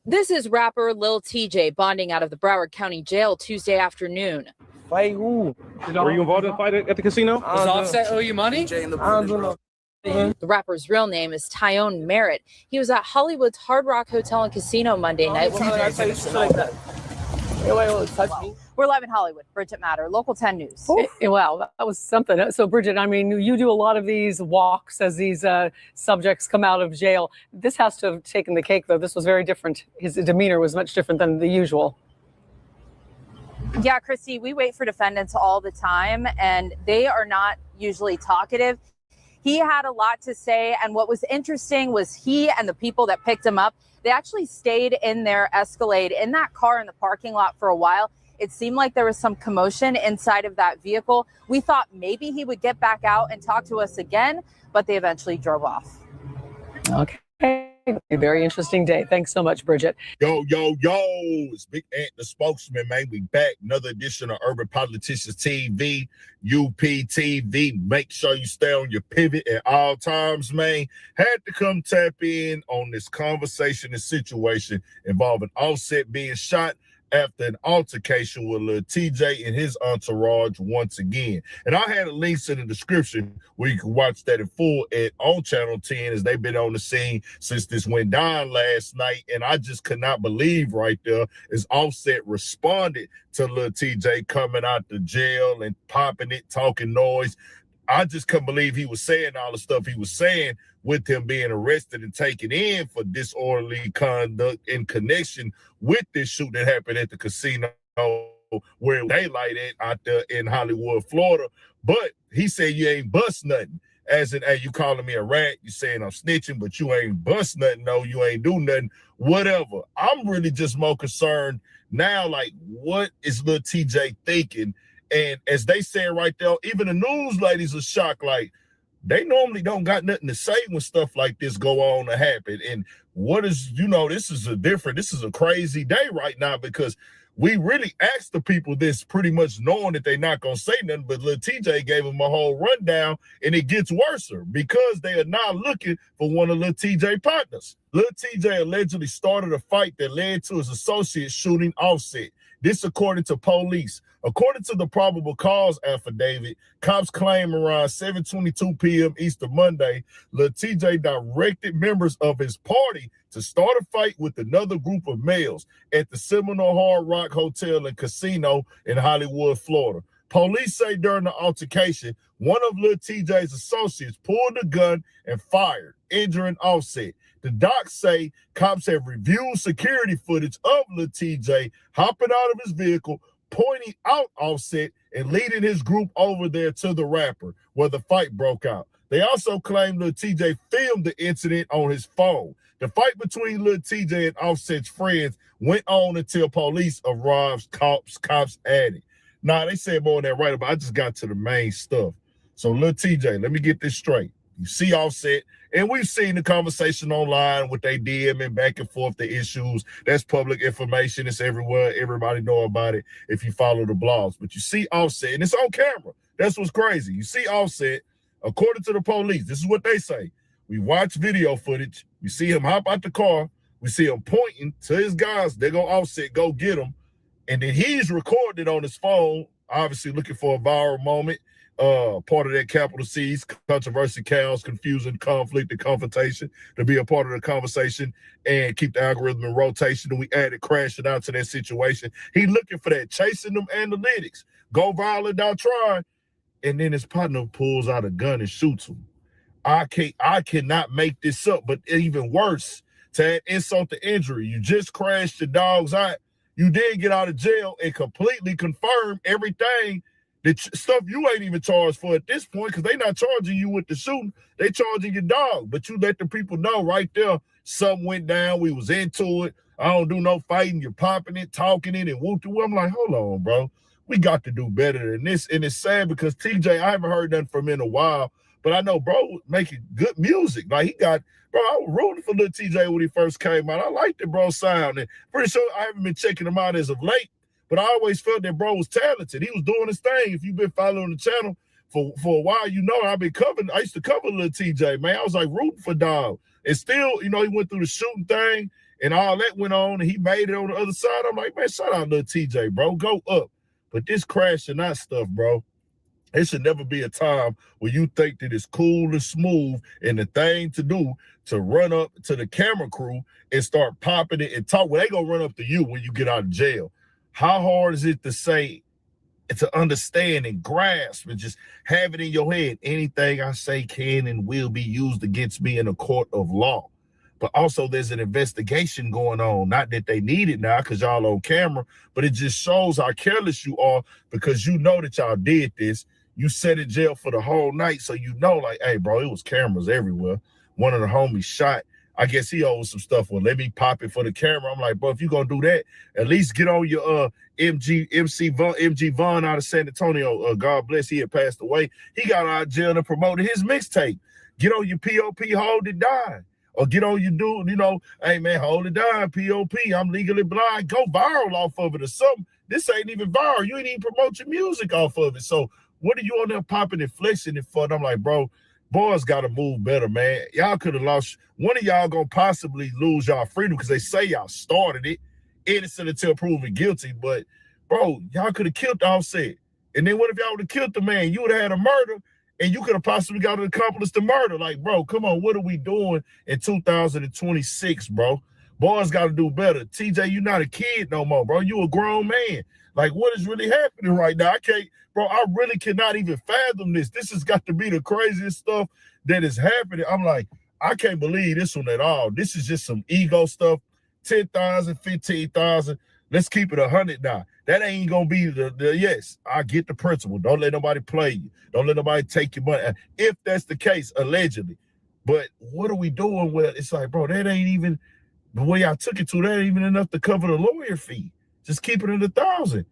This is rapper Lil Tjay bonding out of the Broward County Jail Tuesday afternoon. Fight who? Were you involved in a fight at the casino? Does Offset owe you money? The rapper's real name is Tjay Merritt. He was at Hollywood's Hard Rock Hotel and Casino Monday night. We're live in Hollywood. Bridget Matter, Local 10 News. Wow, that was something. So, Bridget, I mean, you do a lot of these walks as these subjects come out of jail. This has to have taken the cake, though. This was very different. His demeanor was much different than the usual. Yeah, Christy, we wait for defendants all the time, and they are not usually talkative. He had a lot to say, and what was interesting was he and the people that picked him up, they actually stayed in their Escalade, in that car in the parking lot for a while. It seemed like there was some commotion inside of that vehicle. We thought maybe he would get back out and talk to us again, but they eventually drove off. Okay. A very interesting day. Thanks so much, Bridget. Yo, it's Big Ant, the spokesman, man. We back. Another edition of Urban Politicians TV, UPTV. Make sure you stay on your pivot at all times, man. Had to come tap in on this conversation and situation involving Offset being shot after an altercation with Lil Tjay and his entourage once again. And I had a link in the description where you can watch that in full on Channel 10 as they've been on the scene since this went down last night. And I just could not believe right there as Offset responded to Lil Tjay coming out the jail and popping it, talking noise. I just couldn't believe he was saying all the stuff he was saying with him being arrested and taken in for disorderly conduct in connection with this shoot that happened at the casino where they light it out there in Hollywood, Florida. But he said, you ain't bust nothing. As in, hey, you calling me a rat, you saying I'm snitching, but you ain't bust nothing, no, you ain't do nothing, whatever. I'm really just more concerned now, like, what is Lil Tjay thinking? And as they say right there, even the news ladies are shocked, like, they normally don't got nothing to say when stuff like this go on to happen. And what is, this is a crazy day right now, because we really asked the people this pretty much knowing that they're not going to say nothing, but Lil Tjay gave them a whole rundown, and it gets worse because they are now looking for one of Lil Tjay partners. Lil Tjay allegedly started a fight that led to his associate shooting Offset. This according to police. According to the probable cause affidavit, cops claim around 7:22 p.m. Easter Monday, Lil Tjay directed members of his party to start a fight with another group of males at the Seminole Hard Rock Hotel and Casino in Hollywood, Florida. Police say during the altercation, one of Lil Tjay's associates pulled a gun and fired, injuring Offset. The docs say cops have reviewed security footage of Lil Tjay hopping out of his vehicle, pointing out Offset and leading his group over there to the rapper where the fight broke out. They also claim Lil Tjay filmed the incident on his phone. The fight between Lil Tjay and Offset's friends went on until police arrived, cops added. Nah, they said more than that right, but I just got to the main stuff. So Lil Tjay, let me get this straight. You see Offset, and we've seen the conversation online with they DM and back and forth, the issues. That's public information. It's everywhere. Everybody know about it if you follow the blogs. But you see Offset, and it's on camera. That's what's crazy. You see Offset, according to the police, this is what they say. We watch video footage. We see him hop out the car. We see him pointing to his guys. They go Offset, go get him. And then he's recorded on his phone, obviously looking for a viral moment. Part of that capital C's, controversy, chaos, confusion, conflict, and confrontation, to be a part of the conversation and keep the algorithm in rotation. And we added crashing out to that situation. He looking for that, chasing them analytics. Go viral and not try. And then his partner pulls out a gun and shoots him. I cannot make this up, but even worse, to add insult to injury, you just crashed your dogs out. You did get out of jail and completely confirm everything. The stuff you ain't even charged for at this point, because they not charging you with the shooting. They charging your dog. But you let the people know right there, something went down. We was into it. I don't do no fighting. You're popping it, talking it, and whoop-de-whoop. I'm like, hold on, bro. We got to do better than this. And it's sad because Tjay, I haven't heard nothing from him in a while. But I know bro was making good music. Like he got, bro, I was rooting for Lil Tjay when he first came out. I liked the bro sound. And pretty sure I haven't been checking him out as of late, but I always felt that bro was talented. He was doing his thing. If you've been following the channel for a while, you know I used to cover Lil Tjay, man. I was like rooting for dog. And still, you know, he went through the shooting thing and all that went on, and he made it on the other side. I'm like, man, shout out Lil Tjay, bro. Go up. But this crashing out stuff, bro, it should never be a time where you think that it's cool and smooth and the thing to do to run up to the camera crew and start popping it and talk. Well, they gonna run up to you when you get out of jail. How hard is it to say, to understand and grasp and just have it in your head? Anything I say can and will be used against me in a court of law. But also there's an investigation going on. Not that they need it now because y'all on camera, but it just shows how careless you are because you know that y'all did this. You sat in jail for the whole night, so you know, like, hey, bro, it was cameras everywhere. One of the homies shot. I guess he owes some stuff. Well, let me pop it for the camera. I'm like, bro, if you're going to do that, at least get on your MG Vaughn out of San Antonio. God bless, he had passed away. He got out of jail and promoted his mixtape. Get on your POP, hold it down. Or get on your dude, you know, hey, man, hold it down, POP. I'm legally blind. Go viral off of it or something. This ain't even viral. You ain't even promote your music off of it. So what are you on there popping and flexing it for? And I'm like, bro, boys got to move better, man. Y'all could have lost. One of y'all going to possibly lose y'all freedom because they say y'all started it, innocent until proven guilty. But, bro, y'all could have killed Offset. And then what if y'all would have killed the man? You would have had a murder, and you could have possibly got an accomplice to murder. Like, bro, come on, what are we doing in 2026, bro? Boys got to do better. TJ, you're not a kid no more, bro. You a grown man. Like, what is really happening right now? I can't, bro, I really cannot even fathom this. This has got to be the craziest stuff that is happening. I'm like, I can't believe this one at all. This is just some ego stuff. 10,000, 15,000. Let's keep it 100 now. That ain't gonna be the yes. I get the principle. Don't let nobody play you. Don't let nobody take your money. If that's the case, allegedly. But what are we doing with it? It's like, bro, that ain't even the way I took it to. That ain't even enough to cover the lawyer fee. Just keep it at 1,000.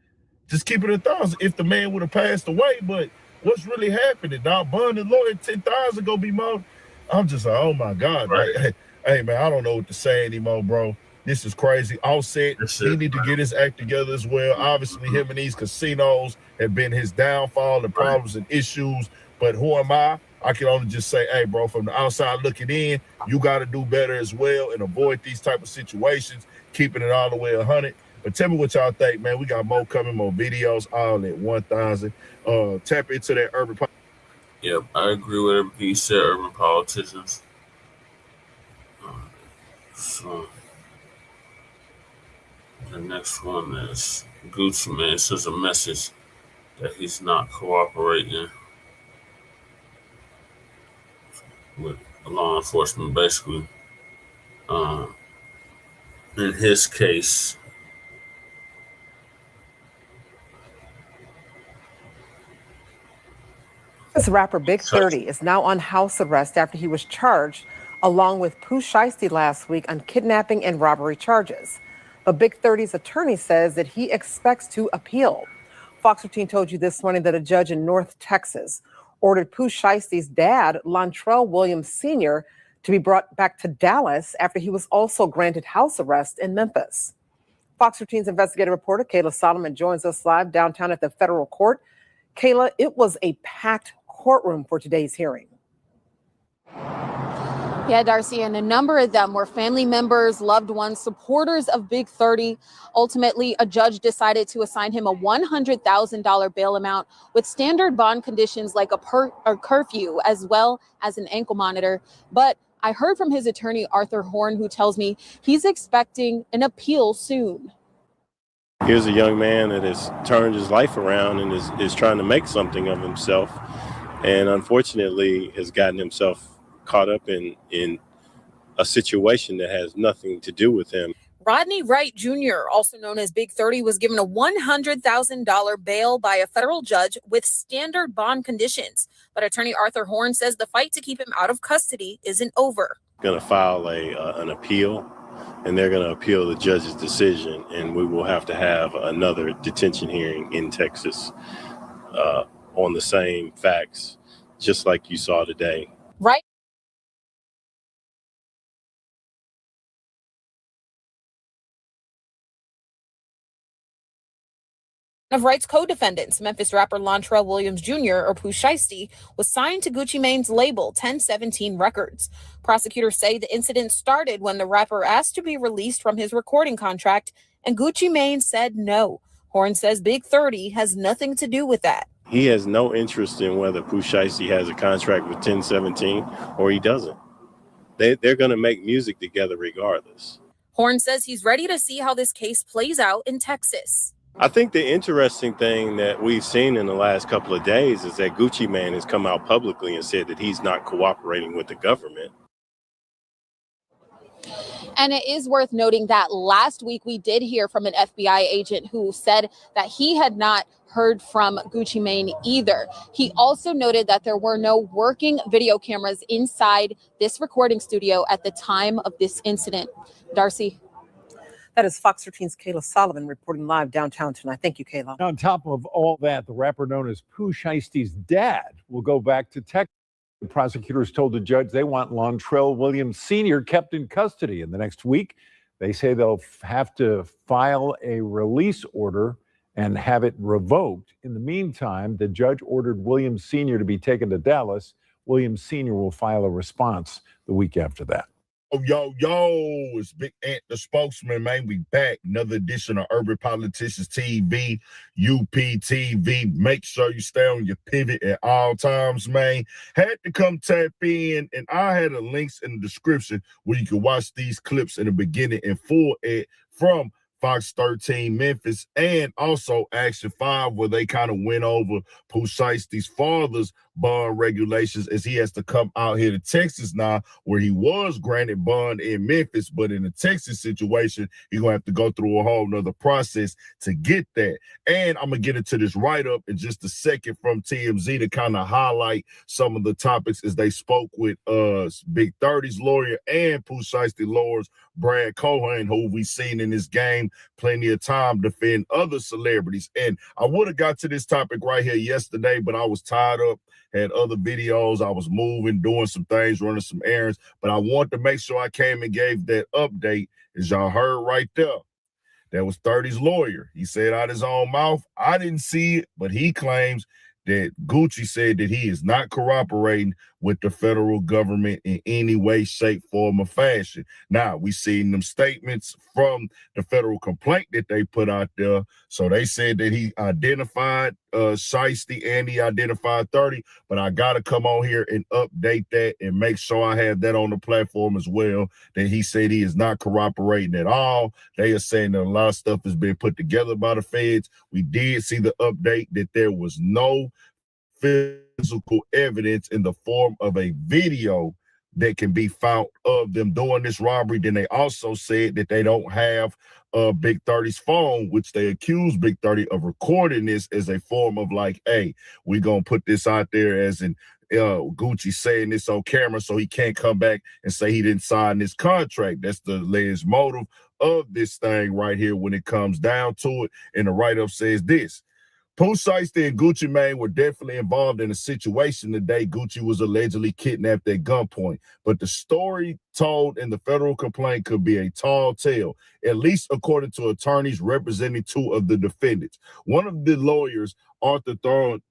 Just keep it at 1,000 if the man would have passed away. But what's really happening? Now, bond and lawyer, 10,000 gonna be more. I'm just like, oh my God. Right. Like, hey man, I don't know what to say anymore, bro. This is crazy. Offset, he need to get his act together as well. Obviously, him and these casinos have been his downfall and problems and issues. But who am I? I can only just say, hey, bro, from the outside looking in, you got to do better as well and avoid these type of situations, keeping it all the way 100. But tell me what y'all think, man. We got more coming, more videos, all at 1,000. Tap into that urban. Yep, I agree with everything he said, urban politicians. So the next one is Gucci Man sends a message that he's not cooperating with law enforcement, basically. In his case, This rapper Big 30 is now on house arrest after he was charged along with Pooh Shiesty last week on kidnapping and robbery charges. But Big 30's attorney says that he expects to appeal. Fox 15 told you this morning that a judge in North Texas ordered Pooh Shiesty's dad, Lontrell Williams Sr., to be brought back to Dallas after he was also granted house arrest in Memphis. Fox 15's investigative reporter Kayla Solomon joins us live downtown at the federal court. Kayla, it was a packed courtroom for today's hearing. Yeah, Darcy, and a number of them were family members, loved ones, supporters of Big 30. Ultimately, a judge decided to assign him a $100,000 bail amount with standard bond conditions like a curfew, as well as an ankle monitor. But I heard from his attorney, Arthur Horn, who tells me he's expecting an appeal soon. Here's a young man that has turned his life around and is trying to make something of himself, and unfortunately has gotten himself caught up in a situation that has nothing to do with him. Rodney Wright Jr., also known as Big 30, was given a $100,000 bail by a federal judge with standard bond conditions. But attorney Arthur Horn says the fight to keep him out of custody isn't over. Going to file an appeal, and they're going to appeal the judge's decision, and we will have to have another detention hearing in Texas on the same facts just like you saw today. Right. Of Rights co-defendants, Memphis rapper Lontrell Williams Jr. or Pooh Shiesty was signed to Gucci Mane's label 1017 Records. Prosecutors say the incident started when the rapper asked to be released from his recording contract, and Gucci Mane said no. Horn says Big 30 has nothing to do with that. He has no interest in whether Pooh Shiesty has a contract with 1017 or he doesn't. They're going to make music together regardless. Horn says he's ready to see how this case plays out in Texas. I think the interesting thing that we've seen in the last couple of days is that Gucci Mane has come out publicly and said that he's not cooperating with the government. And it is worth noting that last week we did hear from an FBI agent who said that he had not heard from Gucci Mane either. He also noted that there were no working video cameras inside this recording studio at the time of this incident. Darcy. That is Fox 13's Kayla Sullivan reporting live downtown tonight. Thank you, Kayla. On top of all that, the rapper known as Pooh Shiesty's dad will go back to Texas. The prosecutors told the judge they want Lontrell Williams Sr. kept in custody in the next week. They say they'll have to file a release order and have it revoked. In the meantime, the judge ordered Williams Sr. to be taken to Dallas. Williams Sr. will file a response the week after that. Yo, it's Big Ant, the spokesman, man. We back. Another edition of Urban Politicians TV, UPTV. Make sure you stay on your pivot at all times, man. Had to come tap in, and I had the links in the description where you can watch these clips in the beginning in full from Fox 13 Memphis, and also Action 5, where they kind of went over Pooh Shiesty's father's bond regulations as he has to come out here to Texas now, where he was granted bond in Memphis, but in the Texas situation, he's going to have to go through a whole nother process to get that. And I'm going to get into this write-up in just a second from TMZ to kind of highlight some of the topics as they spoke with Big 30's lawyer and Pooh Shiesty lawyers, Brad Cohen, who we've seen in this game plenty of time defend other celebrities. And I would have got to this topic right here yesterday, but I was tied up, had other videos. I was moving, doing some things, running some errands, but I wanted to make sure I came and gave that update. As y'all heard right there, that was 30's lawyer. He said out his own mouth, I didn't see it, but he claims that Gucci said that he is not cooperating with the federal government in any way, shape, form, or fashion. Now, we seen them statements from the federal complaint that they put out there. So they said that he identified Shiesty and he identified 30, but I got to come on here and update that and make sure I have that on the platform as well, that he said he is not cooperating at all. They are saying that a lot of stuff has been put together by the feds. We did see the update that there was no physical evidence in the form of a video that can be found of them doing this robbery. Then they also said that they don't have Big 30's phone, which they accused Big 30 of recording this as a form of like, hey, we're going to put this out there as in Gucci saying this on camera so he can't come back and say he didn't sign this contract. That's the alleged motive of this thing right here when it comes down to it. And the write-up says this: Pooh Shiesty and Gucci Mane were definitely involved in a situation today. Gucci was allegedly kidnapped at gunpoint, but the story told in the federal complaint could be a tall tale, at least according to attorneys representing two of the defendants. One of the lawyers, Arthur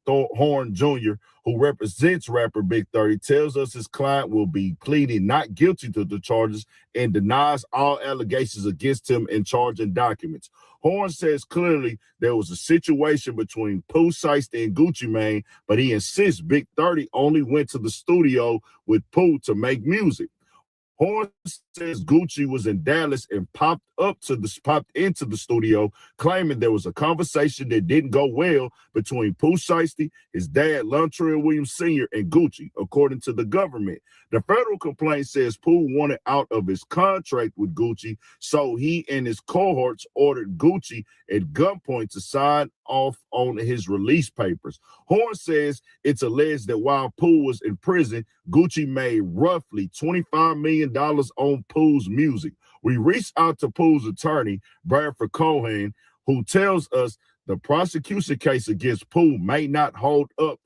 Horn Jr., who represents rapper Big 30, tells us his client will be pleading not guilty to the charges and denies all allegations against him in charging documents. Horn says clearly there was a situation between Pooh Shiesty and Gucci Mane, but he insists Big 30 only went to the studio with Pooh to make music. Horn says Gucci was in Dallas and popped into the studio, claiming there was a conversation that didn't go well between Pooh Shiesty, his dad, Lontrell Williams Sr., and Gucci, according to the government. The federal complaint says Pooh wanted out of his contract with Gucci, so he and his cohorts ordered Gucci at gunpoint to sign off on his release papers. Horn says it's alleged that while Pooh was in prison, Gucci made roughly $25 million on Pooh's music. We reached out to Pooh's attorney, Bradford Cohen, who tells us the prosecution case against Pooh may not hold up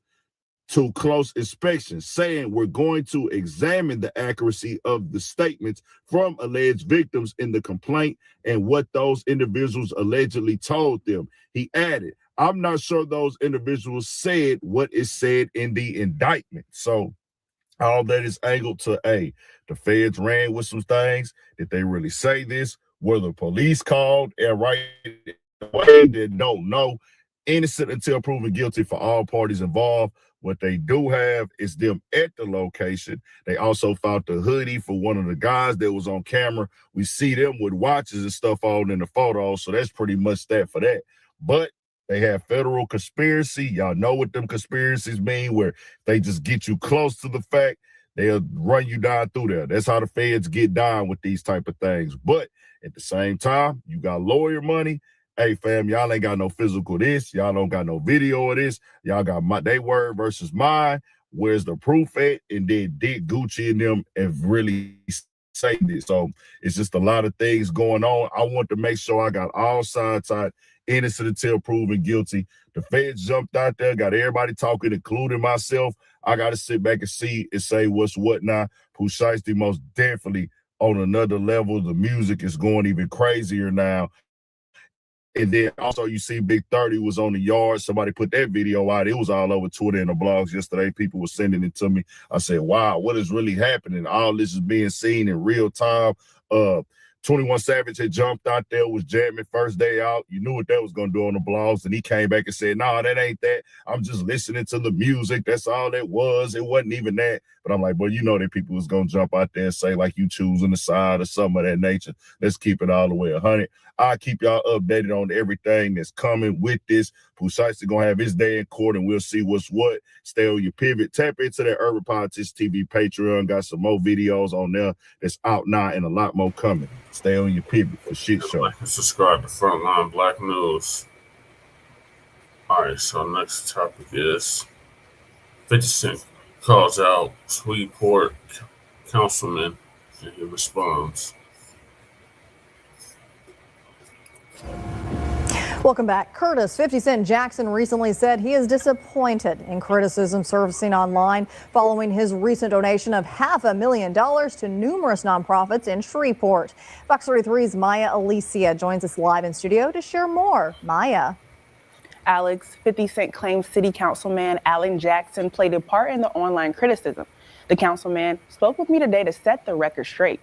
to close inspection, saying we're going to examine the accuracy of the statements from alleged victims in the complaint and what those individuals allegedly told them. He added, I'm not sure those individuals said what is said in the indictment. So all that is angled to, the feds ran with some things. Did they really say this? Were the police called? And right away, they don't know. Innocent until proven guilty for all parties involved. What they do have is them at the location. They also found the hoodie for one of the guys that was on camera. We see them with watches and stuff all in the photos. So that's pretty much that for that. But they have federal conspiracy. Y'all know what them conspiracies mean, where they just get you close to the fact, they'll run you down through there. That's how the feds get down with these type of things. But at the same time, you got lawyer money. Hey, fam, y'all ain't got no physical this. Y'all don't got no video of this. Y'all got they word versus mine. Where's the proof at? And then did Gucci and them have really say this? So it's just a lot of things going on. I want to make sure I got all sides side, innocent until proven guilty. The feds jumped out there, got everybody talking, including myself. I got to sit back and see and say what's what now. Shiesty most definitely on another level. The music is going even crazier now. And then also you see Big 30 was on the yard. Somebody put that video out. It was all over Twitter and the blogs yesterday. People were sending it to me. I said, wow, what is really happening? All this is being seen in real time. 21 Savage had jumped out there, was jamming first day out. You knew what that was going to do on the blogs. And he came back and said, no, that ain't that. I'm just listening to the music. That's all it was. It wasn't even that. But I'm like, well, you know that people was going to jump out there and say, like, you choosing the side or something of that nature. Let's keep it all the way 100. I'll keep y'all updated on everything that's coming with this. Shiesty going to have his day in court, and we'll see what's what. Stay on your pivot. Tap into that Urban Politics TV Patreon. Got some more videos on there that's out now and a lot more coming. Stay on your pivot for shit show. Like and subscribe to Frontline Black News. All right, so next topic is 50 Cent calls out Shreveport Councilman, and he responds. Welcome back. Curtis 50 Cent Jackson recently said he is disappointed in criticism surfacing online following his recent donation of $500,000 to numerous nonprofits in Shreveport. Fox 33's Maya Alicia joins us live in studio to share more. Maya. Alex, 50 Cent claims City Councilman Alan Jackson played a part in the online criticism. The councilman spoke with me today to set the record straight.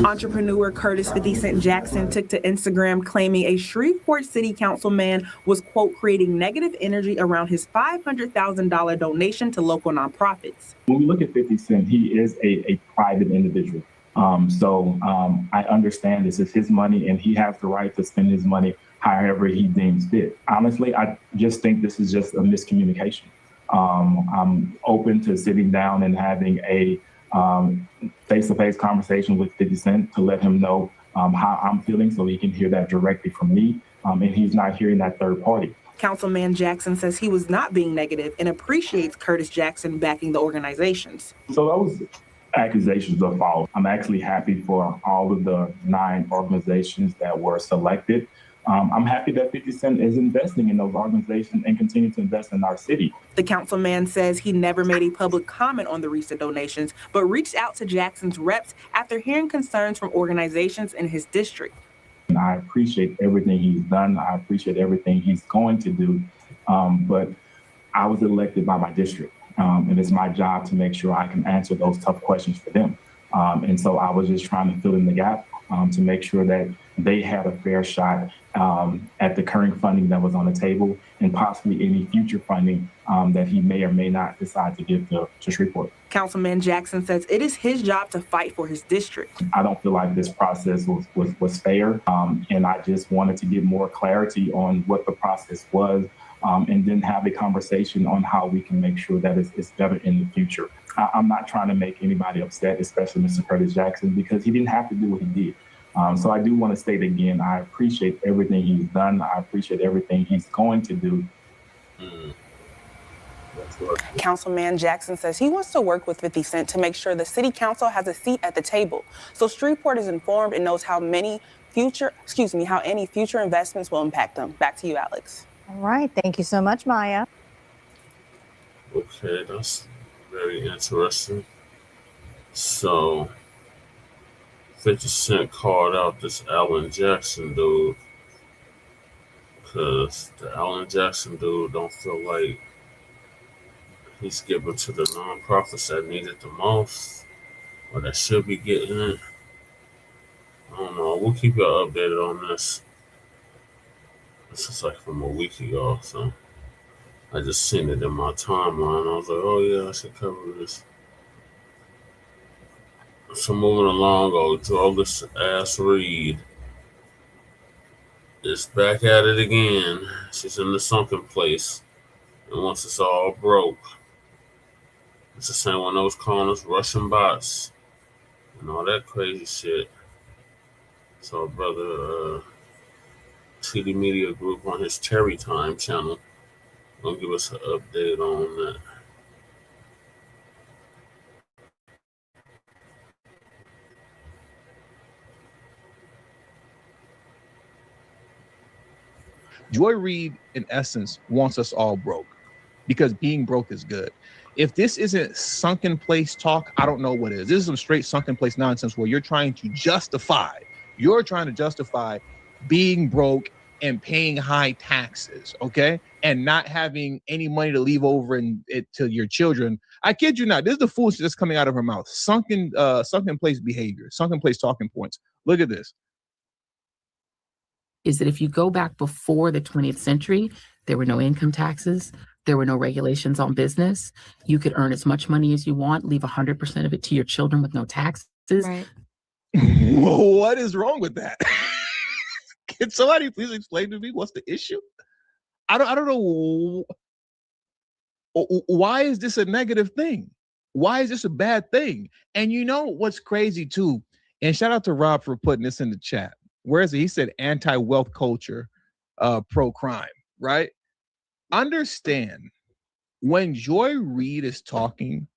Entrepreneur Curtis 50 Cent Jackson took to Instagram claiming a Shreveport City Councilman was, quote, creating negative energy around his $500,000 donation to local nonprofits. When we look at 50 Cent, he is a private individual. I understand this is his money and he has the right to spend his money however he deems fit. Honestly, I just think this is just a miscommunication. I'm open to sitting down and having a face-to-face conversation with 50 Cent to let him know how I'm feeling so he can hear that directly from me, and he's not hearing that third party. Councilman Jackson says he was not being negative and appreciates Curtis Jackson backing the organizations. So those accusations are false. I'm actually happy for all of the 9 organizations that were selected. I'm happy that 50 Cent is investing in those organizations and continue to invest in our city. The councilman says he never made a public comment on the recent donations, but reached out to Jackson's reps after hearing concerns from organizations in his district. And I appreciate everything he's done. I appreciate everything he's going to do. But I was elected by my district, and it's my job to make sure I can answer those tough questions for them. And so I was just trying to fill in the gap to make sure that they had a fair shot at the current funding that was on the table and possibly any future funding that he may or may not decide to give to Shreveport. Councilman Jackson says it is his job to fight for his district. I don't feel like this process was fair, and I just wanted to get more clarity on what the process was and then have a conversation on how we can make sure that it's better in the future. I'm not trying to make anybody upset, especially Mr. Curtis Jackson, because he didn't have to do what he did. So I do want to state again, I appreciate everything he's done. I appreciate everything he's going to do. Councilman Jackson says he wants to work with 50 Cent to make sure the city council has a seat at the table, so Shreveport is informed and knows how any future investments will impact them. Back to you, Alex. All right. Thank you so much, Maya. Okay, that's very interesting. So 50 Cent called out this Alan Jackson dude because the Alan Jackson dude don't feel like he's giving to the nonprofits that need it the most or that should be getting it. I don't know. We'll keep you updated on this. This is like from a week ago, so I just seen it in my timeline. I was like, oh yeah, I should cover this. So moving along, Joel's ass Reid is back at it again. She's in the sunken place. And once it's all broke, it's the same one those calling us Russian bots and all that crazy shit. So brother TD Media Group on his Cherry Time channel gonna give us an update on that. Joy Reid, in essence, wants us all broke because being broke is good. If this isn't sunken place talk, I don't know what is. This is some straight sunken place nonsense where you're trying to justify being broke and paying high taxes, okay? And not having any money to leave over to your children. I kid you not. This is the foolishness that's coming out of her mouth. Sunken place behavior, sunken place talking points. Look at this. Is that if you go back before the 20th century, there were no income taxes, there were no regulations on business. You could earn as much money as you want, leave 100% of it to your children with no taxes. Right. What is wrong with that? Can somebody please explain to me what's the issue? I don't know. Why is this a negative thing? Why is this a bad thing? And you know what's crazy too? And shout out to Rob for putting this in the chat. Where is it? He said anti-wealth culture, pro-crime, right? Understand when Joy Reid is talking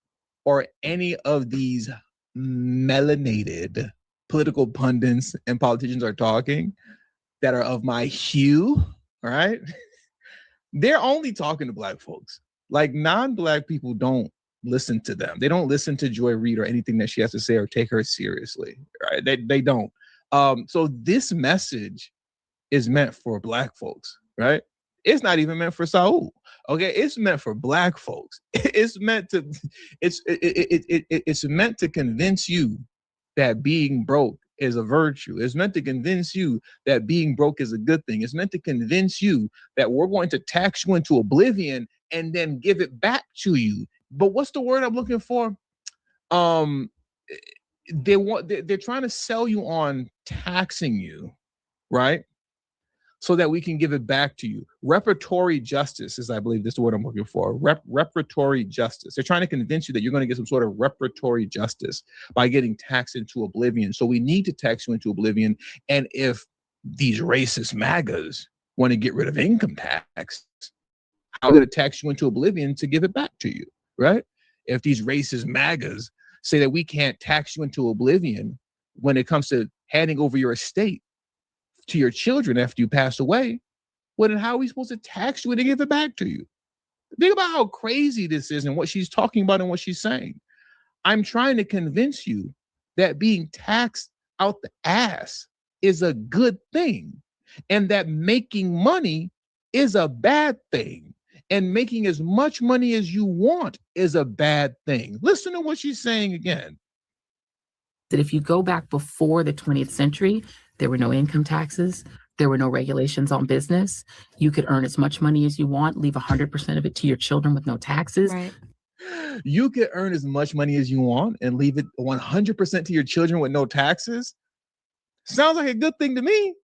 or any of these melanated political pundits and politicians are talking that are of my hue, all right? They're only talking to Black folks. Like non-Black people don't listen to them. They don't listen to Joy Reid or anything that she has to say or take her seriously, right? They don't. So this message is meant for Black folks, right? It's not even meant for Saul. Okay, it's meant for Black folks. It's meant to convince you that being broke is a virtue. It's meant to convince you that being broke is a good thing. It's meant to convince you that we're going to tax you into oblivion and then give it back to you. But what's the word I'm looking for? They're trying to sell you on taxing you, right? So that we can give it back to you. Reparatory justice is, I believe, this is the word I'm looking for. Reparatory justice. They're trying to convince you that you're going to get some sort of reparatory justice by getting taxed into oblivion. So we need to tax you into oblivion. And if these racist MAGAs want to get rid of income tax, how are they going to tax you into oblivion to give it back to you, right? If these racist MAGAs say that we can't tax you into oblivion when it comes to handing over your estate to your children after you pass away, well, then how are we supposed to tax you and give it back to you? Think about how crazy this is and what she's talking about and what she's saying. I'm trying to convince you that being taxed out the ass is a good thing and that making money is a bad thing and making as much money as you want is a bad thing. Listen to what she's saying again. That if you go back before the 20th century, there were no income taxes. There were no regulations on business. You could earn as much money as you want, leave 100% of it to your children with no taxes. Right. You could earn as much money as you want and leave it 100% to your children with no taxes. Sounds like a good thing to me.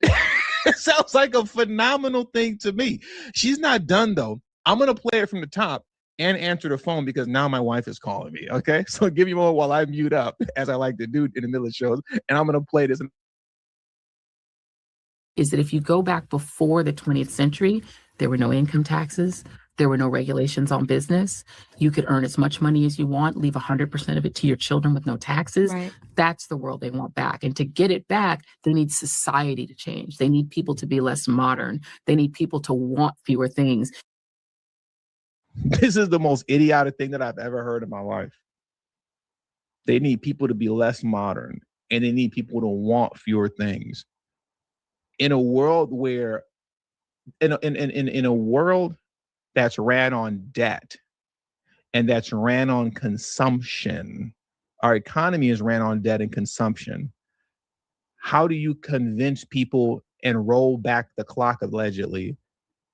It sounds like a phenomenal thing to me. She's not done though. I'm going to play it from the top and answer the phone because now my wife is calling me. Okay. So give me more while I mute up as I like to do in the middle of shows. And I'm going to play this. Is that if you go back before the 20th century, there were no income taxes. There were no regulations on business. You could earn as much money as you want, leave 100% of it to your children with no taxes. Right. That's the world they want back. And to get it back, they need society to change. They need people to be less modern. They need people to want fewer things. This is the most idiotic thing that I've ever heard in my life. They need people to be less modern, and they need people to want fewer things. In a world where, in a world that's ran on debt and that's ran on consumption, our economy is ran on debt and consumption. How do you convince people and roll back the clock allegedly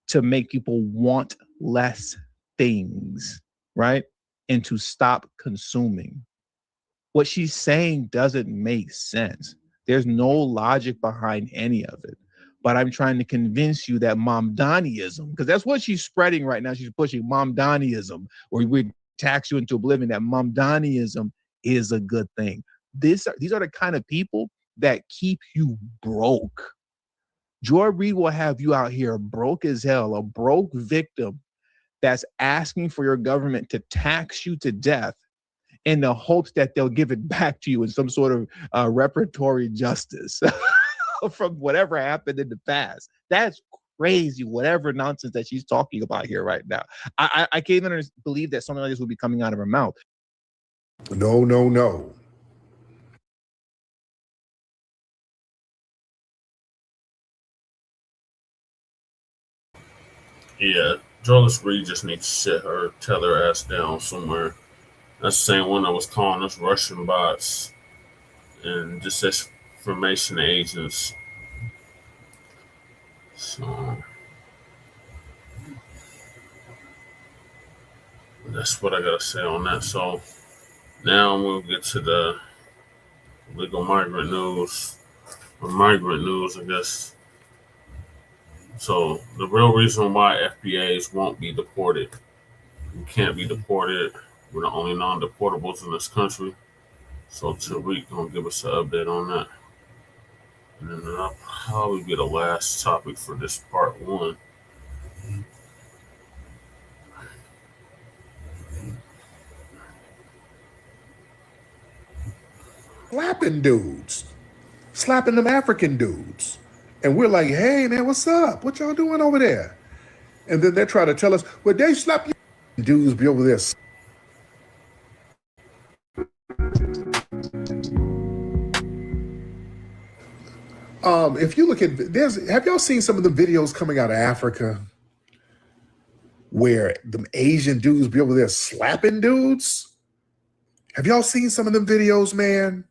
to make people want less things, right? And to stop consuming? What she's saying doesn't make sense. There's no logic behind any of it. But I'm trying to convince you that Mamdaniism, because that's what she's spreading right now. She's pushing Mamdaniism, where we tax you into oblivion, that Mamdaniism is a good thing. These are the kind of people that keep you broke. Joy Reid will have you out here broke as hell, a broke victim that's asking for your government to tax you to death in the hopes that they'll give it back to you in some sort of reparatory justice from whatever happened in the past. That's crazy, whatever nonsense that she's talking about here right now. I can't even believe that something like this would be coming out of her mouth. No, no, no. Yeah, Joyce Reid just needs to tell her ass down somewhere. That's the same one that was calling us Russian bots and disinformation agents. So that's what I gotta say on that. So now we'll get to the legal migrant news, or migrant news, I guess. So the real reason why FBAs won't be deported, you can't be deported. We're the only non-deportables in this country. So Tariq gonna give us an update on that. And then that'll probably be the last topic for this part one. Slapping dudes, slapping them African dudes. And we're like, hey, man, what's up? What y'all doing over there? And then they try to tell us, well, they slap you. Dudes be over there. If you look at, have y'all seen some of the videos coming out of Africa where the Asian dudes be over there slapping dudes? Have y'all seen some of them videos, man?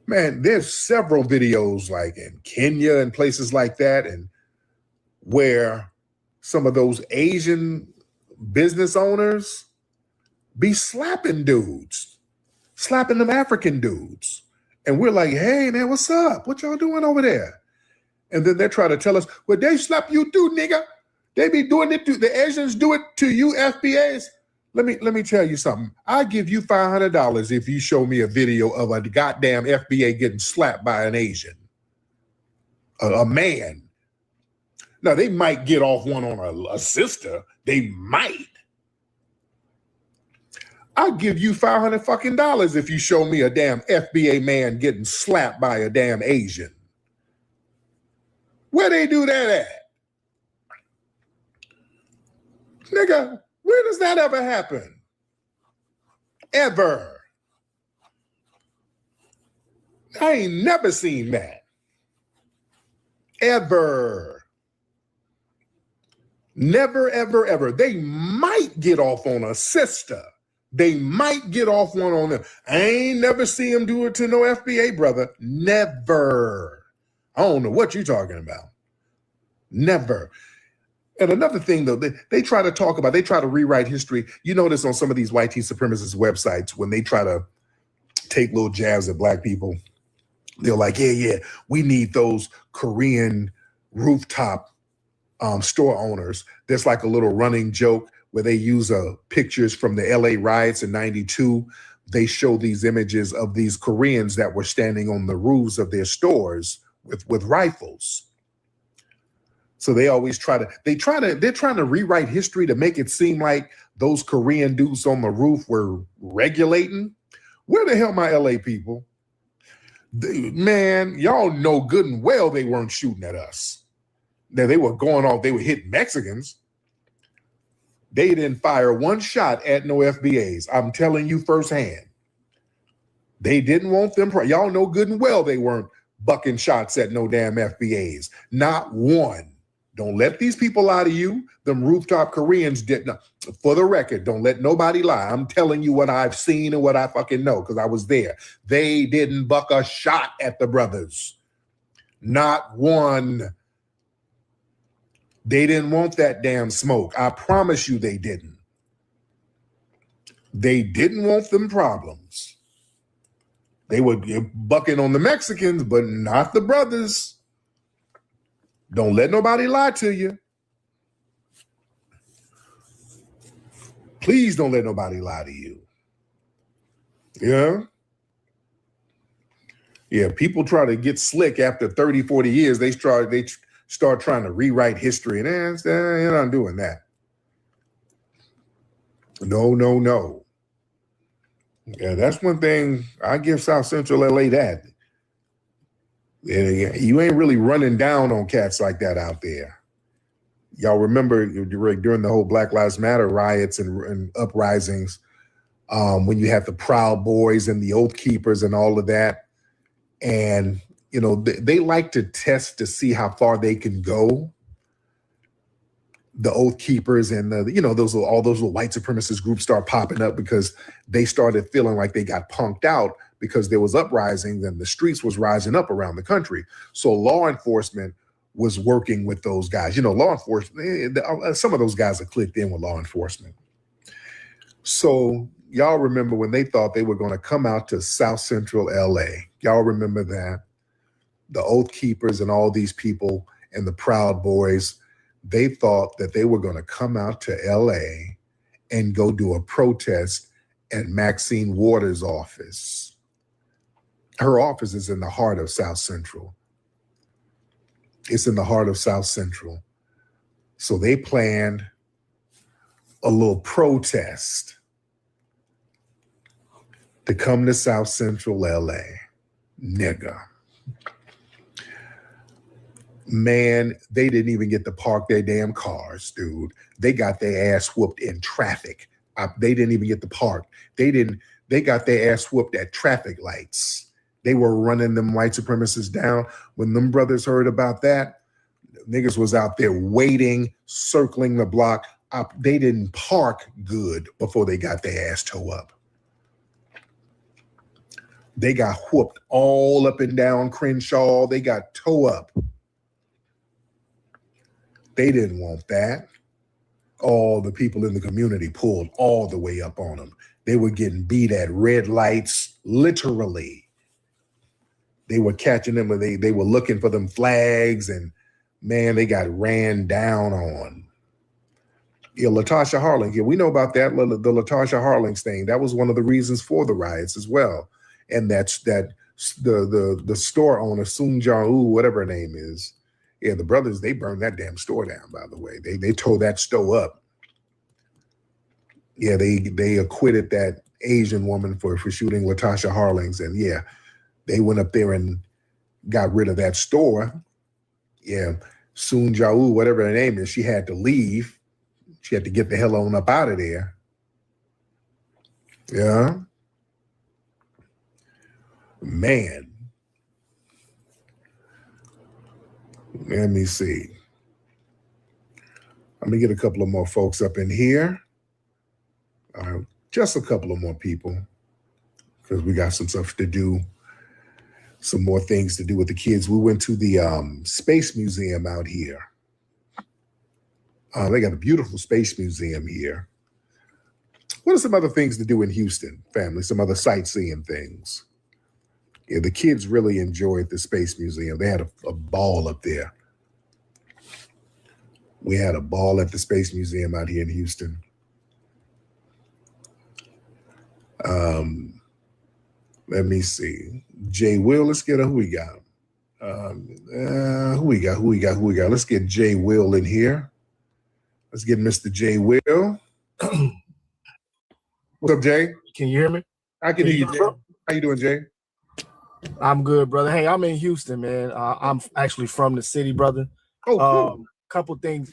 Man, there's several videos like in Kenya and places like that, and where some of those Asian business owners be slapping dudes, slapping them African dudes. And we're like, hey, man, what's up? What y'all doing over there? And then they try to tell us, well, they slap you too, nigga. They be doing it to, the Asians do it to you FBAs. Let me tell you something. I'll give you $500 if you show me a video of a goddamn FBA getting slapped by an Asian, a man. Now, they might get off one on a sister. They might. I'll give you $500 fucking if you show me a damn FBA man getting slapped by a damn Asian. Where they do that at? Nigga, where does that ever happen? Ever. I ain't never seen that. Ever. Never, ever, ever. They might get off on a sister. They might get off one on them. I ain't never see them do it to no FBA brother. Never. I don't know what you're talking about. Never. And another thing, though, they try to talk about, they try to rewrite history. You notice on some of these white supremacist websites, when they try to take little jabs at black people, they're like, yeah, we need those Korean rooftop store owners. There's like a little running joke where they use pictures from the LA riots in '92. They show these images of these Koreans that were standing on the roofs of their stores with rifles. So they always they're trying to rewrite history to make it seem like those Korean dudes on the roof were regulating. Where the hell my LA people? Man, y'all know good and well they weren't shooting at us. Now they were going off, they were hitting Mexicans. They didn't fire one shot at no FBAs. I'm telling you firsthand. They didn't want them. Y'all know good and well they weren't bucking shots at no damn FBAs. Not one. Don't let these people lie to you. Them rooftop Koreans did not. For the record, don't let nobody lie. I'm telling you what I've seen and what I fucking know because I was there. They didn't buck a shot at the brothers. Not one. They didn't want that damn smoke. I promise you they didn't. They didn't want them problems. They were bucking on the Mexicans, but not the brothers. Don't let nobody lie to you. Please don't let nobody lie to you. Yeah? Yeah, people try to get slick after 30, 40 years. They start trying to rewrite history, and you're not doing that. No, no, no. Yeah, that's one thing I give South Central LA that. You ain't really running down on cats like that out there. Y'all remember during the whole Black Lives Matter riots and uprisings, when you had the Proud Boys and the Oath Keepers and all of that. And, you know, they like to test to see how far they can go. The Oath Keepers and all those little white supremacist groups start popping up because they started feeling like they got punked out because there was uprising and the streets was rising up around the country. So law enforcement was working with those guys. You know, law enforcement, some of those guys are clicked in with law enforcement. So y'all remember when they thought they were going to come out to South Central LA. Y'all remember that? The Oath Keepers and all these people and the Proud Boys, they thought that they were going to come out to LA and go do a protest at Maxine Waters' office. Her office is in the heart of South Central. It's in the heart of South Central. So they planned a little protest to come to South Central LA. Nigga. Man, they didn't even get to park their damn cars, dude. They got their ass whooped in traffic. They didn't even get to park. They got their ass whooped at traffic lights. They were running them white supremacists down. When them brothers heard about that, niggas was out there waiting, circling the block. They didn't park good before they got their ass toe up. They got whooped all up and down Crenshaw. They got toe up. They didn't want that. All the people in the community pulled all the way up on them. They were getting beat at red lights, literally. They were catching them, they were looking for them flags, and man, they got ran down on. Yeah, Latasha Harlings. Yeah, we know about that, the Latasha Harlings thing. That was one of the reasons for the riots as well. And that's the store owner, Soon Jong-woo, whatever her name is. Yeah, the brothers, they burned that damn store down, by the way. They tore that store up. Yeah, they acquitted that Asian woman for shooting Latasha Harlings. And yeah, they went up there and got rid of that store. Yeah, Soon Jong-woo, whatever her name is, she had to leave. She had to get the hell on up out of there. Yeah. Man. Let me see. Let me get a couple of more folks up in here. Just a couple of more people, because we got some stuff to do, some more things to do with the kids. We went to the Space Museum out here. They got a beautiful Space Museum here. What are some other things to do in Houston, family? Some other sightseeing things. Yeah, the kids really enjoyed the Space Museum. They had a ball up there. We had a ball at the Space Museum out here in Houston. Let me see. Jay Will, let's get who we got. Who we got? Let's get Jay Will in here. Let's get Mr. Jay Will. What's up, Jay? Can you hear me? I can hear you, Jay. How you doing, Jay? I'm good, brother. Hey, I'm in Houston, man. I'm actually from the city, brother. Oh, cool. Couple things.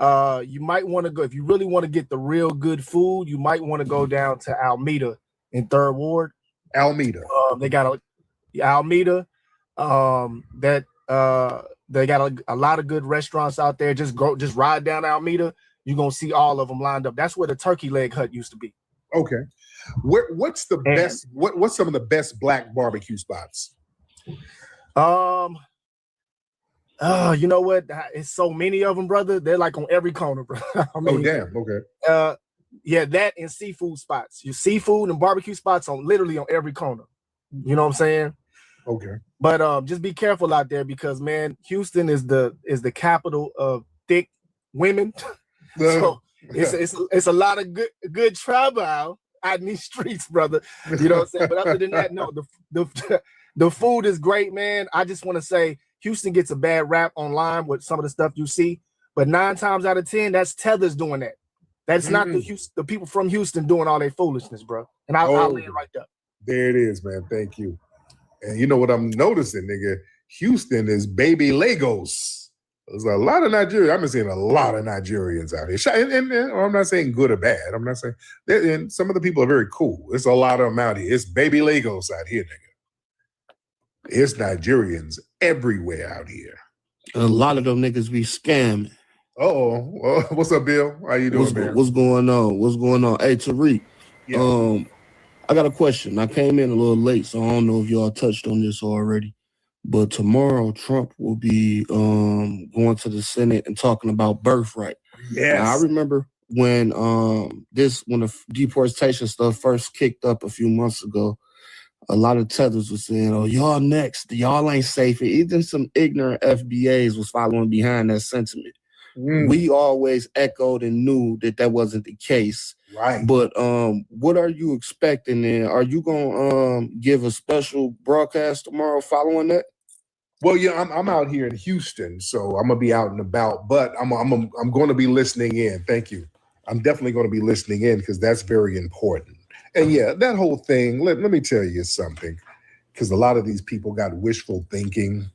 You might want to go, if you really want to get the real good food, you might want to go down to Alameda in 3rd Ward. Alameda. They got Alameda. They got a lot of good restaurants out there. Just ride down Alameda. You're gonna see all of them lined up. That's where the turkey leg hut used to be. Okay. What's the best? What's some of the best black barbecue spots? You know what? It's so many of them, brother. They're like on every corner, bro. I mean, oh, damn. Okay. Yeah, that and seafood spots. Your seafood and barbecue spots literally on every corner. You know what I'm saying? Okay. But just be careful out there because, man, Houston is the capital of thick women. So it's a lot of good trouble out in these streets, brother. You know what I'm saying? But other than that, no, the food is great, man. I just want to say Houston gets a bad rap online with some of the stuff you see, but 9 times out of 10, that's Tethers doing that. That's not the people from Houston doing all their foolishness, bro. And I'll land right there. There it is, man. Thank you. And you know what I'm noticing, nigga? Houston is baby Lagos. There's a lot of Nigerians. I've been seeing a lot of Nigerians out here. And I'm not saying good or bad. I'm not saying, and some of the people are very cool. There's a lot of them out here. It's baby Lagos out here, nigga. It's Nigerians everywhere out here. A lot of them niggas be scamming. Oh, what's up, Bill? How you doing, man? What's going on? What's going on? Hey, Tariq, I got a question. I came in a little late, so I don't know if y'all touched on this already. But tomorrow, Trump will be going to the Senate and talking about birthright. Yes. Now, I remember when the deportation stuff first kicked up a few months ago. A lot of tethers were saying, "Oh, y'all next. Y'all ain't safe." Even some ignorant FBAs was following behind that sentiment. We always echoed and knew that wasn't the case. Right. But what are you expecting then? Are you gonna give a special broadcast tomorrow following that? Well, yeah, I'm out here in Houston, so I'm gonna be out and about, but I'm going to be listening in. Thank you. I'm definitely going to be listening in because that's very important. And yeah, that whole thing. Let me tell you something, because a lot of these people got wishful thinking,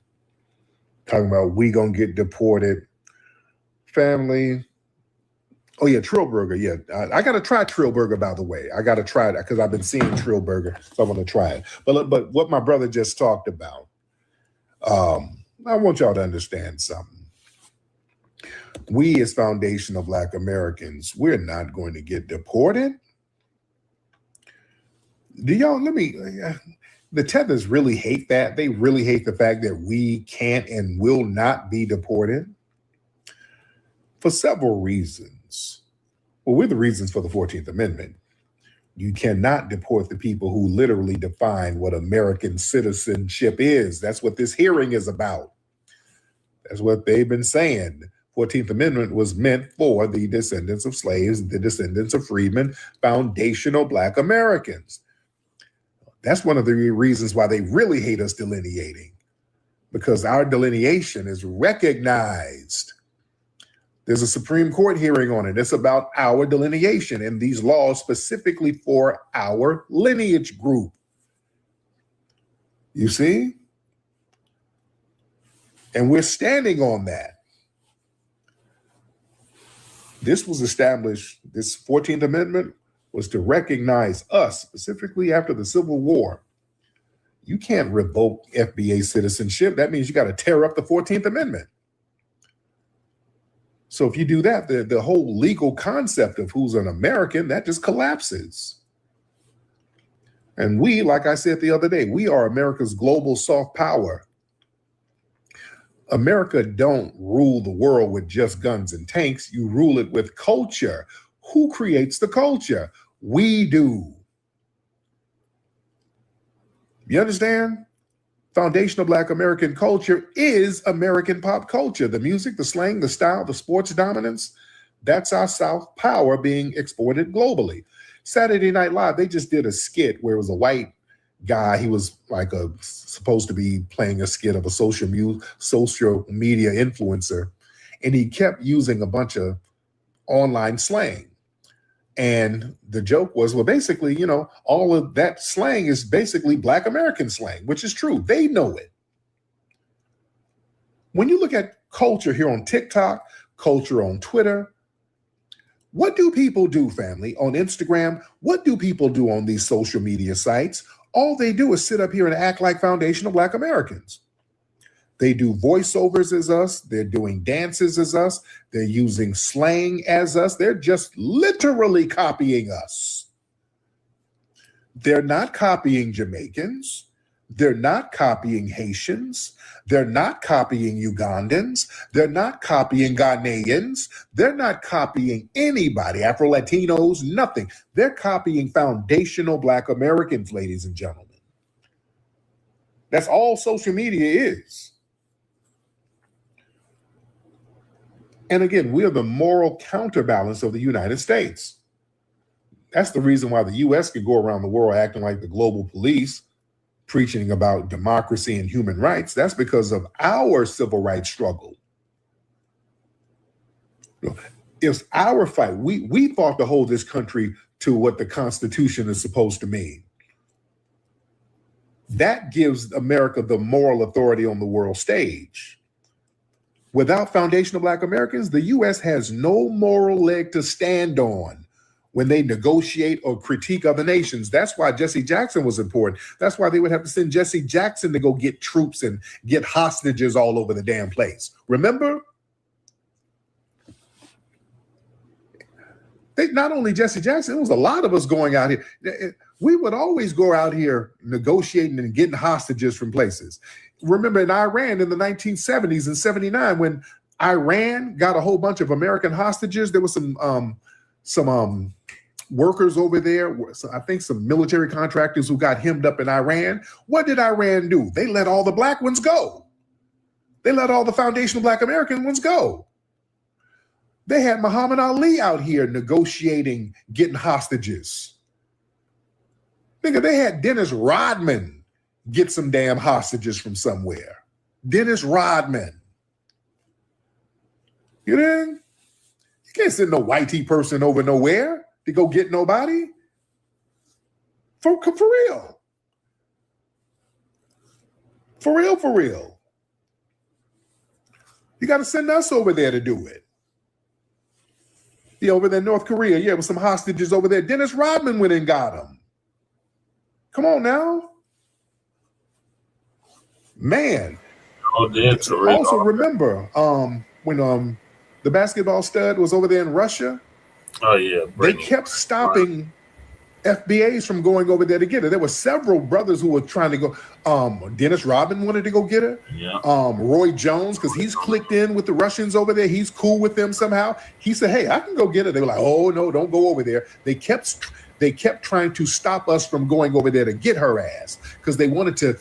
talking about we gonna get deported. Family. Oh yeah, Trillburger. Yeah, I gotta try Trillburger. By the way, I gotta try it because I've been seeing Trillburger, so I want to try it. But what my brother just talked about, I want y'all to understand something. We, as foundational Black Americans, we're not going to get deported. Do y'all? The tethers really hate that. They really hate the fact that we can't and will not be deported. For several reasons. Well, we're the reasons for the 14th Amendment. You cannot deport the people who literally define what American citizenship is. That's what this hearing is about. That's what they've been saying. 14th Amendment was meant for the descendants of slaves, the descendants of freedmen, foundational Black Americans. That's one of the reasons why they really hate us delineating, because our delineation is recognized. There's a Supreme Court hearing on it. It's about our delineation and these laws specifically for our lineage group. You see? And we're standing on that. This was established, this 14th Amendment was to recognize us specifically after the Civil War. You can't revoke FBA citizenship. That means you got to tear up the 14th Amendment. So if you do that, the whole legal concept of who's an American, that just collapses. And we, like I said the other day, we are America's global soft power. America don't rule the world with just guns and tanks. You rule it with culture. Who creates the culture? We do. You understand? Foundational Black American culture is American pop culture. The music, the slang, the style, the sports dominance, that's our South power being exported globally. Saturday Night Live, they just did a skit where it was a white guy. He was like supposed to be playing a skit of a social media influencer. And he kept using a bunch of online slang. And the joke was, well, basically, you know, all of that slang is basically Black American slang, which is true. They know it. When you look at culture here on TikTok, culture on Twitter. What do people do, family, on Instagram? What do people do on these social media sites? All they do is sit up here and act like foundational Black Americans. They do voiceovers as us. They're doing dances as us. They're using slang as us. They're just literally copying us. They're not copying Jamaicans. They're not copying Haitians. They're not copying Ugandans. They're not copying Ghanaians. They're not copying anybody, Afro-Latinos, nothing. They're copying foundational Black Americans, ladies and gentlemen. That's all social media is. And again, we are the moral counterbalance of the United States. That's the reason why the U.S. could go around the world acting like the global police, preaching about democracy and human rights. That's because of our civil rights struggle. It's our fight. We fought to hold this country to what the Constitution is supposed to mean. That gives America the moral authority on the world stage. Without foundational Black Americans, the U.S. has no moral leg to stand on when they negotiate or critique other nations. That's why Jesse Jackson was important. That's why they would have to send Jesse Jackson to go get troops and get hostages all over the damn place. Remember? Not only Jesse Jackson, it was a lot of us going out here. We would always go out here negotiating and getting hostages from places. Remember in Iran in the 1970s and 79, when Iran got a whole bunch of American hostages, there was some workers over there, I think some military contractors who got hemmed up in Iran. What did Iran do? They let all the Black ones go. They let all the foundational Black American ones go. They had Muhammad Ali out here negotiating, getting hostages. Nigga, they had Dennis Rodman get some damn hostages from somewhere. Dennis Rodman. You know? You can't send no whitey person over nowhere to go get nobody. For real. For real, for real. You got to send us over there to do it. Yeah, over there in North Korea, yeah, with some hostages over there. Dennis Rodman went and got them. Come on now. Man. Also remember when the basketball stud was over there in Russia? Oh, yeah. They kept stopping FBAs from going over there to get her. There were several brothers who were trying to go. Dennis Rodman wanted to go get her. Yeah. Roy Jones, because he's clicked in with the Russians over there. He's cool with them somehow. He said, hey, I can go get her. They were like, oh, no, don't go over there. They kept trying to stop us from going over there to get her ass because they wanted to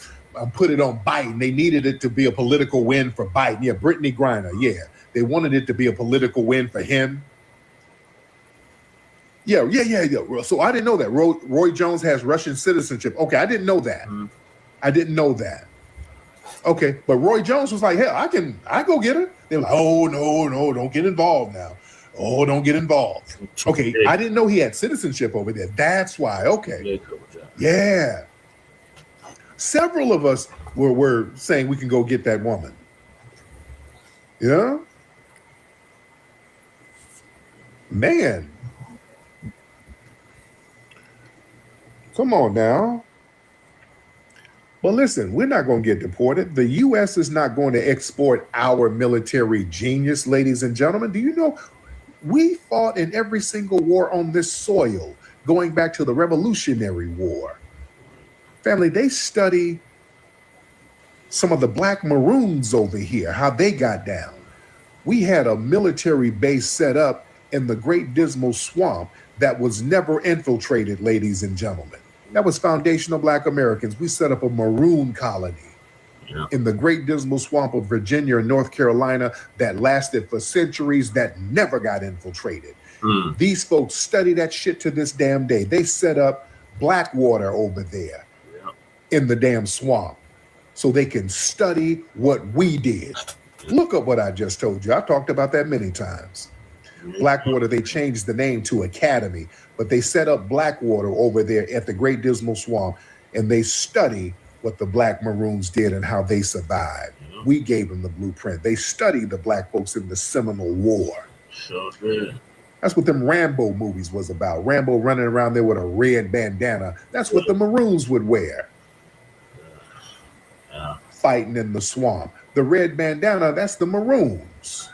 put it on Biden. They needed it to be a political win for Biden. Yeah, Brittany Griner, yeah. They wanted it to be a political win for him. Yeah. So I didn't know that. Roy Jones has Russian citizenship. Okay, I didn't know that. I didn't know that. Okay, but Roy Jones was like, hell, I go get her. They were like, oh, no, don't get involved now. Oh, don't get involved. Okay, I didn't know he had citizenship over there. That's why. Okay. Yeah. Several of us were saying we can go get that woman. Yeah? Man. Come on now. But listen, we're not going to get deported. The U.S. is not going to export our military genius, ladies and gentlemen. Do you know we fought in every single war on this soil, going back to the Revolutionary War? Family, they study some of the Black Maroons over here, how they got down. We had a military base set up in the Great Dismal Swamp that was never infiltrated, ladies and gentlemen. That was foundational Black Americans. We set up a Maroon colony in the Great Dismal Swamp of Virginia and North Carolina that lasted for centuries, that never got infiltrated. These folks study that shit to this damn day. They set up Blackwater over there in the damn swamp so they can study what we did. Look up what I just told you. I talked about that many times. Blackwater, they changed the name to Academy, but they set up Blackwater over there at the Great Dismal Swamp, and they study what the Black Maroons did and how they survived. We gave them the blueprint. They studied the Black folks in the Seminole War. Sure did. That's what them Rambo movies was about. Rambo running around there with a red bandana. That's what the Maroons would wear. Yeah. Fighting in the swamp. The red bandana, that's the Maroons.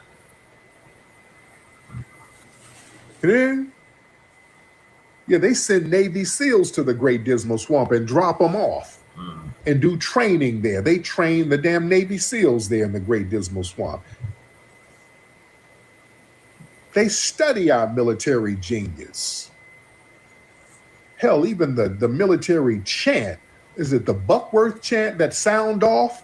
Then, yeah, they send Navy SEALs to the Great Dismal Swamp and drop them off and do training there. They train the damn Navy SEALs there in the Great Dismal Swamp. They study our military genius. Hell, even the military chant, is it the Buckworth chant, that sound off?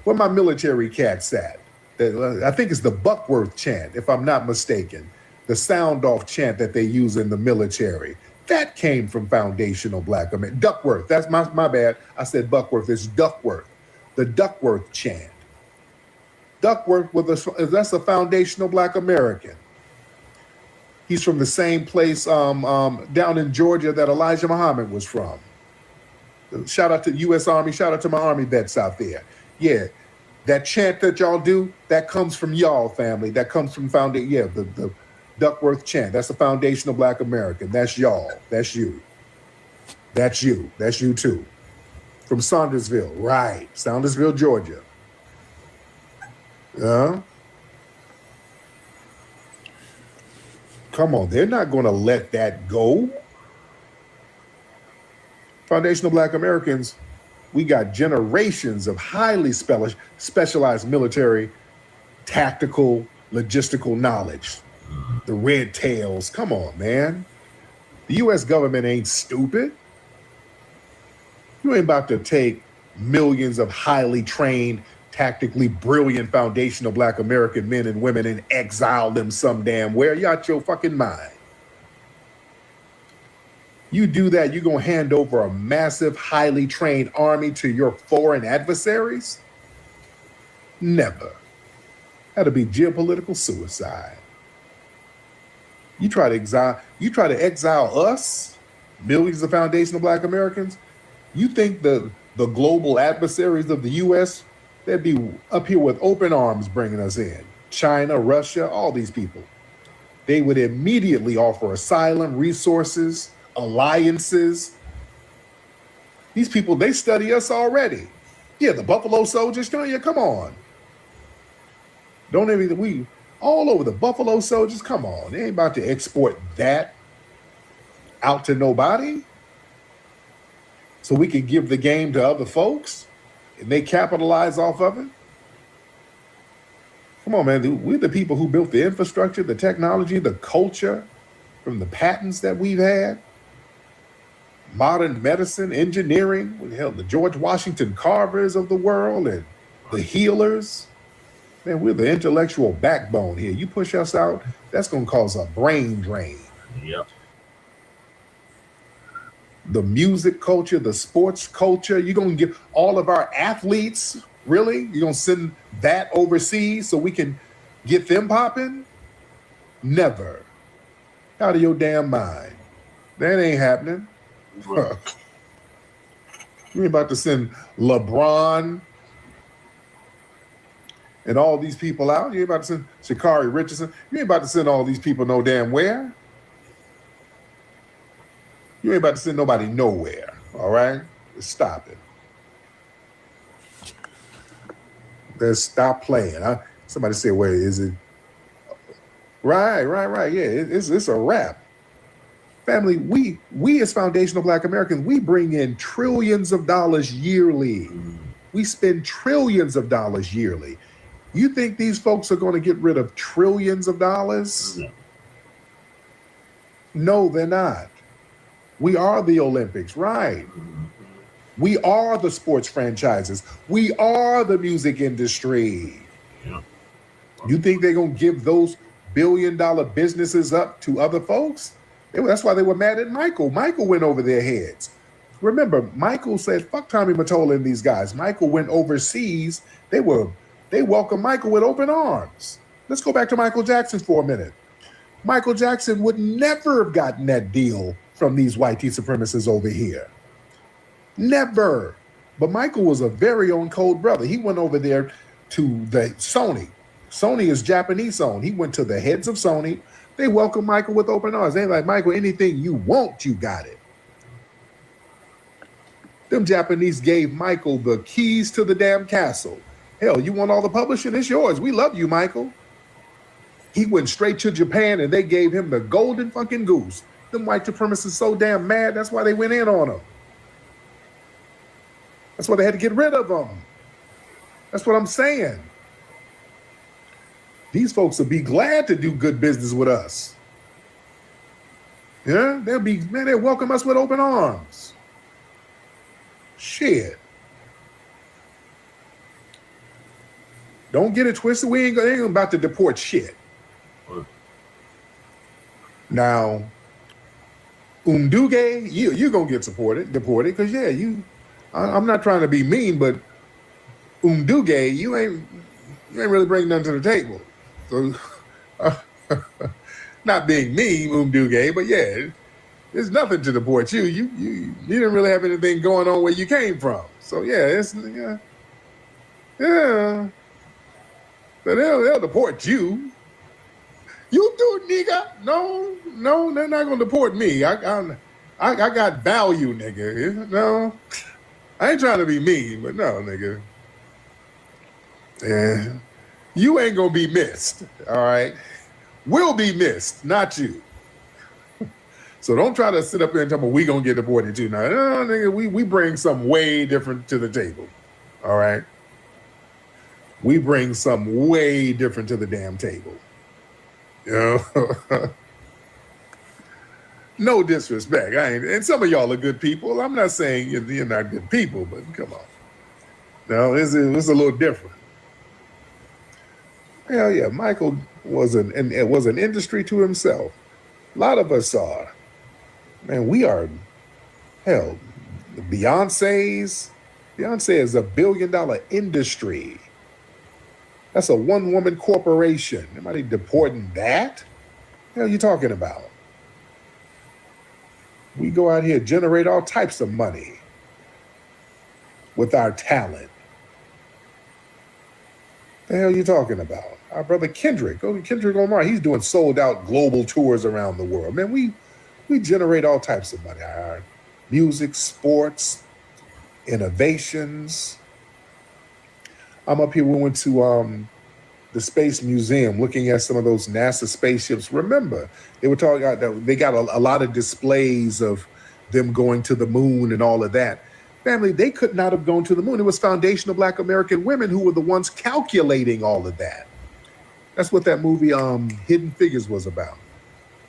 Where my military cats at? I think it's the Buckworth chant, if I'm not mistaken. The sound off chant that they use in the military. That came from foundational Black America. Duckworth, that's my bad. I said Buckworth, it's Duckworth. The Duckworth chant. Duckworth, that's a foundational Black American. He's from the same place down in Georgia that Elijah Muhammad was from. Shout out to the U.S. Army, shout out to my Army vets out there. Yeah, that chant that y'all do, that comes from y'all, family. That comes from the Duckworth chant. That's a foundational Black American. That's y'all. That's you. That's you. That's you too. From Saundersville, right. Saundersville, Georgia. Come on, they're not going to let that go. Foundational Black Americans, we got generations of highly specialized military, tactical, logistical knowledge. The Red Tails, come on, man. The U.S. government ain't stupid. You ain't about to take millions of highly trained, tactically brilliant foundational Black American men and women and exile them some damn where. You out your fucking mind. You do that, you're going to hand over a massive, highly trained army to your foreign adversaries? Never. That'll be geopolitical suicide. You try to exile us, millions of foundational Black Americans? You think the global adversaries of the U.S., they'd be up here with open arms bringing us in? China, Russia, all these people. They would immediately offer asylum, resources, alliances. These people, they study us already. Yeah, the Buffalo Soldiers, come on. We all over the Buffalo Soldiers, come on. They ain't about to export that out to nobody so we can give the game to other folks and they capitalize off of it. Come on, man. We're the people who built the infrastructure, the technology, the culture, from the patents that we've had. Modern medicine, engineering, hell, the George Washington Carvers of the world and the healers. Man, we're the intellectual backbone here. You push us out, that's going to cause a brain drain. Yep. The music culture, the sports culture, you're going to give all of our athletes, really? You're going to send that overseas so we can get them popping? Never. Out of your damn mind. That ain't happening. You ain't about to send LeBron and all these people out. You ain't about to send Sha'Carri Richardson. You ain't about to send all these people no damn where. You ain't about to send nobody nowhere, all right? Just stop it. Let's stop playing. Somebody say, wait, is it? Right. Yeah, it's a wrap. Family, we as foundational Black Americans, we bring in trillions of dollars yearly. We spend trillions of dollars yearly. You think these folks are going to get rid of trillions of dollars? No, they're not. We are the Olympics, right? We are the sports franchises. We are the music industry. Yeah. You think they're going to give those billion-dollar businesses up to other folks? That's why they were mad at Michael. Michael went over their heads. Remember, Michael said, fuck Tommy Mottola and these guys. Michael went overseas. They welcomed Michael with open arms. Let's go back to Michael Jackson for a minute. Michael Jackson would never have gotten that deal from these white supremacists over here. Never. But Michael was a very own cold brother. He went over there to the Sony. Sony is Japanese owned. He went to the heads of Sony. They welcomed Michael with open arms. They like, Michael, anything you want, you got it. Them Japanese gave Michael the keys to the damn castle. Hell, you want all the publishing? It's yours. We love you, Michael. He went straight to Japan and they gave him the golden fucking goose. Them white supremacists so damn mad, that's why they went in on him. That's why they had to get rid of him. That's what I'm saying. These folks will be glad to do good business with us. Yeah, they'll welcome us with open arms. Shit. Don't get it twisted. They ain't about to deport shit. Now, Umduge, you're going to get deported, because, yeah, I'm not trying to be mean, but Umduge, you ain't really bringing nothing to the table. So, not being mean, Umduge, but yeah, there's nothing to deport you. You didn't really have anything going on where you came from. So yeah, yeah. But they'll deport you. You do it, nigga. No, they're not gonna deport me. I got value, nigga. No, I ain't trying to be mean, but no, nigga. Yeah. You ain't gonna be missed, all right? We'll be missed, not you. So don't try to sit up here and tell me we gonna get deported too. Now, no, nigga, we bring something way different to the table, all right? We bring something way different to the damn table. You know? No disrespect, and some of y'all are good people. I'm not saying you're not good people, but come on. No, it's a little different. Hell yeah, Michael was an industry to himself. A lot of us are. Man, we are, hell, Beyonce is a $1 billion industry. That's a one-woman corporation. Anybody deporting that? What the hell are you talking about? We go out here, generate all types of money with our talent. The hell are you talking about? Our brother Kendrick, go to Kendrick Lamar. He's doing sold-out global tours around the world. Man, we generate all types of money. Our music, sports, innovations. I'm up here. We went to the Space Museum, looking at some of those NASA spaceships. Remember, they were talking about they got a lot of displays of them going to the moon and all of that. Family, they could not have gone to the moon. It was foundational Black American women who were the ones calculating all of that. That's what that movie Hidden Figures was about.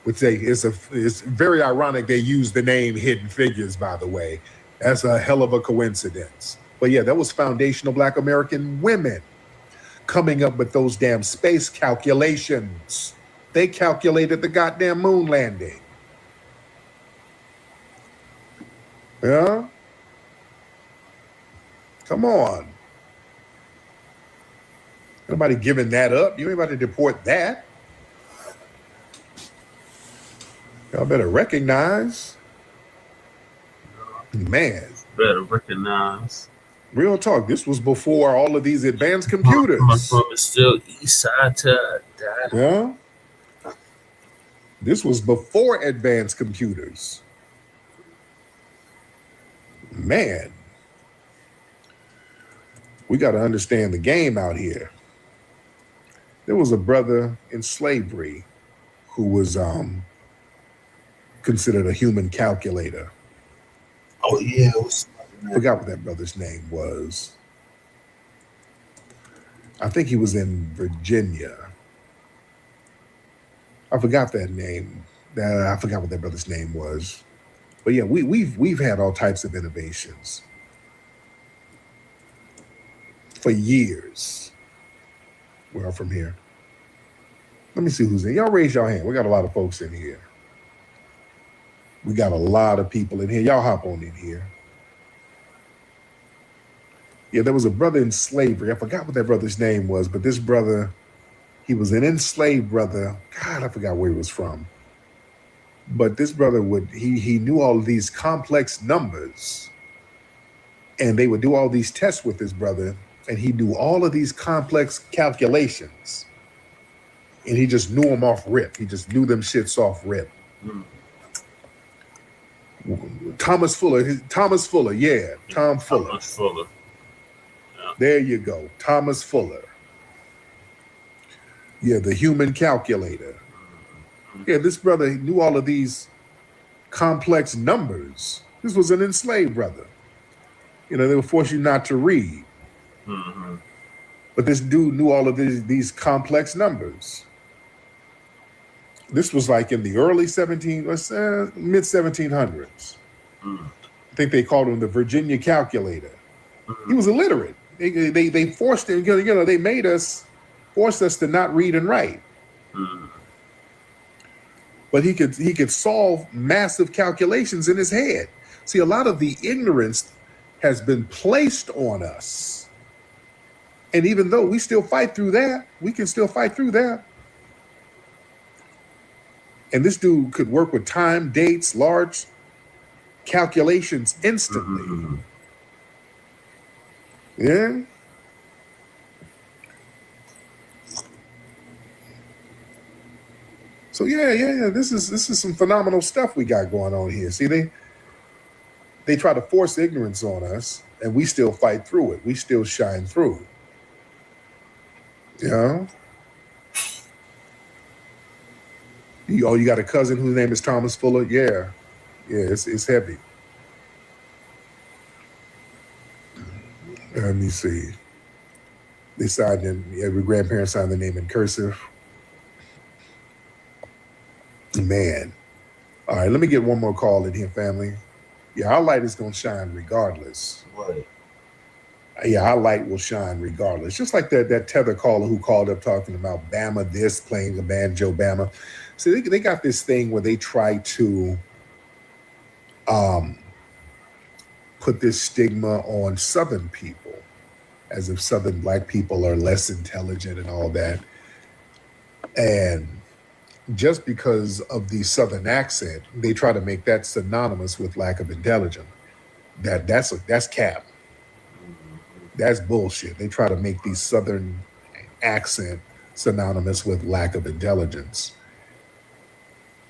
Which it's very ironic they used the name Hidden Figures, by the way. That's a hell of a coincidence. But yeah, that was foundational Black American women coming up with those damn space calculations. They calculated the goddamn moon landing. Yeah? Come on. Nobody giving that up. You ain't about to deport that. Y'all better recognize. Man. Better recognize. Real talk. This was before all of these advanced computers. My phone is still east side to that. Yeah. This was before advanced computers. Man. We got to understand the game out here. There was a brother in slavery who was considered a human calculator. Oh, yeah. I forgot what that brother's name was. I think he was in Virginia. I forgot that name. I forgot what that brother's name was. But yeah, we've had all types of innovations for years. Where I'm from here. Let me see who's in. Y'all raise your hand. We got a lot of folks in here. We got a lot of people in here. Y'all hop on in here. Yeah, there was a brother in slavery. I forgot what that brother's name was, but this brother, he was an enslaved brother. God, I forgot where he was from. But this brother he knew all of these complex numbers. And they would do all these tests with his brother, and he'd do all of these complex calculations. And he just knew them off rip. He just knew them shits off rip. Thomas Fuller, yeah, Tom Fuller. Thomas Fuller. Yeah. There you go, Thomas Fuller. Yeah, the human calculator. Yeah, this brother knew all of these complex numbers. This was an enslaved brother. You know, they would force you not to read. But this dude knew all of these complex numbers. This was like in the early mid 1700s. I think they called him the Virginia calculator. He was illiterate. They forced him, you know, they forced us to not read and write. But he could solve massive calculations in his head. See, a lot of the ignorance has been placed on us. And even though we still fight through that, we can still fight through that. And this dude could work with time, dates, large calculations instantly. Yeah. So yeah. This is some phenomenal stuff we got going on here. See, they try to force ignorance on us, and we still fight through it. We still shine through. Yeah. You got a cousin whose name is Thomas Fuller? Yeah, it's heavy. Let me see. They signed him. Every grandparent signed the name in cursive. Man. All right, let me get one more call in here, family. Yeah, our light is gonna shine regardless. Right. Yeah, our light will shine regardless. Just like that tether caller who called up talking about Bama this, playing the banjo Bama. So they got this thing where they try to put this stigma on Southern people, as if Southern Black people are less intelligent and all that. And just because of the Southern accent, they try to make that synonymous with lack of intelligence. That's cap. That's bullshit. They try to make the Southern accent synonymous with lack of intelligence.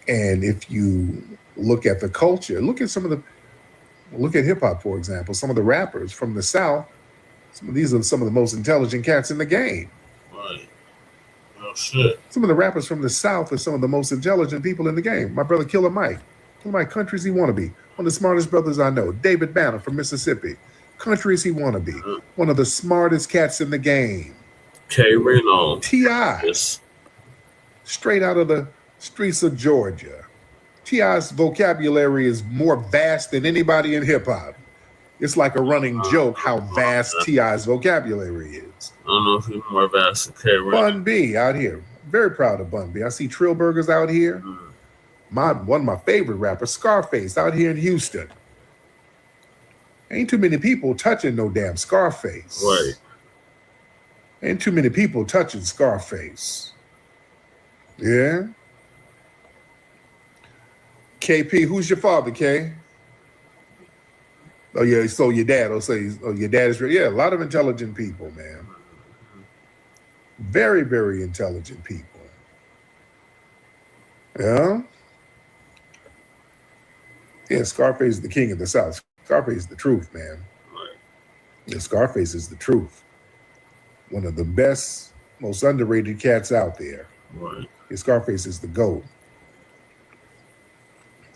And if you look at the culture, look at hip hop, for example. Some of the rappers from the South, these are some of the most intelligent cats in the game. Right. Oh shit. Some of the rappers from the South are some of the most intelligent people in the game. My brother Killer Mike, countries he wanna be. One of the smartest brothers I know. David Banner from Mississippi. Countries he wanna be. One of the smartest cats in the game. K. Reno. T.I. Yes. Straight out of the streets of Georgia. T.I.'s vocabulary is more vast than anybody in hip hop. It's like a running joke how vast T.I.'s vocabulary is. I don't know if he's more vast than K. Reno. Bun B out here. Very proud of Bun B. I see Trill Burgers out here. One of my favorite rappers, Scarface, out here in Houston. Ain't too many people touching no damn Scarface. Right. Ain't too many people touching Scarface. Yeah. KP, who's your father, K? Oh yeah, so your dad. Your dad is yeah. A lot of intelligent people, man. Very, very intelligent people. Yeah. Yeah, Scarface is the king of the South. Scarface is the truth, man. Right. Yeah, Scarface is the truth. One of the best, most underrated cats out there. Right. Yeah, Scarface is the GOAT.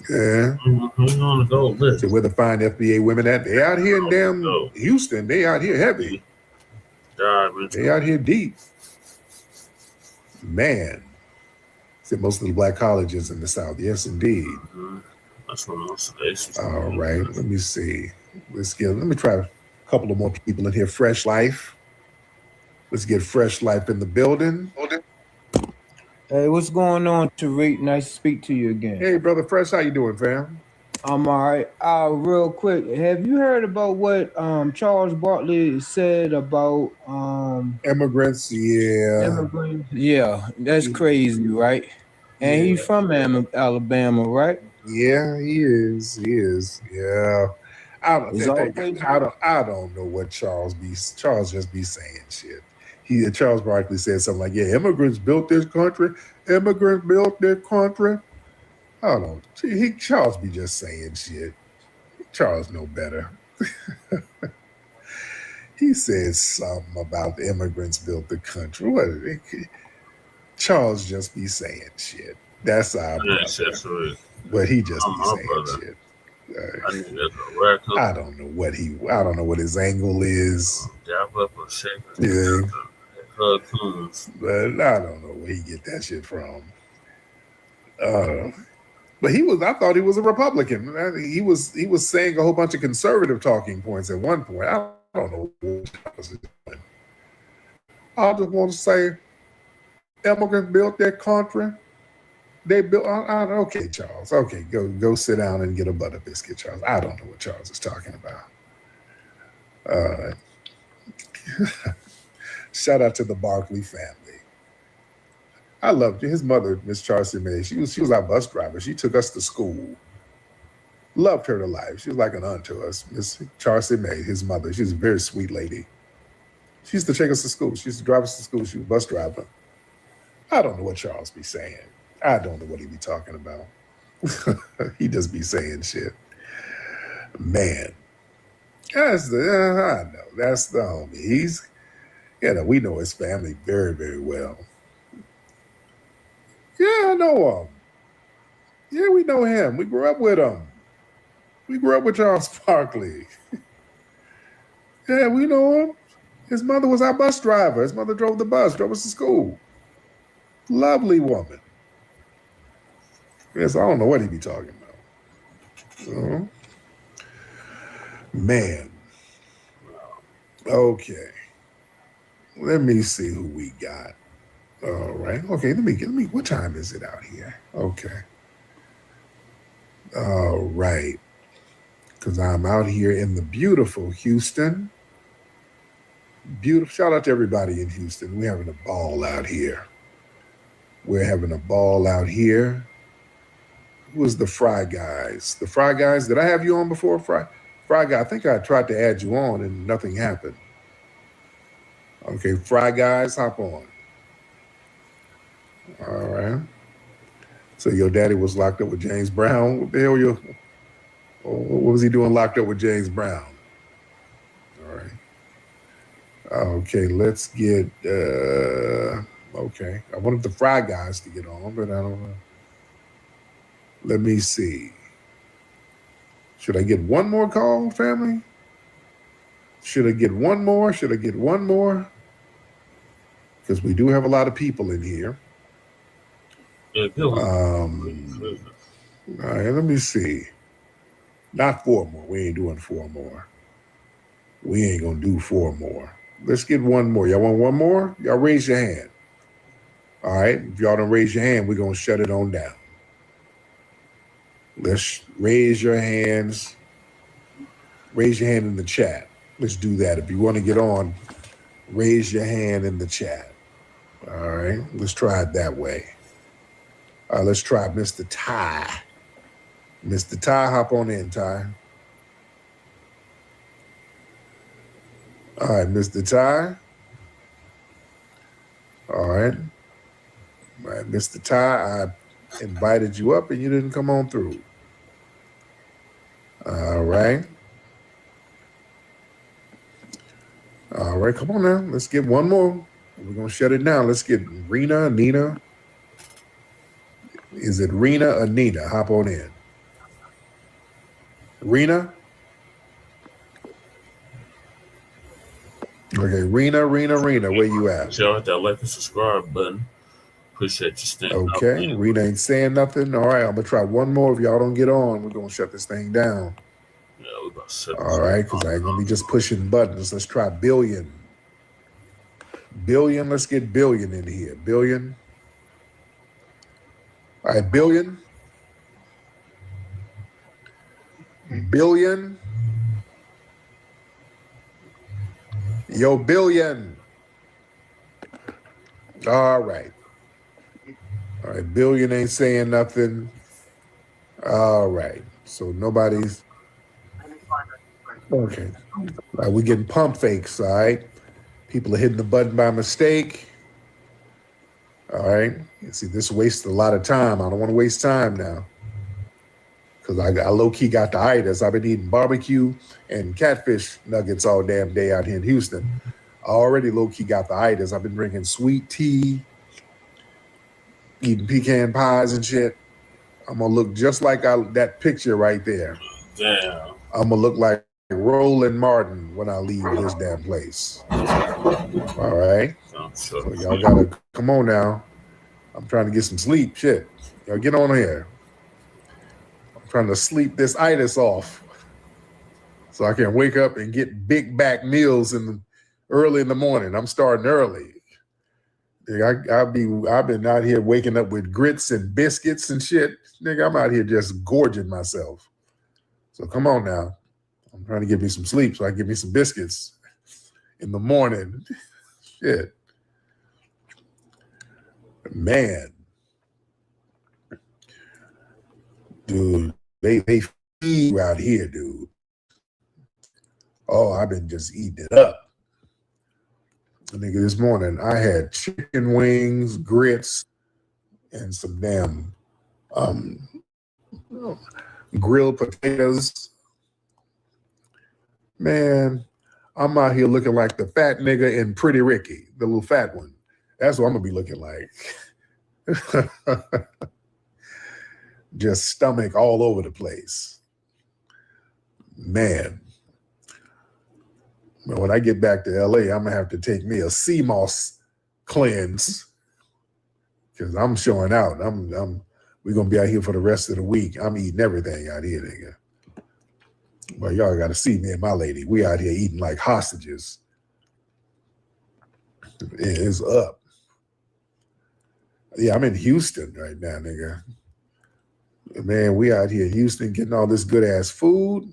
Yeah. He's on the GOAT list. So where the fine FBA women at? They out here in damn Houston. They out here heavy. They out here deep. Man. See, most of the Black colleges in the South. Yes, indeed. That's one of those stations. All right. Let me see. Let me try a couple of more people in here. Fresh Life. Let's get Fresh Life in the building. Hey, what's going on, Tariq? Nice to speak to you again. Hey, brother Fresh, how you doing, fam? I'm all right. Real quick, have you heard about what Charles Barkley said about immigrants? Yeah. Immigrants? Yeah, that's crazy, right? And he's from Alabama, right? Yeah, he is. Yeah. I don't know what Charles just be saying shit. Charles Barkley said something like, "Yeah, immigrants built this country. Immigrants built this country." I don't know. Charles be just saying shit. Charles know better. He says something about the immigrants built the country. Charles just be saying shit. That's our brother. But he just be saying shit. I don't know what his angle is. Dap up or shake it. Yeah. But I don't know where he get that shit from. But I thought he was a Republican. He was saying a whole bunch of conservative talking points at one point. I don't know what Charles is doing. I just want to say, immigrants built that country. They built. Okay, Charles. Okay, go sit down and get a butter biscuit, Charles. I don't know what Charles is talking about. Shout out to the Barkley family. I loved his mother, Miss Charcy May. She was our bus driver. She took us to school. Loved her to life. She was like an aunt to us. Miss Charcy May, his mother. She's a very sweet lady. She used to take us to school. She used to drive us to school. She was a bus driver. I don't know what Charles be saying. I don't know what he be talking about. He just be saying shit. Man. I know. That's the homie. We know his family very, very well. Yeah, I know him. Yeah, we know him. We grew up with him. We grew up with Charles Barkley. Yeah, we know him. His mother was our bus driver. His mother drove the bus, drove us to school. Lovely woman. Yes, I don't know what he be talking about. Man. Okay. Let me see who we got. All right. Okay, let me what time is it out here? Okay. All right. Because I'm out here in the beautiful Houston. Beautiful. Shout out to everybody in Houston. We're having a ball out here. We're having a ball out here. Who was the Fry Guys? The Fry Guys, did I have you on before? Fry Guy, I think I tried to add you on and nothing happened. Okay, Fry Guys, hop on. All right. So your daddy was locked up with James Brown. What the hell what was he doing locked up with James Brown? All right. Okay, let's get, okay. I wanted the Fry Guys to get on, but I don't know. Let me see. Should I get one more call, family? Should I get one more? Because we do have a lot of people in here. All right, let me see. Not 4 more. We ain't doing 4 more. We ain't gonna do 4 more. Let's get one more. Y'all want one more? Y'all raise your hand. All right, if y'all don't raise your hand, we're gonna shut it on down. Let's raise your hands. Raise your hand in the chat. Let's do that. If you want to get on, raise your hand in the chat. All right, let's try it that way. Let's try Mr. Tjay. Mr. Tjay, hop on in, Tjay. All right, Mr. Tjay. All right. All right, Mr. Tjay, I invited you up and you didn't come on through. All right. All right, come on now. Let's get one more. We're going to shut it down. Let's get Nina. Is it Rena or Nina? Hop on in. Rena? Okay, Rena, where you at? Y'all hit that like and subscribe button. Appreciate you staying. Okay, Rena ain't saying nothing. All right, I'm going to try one more. If y'all don't get on, we're going to shut this thing down. Yeah, we're about to shut all right, because I ain't going to be just pushing buttons. Let's try billion. Billion, let's get billion in here. Billion. All right, billion. Billion. Yo, billion. All right. All right, billion ain't saying nothing. All right. So nobody's. Okay. We getting pump fakes, all right? People are hitting the button by mistake. All right. You see, this wastes a lot of time. I don't want to waste time now. Because I low-key got the itis. I've been eating barbecue and catfish nuggets all damn day out here in Houston. I already low-key got the itis. I've been drinking sweet tea, eating pecan pies and shit. I'm going to look just like that picture right there. Damn. I'm going to look like Roland Martin when I leave this damn place. All right. So y'all got to come on now. I'm trying to get some sleep. Shit. Y'all get on here. I'm trying to sleep this itis off so I can wake up and get big back meals early in the morning. I'm starting early. I've been out here waking up with grits and biscuits and shit. Nigga, I'm out here just gorging myself. So come on now. I'm trying to get me some sleep so I can get me some biscuits in the morning. Shit. Man. Dude, they feed you out here, dude. Oh, I've been just eating it up. Nigga, this morning I had chicken wings, grits, and some damn grilled potatoes. Man, I'm out here looking like the fat nigga in Pretty Ricky, the little fat one. That's what I'm gonna be looking like. Just stomach all over the place. Man. But when I get back to LA, I'm gonna have to take me a sea moss cleanse because I'm showing out. We're gonna be out here for the rest of the week. I'm eating everything out here, nigga. Well, y'all gotta see me and my lady. We out here eating like hostages. It is up. Yeah, I'm in Houston right now, nigga. Man, we out here in Houston getting all this good ass food.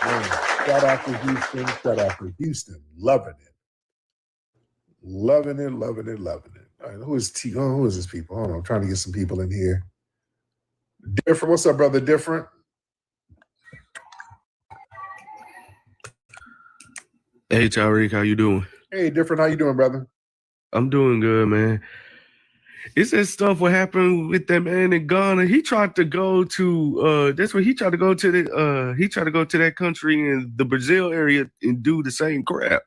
Man, shout out to Houston. Shout out to Houston. Loving it. Loving it, loving it, loving it. All right, who is this people? Hold on, I'm trying to get some people in here. Different. What's up, brother? Different. Hey, Tyreek, how you doing? Hey, Different. How you doing, brother? I'm doing good, man. It's that stuff what happened with that man in Ghana. He tried to go to that's where he tried to go to that country in the Brazil area and do the same crap.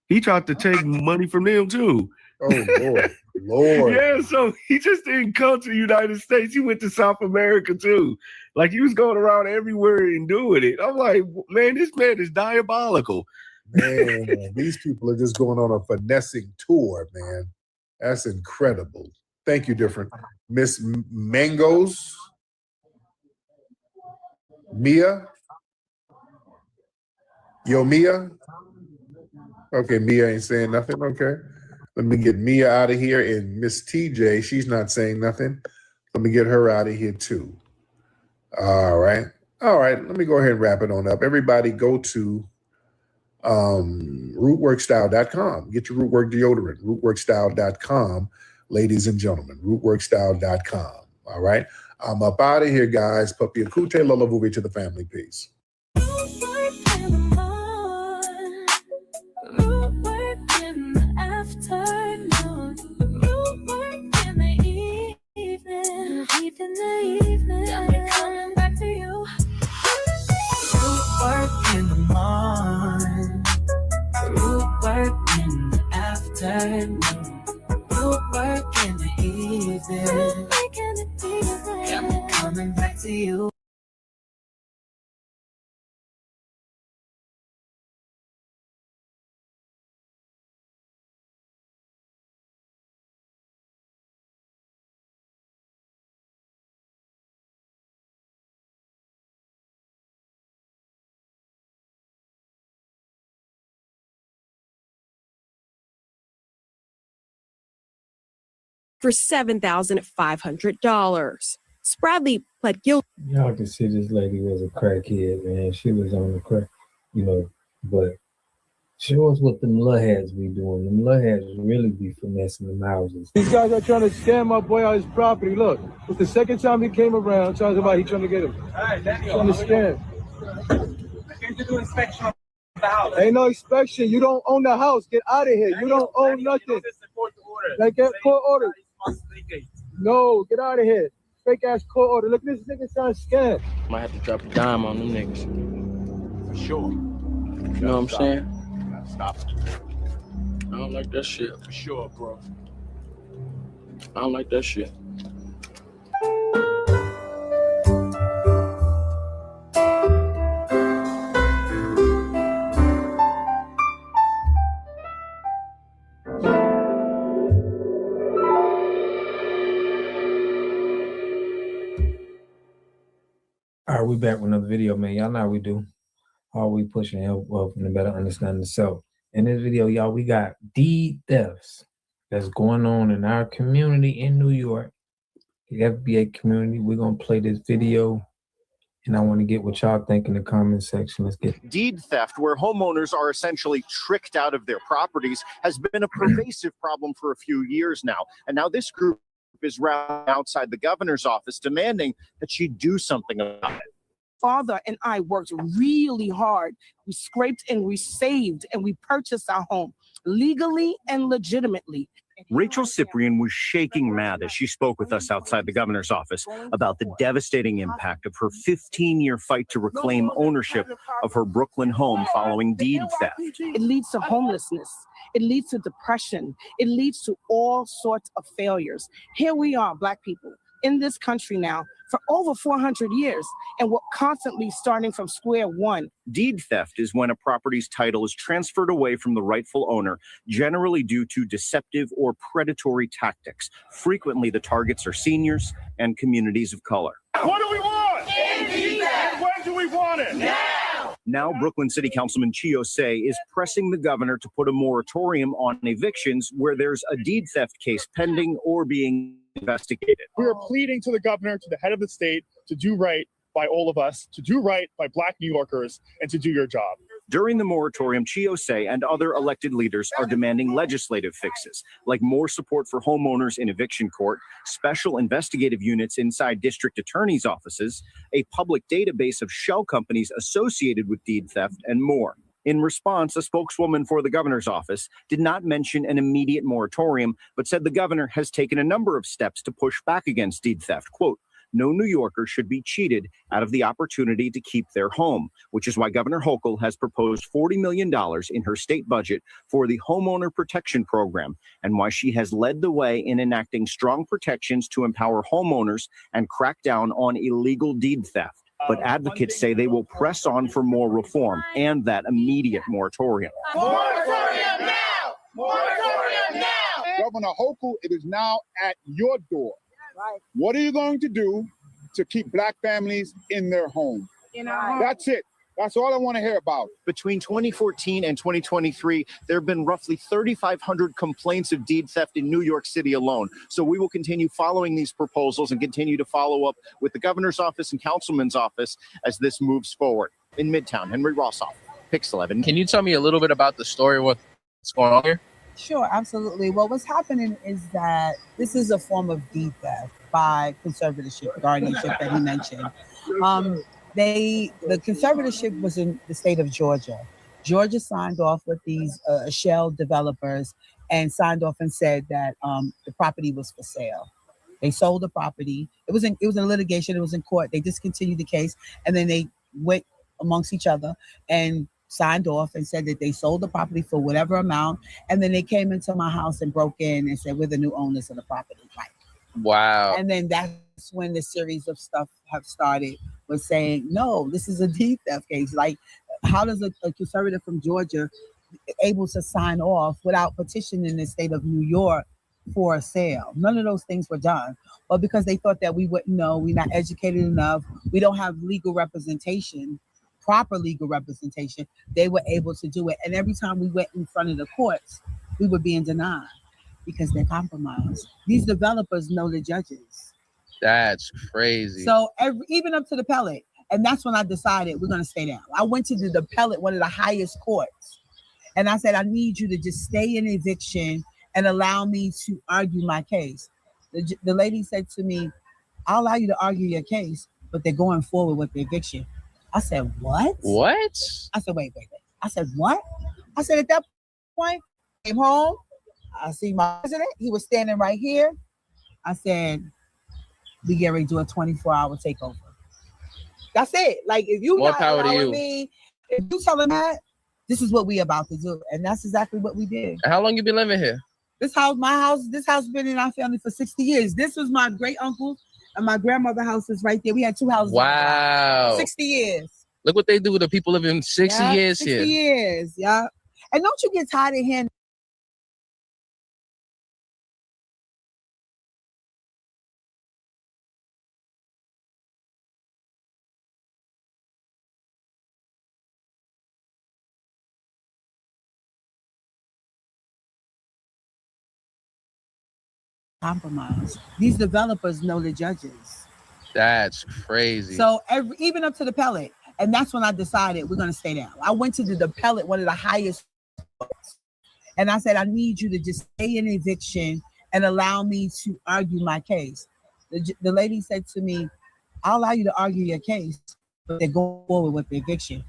He tried to take money from them too. Oh Lord. Lord. Yeah, so he just didn't come to the United States. He went to South America too. Like he was going around everywhere and doing it. I'm like, man, this man is diabolical. Man, these people are just going on a finessing tour, man. That's incredible. Thank you, Different. Miss Mangoes. Mia. Yo, Mia. Okay, Mia ain't saying nothing. Okay. Let me get Mia out of here. And Miss Tjay, she's not saying nothing. Let me get her out of here too. All right. All right. Let me go ahead and wrap it on up. Everybody go to rootworkstyle.com. Get your Rootwork deodorant. Rootworkstyle.com, ladies and gentlemen. Rootworkstyle.com. All right. I'm up out of here, guys. Papi akute, lola vuvi to the family. Peace. Work in the morning, root work in the afternoon, root work in the evening. Got me coming back to you. For $7,500. Spradley pled guilty. Y'all can see this lady was a crackhead, man. She was on the crack, but Show us what them little heads be doing. Them little heads really be finessing them houses. These guys are trying to scam my boy out his property. Look, it's the second time he came around talking about he trying to get him. Trying to scam. Came to do inspection of the house. Ain't no inspection. You don't own the house. Get out of here. You don't own nothing. Like get court order. No, get out of here. Fake ass court order. Look, this nigga trying to scam. Might have to drop a dime on them niggas. For sure. You know what I'm saying? Stop. I don't like that shit. For sure, bro. I don't like that shit. All right, we back with another video, man. Y'all know how we do. All we pushing help and to better understand the self. In this video, y'all, we got deed thefts that's going on in our community in New York, the FBA community. We're gonna play this video, and I want to get what y'all think in the comment section. Let's get Deed theft, where homeowners are essentially tricked out of their properties, has been a pervasive problem for a few years now. And now this group is rallying outside the governor's office demanding that she do something about it. Father and I worked really hard. We scraped and we saved and we purchased our home legally and legitimately. Rachel Cyprian was shaking mad as she spoke with us outside the governor's office about the devastating impact of her 15-year fight to reclaim ownership of her Brooklyn home following deed theft. It leads to homelessness. It leads to depression. It leads to all sorts of failures. Here we are, Black people, in this country now for over 400 years, and we're constantly starting from square one. Deed theft is when a property's title is transferred away from the rightful owner, generally due to deceptive or predatory tactics. Frequently, the targets are seniors and communities of color. What do we want? And when do we want it? Now, Brooklyn City Councilman Tjay is pressing the governor to put a moratorium on evictions where there's a deed theft case pending or being investigated. We are pleading to the governor, to the head of the state, to do right by all of us, to do right by Black New Yorkers, and to do your job. During the moratorium, Tjay and other elected leaders are demanding legislative fixes, like more support for homeowners in eviction court, special investigative units inside district attorneys' offices, a public database of shell companies associated with deed theft, and more. In response, a spokeswoman for the governor's office did not mention an immediate moratorium, but said the governor has taken a number of steps to push back against deed theft. Quote, "No New Yorker should be cheated out of the opportunity to keep their home," which is why Governor Hochul has proposed $40 million in her state budget for the Homeowner Protection Program, and why she has led the way in enacting strong protections to empower homeowners and crack down on illegal deed theft. But advocates say they will press on for more reform and that immediate moratorium. Moratorium now! Moratorium now! Governor Hochul, it is now at your door. Right. What are you going to do to keep Black families in their home? That's it. That's all I want to hear about. Between 2014 and 2023, there have been roughly 3,500 complaints of deed theft in New York City alone. So we will continue following these proposals and continue to follow up with the governor's office and councilman's office as this moves forward. In Midtown, Henry Rossoff, Pix 11. Can you tell me a little bit about the story of what's going on here? Sure, absolutely. Well, what's happening is that this is a form of deed theft by conservatorship, guardianship that he mentioned. The conservatorship was in the state of Georgia. Georgia signed off with these shell developers and signed off and said that the property was for sale. They sold the property. It was in litigation. It was in court. They discontinued the case, and then they went amongst each other and signed off and said that they sold the property for whatever amount. And then they came into my house and broke in and said, "We're the new owners of the property." Right. Wow. And then that's when the series of stuff have started, was saying, no, this is a deed theft case. Like, how does a conservative from Georgia able to sign off without petitioning the state of New York for a sale? None of those things were done. But because they thought that we wouldn't know, we're not educated enough, we don't have legal representation, proper legal representation, they were able to do it. And every time we went in front of the courts, we were being denied because they're compromised. These developers know the judges. That's crazy. So even up to the appellate. And that's when I decided we're going to stay down. I went to the appellate, one of the highest courts. And I said, I need you to just stay in eviction and allow me to argue my case. The lady said to me, I'll allow you to argue your case, but they're going forward with the eviction. I said, what? What? I said, wait. I said, what? I said, at that point, I came home. I see my president. He was standing right here. I said, we get ready to do a 24-hour takeover. That's it. Like, if you not allowing me, if you telling that, this is what we about to do. And that's exactly what we did. How long you been living here? This house been in our family for 60 years. This was my great uncle and my grandmother's house is right there. We had two houses. Wow. 60 years. Look what they do with the people living 60 years 60 here. 60 years, yeah. And don't you get tired of hearing compromise. These developers know the judges. That's crazy. So even up to the appellate, and that's when I decided we're gonna stay down. I went to the appellate, one of the highest, and I said, I need you to just stay in eviction and allow me to argue my case. The lady said to me, I'll allow you to argue your case, but they're going forward with the eviction.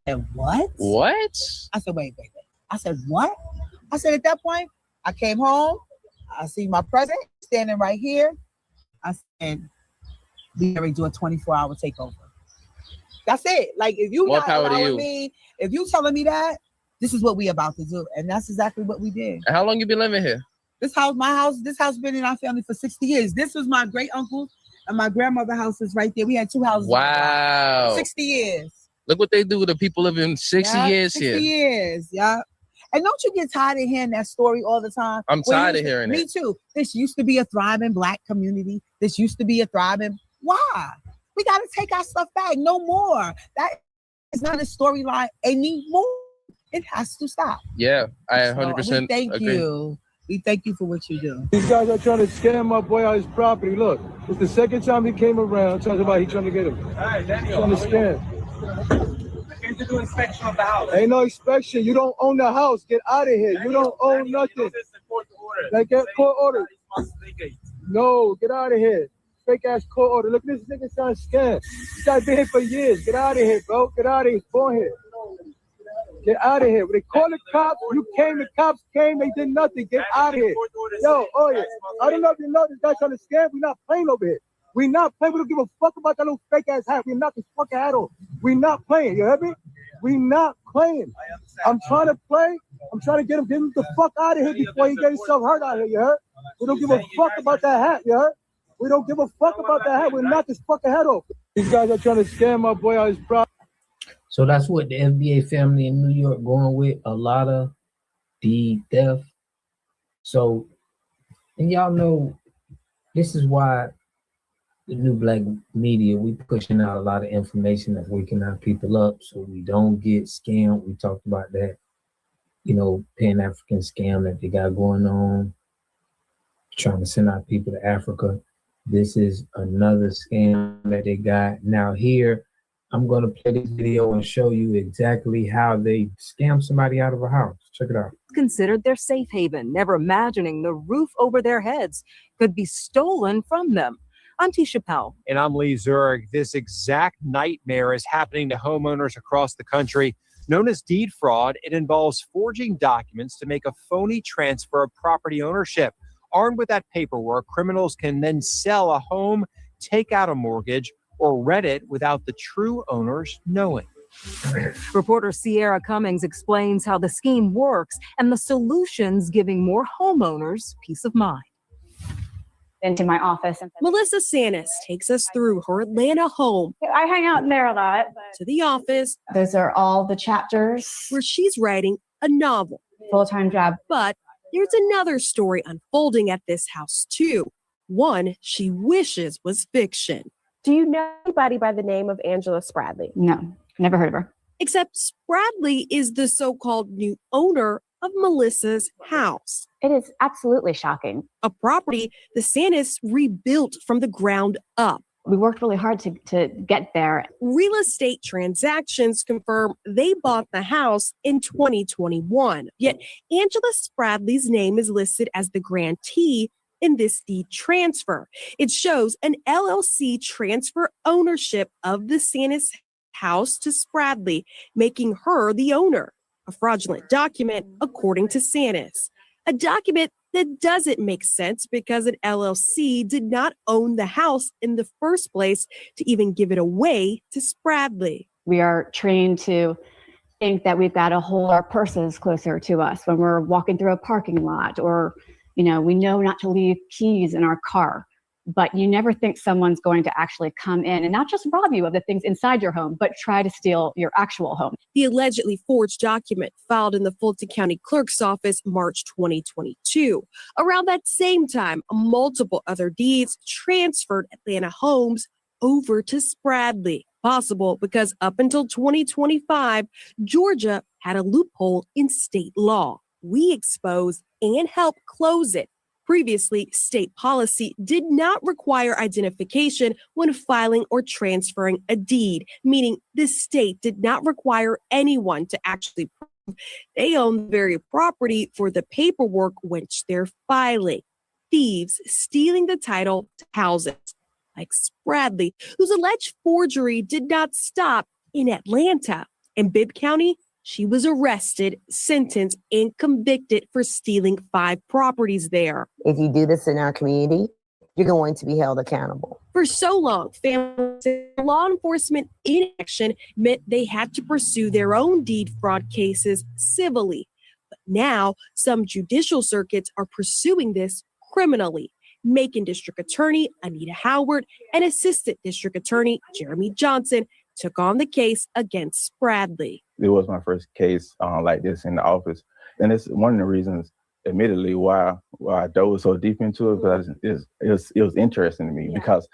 And what? What? I said, wait. I said, what? I said, at that point, I came home. I see my president standing right here. I said, we already do a 24-hour takeover. That's it. Like, if you not allowing me, if you telling me that, this is what we about to do. And that's exactly what we did. How long you been living here? This house been in our family for 60 years. This was my great uncle and my grandmother's house is right there. We had two houses. Wow. 60 years. Look what they do with the people living 60 years 60 here. 60 years, yeah. And don't you get tired of hearing that story all the time? I'm tired of hearing it. Me too. This used to be a thriving Black community. This used to be a thriving. Why? We got to take our stuff back. No more. That is not a storyline anymore. It has to stop. Yeah, I 100% thank agree. you. We thank you for what you do. These guys are trying to scam my boy out his property. Look, it's the second time he came around talking about he trying to get him. Trying to scam. Came to do inspection of the house. Ain't no inspection. You don't own the house. Get out of here. You don't own nothing. They get court order. No, get out of here. Fake ass court order. Look, this nigga trying to scam. This guy been here for years. Get out of here, bro. Get out of here. Go here. Get out of here. When they call the cops, you came, the cops came, they did nothing. Get out of here. Yo, oh yeah. I don't know if you know this guy trying to scam. We're not playing over here. We're not playing. We don't give a fuck about that little fake ass hat. We're not this fucking hat on. We're not playing. You heard me? We're not playing. I'm trying to play. I'm trying to get him the fuck out of here before he get himself hurt out here. You heard? We don't give a fuck about that hat. You heard? We don't give a fuck about that hat. We're not this fucking head off. These guys are trying to scam my boy out his property. So that's what the FBA family in New York going with, a lot of the theft. So, and y'all know, this is why the new Blacc Media, we pushing out a lot of information that's waking our people up so we don't get scammed. We talked about that, you know, Pan-African scam that they got going on, trying to send our people to Africa. This is another scam that they got. Now here, I'm gonna play this video and show you exactly how they scam somebody out of a house. Check it out. Considered their safe haven, never imagining the roof over their heads could be stolen from them. I'm Tjay. And I'm Lee Zurich. This exact nightmare is happening to homeowners across the country. Known as deed fraud, it involves forging documents to make a phony transfer of property ownership. Armed with that paperwork, criminals can then sell a home, take out a mortgage, or rent it without the true owners knowing. Reporter Sierra Cummings explains how the scheme works and the solutions giving more homeowners peace of mind. Into my office. Melissa Sanis takes us through her Atlanta home. I hang out in there a lot. To the office. Those are all the chapters. Where she's writing a novel. Full-time job. But there's another story unfolding at this house too. One she wishes was fiction. Do you know anybody by the name of Angela Spradley? No, never heard of her. Except Spradley is the so-called new owner of Melissa's house. It is absolutely shocking. A property the Sanis rebuilt from the ground up. We worked really hard to get there. Real estate transactions confirm they bought the house in 2021. Yet Angela Spradley's name is listed as the grantee in this deed transfer. It shows an LLC transfer ownership of the Sanus house to Spradley, making her the owner. A fraudulent document, according to Sanus. A document that doesn't make sense because an LLC did not own the house in the first place to even give it away to Spradley. We are trained to think that we've got to hold our purses closer to us when we're walking through a parking lot, or, we know not to leave keys in our car. But you never think someone's going to actually come in and not just rob you of the things inside your home, but try to steal your actual home. The allegedly forged document filed in the Fulton County Clerk's office March 2022. Around that same time, multiple other deeds transferred Atlanta homes over to Spradley. Possible because up until 2025, Georgia had a loophole in state law. We exposed and helped close it. Previously, state policy did not require identification when filing or transferring a deed, meaning the state did not require anyone to actually prove they own the very property for the paperwork which they're filing. Thieves stealing the title to houses, like Spradley, whose alleged forgery did not stop in Atlanta. In Bibb County, she was arrested, sentenced, and convicted for stealing 5 properties there. If you do this in our community, you're going to be held accountable. For so long, families and law enforcement inaction meant they had to pursue their own deed fraud cases civilly. But now, some judicial circuits are pursuing this criminally. Macon District Attorney Anita Howard and Assistant District Attorney Jeremy Johnson took on the case against Spradley. It was my first case like this in the office. And it's one of the reasons, admittedly, why I dove so deep into it, because it was interesting to me, because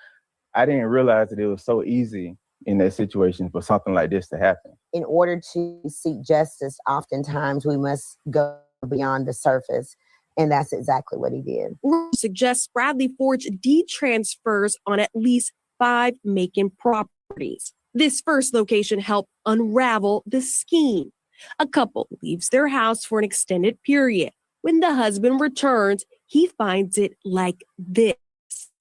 I didn't realize that it was so easy in that situation for something like this to happen. In order to seek justice, oftentimes we must go beyond the surface. And that's exactly what he did. Suggests Spradley forged deed transfers on at least 5 Macon properties. This first location helped unravel the scheme. A couple leaves their house for an extended period. When the husband returns, he finds it like this.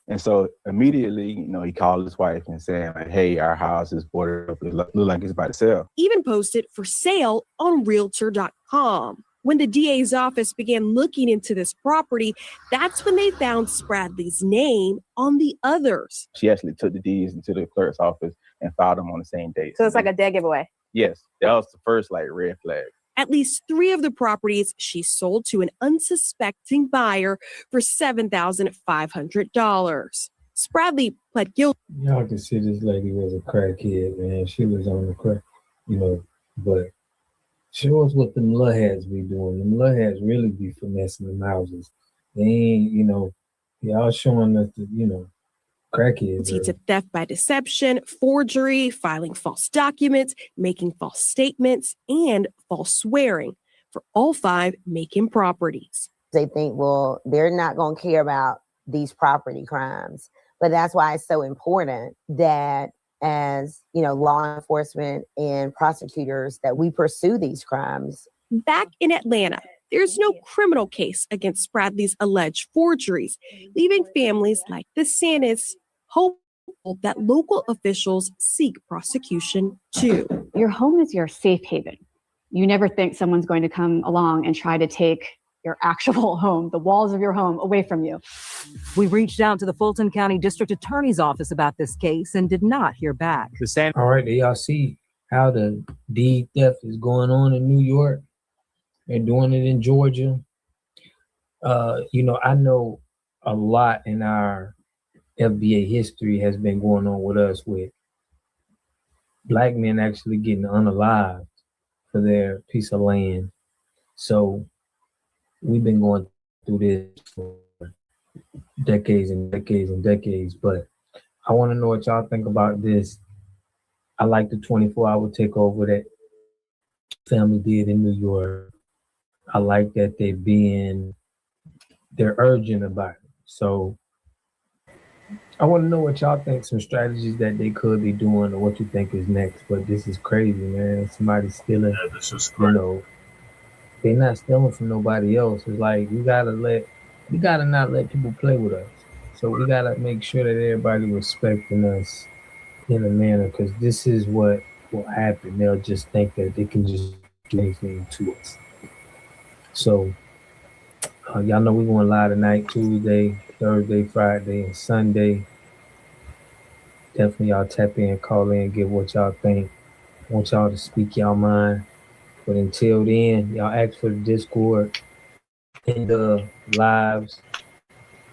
And so immediately, he called his wife and said, like, hey, our house is boarded up. It look like it's about to sell. Even posted for sale on Realtor.com. When the DA's office began looking into this property, that's when they found Spradley's name on the others. She actually took the deeds into the clerk's office and filed them on the same day. So it's like a dead giveaway. Yes, that was the first red flag. At least 3 of the properties she sold to an unsuspecting buyer for $7,500. Spradley pled guilty. Y'all can see this lady was a crackhead, man. She was on the crack, but show us what them little heads be doing. Them little heads really be finessing them houses. They ain't, y'all showing us the, crackheads. To theft by deception, forgery, filing false documents, making false statements, and false swearing for all 5 Macon properties. They think, well, they're not going to care about these property crimes. But that's why it's so important that as, law enforcement and prosecutors, that we pursue these crimes. Back in Atlanta, there's no criminal case against Spradley's alleged forgeries, leaving families like the Sanus hopeful that local officials seek prosecution too. Your home is your safe haven. You never think someone's going to come along and try to take your actual home, the walls of your home, away from you. We reached out to the Fulton County District Attorney's Office about this case and did not hear back. All right, y'all see how the deed theft is going on in New York? They're doing it in Georgia. I know a lot in our FBA history has been going on with us with Black men actually getting unalived for their piece of land. So we've been going through this for decades and decades and decades, but I want to know what y'all think about this. I like the 24-hour takeover that family did in New York. I like that they're urgent about it. So I want to know what y'all think, some strategies that they could be doing, or what you think is next. But this is crazy, man. Somebody stealing, you know, they're not stealing from nobody else. It's like, we gotta not let people play with us. So we gotta make sure that everybody respecting us in a manner, because this is what will happen. They'll just think that they can just do anything to us. So y'all know we're going live tonight, Tuesday, Thursday, Friday, and Sunday. Definitely y'all tap in, call in, get what y'all think. I want y'all to speak y'all mind. But until then, y'all ask for the Discord and the lives.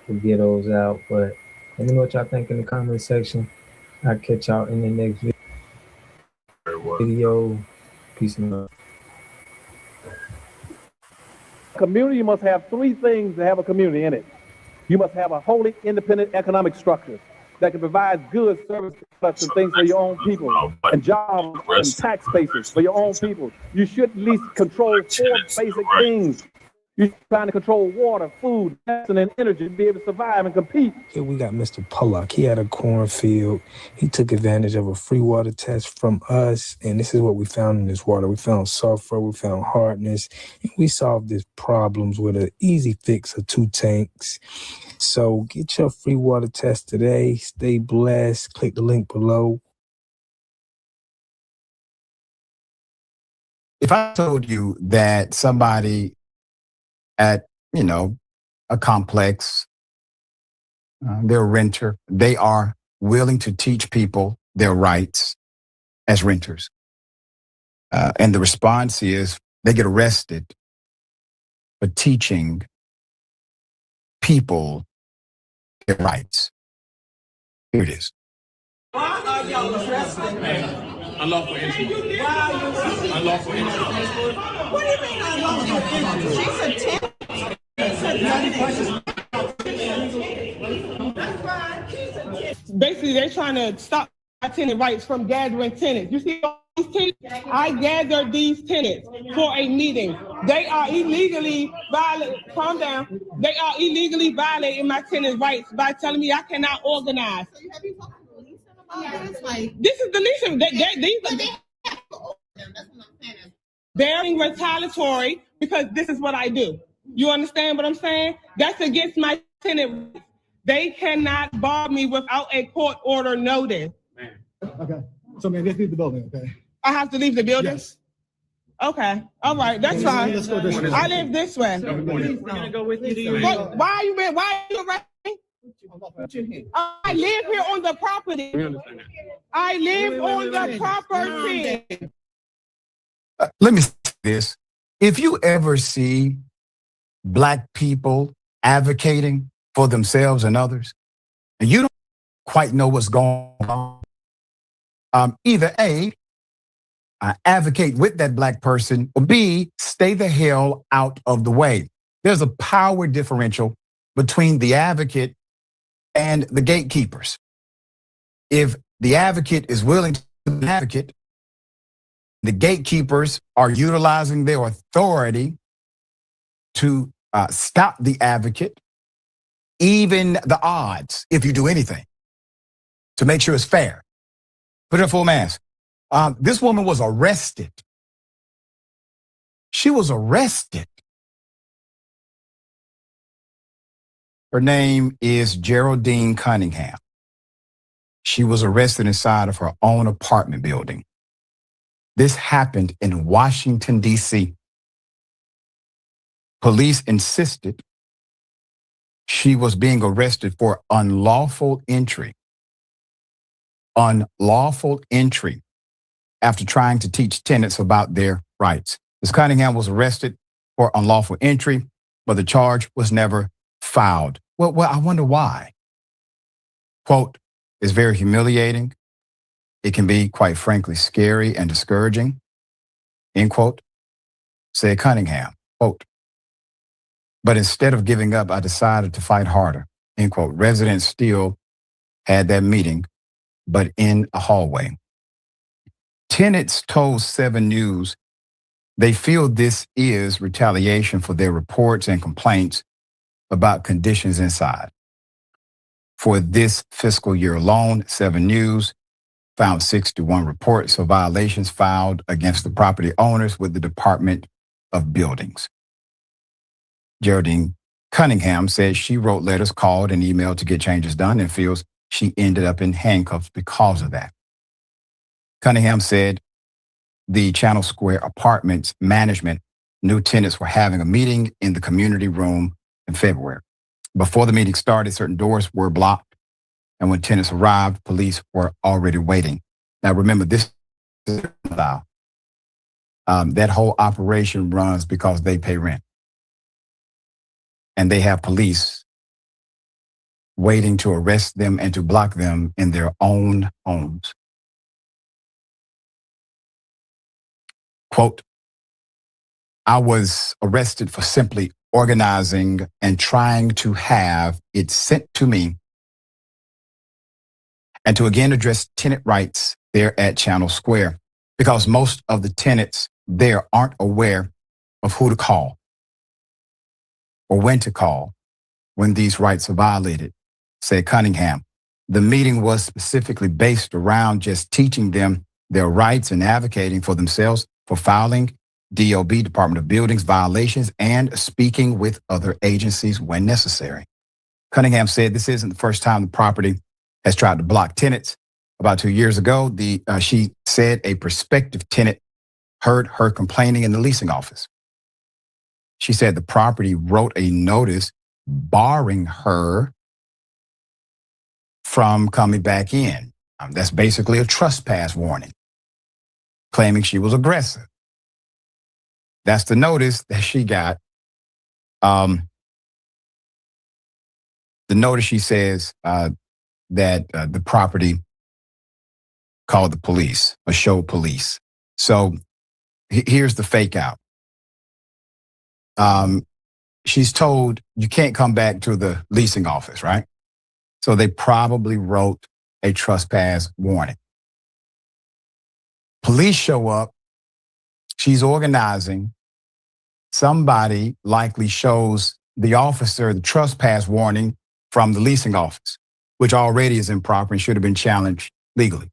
We'll get those out. But let me know what y'all think in the comment section. I'll catch y'all in the next video. Peace and love. Community must have three things to have a community in it. You must have a wholly independent economic structure that can provide goods, services, and things for your own people, and jobs and tax bases for your own people. You should at least control 4 basic things. You're trying to control water, food, and energy to be able to survive and compete. Here we got Mr. Pollock. He had a cornfield. He took advantage of a free water test from us, and this is what we found in this water. We found sulfur, we found hardness, and we solved these problems with an easy fix of 2 tanks. So get your free water test today. Stay blessed. Click the link below. If I told you that somebody at, a complex, they're a renter, they are willing to teach people their rights as renters. And the response is they get arrested for teaching people their rights. Here it is. Why are y'all arresting me? Unlawful entry. Unlawful entry. What do you mean unlawful entry? She's a tenant. Basically, they're trying to stop my tenant rights from gathering tenants. You see all these tenants? I gathered these tenants for a meeting. They are illegally violating, calm down. They are illegally violating my tenant rights by telling me I cannot organize. This is the leasing. They're being retaliatory because this is what I do. You understand what I'm saying? That's against my tenant rights. They cannot bar me without a court order notice. Okay. So, man, let's leave the building, okay? I have to leave the building? Yes. Okay. All right. That's fine. Let's go this way. I live this way. We're gonna go with you. Why are you arresting me? I live here on the property. I live on the property. Let me say this. If you ever see Black people advocating for themselves and others, and you don't quite know what's going on, either A, advocate with that Black person, or B, stay the hell out of the way. There's a power differential between the advocate and the gatekeepers. If the advocate is willing to be an advocate, the gatekeepers are utilizing their authority to stop the advocate, even the odds, if you do anything, to make sure it's fair. Put it in full mask. This woman was arrested. She was arrested. Her name is Geraldine Cunningham. She was arrested inside of her own apartment building. This happened in Washington, D.C. Police insisted she was being arrested for unlawful entry. Unlawful entry after trying to teach tenants about their rights. Ms. Cunningham was arrested for unlawful entry, but the charge was never filed. Well, I wonder why. Quote, it's very humiliating. It can be, quite frankly, scary and discouraging. End quote. Said Cunningham. Quote, but instead of giving up, I decided to fight harder. End quote. Residents still had that meeting, but in a hallway. Tenants told 7 News they feel this is retaliation for their reports and complaints about conditions inside. For this fiscal year alone, 7 News found 61 reports of violations filed against the property owners with the Department of Buildings. Geraldine Cunningham says she wrote letters, called, and emailed to get changes done and feels she ended up in handcuffs because of that. Cunningham said the Channel Square Apartments management knew tenants were having a meeting in the community room in February. Before the meeting started, certain doors were blocked, and when tenants arrived, police were already waiting. Now remember, this is that whole operation runs because they pay rent. And they have police waiting to arrest them and to block them in their own homes. Quote, I was arrested for simply organizing and trying to have it sent to me and to again address tenant rights there at Channel Square, because most of the tenants there aren't aware of who to call or when to call when these rights are violated, said Cunningham. The meeting was specifically based around just teaching them their rights and advocating for themselves for filing DOB, Department of Buildings, violations and speaking with other agencies when necessary. Cunningham said this isn't the first time the property has tried to block tenants. About 2 years ago, she said a prospective tenant heard her complaining in the leasing office. She said the property wrote a notice barring her from coming back in. That's basically a trespass warning, claiming she was aggressive. That's the notice that she got. The notice, she says, that the property called the police, or showed police. So here's the fake out. She's told you can't come back to the leasing office, right? So they probably wrote a trespass warning. Police show up. She's organizing. Somebody likely shows the officer the trespass warning from the leasing office, which already is improper and should have been challenged legally.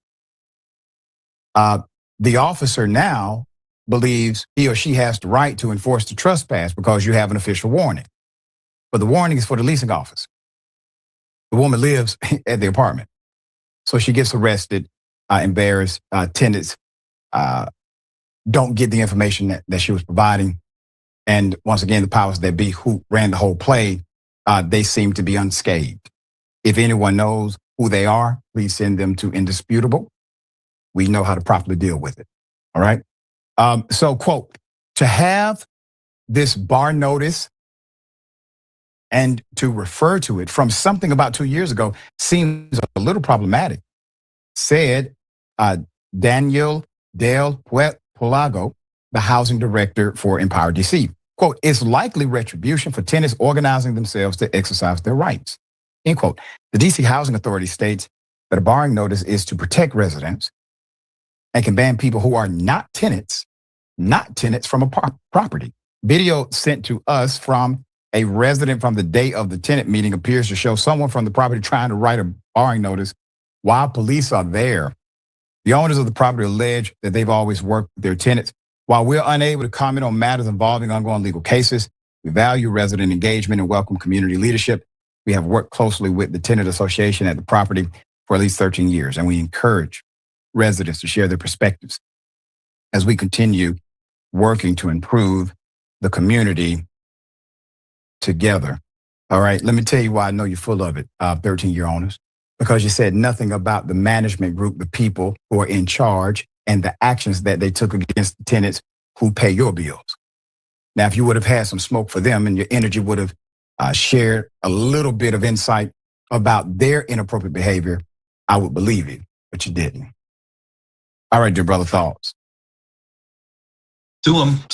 The officer now believes he or she has the right to enforce the trespass because you have an official warning. But the warning is for the leasing office. The woman lives at the apartment. So she gets arrested, embarrassed. Tenants don't get the information that she was providing. And once again, the powers that be who ran the whole play, they seem to be unscathed. If anyone knows who they are, please send them to Indisputable. We know how to properly deal with it. All right. So, quote, to have this bar notice and to refer to it from something about 2 years ago seems a little problematic, said Daniel Del Polago, the housing director for Empower DC. Quote, it's likely retribution for tenants organizing themselves to exercise their rights. End quote. The DC Housing Authority states that a barring notice is to protect residents and can ban people who are not tenants from a property. Video sent to us from a resident from the day of the tenant meeting appears to show someone from the property trying to write a barring notice while police are there. The owners of the property allege that they've always worked with their tenants. While we're unable to comment on matters involving ongoing legal cases, we value resident engagement and welcome community leadership. We have worked closely with the tenant association at the property for at least 13 years, and we encourage residents to share their perspectives as we continue working to improve the community together. All right, let me tell you why I know you're full of it, 13-year owners, because you said nothing about the management group, the people who are in charge, and the actions that they took against the tenants who pay your bills. Now, if you would have had some smoke for them and your energy would have shared a little bit of insight about their inappropriate behavior, I would believe you, but you didn't. All right, dear brother, thoughts? Sue them, and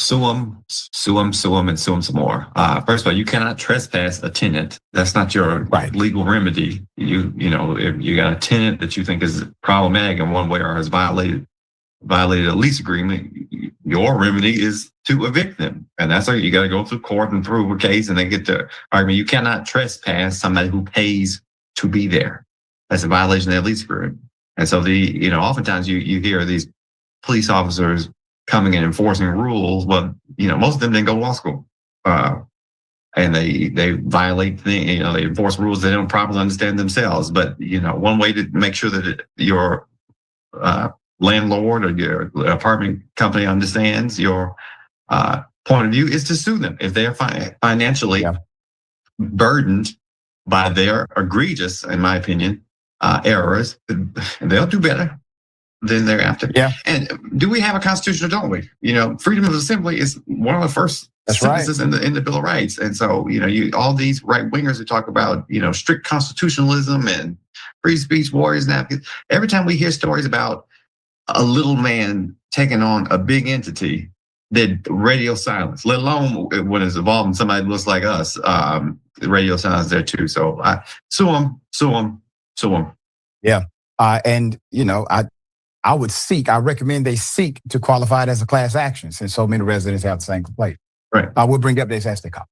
sue them some more. First of all, you cannot trespass a tenant. That's not your legal remedy. You know, if you got a tenant that you think is problematic in one way or has violated a lease agreement, your remedy is to evict them. And that's how you got to go through court and prove a case and then get the argument. You cannot trespass somebody who pays to be there. That's a violation of their lease agreement. And so oftentimes you hear these police officers coming and enforcing rules. Well, most of them didn't go to law school. And they violate things, they enforce rules they don't properly understand themselves. But, one way to make sure that your landlord or your apartment company understands your point of view is to sue them. If they're financially burdened by their egregious, in my opinion, errors, they'll do better than thereafter. Yeah. And do we have a constitution or don't we? Freedom of assembly is one of the first sentences in the Bill of Rights. And so, all these right wingers who talk about, strict constitutionalism and free speech warriors and advocates, every time we hear stories about a little man taking on a big entity, that radio silence, let alone when it's involving somebody that looks like us, radio silence there too. So sue them. Yeah. And, I recommend they seek to qualify it as a class action, since so many residents have the same complaint. Right. I will bring updates as they come.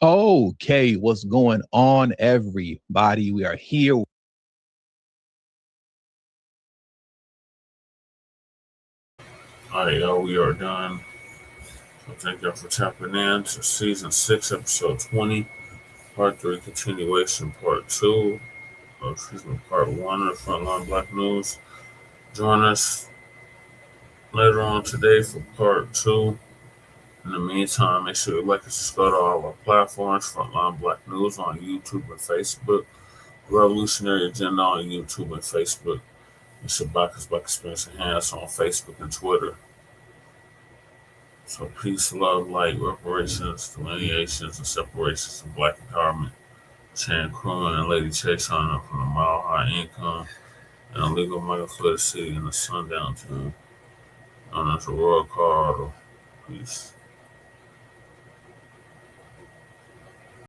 Okay, what's going on, everybody? We are here. All right, y'all, we are done. So thank y'all for tapping in to season 6, episode 20, part 3 continuation, part 2. Part 1 of the Line Blacc News. Join us later on today for part 2. In the meantime, make sure you like and subscribe to all of our platforms, Line Blacc News on YouTube and Facebook, Revolutionary Agenda on YouTube and Facebook, and Shabaka's Black Experience Enhanced on Facebook and Twitter. So peace, love, light, reparations, delineations, and separations of Black empowerment. Chan Crewman and Lady Tjay signing up from the Mile High Income and illegal migrant flooded city in the sundown town known as Aurora CO. Peace.